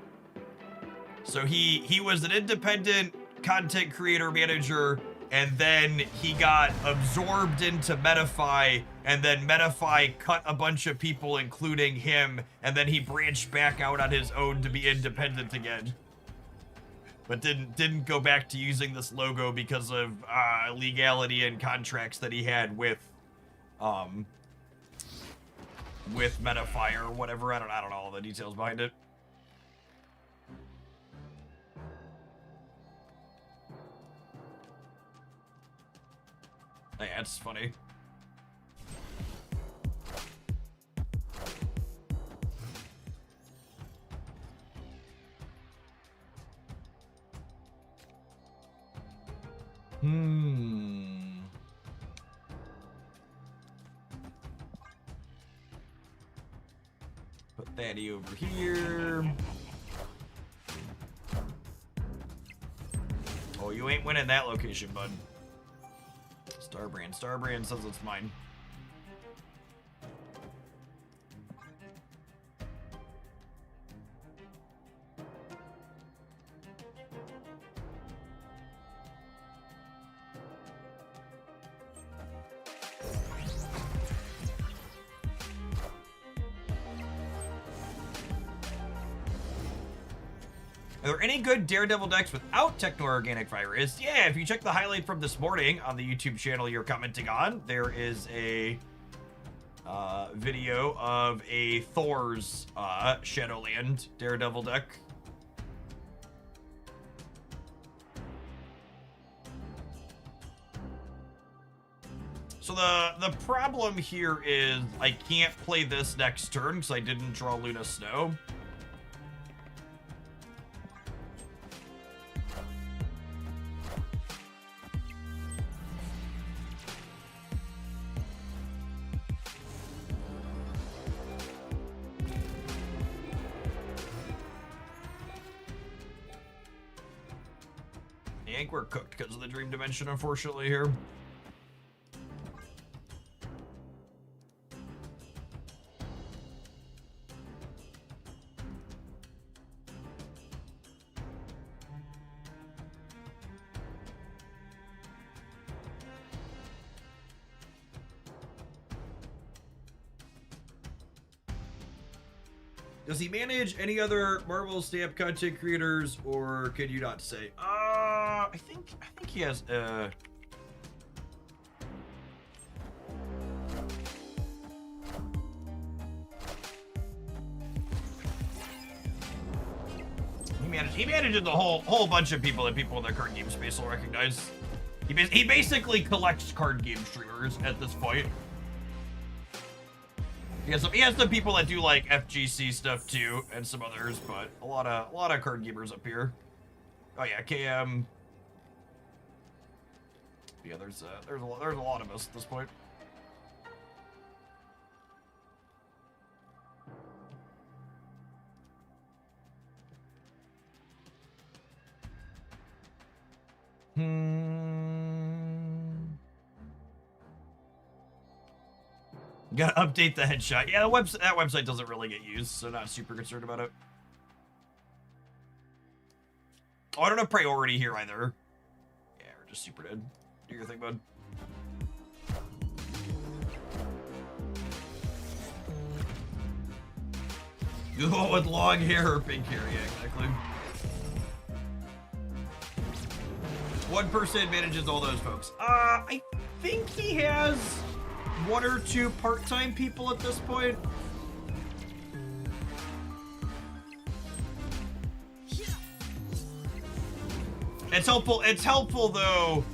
So he was an independent content creator manager, and then he got absorbed into Metafy, and then Metafy cut a bunch of people, including him, and then he branched back out on his own to be independent again. But didn't go back to using this logo because of legality and contracts that he had with Metafy or whatever. I don't know all the details behind it. Yeah, it's funny. Put Thaddy over here. Oh, you ain't winning that location, bud. Starbrand says it's mine. Are there any good Daredevil decks without Techno-Organic Virus? Yeah, if you check the highlight from this morning on the YouTube channel you're commenting on, there is a video of a Thor's Shadowland Daredevil deck. So the problem here is I can't play this next turn because I didn't draw Luna Snow. I think we're cooked because of the Dream Dimension, unfortunately, here. Does he manage any other Marvel Stamp content creators, or can you not say? I think he has. He manages a whole bunch of people that people in the card game space will recognize. He basically collects card game streamers at this point. He has some people that do like FGC stuff too, and some others, but a lot of card gamers up here. Oh yeah, KM. Yeah, there's a lot of us at this point. Gotta update the headshot. Yeah, that website doesn't really get used, so not super concerned about it. Oh, I don't have priority here either. Yeah, we're just super dead. Do your thing, bud. Oh, with long hair or pink hair, yeah, exactly. One person manages all those folks. I think he has one or two part-time people at this point. It's helpful though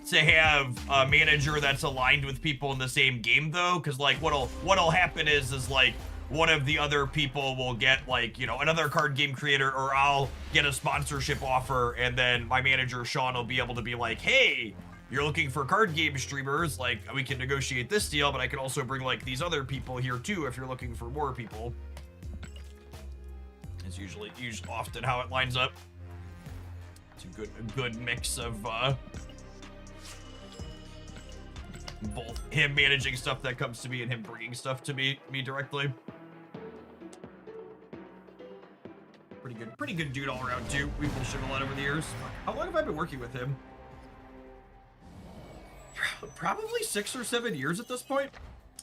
to have a manager that's aligned with people in the same game though, because like what'll happen is like one of the other people will get like, you know, another card game creator, or I'll get a sponsorship offer, and then my manager Sean will be able to be like, hey, you're looking for card game streamers, like we can negotiate this deal, but I can also bring like these other people here too if you're looking for more people. It's usually often how it lines up. It's a good mix of both him managing stuff that comes to me and him bringing stuff to me directly. Pretty good dude all around too. We've bullshit a lot over the years. How long have I been working with him? Probably 6 or 7 years at this point.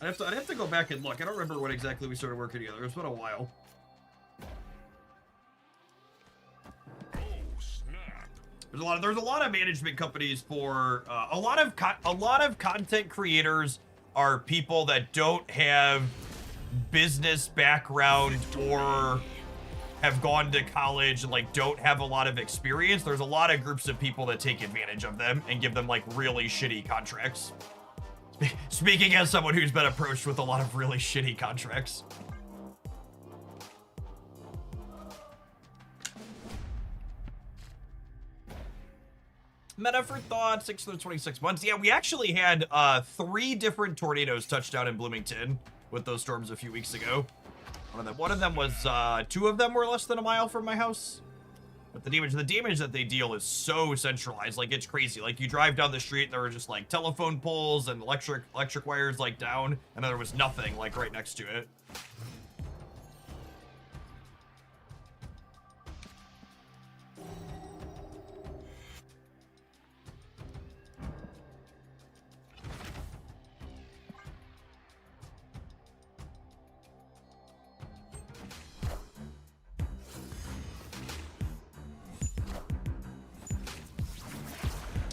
I'd have to go back and look. I don't remember when exactly we started working together. It's been a while. There's a lot of management companies for a lot of content creators are people that don't have business background or have gone to college and like don't have a lot of experience. There's a lot of groups of people that take advantage of them and give them like really shitty contracts. Speaking as someone who's been approached with a lot of really shitty contracts. Meta for thought, 6 to 26 months. Yeah, we actually had 3 different tornadoes touch down in Bloomington with those storms a few weeks ago. One of them was 2 of them were less than a mile from my house. But the damage that they deal is so centralized, like it's crazy. Like you drive down the street, and there were just like telephone poles and electric wires like down, and there was nothing like right next to it.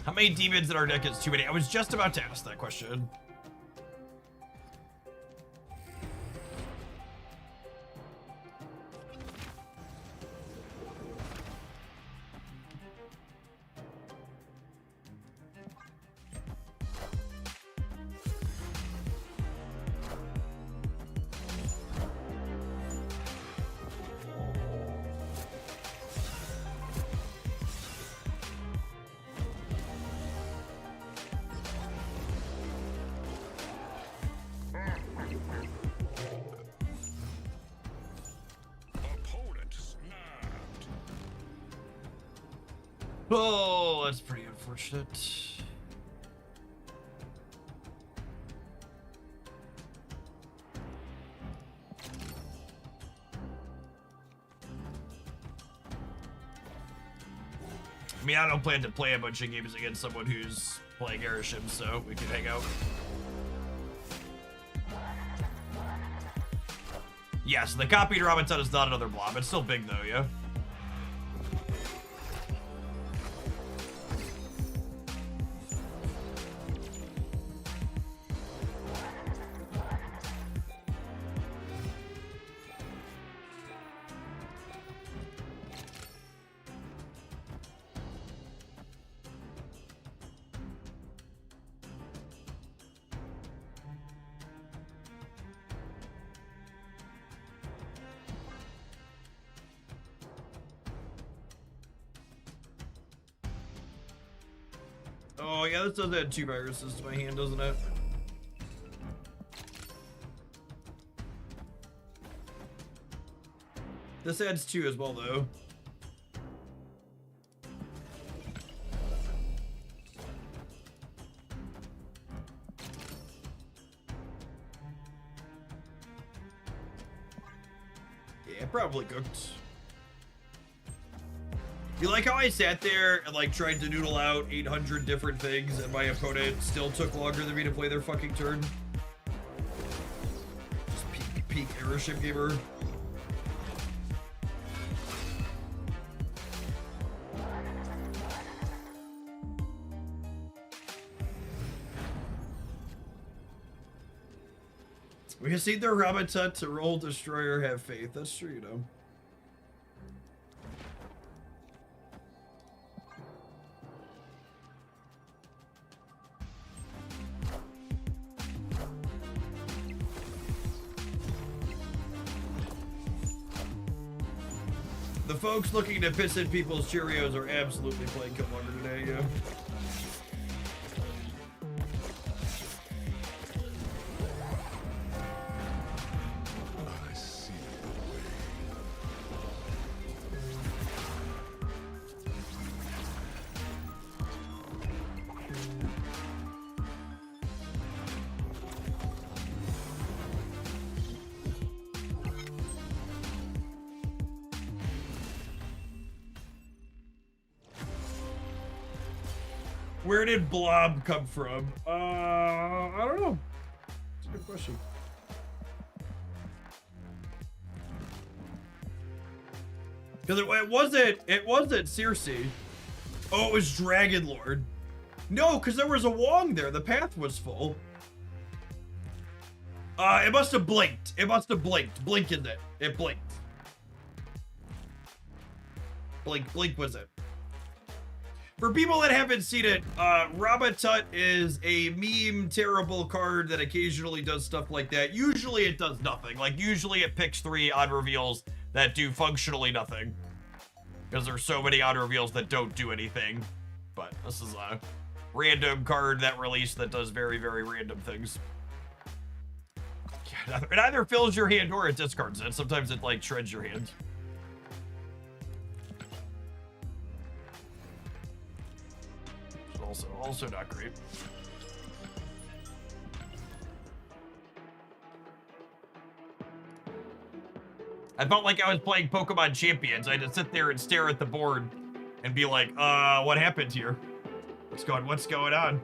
How many demons in our deck is too many? I was just about to ask that question. Oh, that's pretty unfortunate. I mean, I don't plan to play a bunch of games against someone who's playing Airship, so we can hang out. Yeah, so the copied Ramatut is not another blob. It's still big, though, yeah? Oh, yeah, this does add 2 viruses to my hand, doesn't it? This adds 2 as well, though. Yeah, probably cooked. You like how I sat there and like tried to noodle out 800 different things and my opponent still took longer than me to play their fucking turn? Just peak Airship gamer. We just need their Ramatut to roll Destroyer, have faith. That's true, you know. The folks looking to piss in people's Cheerios are absolutely playing Killmonger today, yeah. I see the way. Where did Blob come from? I don't know. It's a good question. Because it wasn't Circe. Oh, it was Dragon Lord. No, because there was a Wong there. The path was full. It must have blinked. It must have blinked. Blink is it. It blinked. Blink was it. For people that haven't seen it, Ramatut is a meme terrible card that occasionally does stuff like that. Usually it does nothing. Like, usually it picks 3 odd reveals that do functionally nothing. Because there's so many odd reveals that don't do anything. But this is a random card that released that does very, very random things. Yeah, it either fills your hand or it discards it. Sometimes it, like, shreds your hand. Also not great. I felt like I was playing Pokemon Champions. I had to sit there and stare at the board and be like, what happened here? What's going on?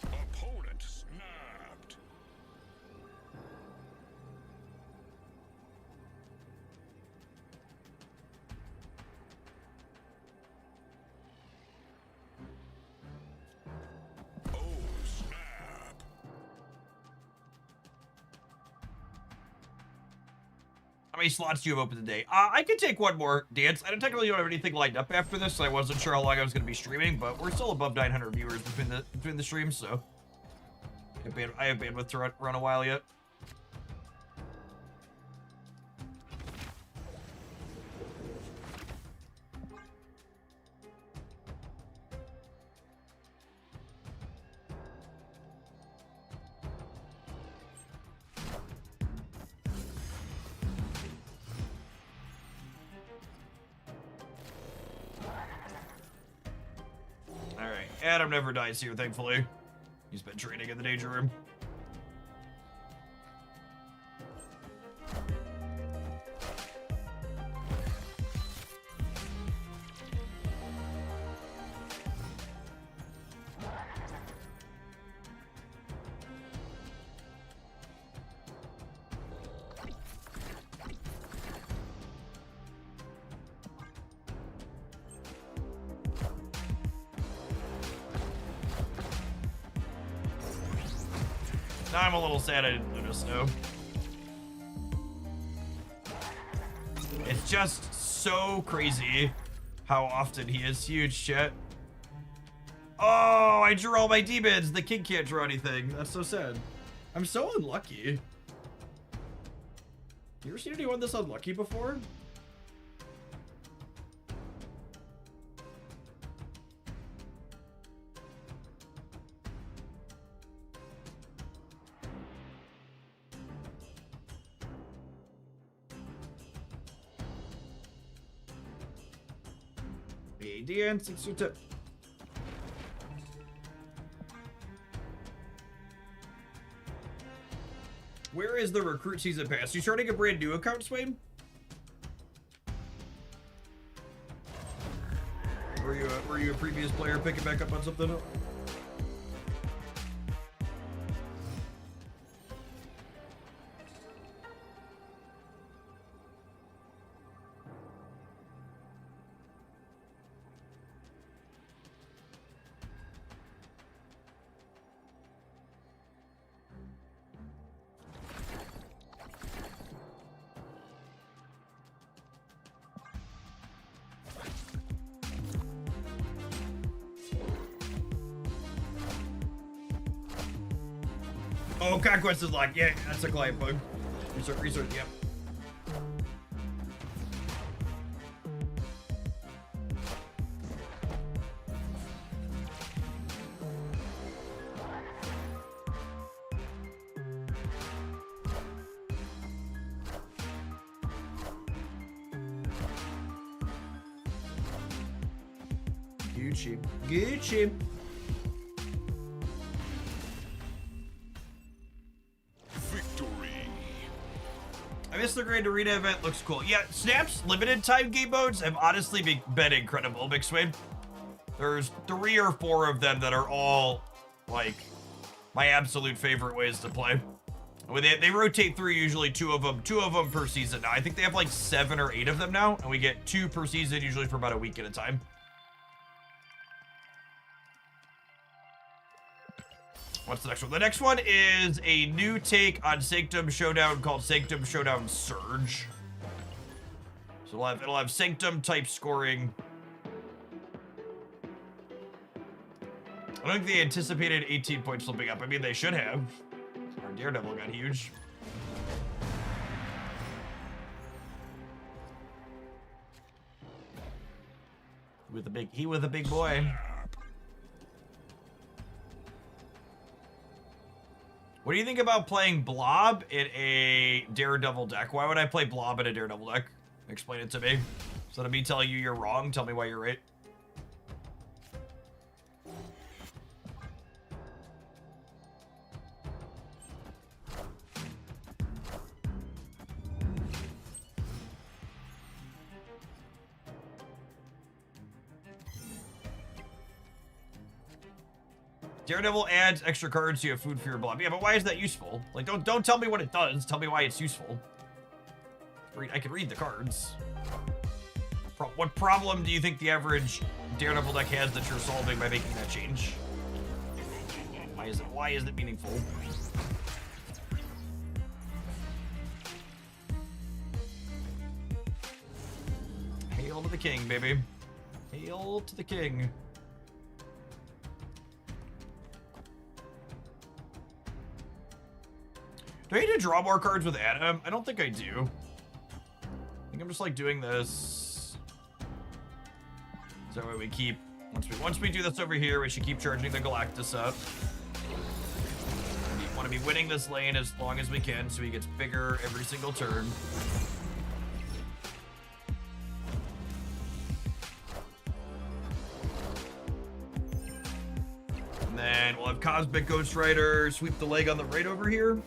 Opponent snapped. Oh, snap. How many slots do you have open today? I could take one more dance. I technically don't have anything lined up after this, so I wasn't sure how long I was going to be streaming, but we're still above 900 viewers between the streams, so I have bandwidth to run a while yet. Adam never dies here, thankfully. He's been training in the danger room. Now I'm a little sad I didn't notice snow. It's just so crazy how often he is huge, chat. Oh, I drew all my demons. The king can't draw anything. That's so sad. I'm so unlucky. You ever seen anyone this unlucky before? DN 62. Where is the recruit season pass? You starting a brand new account, Swain? Were you a previous player picking back up on something? Oh, Conquest is like, yeah, that's a client bug. Research, yep. Gucci. Gucci. I miss the Grand Arena event, looks cool. Yeah, Snap's limited time game modes have honestly been incredible, Big Swing. There's 3 or 4 of them that are all, like, my absolute favorite ways to play. They rotate through usually 2 of them per season now. I think they have like 7 or 8 of them now, and we get 2 per season, usually for about a week at a time. What's the next one? The next one is a new take on Sanctum Showdown called Sanctum Showdown Surge. So it'll have Sanctum type scoring. I don't think they anticipated 18 points flipping up. I mean, they should have. Our Daredevil got huge. He was a big boy. What do you think about playing Blob in a Daredevil deck? Why would I play Blob in a Daredevil deck? Explain it to me. Instead of me telling you you're wrong, tell me why you're right. Daredevil adds extra cards so you have food for your blob. Yeah, but why is that useful? Like, don't tell me what it does. Tell me why it's useful. I can read the cards. What problem do you think the average Daredevil deck has that you're solving by making that change? Why is it meaningful? Hail to the king, baby. Hail to the king. Do I need to draw more cards with Adam? I don't think I do. I think I'm just like doing this. So that way we keep, once we do this over here, we should keep charging the Galactus up. We want to be winning this lane as long as we can so he gets bigger every single turn. fine. We'll have Cosmic Ghost Rider sweep the leg on the right over here.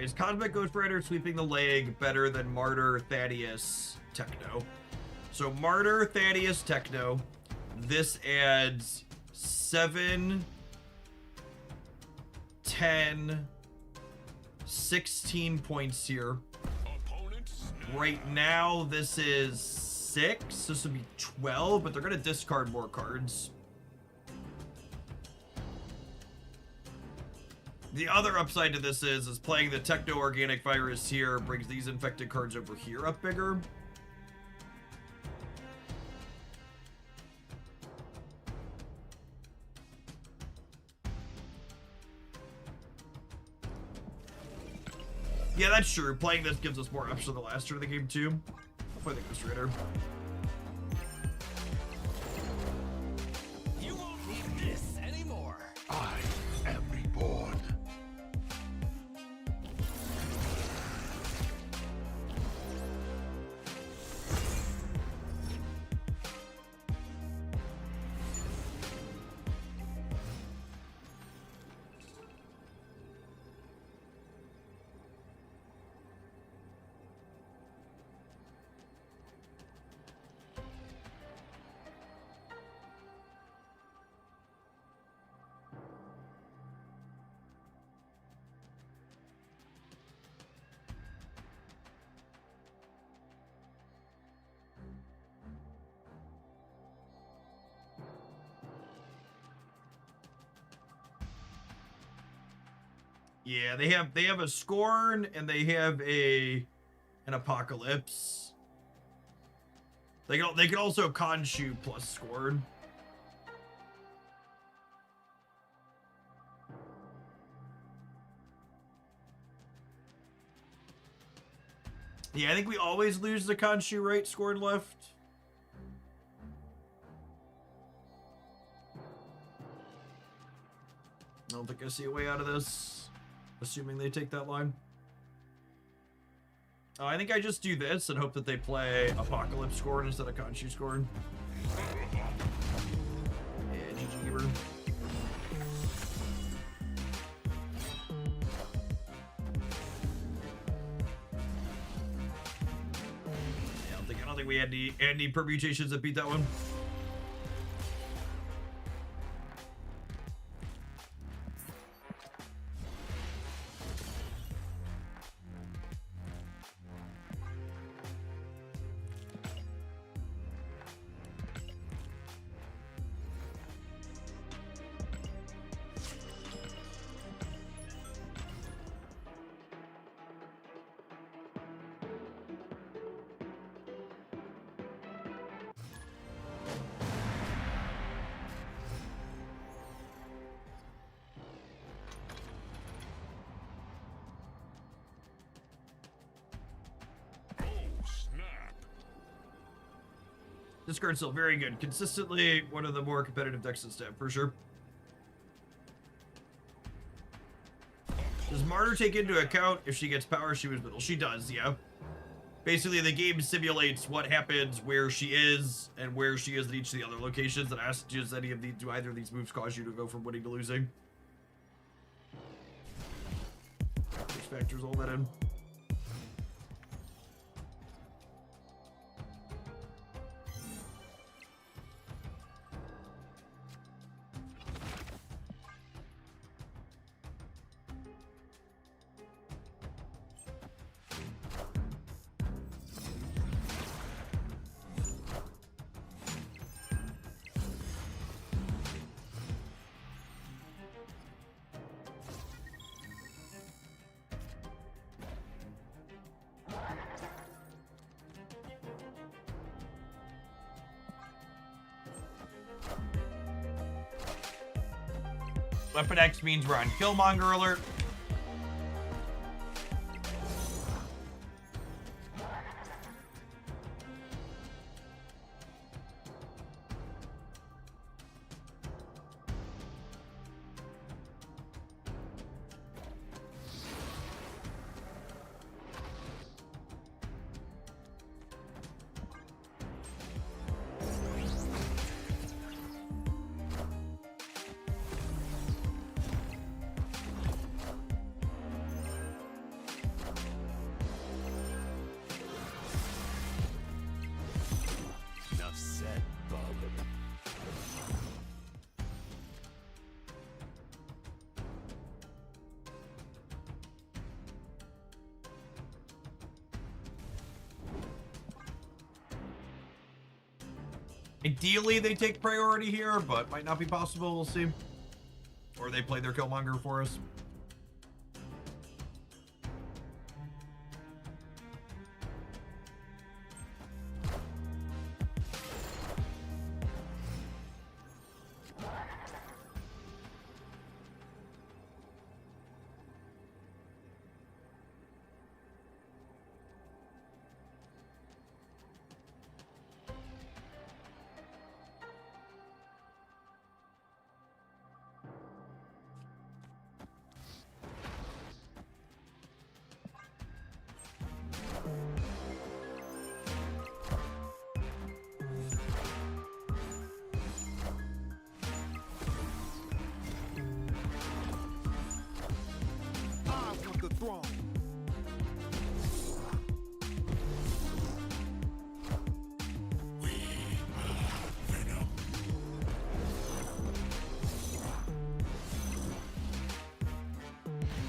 Is Cosmic Ghost Rider sweeping the leg better than Martyr, Thaddeus, Techno? So Martyr, Thaddeus, Techno. This adds 7, 10, 16 points here. Opponent snapped. Right now, this is 6. This would be 12, but they're going to discard more cards. The other upside to this is playing the Techno-Organic Virus here brings these infected cards over here up bigger. Yeah, that's true. Playing this gives us more ups to the last turn of the game, too. I'll play the Ghost Rider. You won't need this anymore. I am reborn. Yeah, they have a Scorn and they have an Apocalypse. They can also Khonshu plus Scorn. Yeah, I think we always lose the Khonshu right, Scorn left. I don't think I see a way out of this, assuming they take that line. Oh, I think I just do this and hope that they play Apocalypse Scorn instead of Khonshu Scorn. Yeah, GG Giver. Yeah, I don't think we had any permutations that beat that one. This card's still very good. Consistently one of the more competitive decks in Stab, for sure. Does Martyr take into account if she gets power, she was middle? She does, yeah. Basically, the game simulates what happens where she is and where she is at each of the other locations and asks, does any of these, do either of these moves cause you to go from winning to losing? Just factors all that in. Weapon X means we're on Killmonger alert. Ideally, they take priority here, but might not be possible. We'll see. Or they play their Killmonger for us. I want the throne.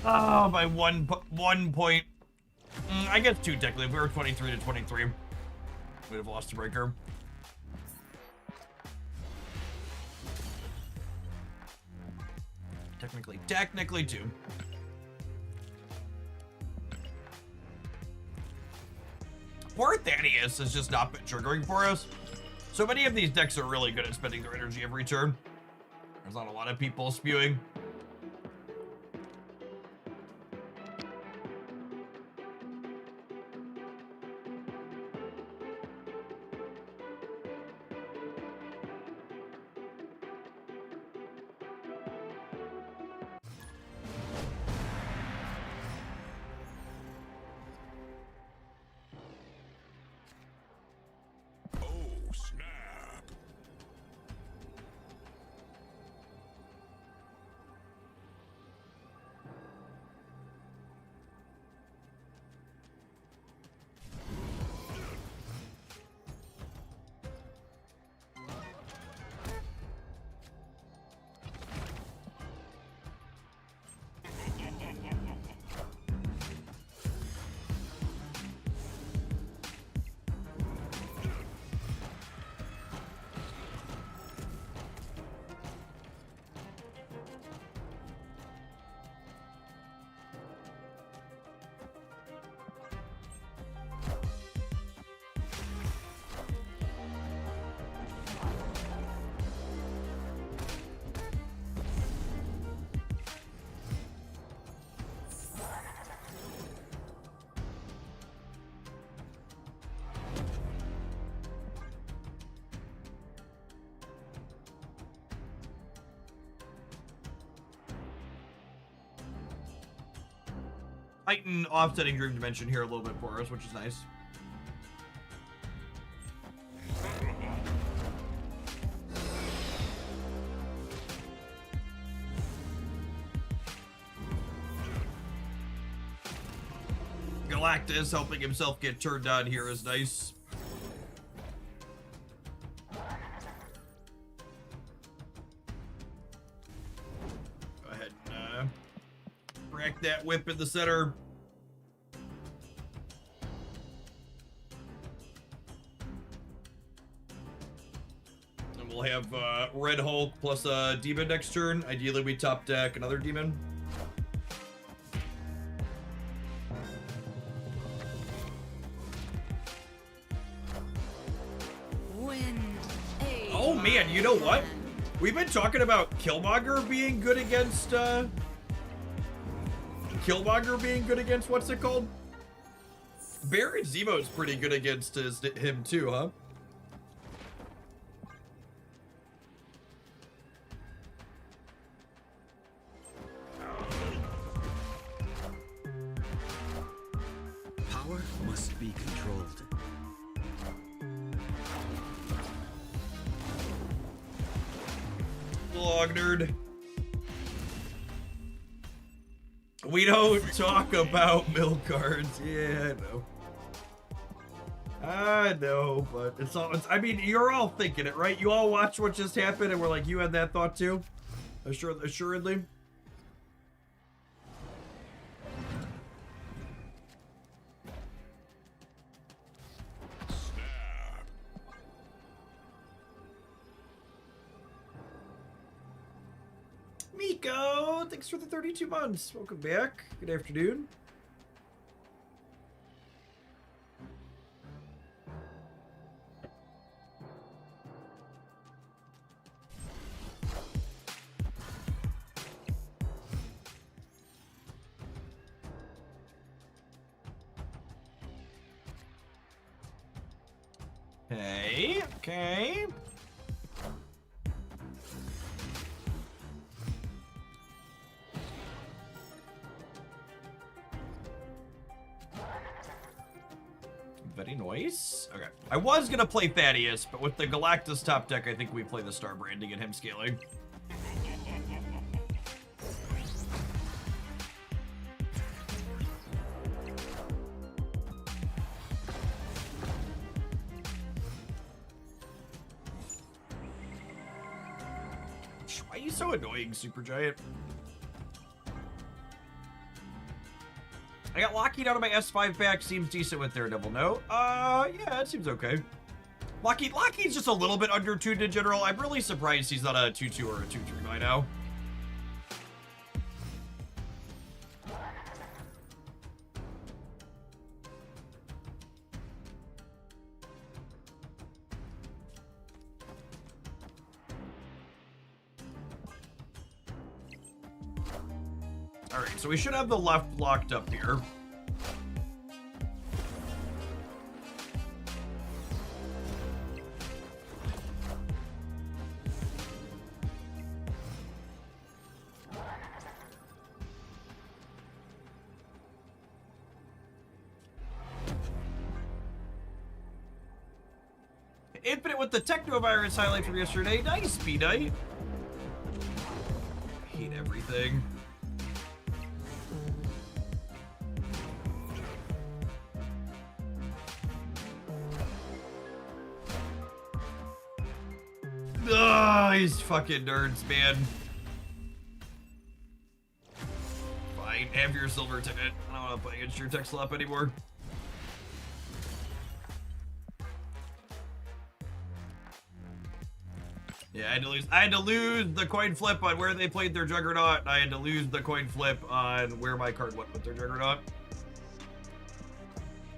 Oh, by one point. I guess two technically. If we were 23 to 23, we'd have lost a breaker. Technically two. Poor Thanos has just not been triggering for us. So many of these decks are really good at spending their energy every turn. There's not a lot of people spewing. Oh, snap. Titan offsetting Dream Dimension here a little bit for us, which is nice. Galactus helping himself get turned on here is nice. Go ahead and rack that whip in the center. And we'll have Red Hulk plus a demon next turn. Ideally, we top deck another demon. Oh man, you know what? We've been talking about Killmonger being good against what's it called? Baron Zemo's pretty good against him too, huh? Power must be controlled. Log nerd. We don't talk about milk cards. Yeah, I know, but it's all. I mean, you're all thinking it, right? You all watch what just happened, and we're like, you had that thought too. Assuredly. Miko, thanks for the 32 months. Welcome back. Good afternoon. Okay, okay. Very nice. Okay. I was gonna play Thaddeus, but with the Galactus top deck, I think we play the Star Brand to get him scaling. Why are you so annoying, Supergiant? I got Lockheed out of my S5 pack. Seems decent with Daredevil. No? Yeah, it seems okay. Lockheed's just a little bit undertuned in general. I'm really surprised he's not a 2-2 or a 2-3 by now. Alright, so we should have the left locked up here. Infinite with the Technovirus highlight from yesterday. Nice, B-Night. Hate everything. Ugh, these fucking nerds, man. Fine, have your silver ticket. I don't want to play against your tech slap anymore. Yeah, I had to lose the coin flip on where they played their Juggernaut, and I had to lose the coin flip on where my card went with their Juggernaut.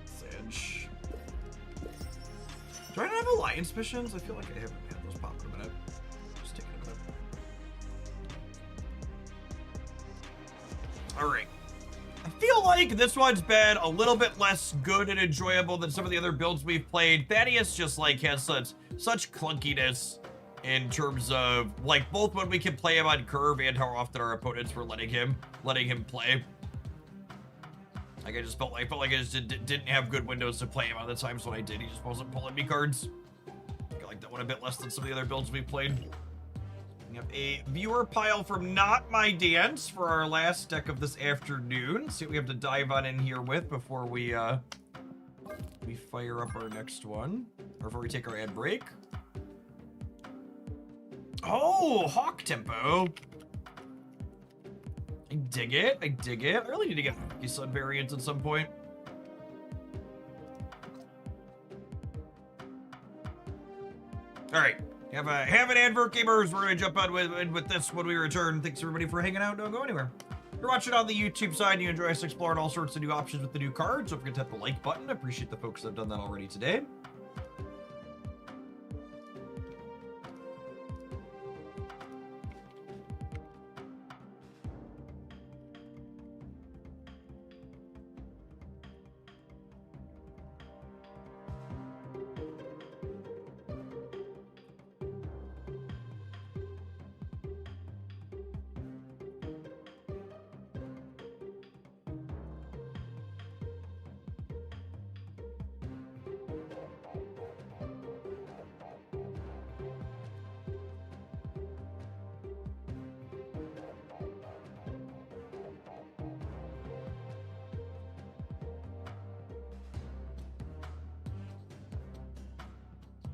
Sage. Do I not have alliance missions? I feel like I haven't had those pop in a minute. Just taking a minute. Alright. I feel like this one's been a little bit less good and enjoyable than some of the other builds we've played. Thaddeus just like has such clunkiness in terms of like both when we can play him on curve and how often our opponents were letting him play. Like I felt like I just didn't have good windows to play him on the times when I did. He just wasn't pulling me cards. I like that one a bit less than some of the other builds we've played. We have a viewer pile from Not My Dance for our last deck of this afternoon. See what we have to dive on in here with before we fire up our next one, or before we take our ad break. Oh, Hawk Tempo. I dig it. I dig it. I really need to get Funky Sun variants at some point. All right. Have an advert, gamers. We're going to jump on with this when we return. Thanks, everybody, for hanging out. Don't go anywhere. If you're watching on the YouTube side and you enjoy us exploring all sorts of new options with the new cards, don't forget to hit the like button. I appreciate the folks that have done that already today.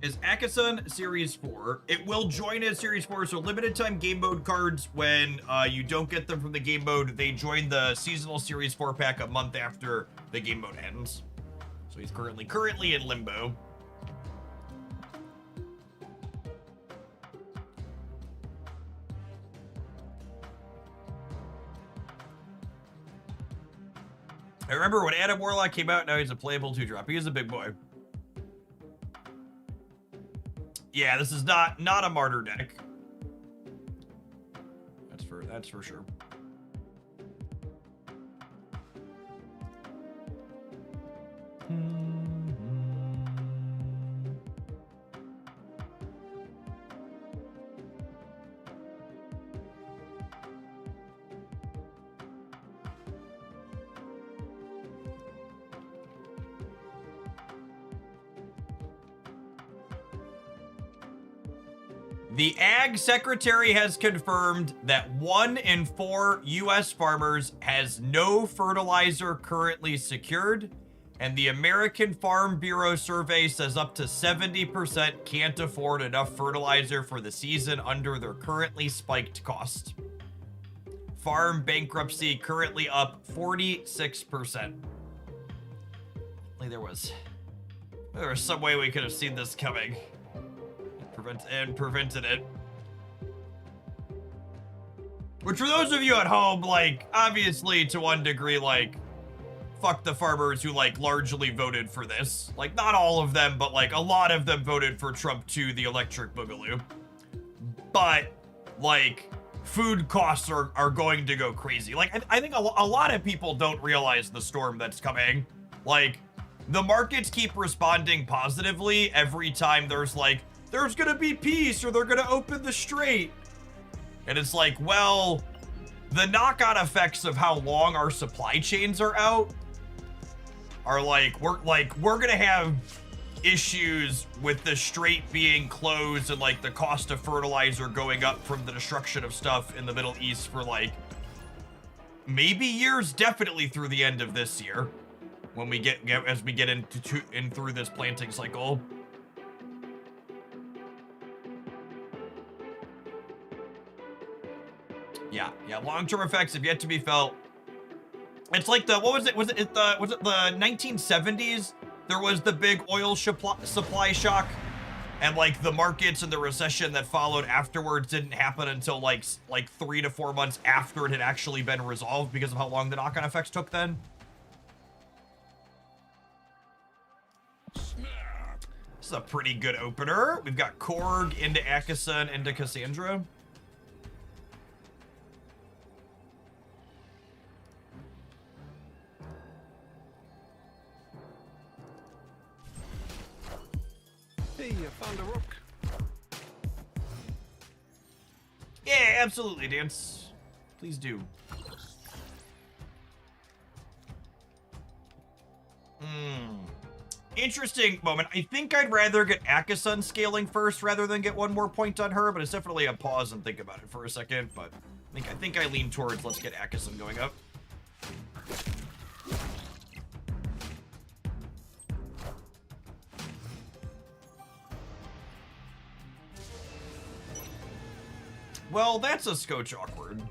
Is Akasun Series 4. It will join as Series 4, so limited time game mode cards, when you don't get them from the game mode, they join the seasonal Series 4 pack a month after the game mode ends. So he's currently in limbo. I remember when Adam Warlock came out, now he's a playable 2-drop. He is a big boy. Yeah, this is not a martyr deck. That's for sure. The Ag Secretary has confirmed that 1 in 4 U.S. farmers has no fertilizer currently secured, and the American Farm Bureau survey says up to 70% can't afford enough fertilizer for the season under their currently spiked cost. Farm bankruptcy currently up 46%. Like there was some way we could have seen this coming. Prevented it. Which for those of you at home, like, obviously to one degree, like, fuck the farmers who, like, largely voted for this. Like, not all of them, but, like, a lot of them voted for Trump 2, the electric boogaloo. But, like, food costs are going to go crazy. Like, I think a lot of people don't realize the storm that's coming. Like, the markets keep responding positively every time there's, like, there's gonna be peace or they're gonna open the strait. And it's like, well, the knock-on effects of how long our supply chains are out are we're gonna have issues with the strait being closed and like the cost of fertilizer going up from the destruction of stuff in the Middle East for like maybe years, definitely through the end of this year when we get in through this planting cycle. Yeah, long-term effects have yet to be felt. It's like the, what was it? Was it the 1970s? There was the big oil supply shock, and like the markets and the recession that followed afterwards didn't happen until like 3 to 4 months after it had actually been resolved because of how long the knock-on effects took then. Snap. This is a pretty good opener. We've got Korg into Akasun into Cassandra. Hey, you found a rook. Yeah, absolutely, Dance. Please do. Interesting moment. I think I'd rather get Akasun scaling first rather than get one more point on her, but it's definitely a pause and think about it for a second. But I think I lean towards let's get Akasun going up. Well, that's a scotch awkward.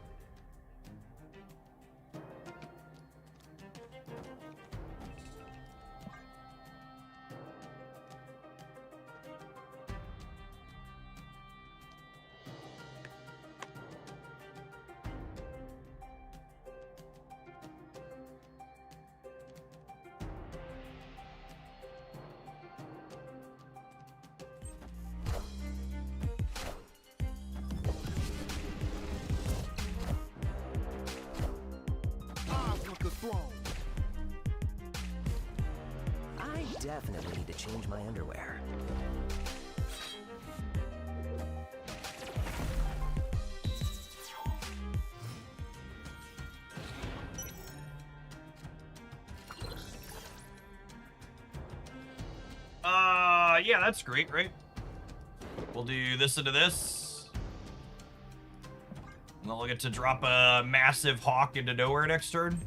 I definitely need to change my underwear. Yeah, that's great, right? We'll do this into this. And then we'll get to drop a massive hawk into nowhere next turn.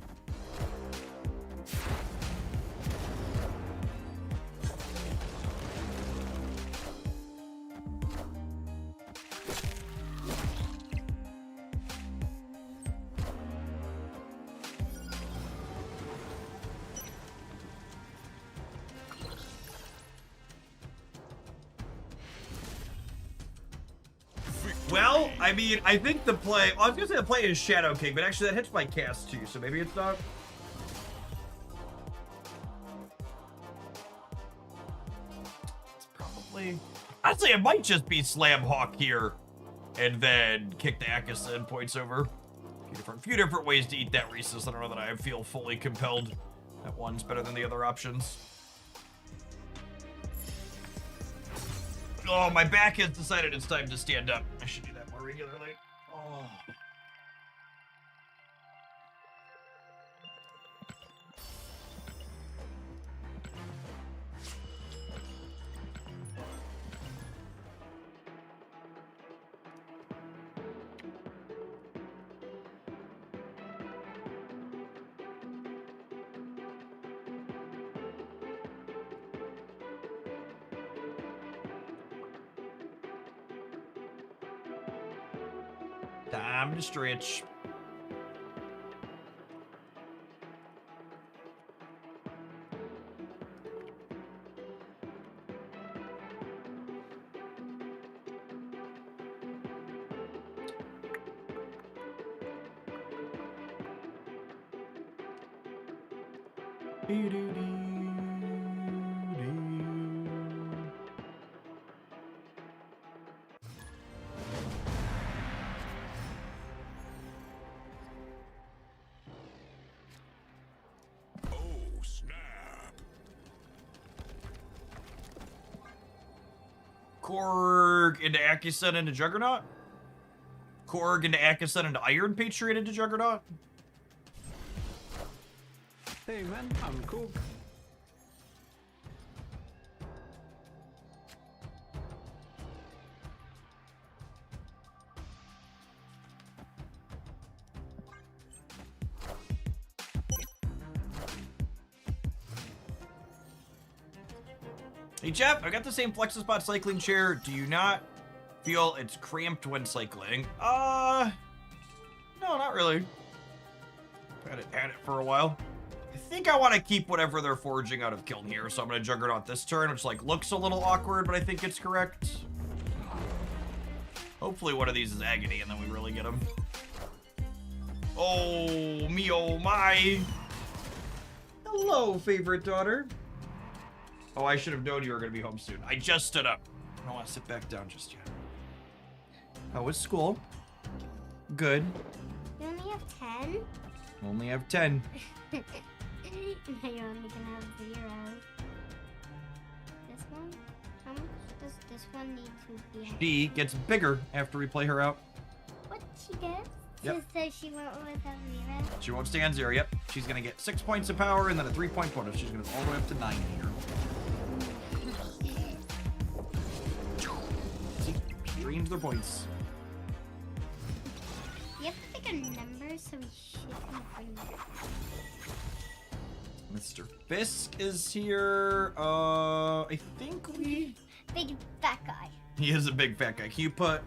Well, I mean, I think the play... I was going to say the play is Shadow King, but actually that hits my cast too, so maybe it's not. Honestly, it might just be Slam Hawk here, and then kick the Akasan points over. Few different ways to eat that Rhesus. I don't know that I feel fully compelled. That one's better than the other options. Oh, my back has decided it's time to stand up. I should do that more regularly. Oh. Time to stretch. Oh, snap. Korg into Akasan into Juggernaut. Korg into Akasan into Iron Patriot into Juggernaut. Hey man, I'm Cook. Hey Jeff, I got the same Flexispot cycling chair. Do you not feel it's cramped when cycling? No, not really. Had it for a while. I think I want to keep whatever they're forging out of Kiln here, so I'm gonna Juggernaut this turn, which like looks a little awkward, but I think it's correct. Hopefully one of these is Agony, and then we really get him. Oh, me oh my. Hello, favorite daughter. Oh, I should have known you were going to be home soon. I just stood up. I don't want to sit back down just yet. How was school? Good. You only have 10? Only have 10. Now you're only gonna have 0. This one? How much does this one need to be? She gets bigger after we play her out. What she gets? Yep. So she went with a 0? She won't stay on 0. Yep. She's going to get 6 points of power and then a 3-point bonus. She's going to go all the way up to 9 here. See? She dreams their points. You have to pick a number so we should be pretty much. Mr. Fisk is here. I think we... Big fat guy. He is a big fat guy. Can you put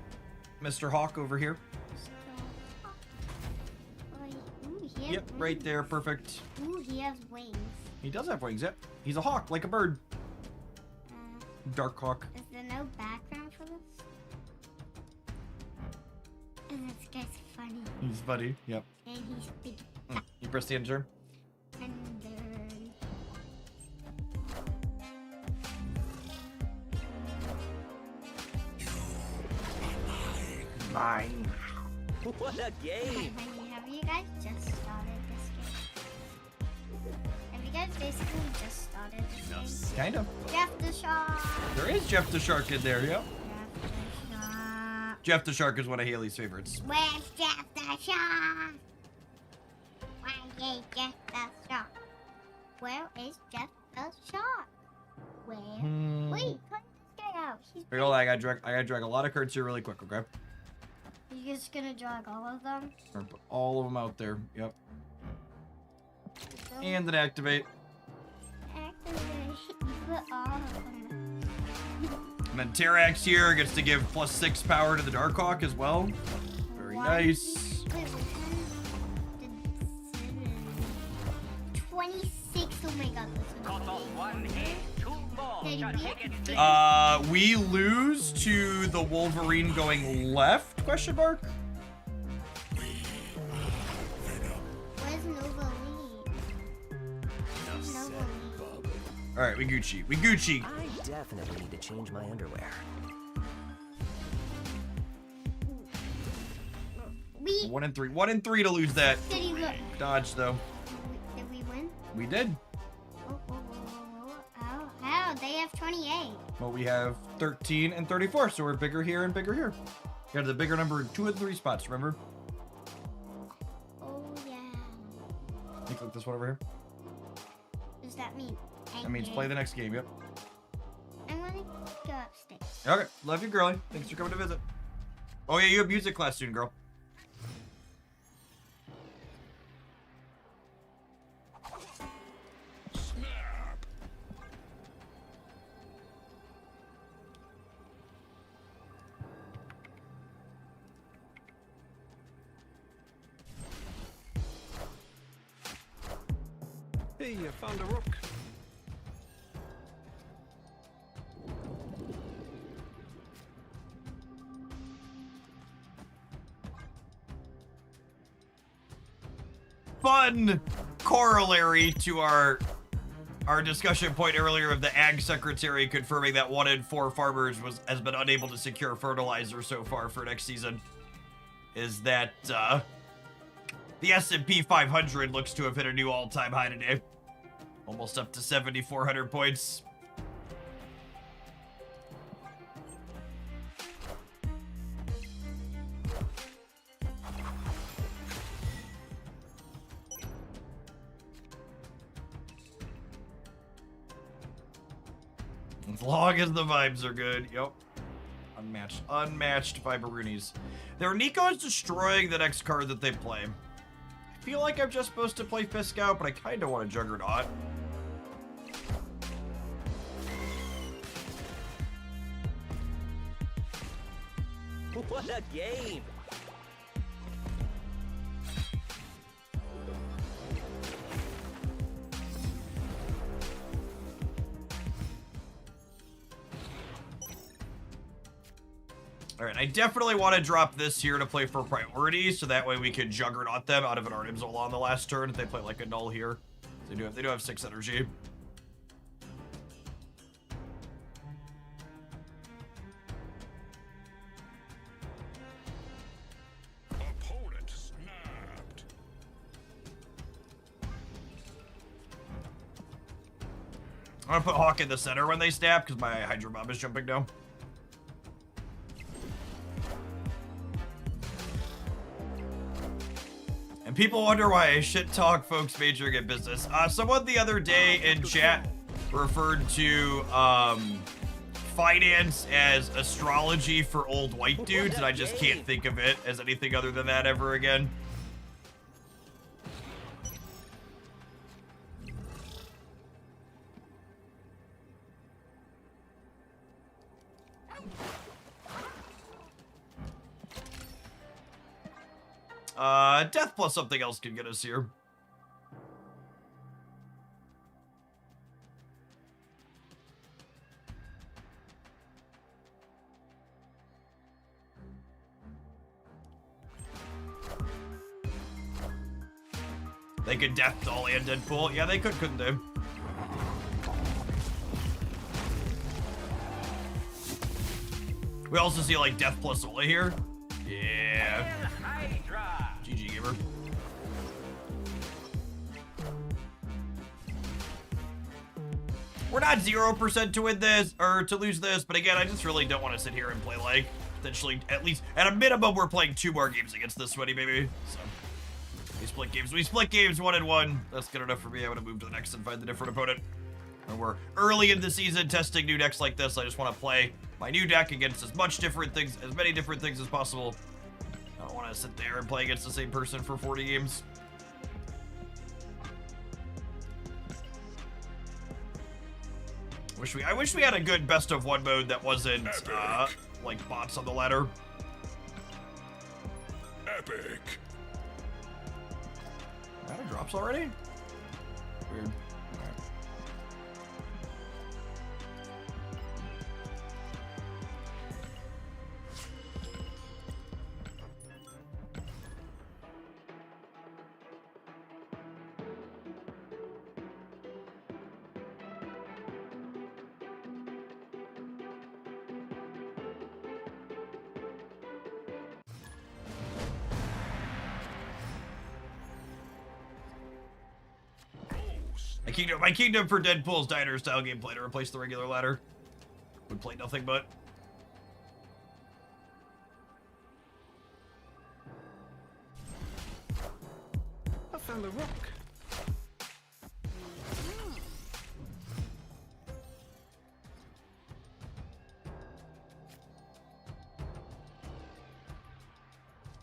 Mr. Hawk over here? Ooh, he has Yep, wings. right there. Perfect. Ooh, he has wings. He does have wings, yep. He's a hawk, like a bird. Dark hawk. Is there no background for this? And this guy's funny. He's funny, yep. And he's big. You press the enter. And then... Mine. What a game! Have you guys just started this game? Have you guys basically just started this game? Kind of. Jeff the Shark! There is Jeff the Shark in there, yep. Jeff the Shark. Jeff the Shark is one of Haley's favorites. Where's Jeff the Shark? Where is Jeff the Shark? Where is Jeff the Shark? Where? Wait, cut this guy out. He's Here, hold on, I gotta drag a lot of cards here really quick, okay? You're just gonna drag all of them? I'm gonna put all of them out there, yep. So And then activate. activate. Put all of them. And then Terrax here gets to give +6 power to the Darkhawk as well. Very nice. Wait, which one? 26. Oh my god, this We lose to the Wolverine going left, question mark? Where's Nova Lee? Nova Lee. Alright, we Gucci. We Gucci. I definitely need to change my underwear. We 1 and 3. 1 and 3 to lose that. did he look? Dodge though. Did we win? We did. Oh, they have 28. Well, we have 13 and 34, so we're bigger here and bigger here. You have the bigger number in 2 and 3 spots, remember? Oh yeah. You click this one over here. Does that mean? That means play the next game, yep. I'm gonna go upstairs. Okay, love you, girlie. Thanks for coming to visit. Oh yeah, you have music class soon, girl. Snap. Hey, I found a rook. Fun corollary to our discussion point earlier of the ag secretary confirming that 1 in 4 farmers has been unable to secure fertilizer so far for next season is that the S&P 500 looks to have hit a new all-time high today, almost up to 7,400 points. As long as the vibes are good. Yep. Unmatched Viberoonies. Their Nico's destroying the next card that they play. I feel like I'm just supposed to play Fisk out, but I kind of want a Juggernaut. What a game! Alright, I definitely want to drop this here to play for priority, so that way we can Juggernaut them out of an Arnim Zola on the last turn if they play like a null here. They do have 6 energy. Opponent snapped. I'm gonna put Hawk in the center when they snap, because my Hydra Bomb is jumping down. And people wonder why I shit talk folks majoring in business. Someone the other day in chat referred to finance as astrology for old white dudes, and I just can't think of it as anything other than that ever again. Death plus something else can get us here. They could Death Doll and Deadpool. Yeah, they could, couldn't they? We also see like Death plus Ola here. Yeah. GG gamer. We're not 0% to win this or to lose this, but again, I just really don't want to sit here and play like potentially at least at a minimum we're playing 2 more games against this sweaty baby. So we split games. 1 and 1. That's good enough for me. I want to move to the next and find the different opponent. And we're early in the season testing new decks like this. I just want to play my new deck against as many different things as possible. I don't want to sit there and play against the same person for 40 games. I wish we had a good best of 1 mode that wasn't like bots on the ladder. Epic. That drops already? Weird. Alright. My kingdom for Deadpool's diner style gameplay to replace the regular ladder. Would play nothing but. I found a rock.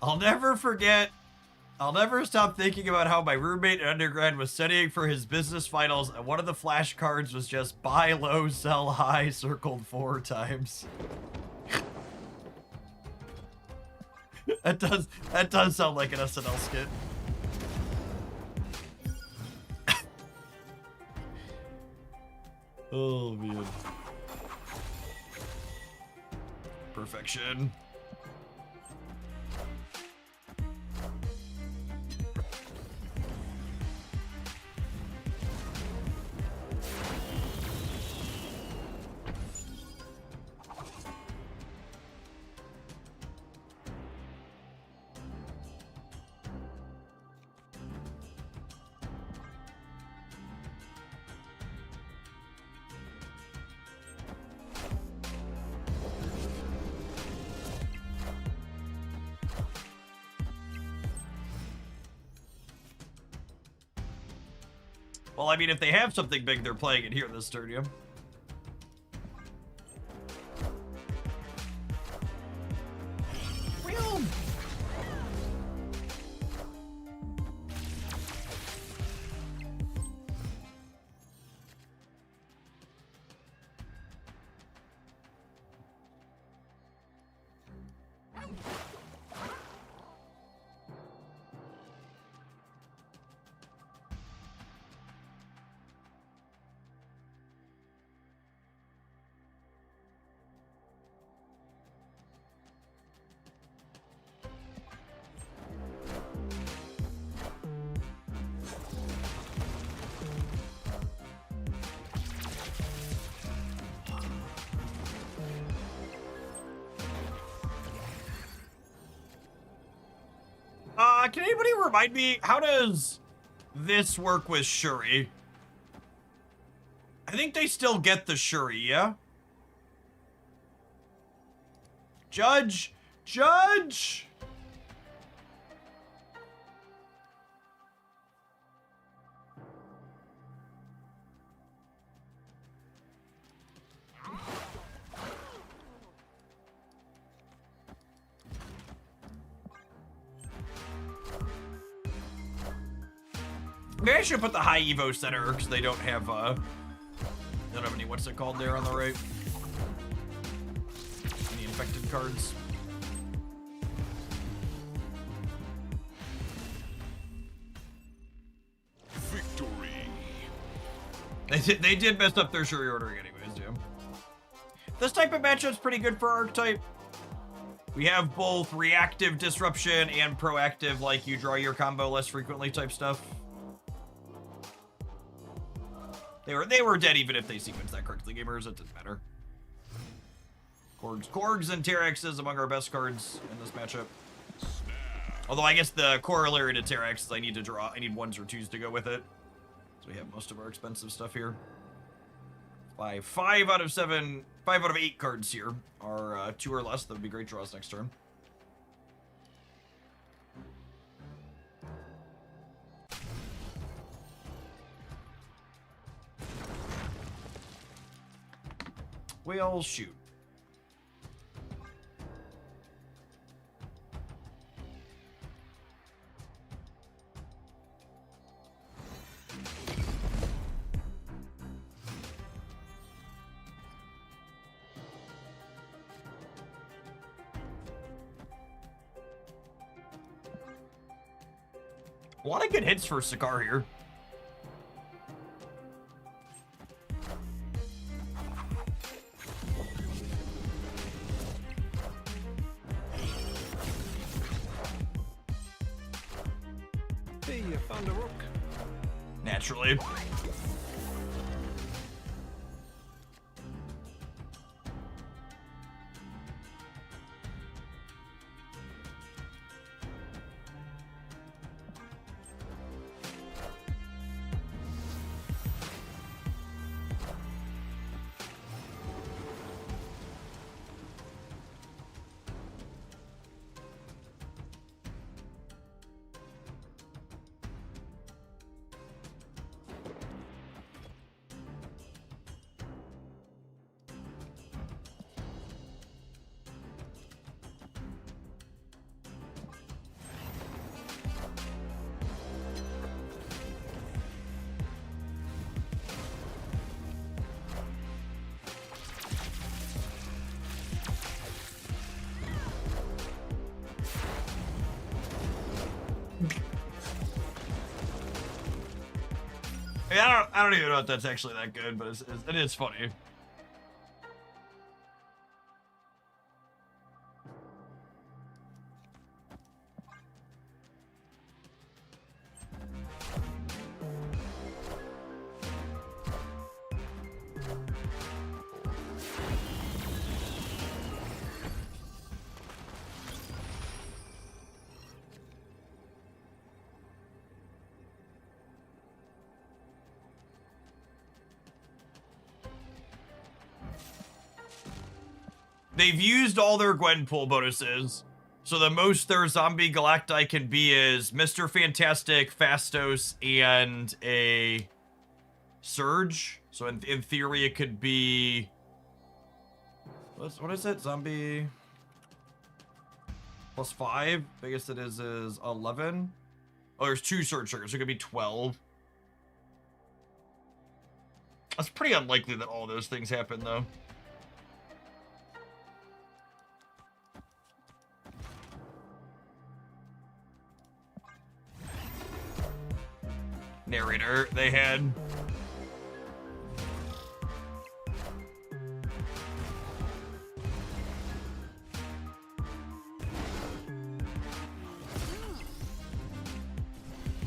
I'll never stop thinking about how my roommate in undergrad was studying for his business finals, and one of the flashcards was just buy low, sell high, circled 4 times. That does sound like an SNL skit. Oh man. Perfection. Well, I mean, if they have something big, they're playing it here in this stadium. Real. Can anybody remind me, how does this work with Shuri? I think they still get the Shuri, yeah? Judge! Judge! Maybe I should put the high Evo center because they don't have any, what's it called there on the right? Any infected cards? Victory. They did mess up their Shuri ordering anyways, yeah. This type of matchup's pretty good for Archetype. We have both reactive disruption and proactive, like you draw your combo less frequently type stuff. They were dead even if they sequenced that correctly, gamers. It didn't matter. Korgs and Terexes among our best cards in this matchup. Although I guess the corollary to Terex is I need 1s or 2s to go with it. So we have most of our expensive stuff here. 5 out of 8 cards here are 2 or less. That would be great draws next turn. We'll shoot. A lot of good hits for Sakaar here. Hey, you found a rook. Naturally. mean, I don't even know if that's actually that good, but it is funny. They've used all their Gwenpool bonuses, so the most their zombie Galacti can be is Mr. Fantastic, Fastos, and a Surge. So in theory, it could be... What is it? Zombie... +5? Biggest it is 11. Oh, there's 2 Surge triggers, so it could be 12. It's pretty unlikely that all those things happen, though. Narrator, they had...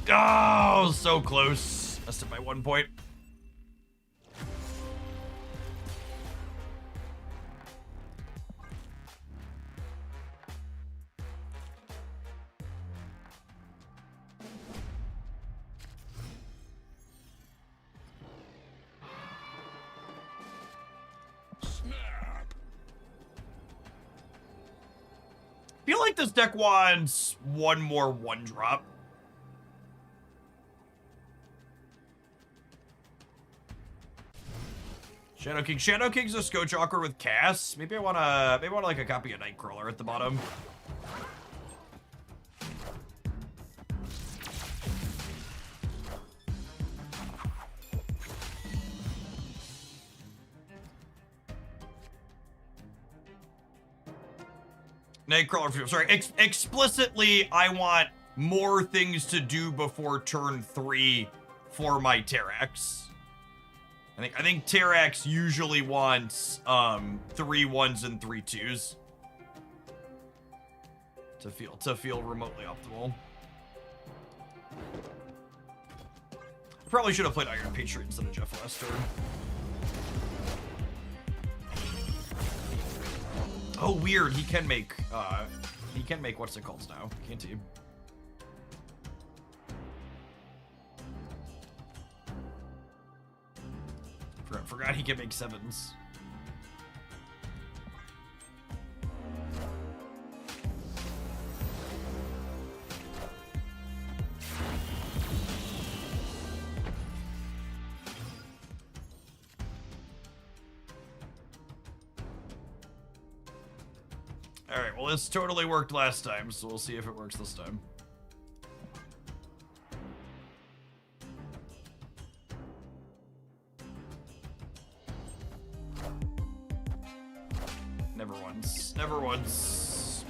Oh, so close. Missed it by 1 point. Snap. I feel like this deck wants one more 1-drop. Shadow King. Shadow King's a Scotchalker with Cass. Maybe I wanna like a copy of Nightcrawler at the bottom. Nightcrawler, sorry, explicitly, I want more things to do before turn 3 for my Terrax. I think Terrax usually wants 3 1s and 3 2s to feel remotely optimal. Probably should have played Iron Patriot instead of Jeff last turn. Oh, weird. He can make what's it called now, can't he? Forgot he can make 7s. Alright, well this totally worked last time, so we'll see if it works this time. Never once. Never once.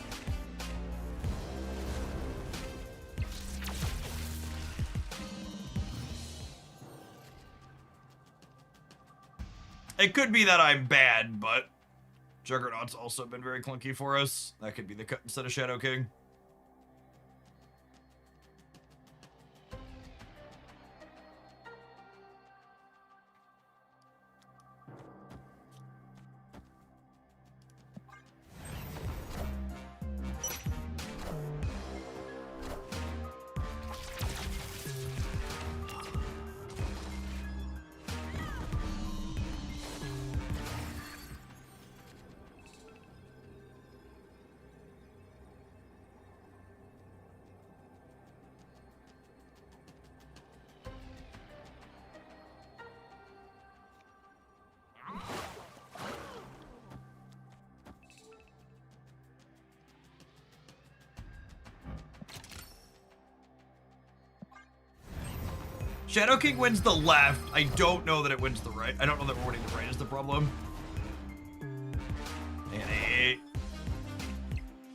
It could be that I'm bad, but Juggernaut's also been very clunky for us. That could be the cut instead of Shadow King. Shadow King wins the left. I don't know that it wins the right. I don't know that we're winning the right is the problem. And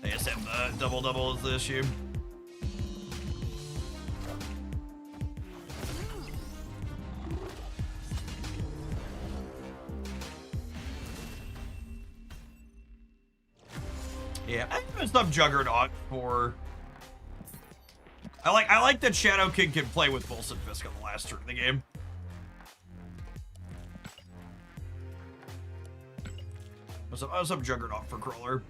ASM the double is the issue. Yeah, I think some Juggernaut for... I like that Shadow King can play with Bolson Fisk on the last turn of the game. Some Juggernaut for Crawler.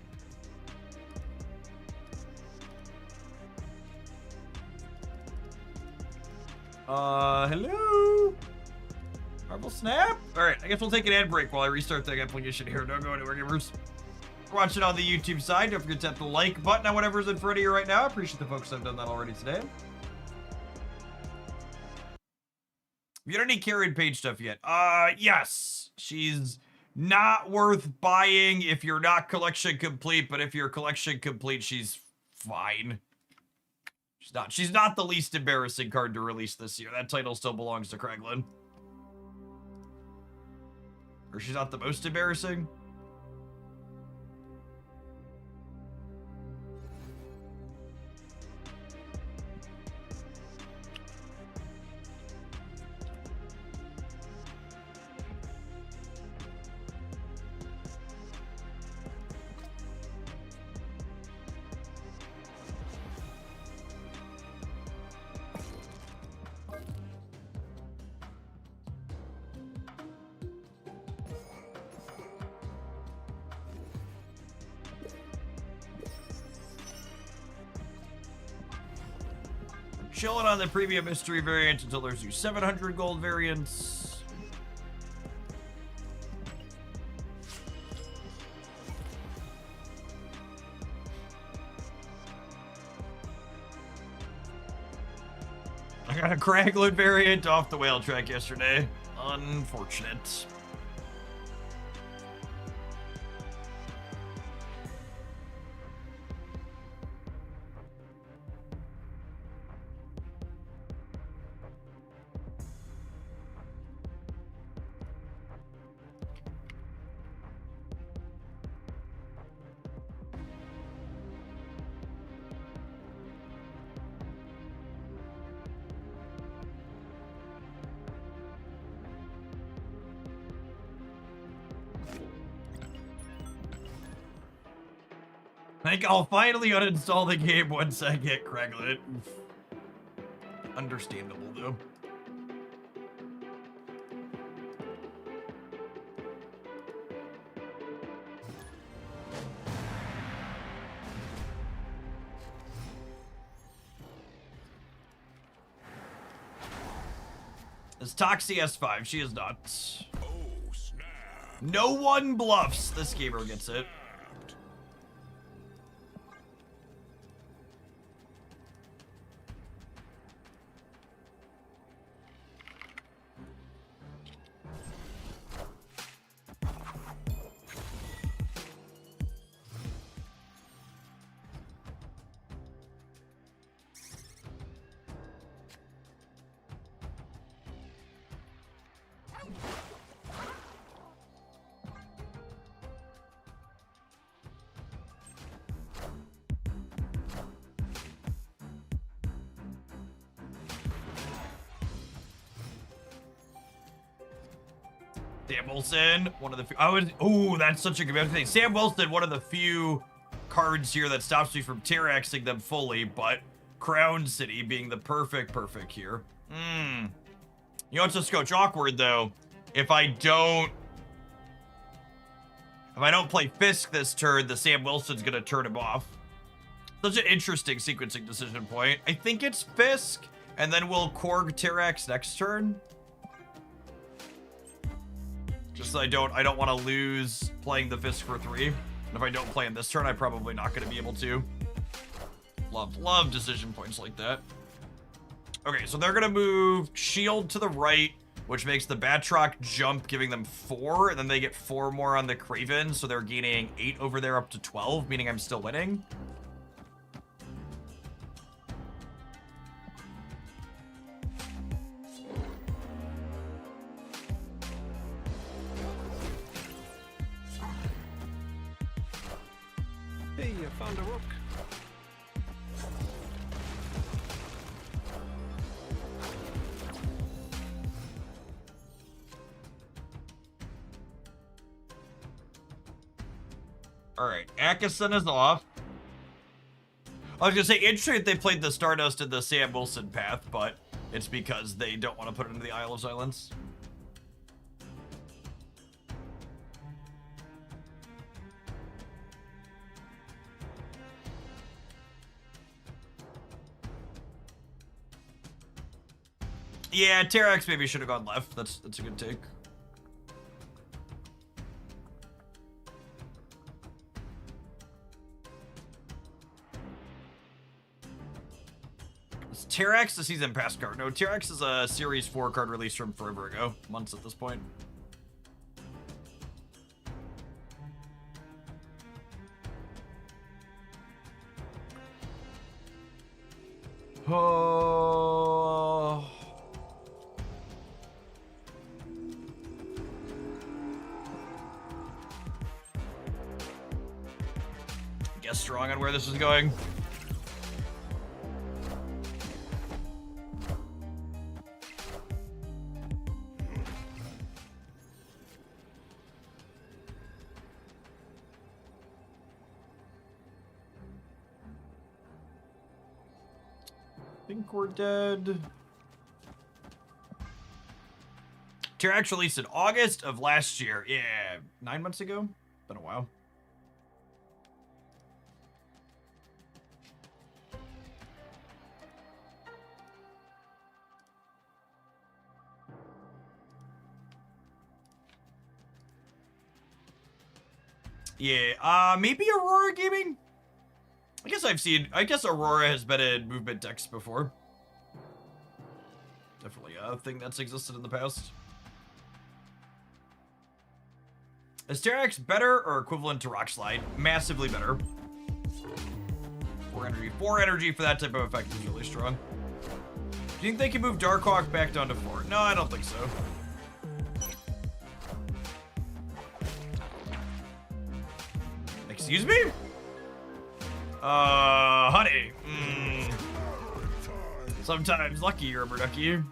Hello? Marble Snap? Alright, I guess we'll take an ad break while I restart the application here. Don't go anywhere, gamers. If you're watching on the YouTube side, don't forget to hit the like button on whatever's in front of you right now. I appreciate the folks that have done that already today. You don't need carried page stuff yet. Yes. She's not worth buying if you're not collection complete, but if you're collection complete, she's fine. She's not the least embarrassing card to release this year. That title still belongs to Kraglin. Or she's not the most embarrassing. Chilling on the premium mystery variant until there's new 700 gold variants. I got a Kraglin variant off the whale track yesterday. Unfortunate. I think I'll finally uninstall the game once I get Kraglin. Understandable, though. Is Toxie S5? She is not. Oh, snap. No one bluffs. This gamer gets it. Sam Wilson, one of the few, oh, that's such a good thing. Sam Wilson, one of the few cards here that stops me from Terraxing them fully, but Crown City being the perfect here. You know, it's just Coach awkward though. If I don't play Fisk this turn, the Sam Wilson's gonna turn him off. Such an interesting sequencing decision point. I think it's Fisk, and then we'll Korg Terrax next turn. Just so I don't want to lose playing the Fisk for 3. And if I don't play him this turn, I'm probably not going to be able to. Love decision points like that. Okay, so they're going to move Shield to the right, which makes the Batroc jump, giving them 4, and then they get 4 more on the Kraven, so they're gaining 8 over there up to 12, meaning I'm still winning. Hey, I found a rook. All right, Akison is off. I was gonna say, interesting that they played the Stardust and the Sam Wilson path, but it's because they don't want to put it into the Isle of Silence. Yeah, Terrax maybe should have gone left. That's a good take. Is Terrax the season pass card? No, Terrax is a Series 4 card released from forever ago. Months at this point. Oh. Guess strong on where this is going. Think we're dead. Terrax released in August of last year. Yeah, 9 months ago. Been a while. Yeah, maybe Aurora Gaming? I guess Aurora has been in movement decks before. Definitely a thing that's existed in the past. Is Terrax better or equivalent to Rock Slide? Massively better. 4 energy. 4 energy for that type of effect is really strong. Do you think they can move Darkhawk back down to 4? No, I don't think so. Excuse me? Honey. Sometimes lucky, Rubber Ducky.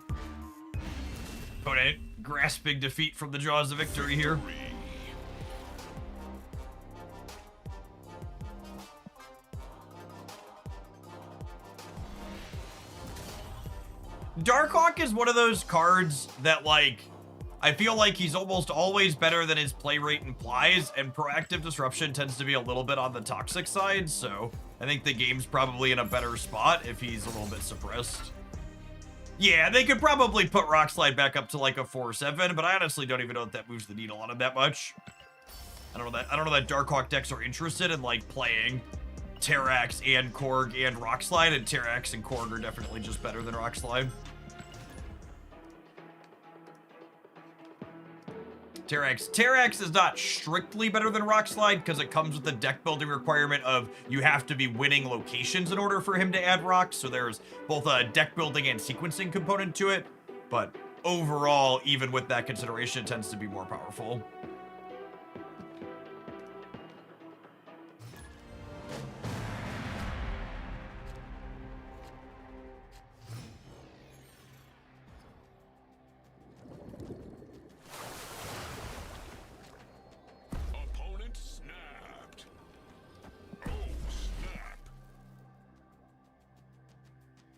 Opponent grasping defeat from the jaws of victory here. Darkhawk is one of those cards that, like, I feel like he's almost always better than his play rate implies, and Proactive Disruption tends to be a little bit on the toxic side, so I think the game's probably in a better spot if he's a little bit suppressed. Yeah, they could probably put Rock Slide back up to like a 4-7, but I honestly don't even know if that moves the needle on him that much. I don't know that Darkhawk decks are interested in like playing Terrax and Korg and Rock Slide, and Terrax and Korg are definitely just better than Rock Slide. Terrax is not strictly better than Rock Slide because it comes with the deck building requirement of you have to be winning locations in order for him to add rocks. So there's both a deck building and sequencing component to it. But overall, even with that consideration, it tends to be more powerful.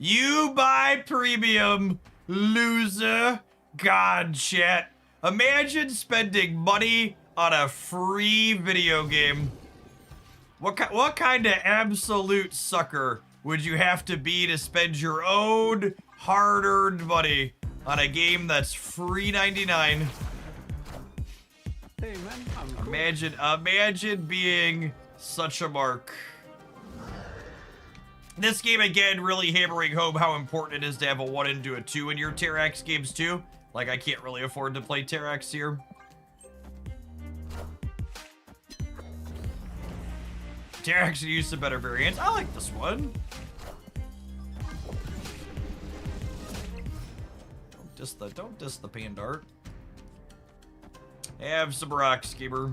You buy premium, loser. God, chat. Imagine spending money on a free video game. What kind of absolute sucker would you have to be to spend your own hard-earned money on a game that's free 99? Hey man, I'm cool. Imagine being such a mark. This game, again, really hammering home how important it is to have a 1 into a 2 in your Terrax games, too. Like, I can't really afford to play Terrax here. Terrax used some better variants. I like this one. Don't diss the Pandart. Have some rocks, Gamer.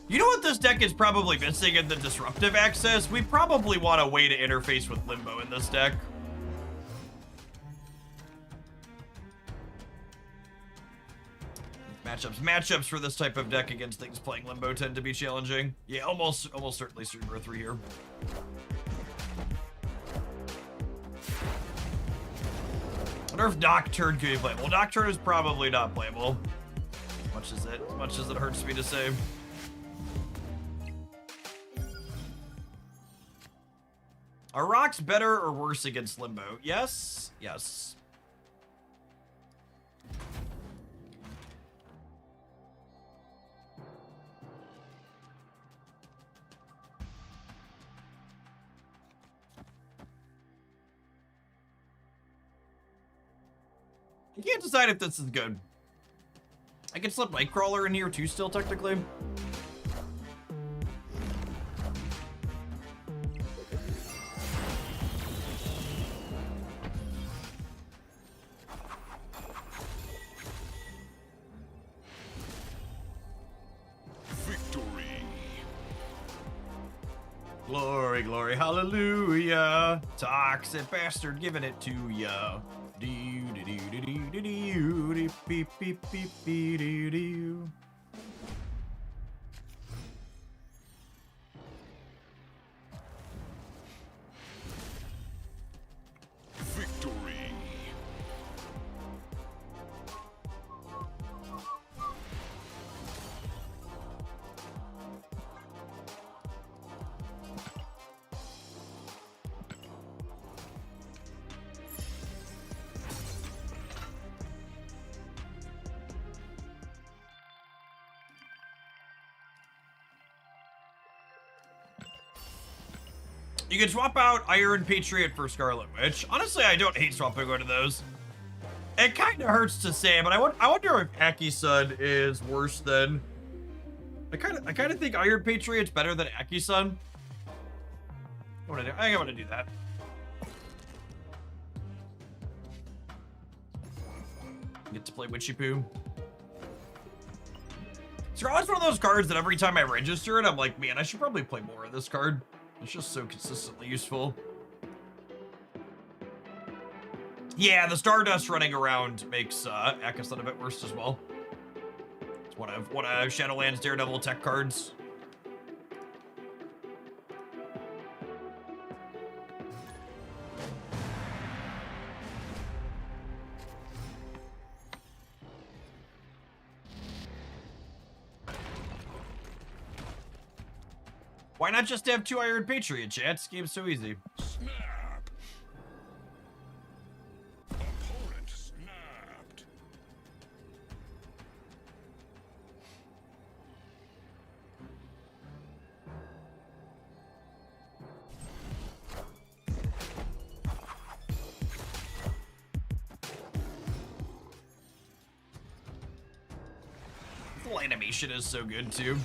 You know what this deck is probably missing in the disruptive access? We probably want a way to interface with Limbo in this deck. matchups. Matchups for this type of deck against things playing Limbo tend to be challenging. Yeah, almost certainly Super 3 here. I wonder if Nocturne could be playable. Nocturne is probably not playable. As much as it hurts me to say. Are rocks better or worse against Limbo? Yes. Yes. I can't decide if this is good. I can slip Nightcrawler in here too still, technically. Victory. Glory, glory, hallelujah. Toxic bastard giving it to ya. Victory. You can swap out Iron Patriot for Scarlet Witch. Honestly, I don't hate swapping one of those. It kind of hurts to say, but I wonder if Aki-sun is worse than... I kind of think Iron Patriot's better than Aki-sun. I think I'm gonna do that. Get to play Witchy Poo. Scarlet's one of those cards that every time I register it, I'm like, man, I should probably play more of this card. It's just so consistently useful. Yeah, the Stardust running around makes Aki-sun a bit worse as well. It's one of Shadowlands Daredevil tech cards. Why not just have 2 Iron Patriot, chat? This game's so easy. Snap. Opponent snapped. The whole animation is so good too.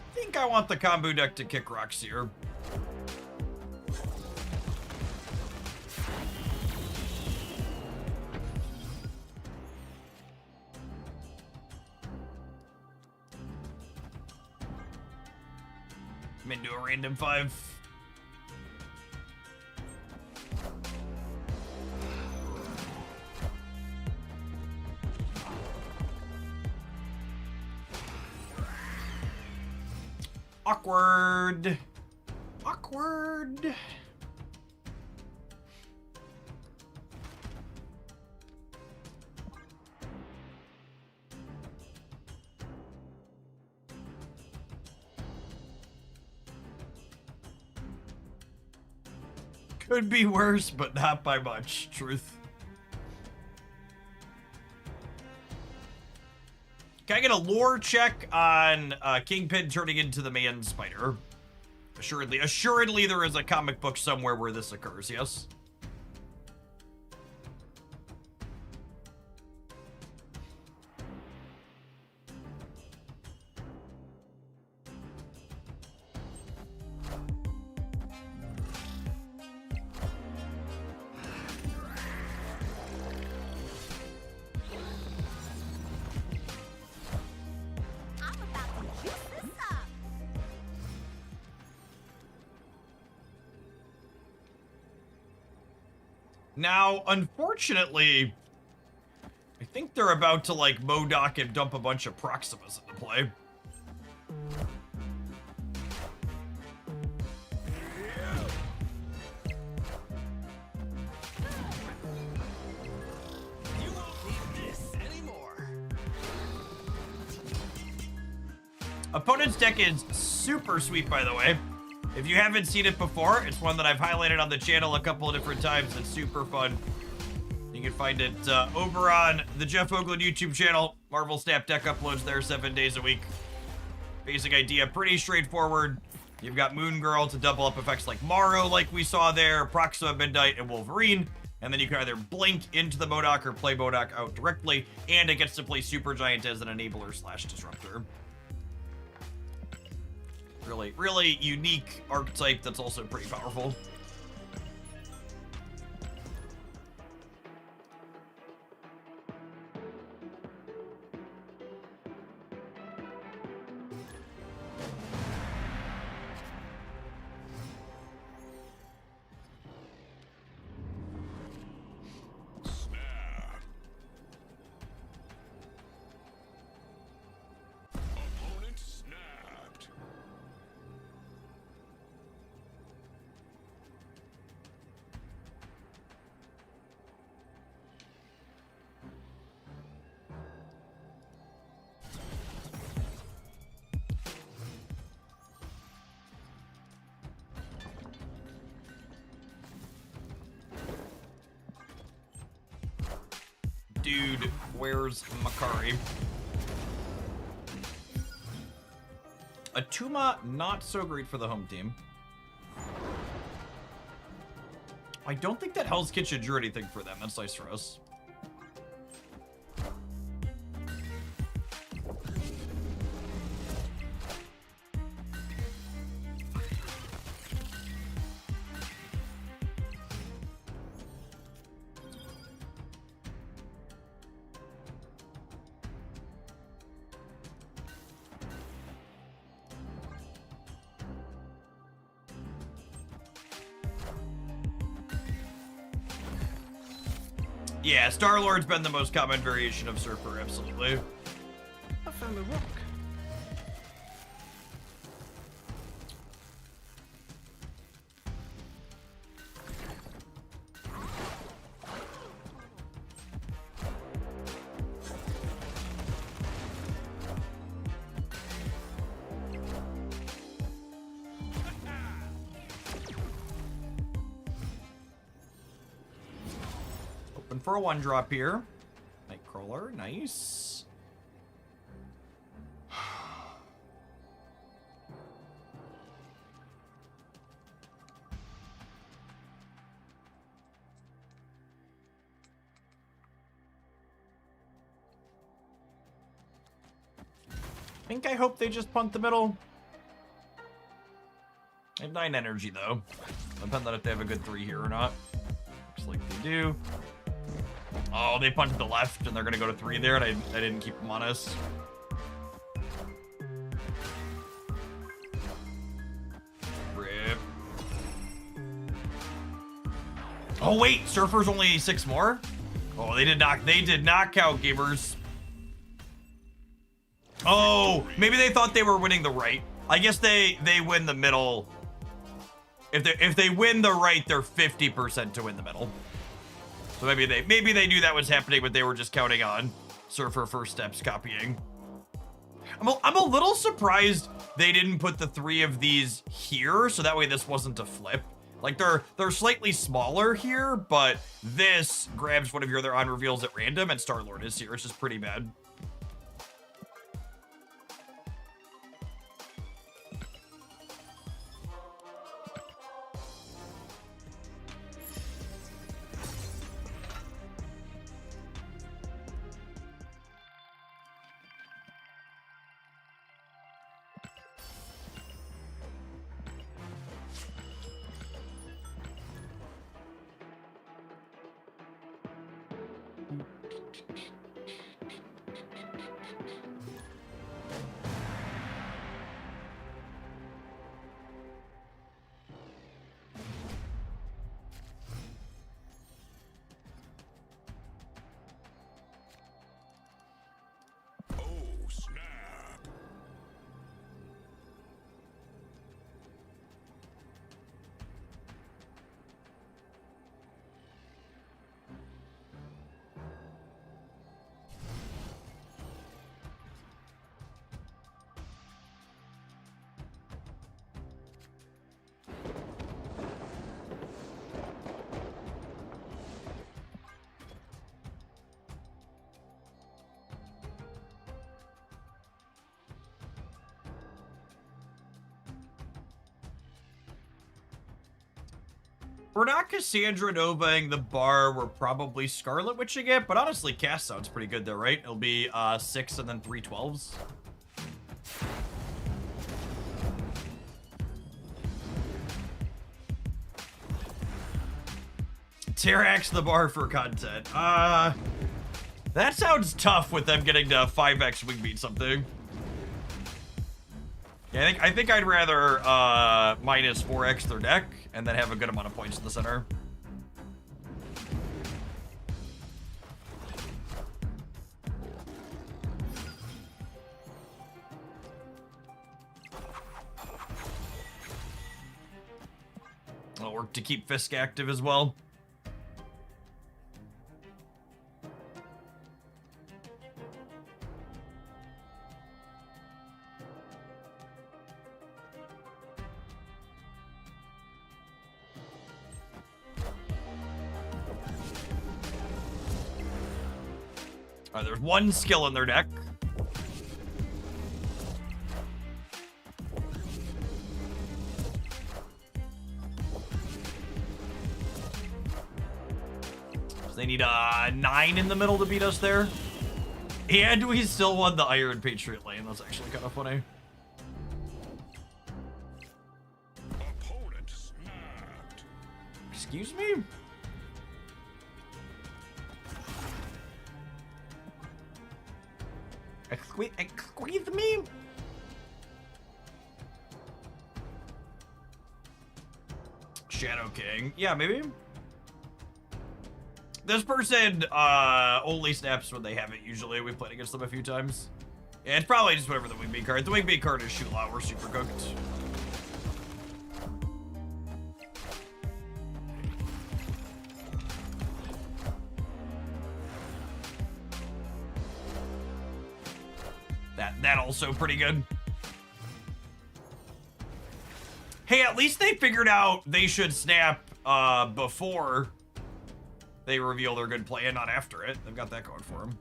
I think I want the combo deck to kick rocks here. I'm into a random 5. Awkward. Awkward. Could be worse, but not by much. Truth. Can I get a lore check on Kingpin turning into the man spider? Assuredly there is a comic book somewhere where this occurs, yes? Now, unfortunately, I think they're about to, like, MODOK and dump a bunch of Proximas into play. You won't need this anymore. Opponent's deck is super sweet, by the way. If you haven't seen it before, it's one that I've highlighted on the channel a couple of different times. It's super fun. You can find it over on the Jeff Oakland YouTube channel. Marvel Snap deck uploads there 7 days a week. Basic idea, pretty straightforward. You've got Moon Girl to double up effects like Morrow, like we saw there, Proxima, Midnight, and Wolverine. And then you can either blink into the MODOK or play MODOK out directly, and it gets to play Super Giant as an enabler / disruptor. Really unique archetype that's also pretty powerful. Snap. Opponent snapped. Dude, where's Makari? Atuma, not so great for the home team. I don't think that Hell's Kitchen drew anything for them. That's nice for us. Yeah, Star-Lord's been the most common variation of Surfer, absolutely. I found a rock. Open for a 1-drop here. Nightcrawler, nice. I hope they just punt the middle. They have 9 energy though. Depends on if they have a good 3 here or not. Looks like they do. Oh, they punted the left and they're gonna go to 3 there, and I didn't keep them honest. Rip. Oh wait, Surfer's only 6 more? Oh, they did not count, gamers. Oh, maybe they thought they were winning the right. I guess they win the middle. If they win the right, they're 50% to win the middle. So maybe they knew that was happening, but they were just counting on Surfer first steps copying. I'm a little surprised they didn't put the 3 of these here, so that way this wasn't a flip. Like they're slightly smaller here, but this grabs one of your other on reveals at random, and Star-Lord is here. It's just pretty bad. We're not Cassandra Novaing the bar, we're probably Scarlet Witching it, but honestly, cast sounds pretty good though, right? It'll be 6 and then 3 12s. Terrax the bar for content. That sounds tough with them getting to 5x wing beat something. Yeah, I think I'd rather minus 4x their deck and then have a good amount of points in the center. It'll work to keep Fisk active as well. There's one skill in their deck. So they need a 9 in the middle to beat us there. And we still won the Iron Patriot lane. That's actually kind of funny. Opponent snapped. Excuse me? Excuse me? Shadow King. Yeah, maybe. This person only snaps when they have it usually. We've played against them a few times. Yeah, it's probably just whatever the Wingbeat card. The Wingbeat card is shoot lot. We're super cooked. That also pretty good. Hey, at least they figured out they should snap before they reveal their good play and not after it. They've got that going for them.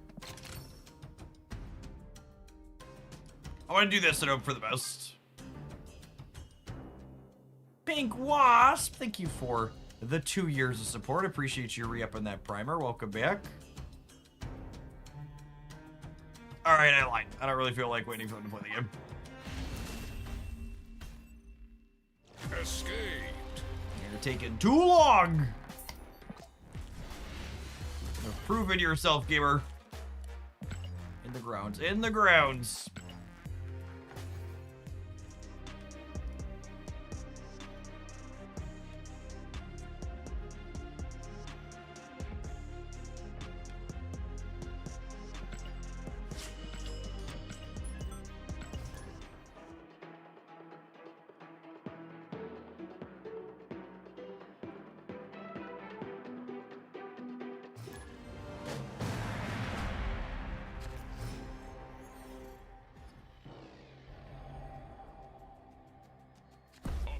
I want to do this and hope for the best. Pink Wasp, thank you for the 2 years of support. Appreciate you re-upping that primer. Welcome back. All right, I lied. I don't really feel like waiting for them to play the game. Escaped. You're taking too long. You've proven yourself, gamer. In the grounds. In the grounds.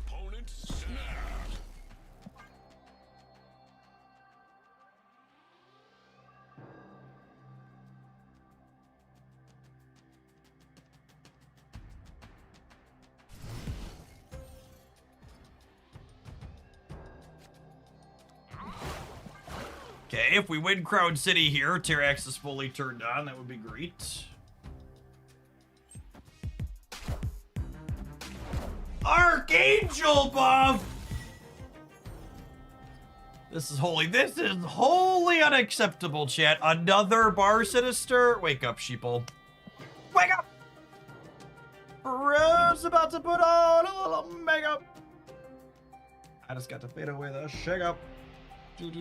Opponent snapped. Okay, if we win Crown City here, Terrax is fully turned on. That would be great. Archangel buff! This is wholly unacceptable, chat. Another bar sinister? Wake up, sheeple. Wake up! Rose about to put on a little makeup. I just got to fade away the shake up. You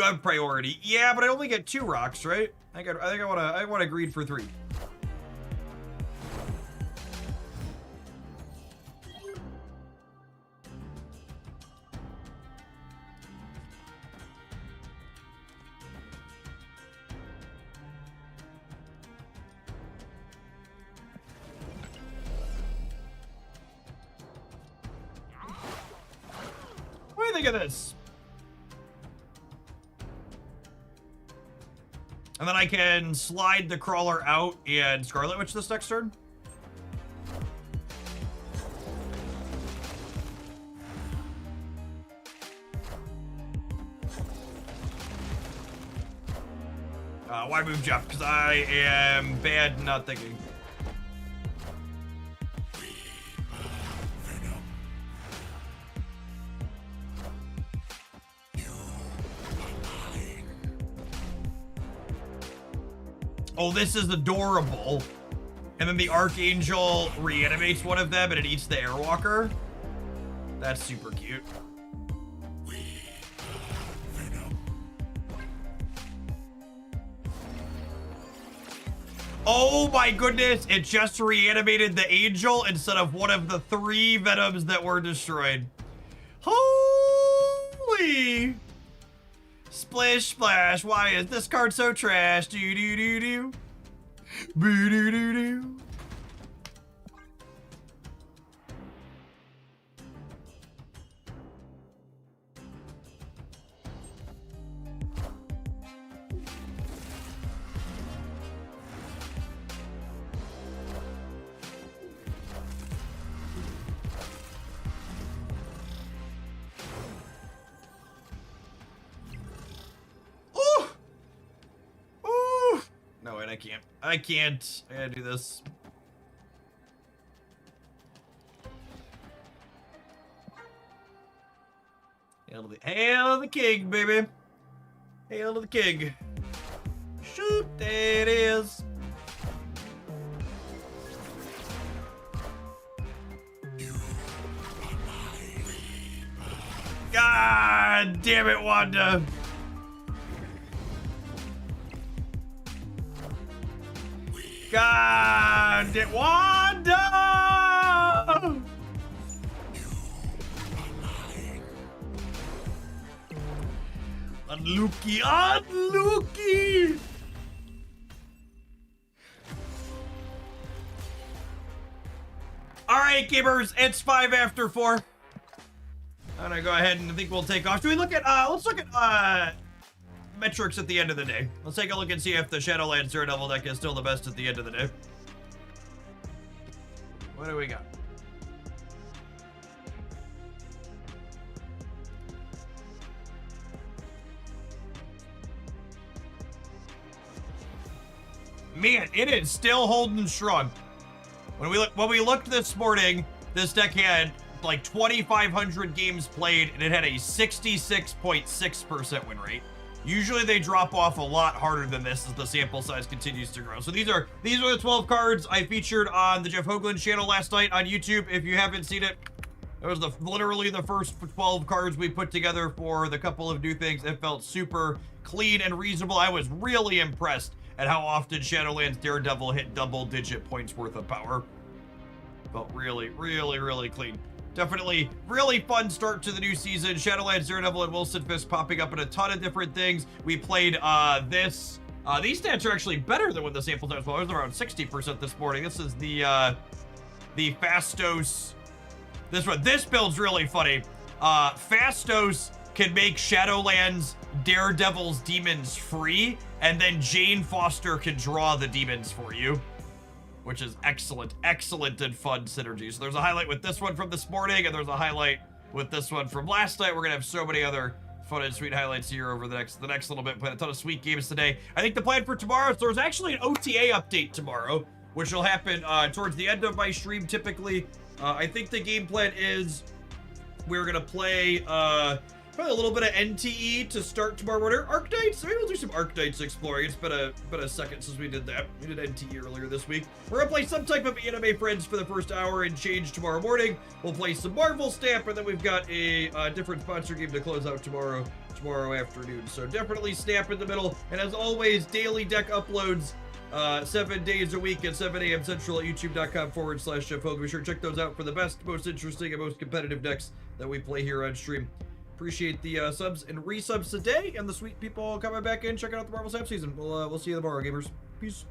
have priority. Yeah, but I only get 2 rocks, right? I think I want to greed for 3. What do you think of this? And then I can slide the crawler out and Scarlet Witch this next turn. Why move Jeff? Because I am bad not thinking. Oh, this is adorable. And then the Archangel reanimates one of them and it eats the Airwalker. That's super cute. Oh my goodness, it just reanimated the Angel instead of one of the 3 Venoms that were destroyed. Holy! Splish splash, why is this card so trash? Do do do do. Boo do do do. No, wait, I can't. I can't. I gotta do this. Hail to the king, baby. Hail to the king. Shoot, there it is. God damn it, Wanda. God, Wanda! Unlucky, unlucky! All right, gamers, it's 5 after 4. I'm gonna go ahead and I think we'll take off. Do we look at, let's look at, metrics at the end of the day. Let's take a look and see if the Shadowlands Daredevil deck is still the best at the end of the day. What do we got? Man, it is still holding strong. When we looked this morning, this deck had like 2,500 games played and it had a 66.6% win rate. Usually they drop off a lot harder than this as the sample size continues to grow. So these are the 12 cards I featured on the Jeff Hoagland channel last night on YouTube. If you haven't seen it, it was literally the first 12 cards we put together for the couple of new things. It felt super clean and reasonable. I was really impressed at how often Shadowlands Daredevil hit double-digit points worth of power. Felt really, really, really clean. Definitely really fun start to the new season. Shadowlands Daredevil and Wilson Fisk popping up in a ton of different things. We played this. These stats are actually better than when the sample size was around 60% this morning. This is the Fastos. This one. This build's really funny. Fastos can make Shadowlands Daredevil's demons free, and then Jane Foster can draw the demons for you, which is excellent, excellent and fun synergy. So there's a highlight with this one from this morning, and there's a highlight with this one from last night. We're gonna have so many other fun and sweet highlights here over the next little bit. Playing a ton of sweet games today. I think the plan for tomorrow, so there's actually an OTA update tomorrow, which will happen towards the end of my stream typically. I think the game plan is we're gonna play probably a little bit of NTE to start tomorrow morning. Archetypes? Maybe we'll do some Archetypes exploring. It's been a second since we did that. We did NTE earlier this week. We're gonna play some type of Anime Friends for the first hour and change tomorrow morning. We'll play some Marvel Stamp, and then we've got a different sponsor game to close out tomorrow afternoon. So definitely Stamp in the middle. And as always, daily deck uploads 7 days a week at 7 a.m. Central at youtube.com/Jeff Hoagland. Be sure to check those out for the best, most interesting, and most competitive decks that we play here on stream. Appreciate the subs and resubs today, and the sweet people coming back in, checking out the Marvel Snap season. We'll see you tomorrow, gamers. Peace.